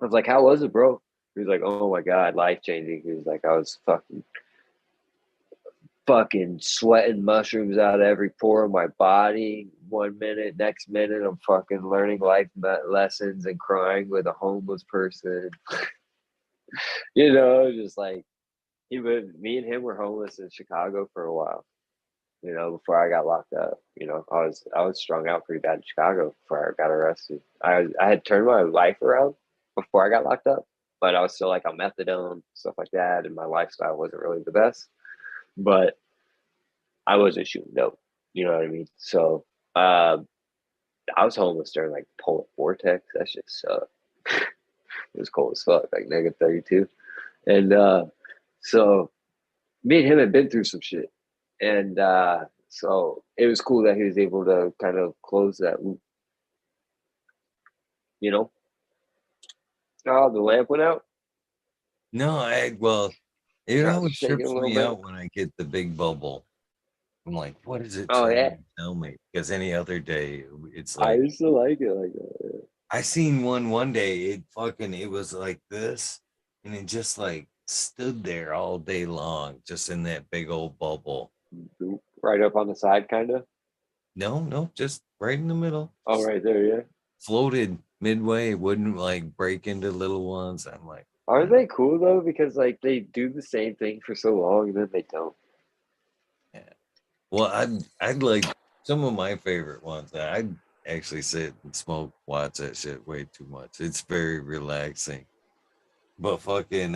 I was like, how was it, bro? He was like, oh my God, life changing. He was like, I was fucking sweating mushrooms out of every pore of my body. 1 minute, next minute, I'm fucking learning life lessons and crying with a homeless person. Just like me and him were homeless in Chicago for a while. Before I got locked up. I was strung out pretty bad in Chicago before I got arrested. I had turned my life around before I got locked up, but I was still like on methadone, stuff like that, and my lifestyle wasn't really the best. But I wasn't shooting dope. You know what I mean? So uh, I was homeless during like polar vortex. That shit sucked. It was cold as fuck, like -32. And so me and him had been through some shit. And so it was cool that he was able to kind of close that loop, you know? Oh, the lamp went out. No, well, it Trying to always shake it a trips little me bit. out when I get the big bubble. I'm like, what is it Oh, trying yeah. to tell me? Because any other day, it's I like, used to like it like that. I seen one day, it was like this, and it just like stood there all day long, just in that big old bubble. Yeah. Right up on the side, kind of. No, no, just right in the middle. Oh, right there, yeah. Floated midway, wouldn't like break into little ones. I'm like, Aren't they cool though? Because like they do the same thing for so long and then they don't. yeah. Well, I'd like some of my favorite ones. I'd actually sit and smoke, watch that shit way too much. It's very relaxing. But fucking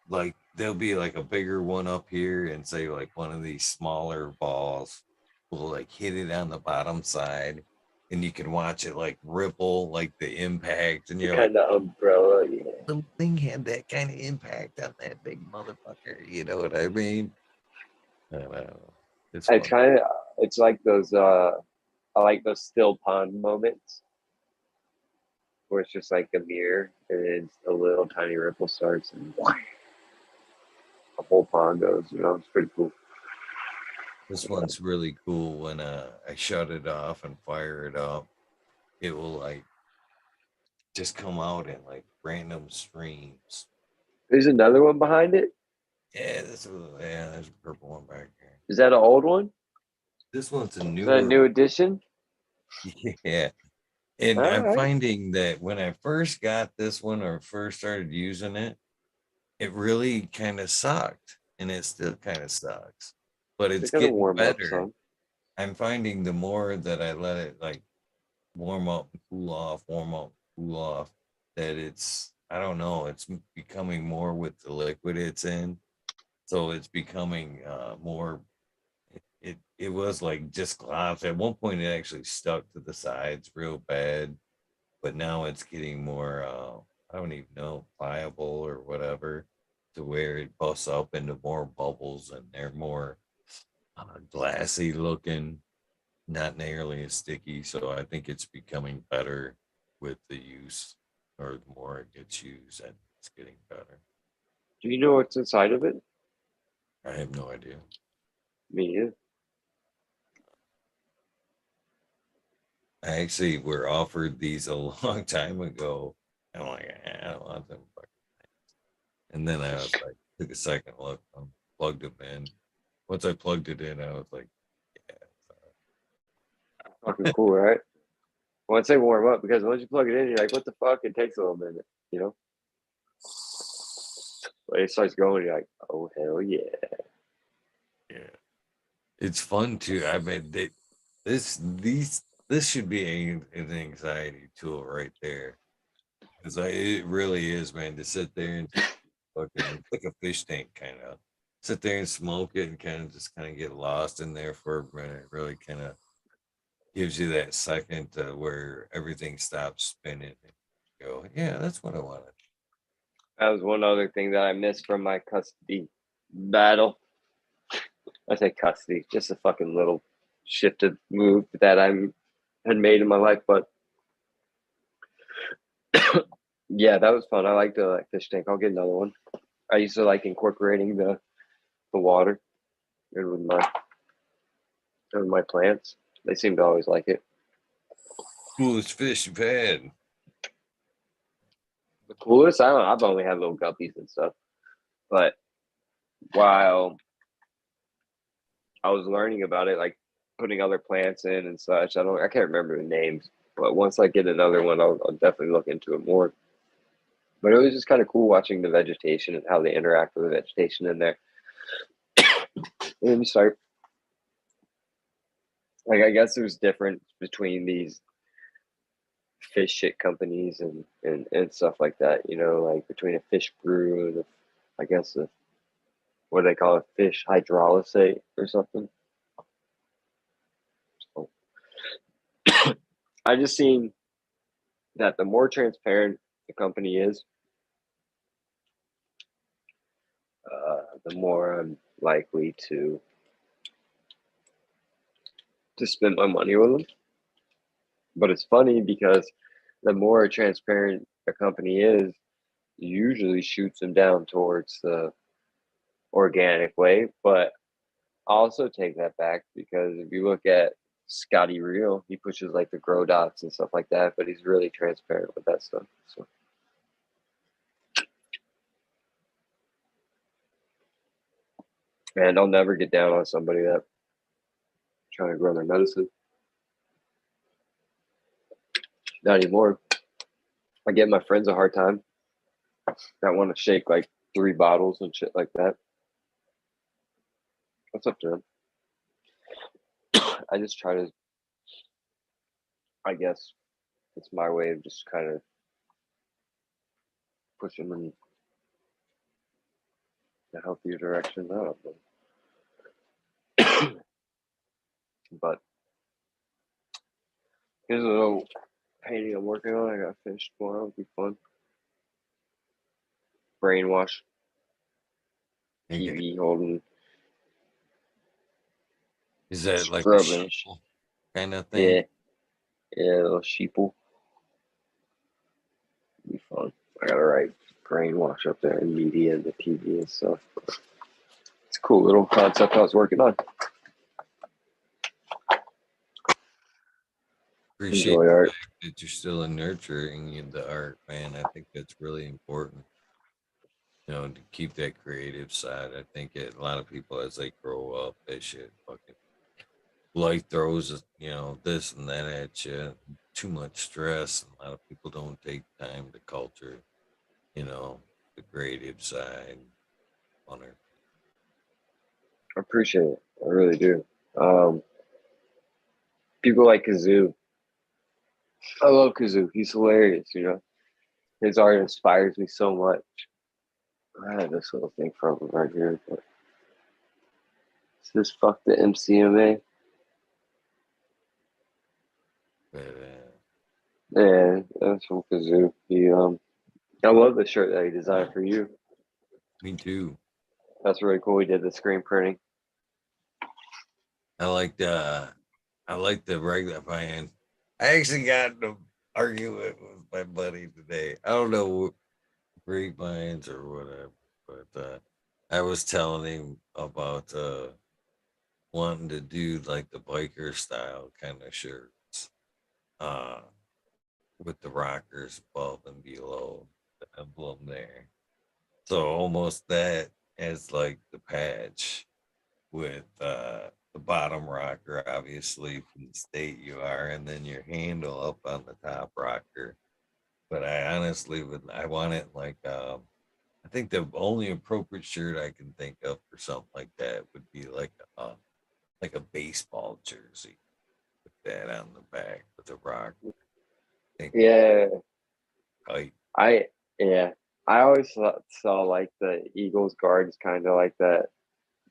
like there'll be like a bigger one up here and say like one of these smaller balls will like hit it on the bottom side and you can watch it like ripple like the impact and The you're like kind of umbrella, yeah. little thing had that kind of impact on that big motherfucker. You know what I mean? I don't know. It's It's fun. kind of it's like those I like those still pond moments where it's just like a mirror and then a little tiny ripple starts and a whole pond goes. It's pretty cool. This one's really cool when I shut it off and fire it up. It will like just come out in like random streams. There's another one behind it. Yeah, there's a purple one back here. Is that an old one? This one's a Is that a newer new edition? yeah. And All I'm right. finding that when I first got this one or first started using it, it really kind of sucked and it still kind of sucks. But They're it's gonna getting warm up better. some. I'm finding the more that I let it like warm up, cool off, warm up, cool off, that it's I don't know, it's becoming more with the liquid it's in. So it's becoming more it was like just glops. At one point it actually stuck to the sides real bad, but now it's getting more I don't even know, pliable or whatever, to where it busts up into more bubbles and they're more glassy looking, not nearly as sticky. So I think it's becoming better with the use, or the more it gets used, and it's getting better. Do you know what's inside of it? I have no idea. Me either. I actually were offered these a long time ago. I'm like, I don't want them. And then I was like, took a second look, plugged them in. Once I plugged it in, I was like, Fucking cool, right? Once they warm up, because once you plug it in, you're like, what the fuck? It takes a little minute, you know? But it starts going, you're like, oh hell yeah. yeah, it's fun too. I mean, this should be an anxiety tool right there. Because it really is, man, to sit there and just fucking, it's like a fish tank kind of. Sit there and smoke it and kind of just kind of get lost in there for a minute. It really kind of gives you that second where everything stops spinning and you go, yeah, that's what I wanted. That was one other thing that I missed from my custody battle. I say custody, just a fucking little shifted move that I had made in my life. But Yeah, that was fun. I like the fish tank. I'll get another one. I used to like incorporating the water in with my plants. They seem to always like it. Coolest fish you've had. The coolest, I don't know, I've only had little guppies and stuff. But while I was learning about it, like putting other plants in and such, I can't remember the names. But once I get another one, I'll definitely look into it more. But it was just kind of cool watching the vegetation and how they interact with the vegetation in there. And then you start, like, I guess there's difference between these fish shit companies and stuff like that, you know, like between a fish brew and I guess what do they call it, fish hydrolysate or something. So I just seen that the more transparent the company is, the more I'm likely to spend my money with them. But it's funny because the more transparent a company is, usually shoots them down towards the organic way. But I also take that back because if you look at Scotty Real, he pushes like the grow dots and stuff like that, but he's really transparent with that stuff. So, and I'll never get down on somebody that trying to grow their medicine. Not anymore. I give my friends a hard time that want to shake like 3 bottles and shit like that. That's up to them. I just try to, I guess it's my way of just kind of pushing them in a healthier direction. I don't know. But here's a little painting I'm working on. I got finished tomorrow. It'll be fun. Brainwash Okay. TV holding, Is that like a scrubbing. kind of thing? Yeah, yeah, a little sheeple. It'll be fun. I gotta write brainwash up there in media and the TV and stuff. It's a cool little concept I was working on. Appreciate Enjoy the art. fact that you're still nurturing the art, man. I think that's really important, to keep that creative side. I think a lot of people, as they grow up, they should fucking life throws, this and that at you. Too much stress. And a lot of people don't take time to culture, you know, the creative side. On her. I appreciate it. I really do. Um, People like Kazoo. I love Kazoo. He's hilarious, you know. His art inspires me so much. I had this little thing from him right here. But it's this fuck the MCMA. But Yeah, that's from Kazoo. I love the shirt that he designed for you. me too. That's really cool. He did the screen printing. I like the regular band. I actually got in an argument with my buddy today. I don't know great minds or whatever, but I was telling him about wanting to do like the biker style kind of shirts, uh, with the rockers above and below the emblem there. So almost that as like the patch with the bottom rocker, obviously from the state you are, and then your handle up on the top rocker. But I honestly would, I want it like, I think the only appropriate shirt I can think of for something like that would be like a baseball jersey with that on the back with a rock. I think Yeah, tight. I yeah. I always saw like the Eagles guards kind of like that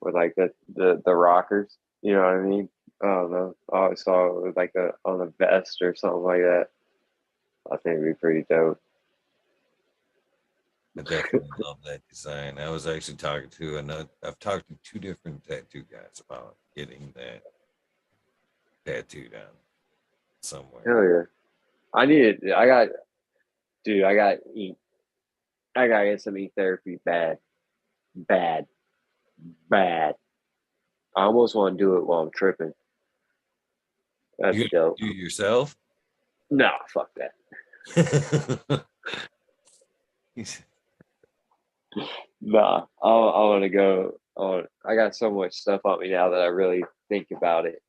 with like the rockers. You know what I mean? I don't know. I always saw it with like on a vest or something like that. I think it'd be pretty dope. I definitely love that design. I was actually talking to another, I've talked to two different tattoo guys about getting that tattooed on somewhere. Hell yeah. I need it. I got Dude, I gotta get some eat therapy bad, bad, bad. I almost want to do it while I'm tripping. That'd You be dope. do it yourself? No, fuck that. Nah, I want to go. I got so much stuff on me now that I really think about it.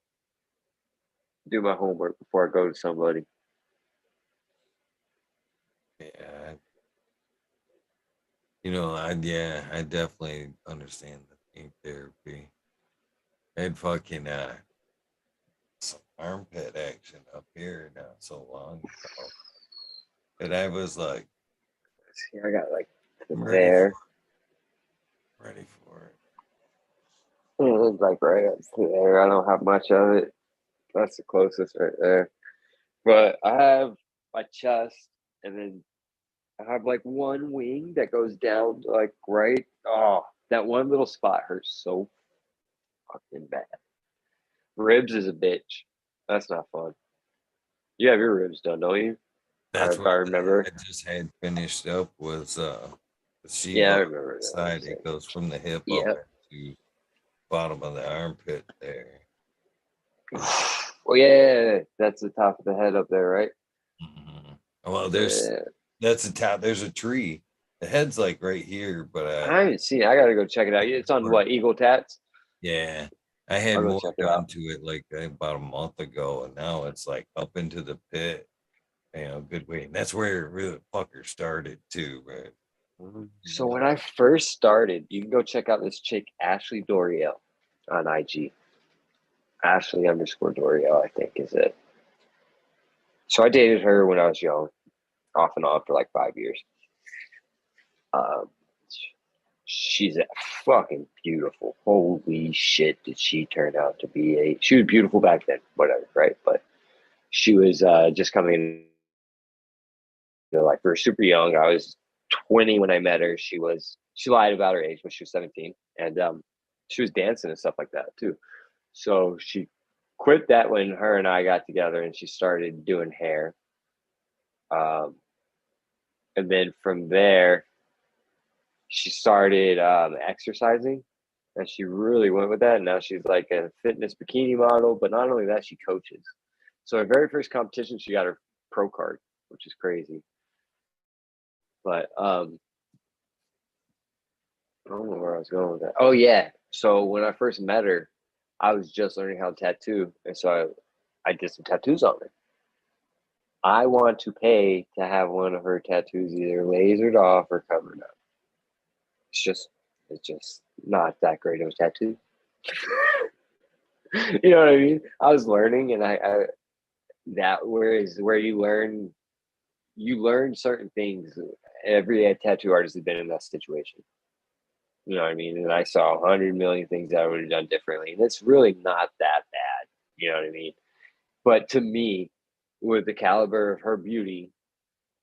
Do my homework before I go to somebody. Yeah, I definitely understand the ink therapy. I had fucking some armpit action up here not so long ago. And I was like, See, I got like I'm there. ready for it. It's like right up to there. I don't have much of it. That's the closest right there. But I have my chest, and then I have like one wing that goes down to like right. Oh, that one little spot hurts so fucking bad. Ribs is a bitch. That's not fun. You have your ribs done, don't you? That's If I what remember. I just had finished up was the Yeah, I Shiva remember now. side. It goes from the hip up Yeah. into bottom of the armpit there. Well, yeah, that's the top of the head up there, right? Mhm. Well, Yeah. that's the top. There's a tree. The head's like right here, but I haven't seen it. I gotta go check it out. It's on what, Eagle Tats? yeah, I had I'll go more check it done out. to it like about a month ago, and now it's like up into the pit. Good way. And that's where it really fucker started too, right? So when I first started, you can go check out this chick, Ashley Doriel, on IG. Ashley underscore Doriel, I think is it. So I dated her when I was young, off and on for like 5 years. Um, she's fucking beautiful. Holy shit, did she turn out to be she was beautiful back then, whatever, right? But she was just coming in, like we were super young. I was 20 when I met her. She lied about her age, but she was 17. And she was dancing and stuff like that too. So she quit that when her and I got together, and she started doing hair. Um, and then from there, she started exercising, and she really went with that. And now she's like a fitness bikini model, but not only that, she coaches. So her very first competition, she got her pro card, which is crazy. But I don't know where I was going with that. Oh yeah. So when I first met her, I was just learning how to tattoo, and so I did some tattoos on her. I want to pay to have one of her tattoos either lasered off or covered up. It's just it's just not that great of a tattoo. You know what I mean? I was learning, and I that where you learn certain things. Every tattoo artist has been in that situation. You know what I mean? And I saw 100 million things that I would have done differently, and it's really not that bad. You know what I mean? But to me, with the caliber of her beauty,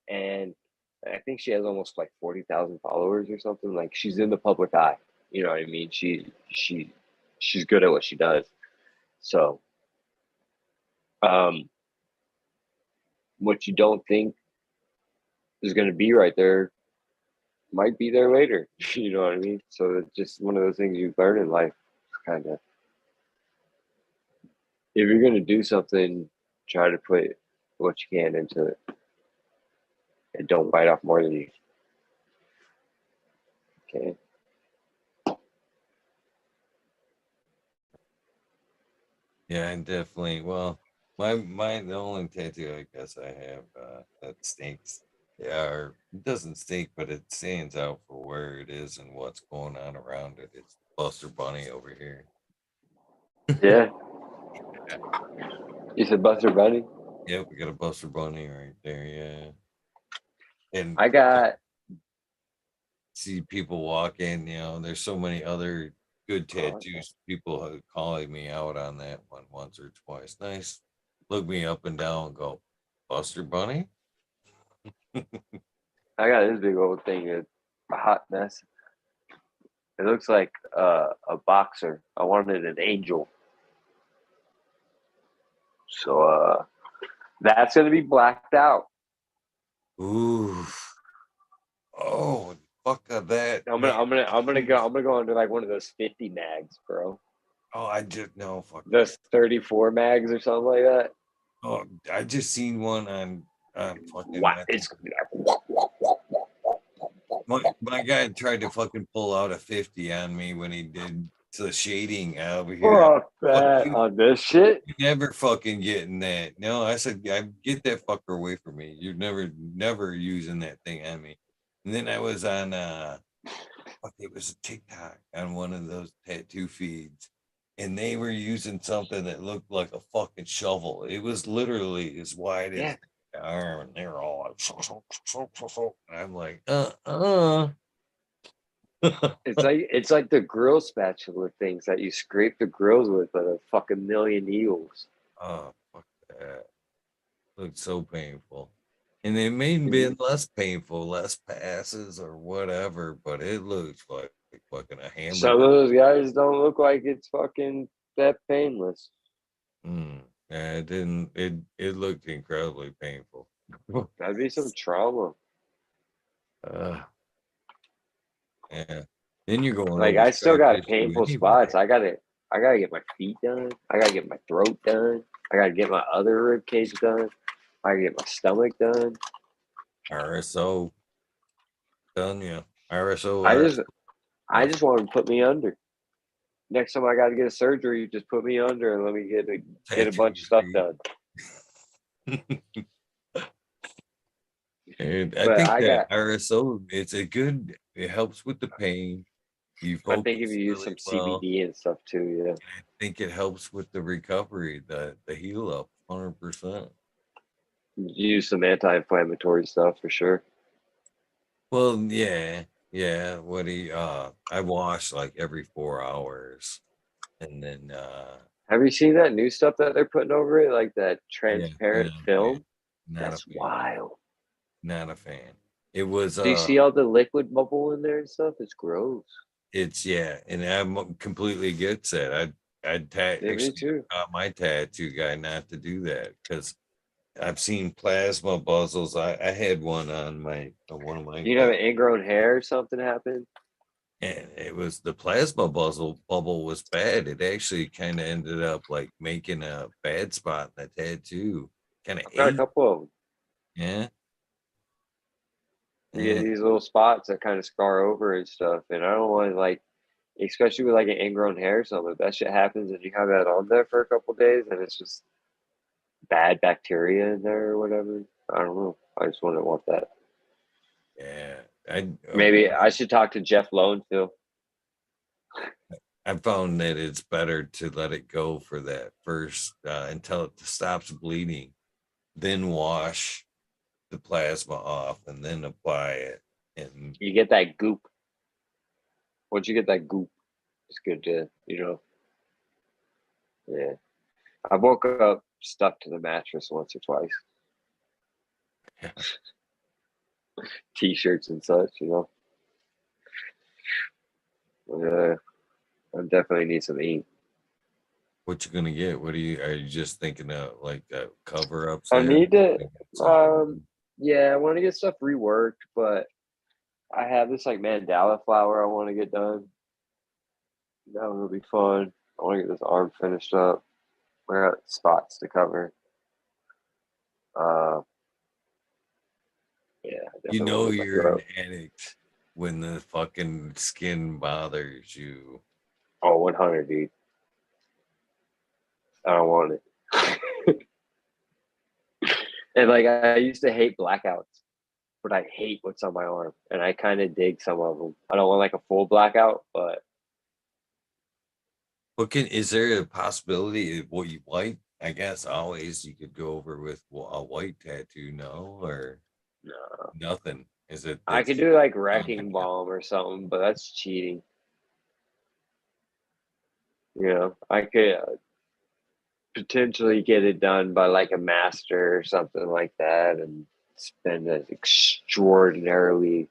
and I think she has almost like 40,000 followers or something. Like she's in the public eye. You know what I mean? She's good at what she does. So um, what you don't think is going to be right there might be there later. You know what I mean? So it's just one of those things you learn in life. Kind of, if you're going to do something, try to put what you can into it, and don't bite off more than you can. Yeah, and definitely. Well, the only tattoo I guess I have that stinks. Yeah, or it doesn't stink, but it stands out for where it is and what's going on around it. It's Buster Bunny over here. Yeah, you said Buster Bunny. Yep, we got a Buster Bunny right there. Yeah, and I got. see people walk in. There's so many other good Oh, tattoos. People have calling me out on that one once or twice. Nice. Look me up and down and go, Buster Bunny? I got this big old thing, a hot mess. It looks like a boxer. I wanted an angel, so that's gonna be blacked out. Ooh. Oh, fuck of that, I'm man. gonna I'm gonna I'm gonna go I'm gonna go into like one of those 50 mags, bro. Oh, I just no fuck that. Those 34 mags or something like that. Oh, I just seen one on fucking What? my It's gonna be like my guy tried to fucking pull out a 50 on me when he did the shading over here. fuck Fuck that you. on this shit. You're never fucking getting that. No, I said, get that fucker away from me. You're never using that thing on me. And then I was on fuck, it was a TikTok on one of those tattoo feeds, and they were using something that looked like a fucking shovel. It was literally as wide Yeah. as the arm, and they're all like, and I'm like, It's like the grill spatula things that you scrape the grills with a fucking million needles. oh, fuck that. Looked so painful. And it may have And you, been less painful, less passes or whatever, but it looks like fucking a some of hamburger. those guys don't look like it's fucking that painless. Yeah, it didn't. It looked incredibly painful. That'd be some trauma. uh, yeah. Then you're going Like over I still scar got tissue painful anyway. spots. I gotta get my feet done. I gotta get my throat done. I gotta get my other rib cage done. I gotta get my stomach done. RSO done you. RSO, I just RSO. I just want to put me under. Next time I gotta get a surgery, you just put me under and let me get a Tattoo bunch of your stuff feet. done. And I But think I that got RSO, it helps with the pain. You I think if focus you use really some well. CBD and stuff too, yeah. I think it helps with the recovery, the heal up 100%. Use some anti-inflammatory stuff for sure. Well, yeah, yeah. I wash like every 4 hours, and then Have you seen that new stuff that they're putting over it, like that yeah, transparent yeah. film? Not a That's fan. wild. Not a fan. It was Do you see all the liquid bubble in there and stuff? It's gross. it's yeah, and I'm completely against that. Yeah, me Actually too. got my tattoo guy not to do that because I've seen plasma buzzles. I had one on my one of my You have an ingrown hair or something happen? and it was the plasma bubble was bad. It actually kind of ended up like making a bad spot in the tattoo. Kind of I've got a ate. couple of them. Yeah. You get Yeah. these little spots that kind of scar over and stuff, and I don't want to like, especially with like an ingrown hair or something. If that shit happens and you have that on there for a couple days, and it's just bad bacteria in there or whatever. I don't know. I just wouldn't want that. Yeah. I Maybe I should talk to Jeff Lowenfield. I found that it's better to let it go for that first until it stops bleeding, then wash the plasma off and then apply it. And You get that goop. Once you get that goop, it's good to. Yeah. I woke up stuck to the mattress once or twice. T-shirts and such. I definitely need some ink. what you gonna get? What are you just thinking of like cover ups I there? need to, Something. yeah, I want to get stuff reworked, but I have this like mandala flower I want to get done. That one will be fun. I want to get this arm finished up. I got spots to cover. Uh, yeah, I You definitely want know to get my you're an throat. addict when the fucking skin bothers you. Oh, 100, dude. I don't want it. And like I used to hate blackouts, but I hate what's on my arm, and I kind of dig some of them. I don't want like a full blackout, but Is there a possibility of what you white? I guess always you could go over with a white tattoo, no, or no. nothing. Is it I could that's do like on wrecking again? bomb or something, but that's cheating. I could potentially get it done by like a master or something like that and spend an extraordinarily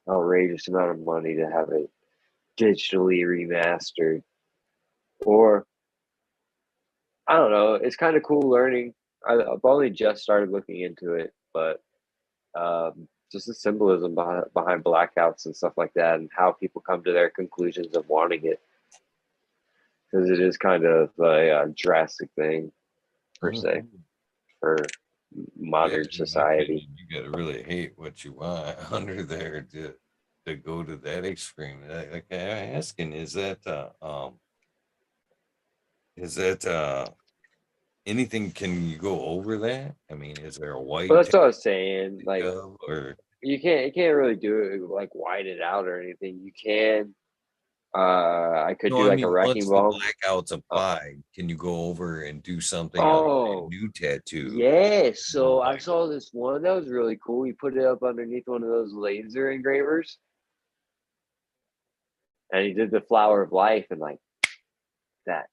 outrageous amount of money to have it digitally remastered. Or I don't know. It's kind of cool learning. I've only just started looking into it, but just the symbolism behind blackouts and stuff like that, and how people come to their conclusions of wanting it, because it is kind of a drastic thing per se Mhm. for Yeah, modern in my society. opinion, you gotta really hate what you want under there to go to that extreme. Like I'm asking, is that anything? Can you go over that? I mean, is there a But white that's what I was saying. Like of or you can't really do it like widen it out or anything. You can. I could no? do I like a mean, wrecking once the ball. blackouts Uh, applied, can you go over and do something on a oh, new tattoo? yeah. You know, So I like, saw this one that was really cool. He put it up underneath one of those laser engravers, and he did the flower of life and like that.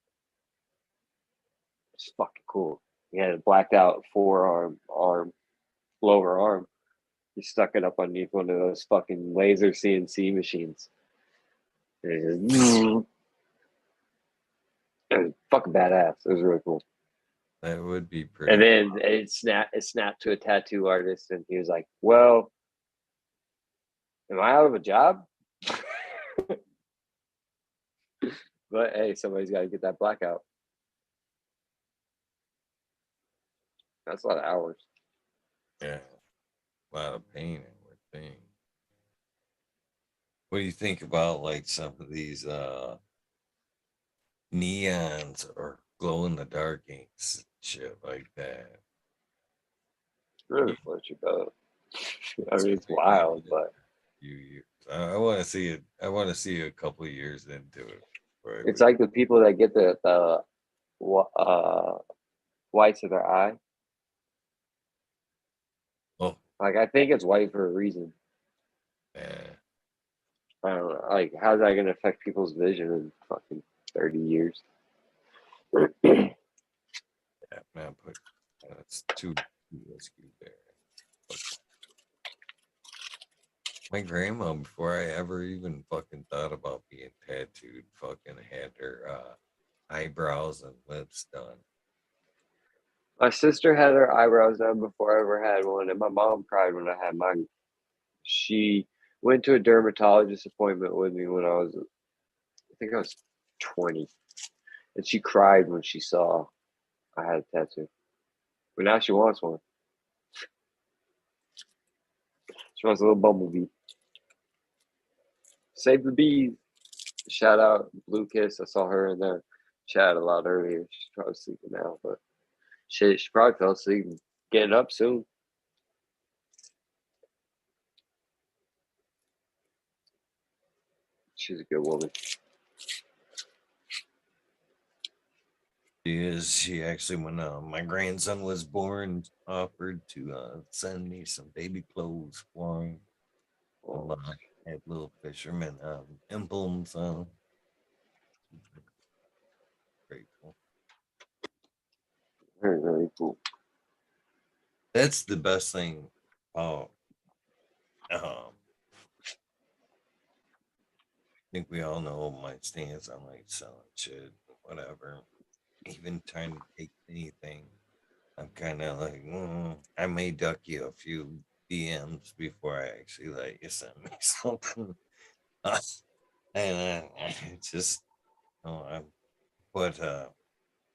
It's fucking cool. He had a blacked out forearm, lower arm. He stuck it up underneath one of those fucking laser CNC machines. And it just, it was fucking badass. It was really cool. that would be And pretty. then it snapped to a tattoo artist, and he was like, "Well, am I out of a job?" But hey, somebody's got to get that blackout. That's a lot of hours. Yeah, a lot of pain and everything. What do you think about like some of these neons or glow in the dark inks, shit like that? Really You- what you about. I It's mean, it's only been wild, a but few years. I want to see it. I want to see a couple of years into it. Before I it's would. like the people that get the whites of their eye. Oh, Like I think it's white for a reason. man. I don't know. Like, how's that going to affect people's vision in fucking 30 years? Yeah, man, put that's too risky there. But my grandma, before I ever even fucking thought about being tattooed, fucking had her eyebrows and lips done. My sister had her eyebrows done before I ever had one, and my mom cried when I had mine. She went to a dermatologist appointment with me when I think I was 20, and she cried when she saw I had a tattoo. But now she wants one. She wants a little bumblebee. Save the bees. Shout out Blue Kiss. I saw her in there chat a lot earlier. She's probably sleeping now, but she probably fell asleep and getting up soon. She's a good woman. She is. She actually, when my grandson was born, offered to send me some baby clothes for him. Oh, Had little fisherman emblems on. Grateful. very, very cool. That's the best thing. Oh, I think we all know my stance on like selling shit, whatever. Even trying to take anything. I'm kind of like, I may duck you a few DMs before I actually let you send me something. Uh, and it's just, I'm, but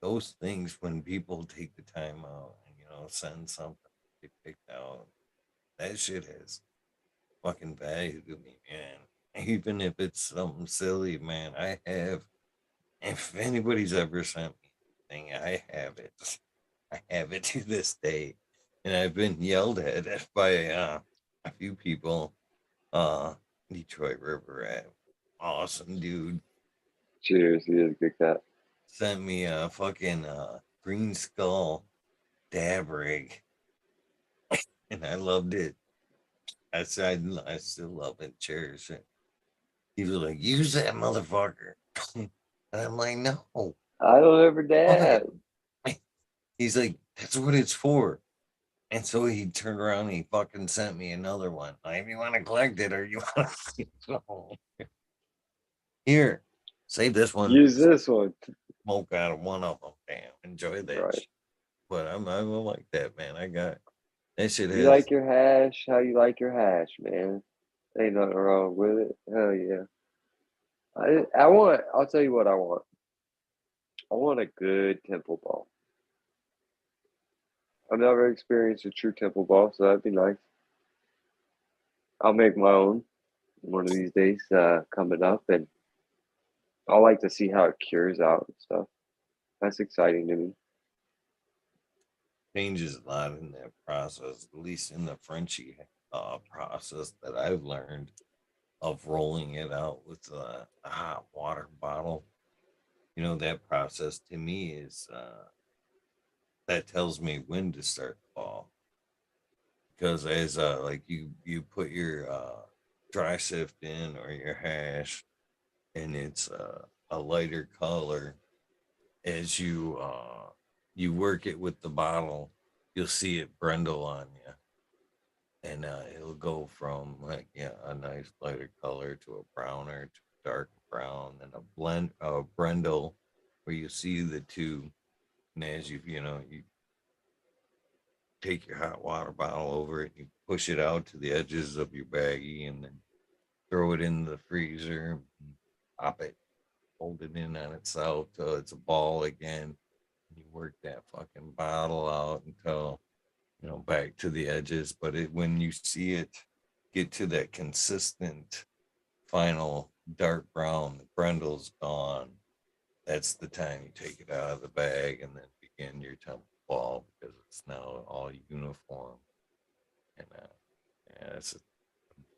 those things when people take the time out and send something they picked out, that shit has fucking value to me, man. Even if it's something silly, man. I have. If anybody's ever sent me anything, I have it. I have it to this day, and I've been yelled at by a few people. Uh, Detroit River Rat, awesome dude, Cheers. He is a good cat. sent me a fucking green skull dab rig, and I loved it. I said I still love it, cherish it. He was like, use that motherfucker, and I'm like, no, I don't ever why? dab. He's like, that's what it's for. And so he turned around and he fucking sent me another one. Like, if you want to collect it or you want to here, save this one, Use this one. smoke out of one of them. Damn, enjoy that Right. shit. But I like that, man. I got That shit You has like your hash? How you like your hash, man? Ain't nothing wrong with it. Hell yeah. I want. I'll tell you what I want. I want a good temple ball. I've never experienced a true temple ball, so that'd be nice. I'll make my own one of these days coming up, and I like to see how it cures out and stuff. That's exciting to me. changes a lot in that process, at least in the Frenchy process that I've learned of rolling it out with a hot water bottle. You know, that process to me is that tells me when to start the ball. Because as like you put your dry sift in or your hash and it's a lighter color, as you work it with the bottle, you'll see it brindle on you, and it'll go from like a nice lighter color to a browner to a dark brown, and a brindle where you see the two. And as you take your hot water bottle over it, you push it out to the edges of your baggie, and then throw it in the freezer, pop it, hold it in on itself till it's a ball again. You work that fucking bottle out until back to the edges. But when you see it get to that consistent final dark brown, the brindle's gone. That's the time you take it out of the bag and then begin your temple ball because it's now all uniform. And yeah, it's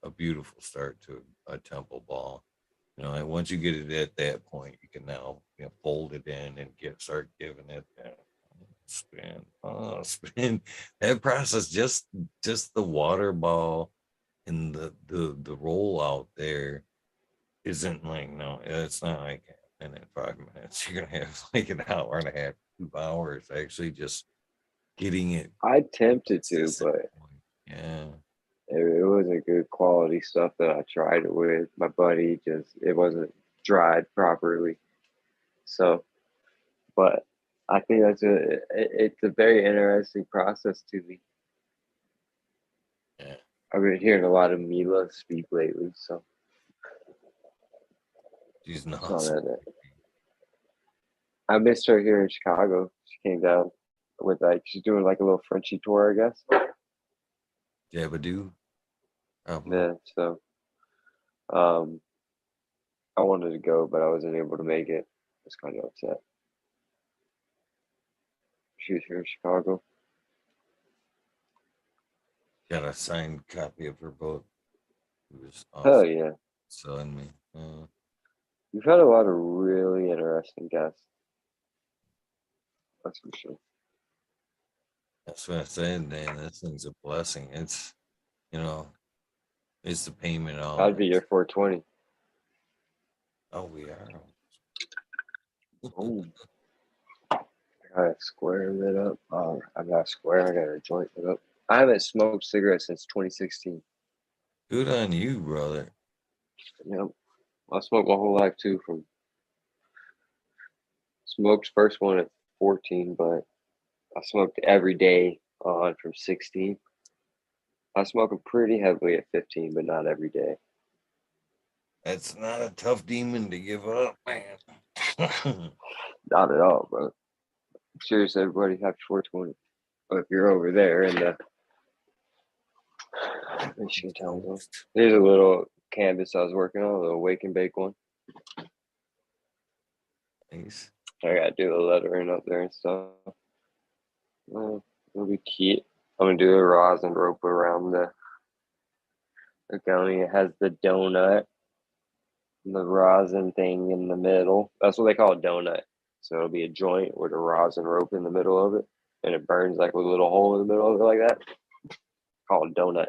a beautiful start to a temple ball. And once you get it at that point, you can now fold it in and start giving it spin, spin. That process, just the water ball and the roll out there isn't like, no, it's not like a minute, 5 minutes. You're gonna have like an hour and a half, 2 hours actually just getting it I attempted to, consistent. but Yeah. it wasn't good quality stuff that I tried it with. My buddy just it wasn't dried properly. So, but I think it's a very interesting process to me. Yeah. I've been hearing a lot of Mila speak lately, so She's saw nuts. that. I missed her here in Chicago. She came down with she's doing like a little Frenchy tour, I guess. Jabadoo. Probably. Yeah, so um, I wanted to go, but I wasn't able to make it. I was kind of upset. She was here in Chicago. Got a signed copy of her book. It was Hell awesome. yeah. Selling me. We've had a lot of really interesting guests. That's for sure. That's what I said, man. This thing's a blessing. You know, it's the payment all I'd be your this. 420. Oh, we are. Oh, I got a square lit up. Oh, I got a square. I got a joint lit up. I haven't smoked cigarettes since 2016. Good on you, brother. Yep. I smoked my whole life too. From smoked first one at 14, but I smoked every day on from 16. I was smoking pretty heavily at 15, but not every day. That's not a tough demon to give up, man. Not at all, bro. Seriously, everybody happy 420. But if you're over there in the Michigan time zone, Toast. there's a little canvas I was working on, a little wake and bake one. Nice. I gotta do the lettering up there and stuff. It'll be cute. I'm gonna do a rosin rope around the county. It has the donut, the rosin thing in the middle. That's what they call a donut. So it'll be a joint with a rosin rope in the middle of it, and it burns like with a little hole in the middle of it like that. Called a donut.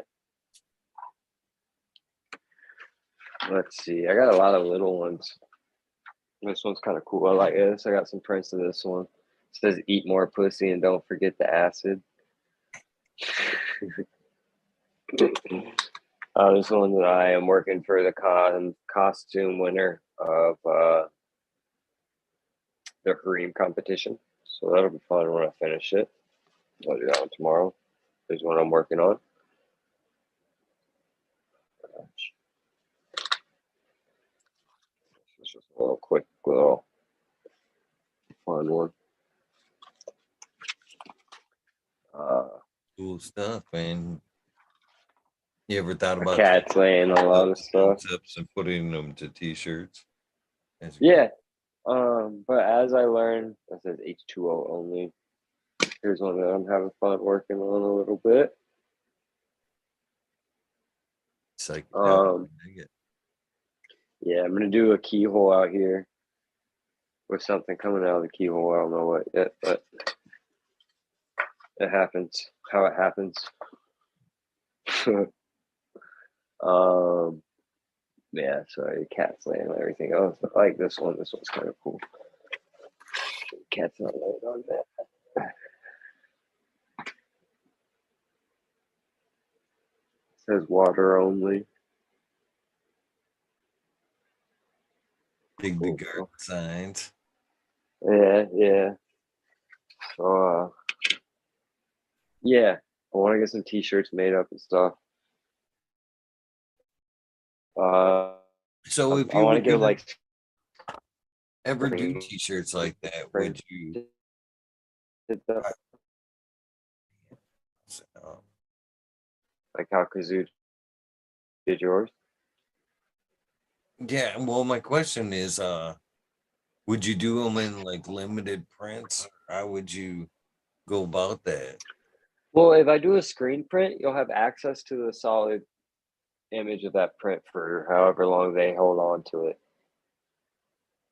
Let's see. I got a lot of little ones. This one's kind of cool. I like this. I got some prints of this one. It says "Eat more pussy and don't forget the acid." This one that I am working for the costume winner of the Kareem competition. So that'll be fun when I finish it. I'll do that one tomorrow. is what I'm working on. It's just a little quick little fun one. Cool stuff, man. You ever thought A about cat's laying a lot of stuff. concepts and putting them to t-shirts? Yeah. But as I learned, that says H2O only. Here's one that I'm having fun working on a little bit. Psychedelic. Yeah, I'm gonna do a keyhole out here with something coming out of the keyhole. I don't know what yet, but it happens how it happens. Yeah, sorry, cat's laying on everything else. I like this one. This one's kind of cool. Cat's not laying on that. It says water only. Big the garden signs. Yeah. So, yeah, I want to get some t-shirts made up and stuff. So if I you want were to get gonna like ever do t-shirts like that, would you like how Kazoo did yours? yeah, well my question is would you do them in like limited prints? Or how would you go about that? Well, if I do a screen print, you'll have access to the solid image of that print for however long they hold on to it.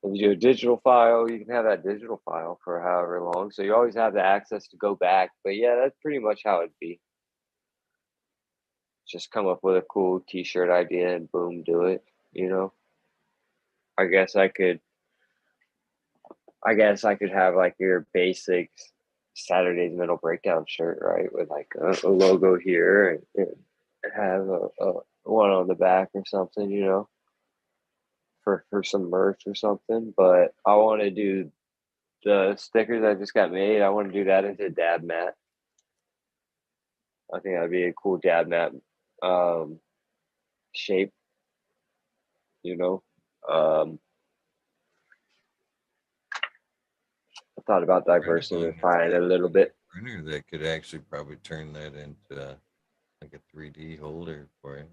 If you do a digital file, you can have that digital file for however long. So you always have the access to go back. But yeah, that's pretty much how it'd be. Just come up with a cool t-shirt idea and boom, do it, you know? I guess I could have like your basic Saturday's Middle Breakdown shirt, right? With like a logo here and have a one on the back or something, you know, for some merch or something. But I want to do the stickers I just got made. I want to do that into a dab mat. I think that'd be a cool dab mat shape, you know. I thought about diversifying a little bit. Printer that could actually probably turn that into like a 3D holder for it.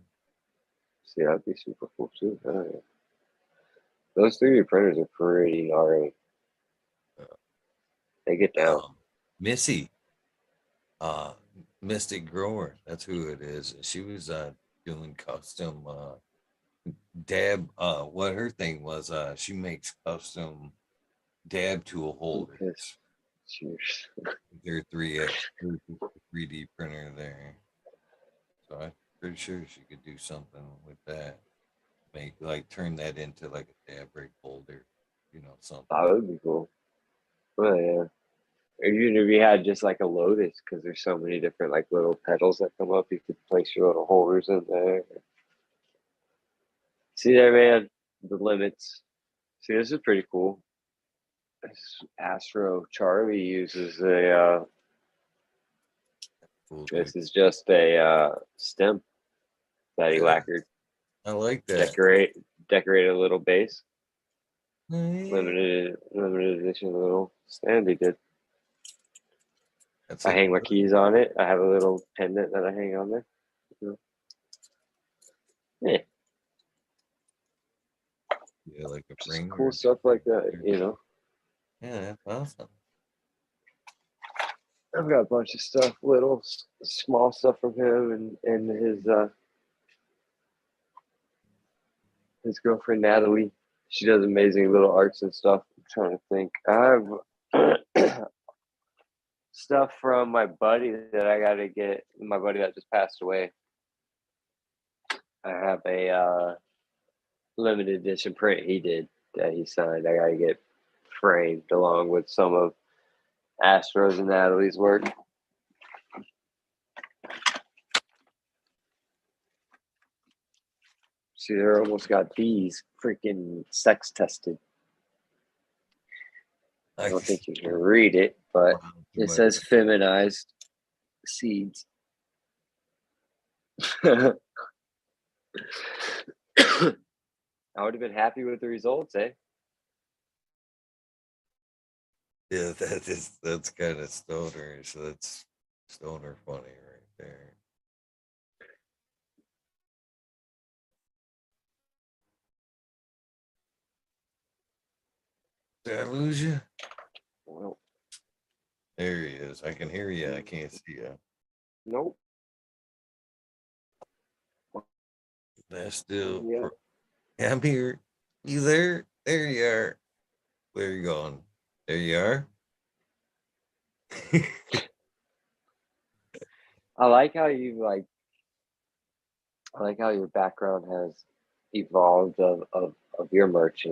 See, that'd be super cool too. Yeah. Those 3D printers are pretty gnarly. They get down. Missy, uh, Mystic Grower, that's who it is. She was doing custom dab. What her thing was, she makes custom dab tool holders. Cheers. Their 3D printer there. So I'm pretty sure she could do something with that. Make like turn that into like a dab rig holder, you know, something. That would be cool. Oh yeah. Or even if you had just like a lotus, because there's so many different like little petals that come up, you could place your little holders in there. See there, man, the limits. See, this is pretty cool. This Astro Charlie uses a. Cool, This is just a stem that he yeah, lacquered. I like that. Decorate a little base. Yeah. Limited edition little stand he did. That's I hang my keys on it. I have a little pendant that I hang on there. Yeah. Yeah, like a Just ring. cool stuff like that, you know. Yeah, that's awesome. I've got a bunch of stuff, little small stuff from him and his girlfriend Natalie. She does amazing little arts and stuff. I'm trying to think. I have stuff from my buddy that I gotta get. My buddy that just passed away. I have a limited edition print he did that he signed. I gotta get framed along with some of Astro's and Natalie's work. See, they almost got bees freaking sex tested. I don't think you can read it, but it says feminized seeds. I would have been happy with the results, eh? Yeah, that's kind of stoner. So that's stoner funny right there. Did I lose you? Well, There he is. I can hear you. I can't see you. nope. That's still. Yeah. Yeah, I'm here. You there? There you are. Where are you going? There you are. I like how I like how your background has evolved of your merch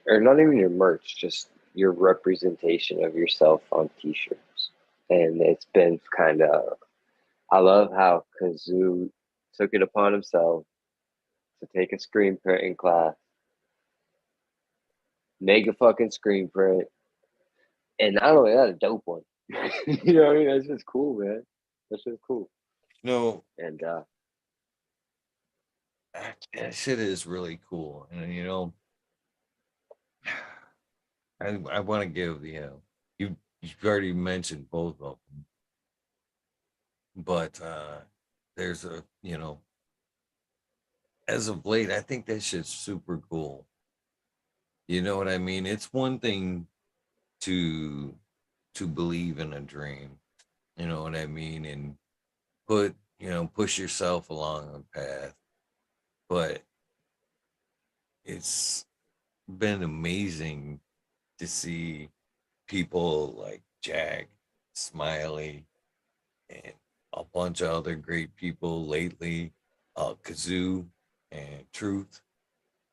or not even your merch, just your representation of yourself on t-shirts. And it's been kind of, I love how Kazoo took it upon himself to take a screen printing class, make a fucking screen print, and not only that, a dope one. You know what I mean? That's just cool, man. That's just cool. no, And that shit is really cool. And I want to give you've already mentioned both of them, but there's as of late, I think that shit's super cool. You know what I mean? It's one thing to believe in a dream, you know what I mean, and push yourself along a path. But it's been amazing to see people like Jack, Smiley, and a bunch of other great people lately, Kazoo and Truth,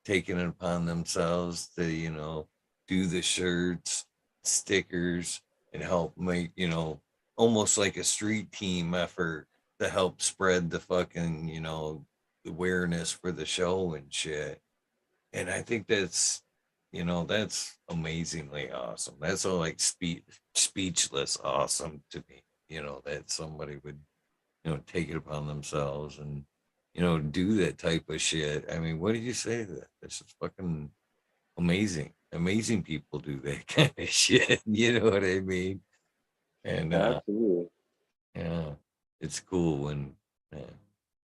taking it upon themselves to, do the shirts, stickers, and help make, almost like a street team effort to help spread the fucking, awareness for the show and shit. And I think that's amazingly awesome. That's all like speechless awesome to me, that somebody would, take it upon themselves and, do that type of shit. I mean, what did you say to that? That's just fucking amazing. Amazing people do that kind of shit. You know what I mean? And absolutely. yeah, it's cool when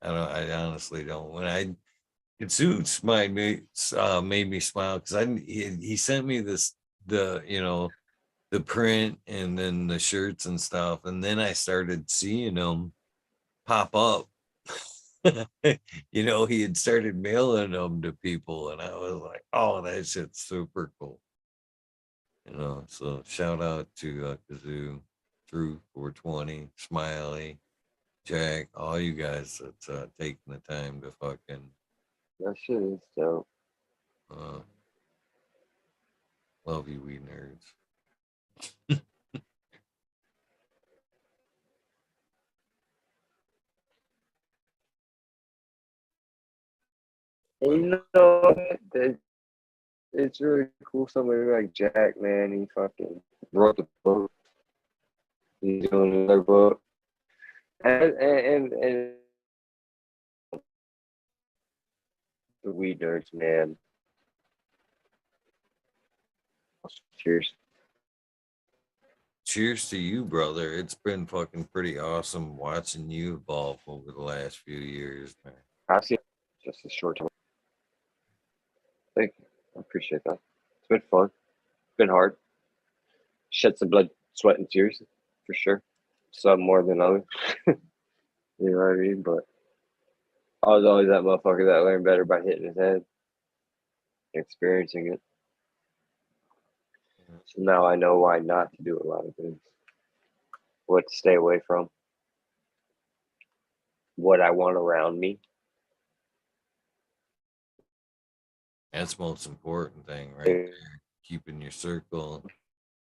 I honestly don't. When I it suits made me smile because he sent me the print and then the shirts and stuff, and then I started seeing them pop up. He had started mailing them to people, and I was like, "Oh, that shit's super cool." So shout out to Kazoo, True 420, Smiley, Jack, all you guys that's taking the time to fucking That shit is dope. uh, love you, we nerds. And But you know, it's really cool. Somebody like Jack, man, he fucking wrote the book. He's doing another book, and the weed nerds, man. Cheers. cheers to you, brother. It's been fucking pretty awesome watching you evolve over the last few years, man. I see. Just a short time. Thank you. I appreciate that. It's been fun. It's been hard. Shed some blood, sweat, and tears for sure. Some more than others. You know what I mean? But I was always that motherfucker that learned better by hitting his head, experiencing it. So now I know why not to do a lot of things, what to stay away from, what I want around me. That's the most important thing right there. Keeping your circle,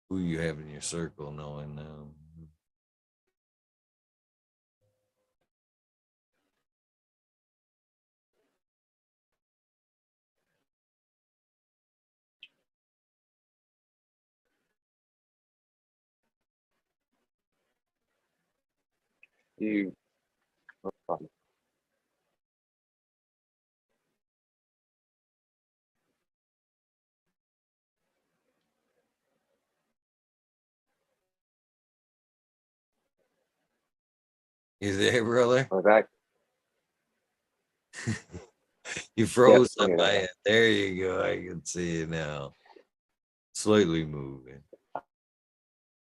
who you have in your circle, knowing them. You, You there, brother? Am I back? You Yep, froze I'm on here my now. end. There you go. I can see it now. Slightly moving.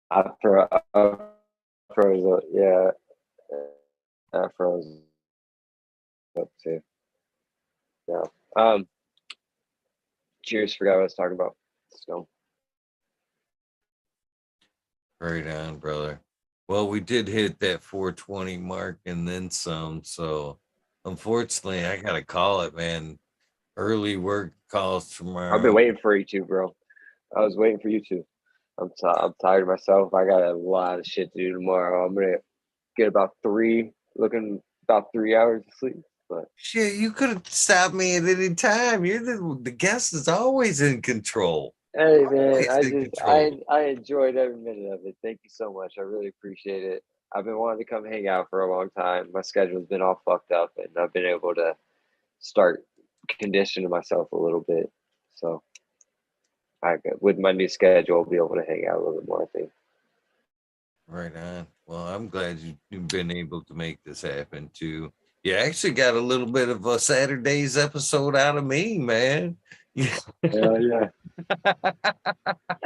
I froze up. Yeah, I froze up too. Yeah. Um, cheers. Forgot what I was talking about. So, Right on, brother. Well, we did hit that 420 mark and then some. So unfortunately, I gotta call it, man. Early work calls I've been tomorrow. waiting for you two, bro. I was waiting for you two. I'm tired of myself. I got a lot of shit to do tomorrow. I'm gonna get looking about 3 hours of sleep. But Shit, you could have stopped me at any time. You're the guest is always in control. hey, man, Always in I control. I enjoyed every minute of it. Thank you so much. I really appreciate it. I've been wanting to come hang out for a long time. My schedule's been all fucked up, and I've been able to start conditioning myself a little bit. So with my new schedule, I'll be able to hang out a little bit more. I think. Right on. Well, I'm glad you've been able to make this happen too. You actually got a little bit of a Saturday's episode out of me, man. Yeah. Hell yeah!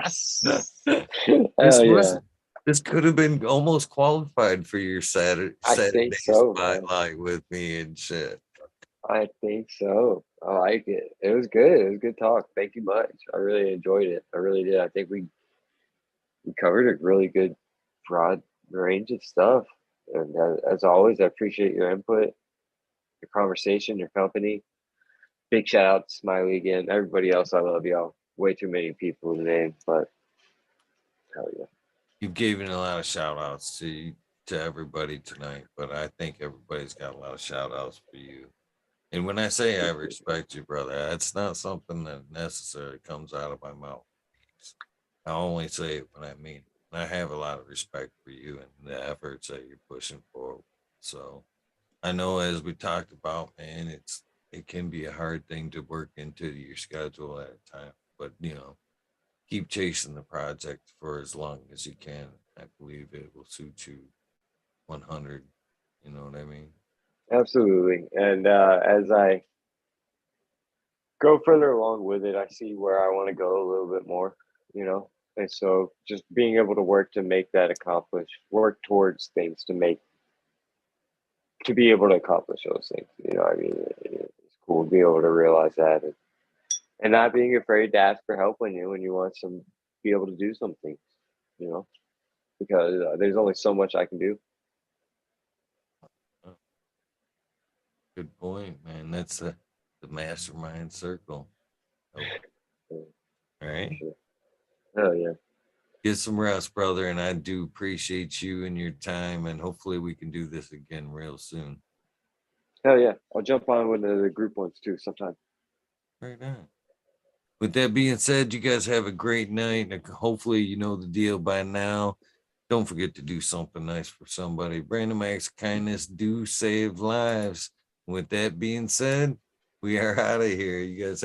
Yes. this Hell yeah! was this could have been almost qualified for your I think Saturday so, man. spotlight with me and shit. I think so. I like it. It was good. It was good talk. Thank you much. I really enjoyed it. I really did. I think we covered a really good broad range of stuff. And as always, I appreciate your input, your conversation, your company. Big shout out to Smiley again. Everybody else, I love y'all. Way too many people to name, but hell yeah. You've given a lot of shout outs to everybody tonight, but I think everybody's got a lot of shout outs for you. And when I say I Appreciate it. respect you, brother, that's not something that necessarily comes out of my mouth. I only say it when I mean it. I have a lot of respect for you and the efforts that you're pushing forward. So I know, as we talked about, man, it can be a hard thing to work into your schedule at a time. But keep chasing the project for as long as you can. I believe it will suit you 100. You know what I mean? Absolutely. And as I go further along with it, I see where I want to go a little bit more, you know? And so just being able to work to make that accomplish, work towards things to be able to accomplish those things. You know, I mean, it's cool to be able to realize that and not being afraid to ask for help when you want some, be able to do something, you know, because there's only so much I can do. Oh, good point, man. That's the mastermind circle. Oh, So, all for right. sure. Oh, yeah. Get some rest, brother. And I do appreciate you and your time. And hopefully we can do this again real soon. Hell yeah. I'll jump on with the group ones too sometime. Right on. With that being said, you guys have a great night. And hopefully, you know the deal by now. Don't forget to do something nice for somebody. Random acts of kindness do save lives. With that being said, we are out of here. You guys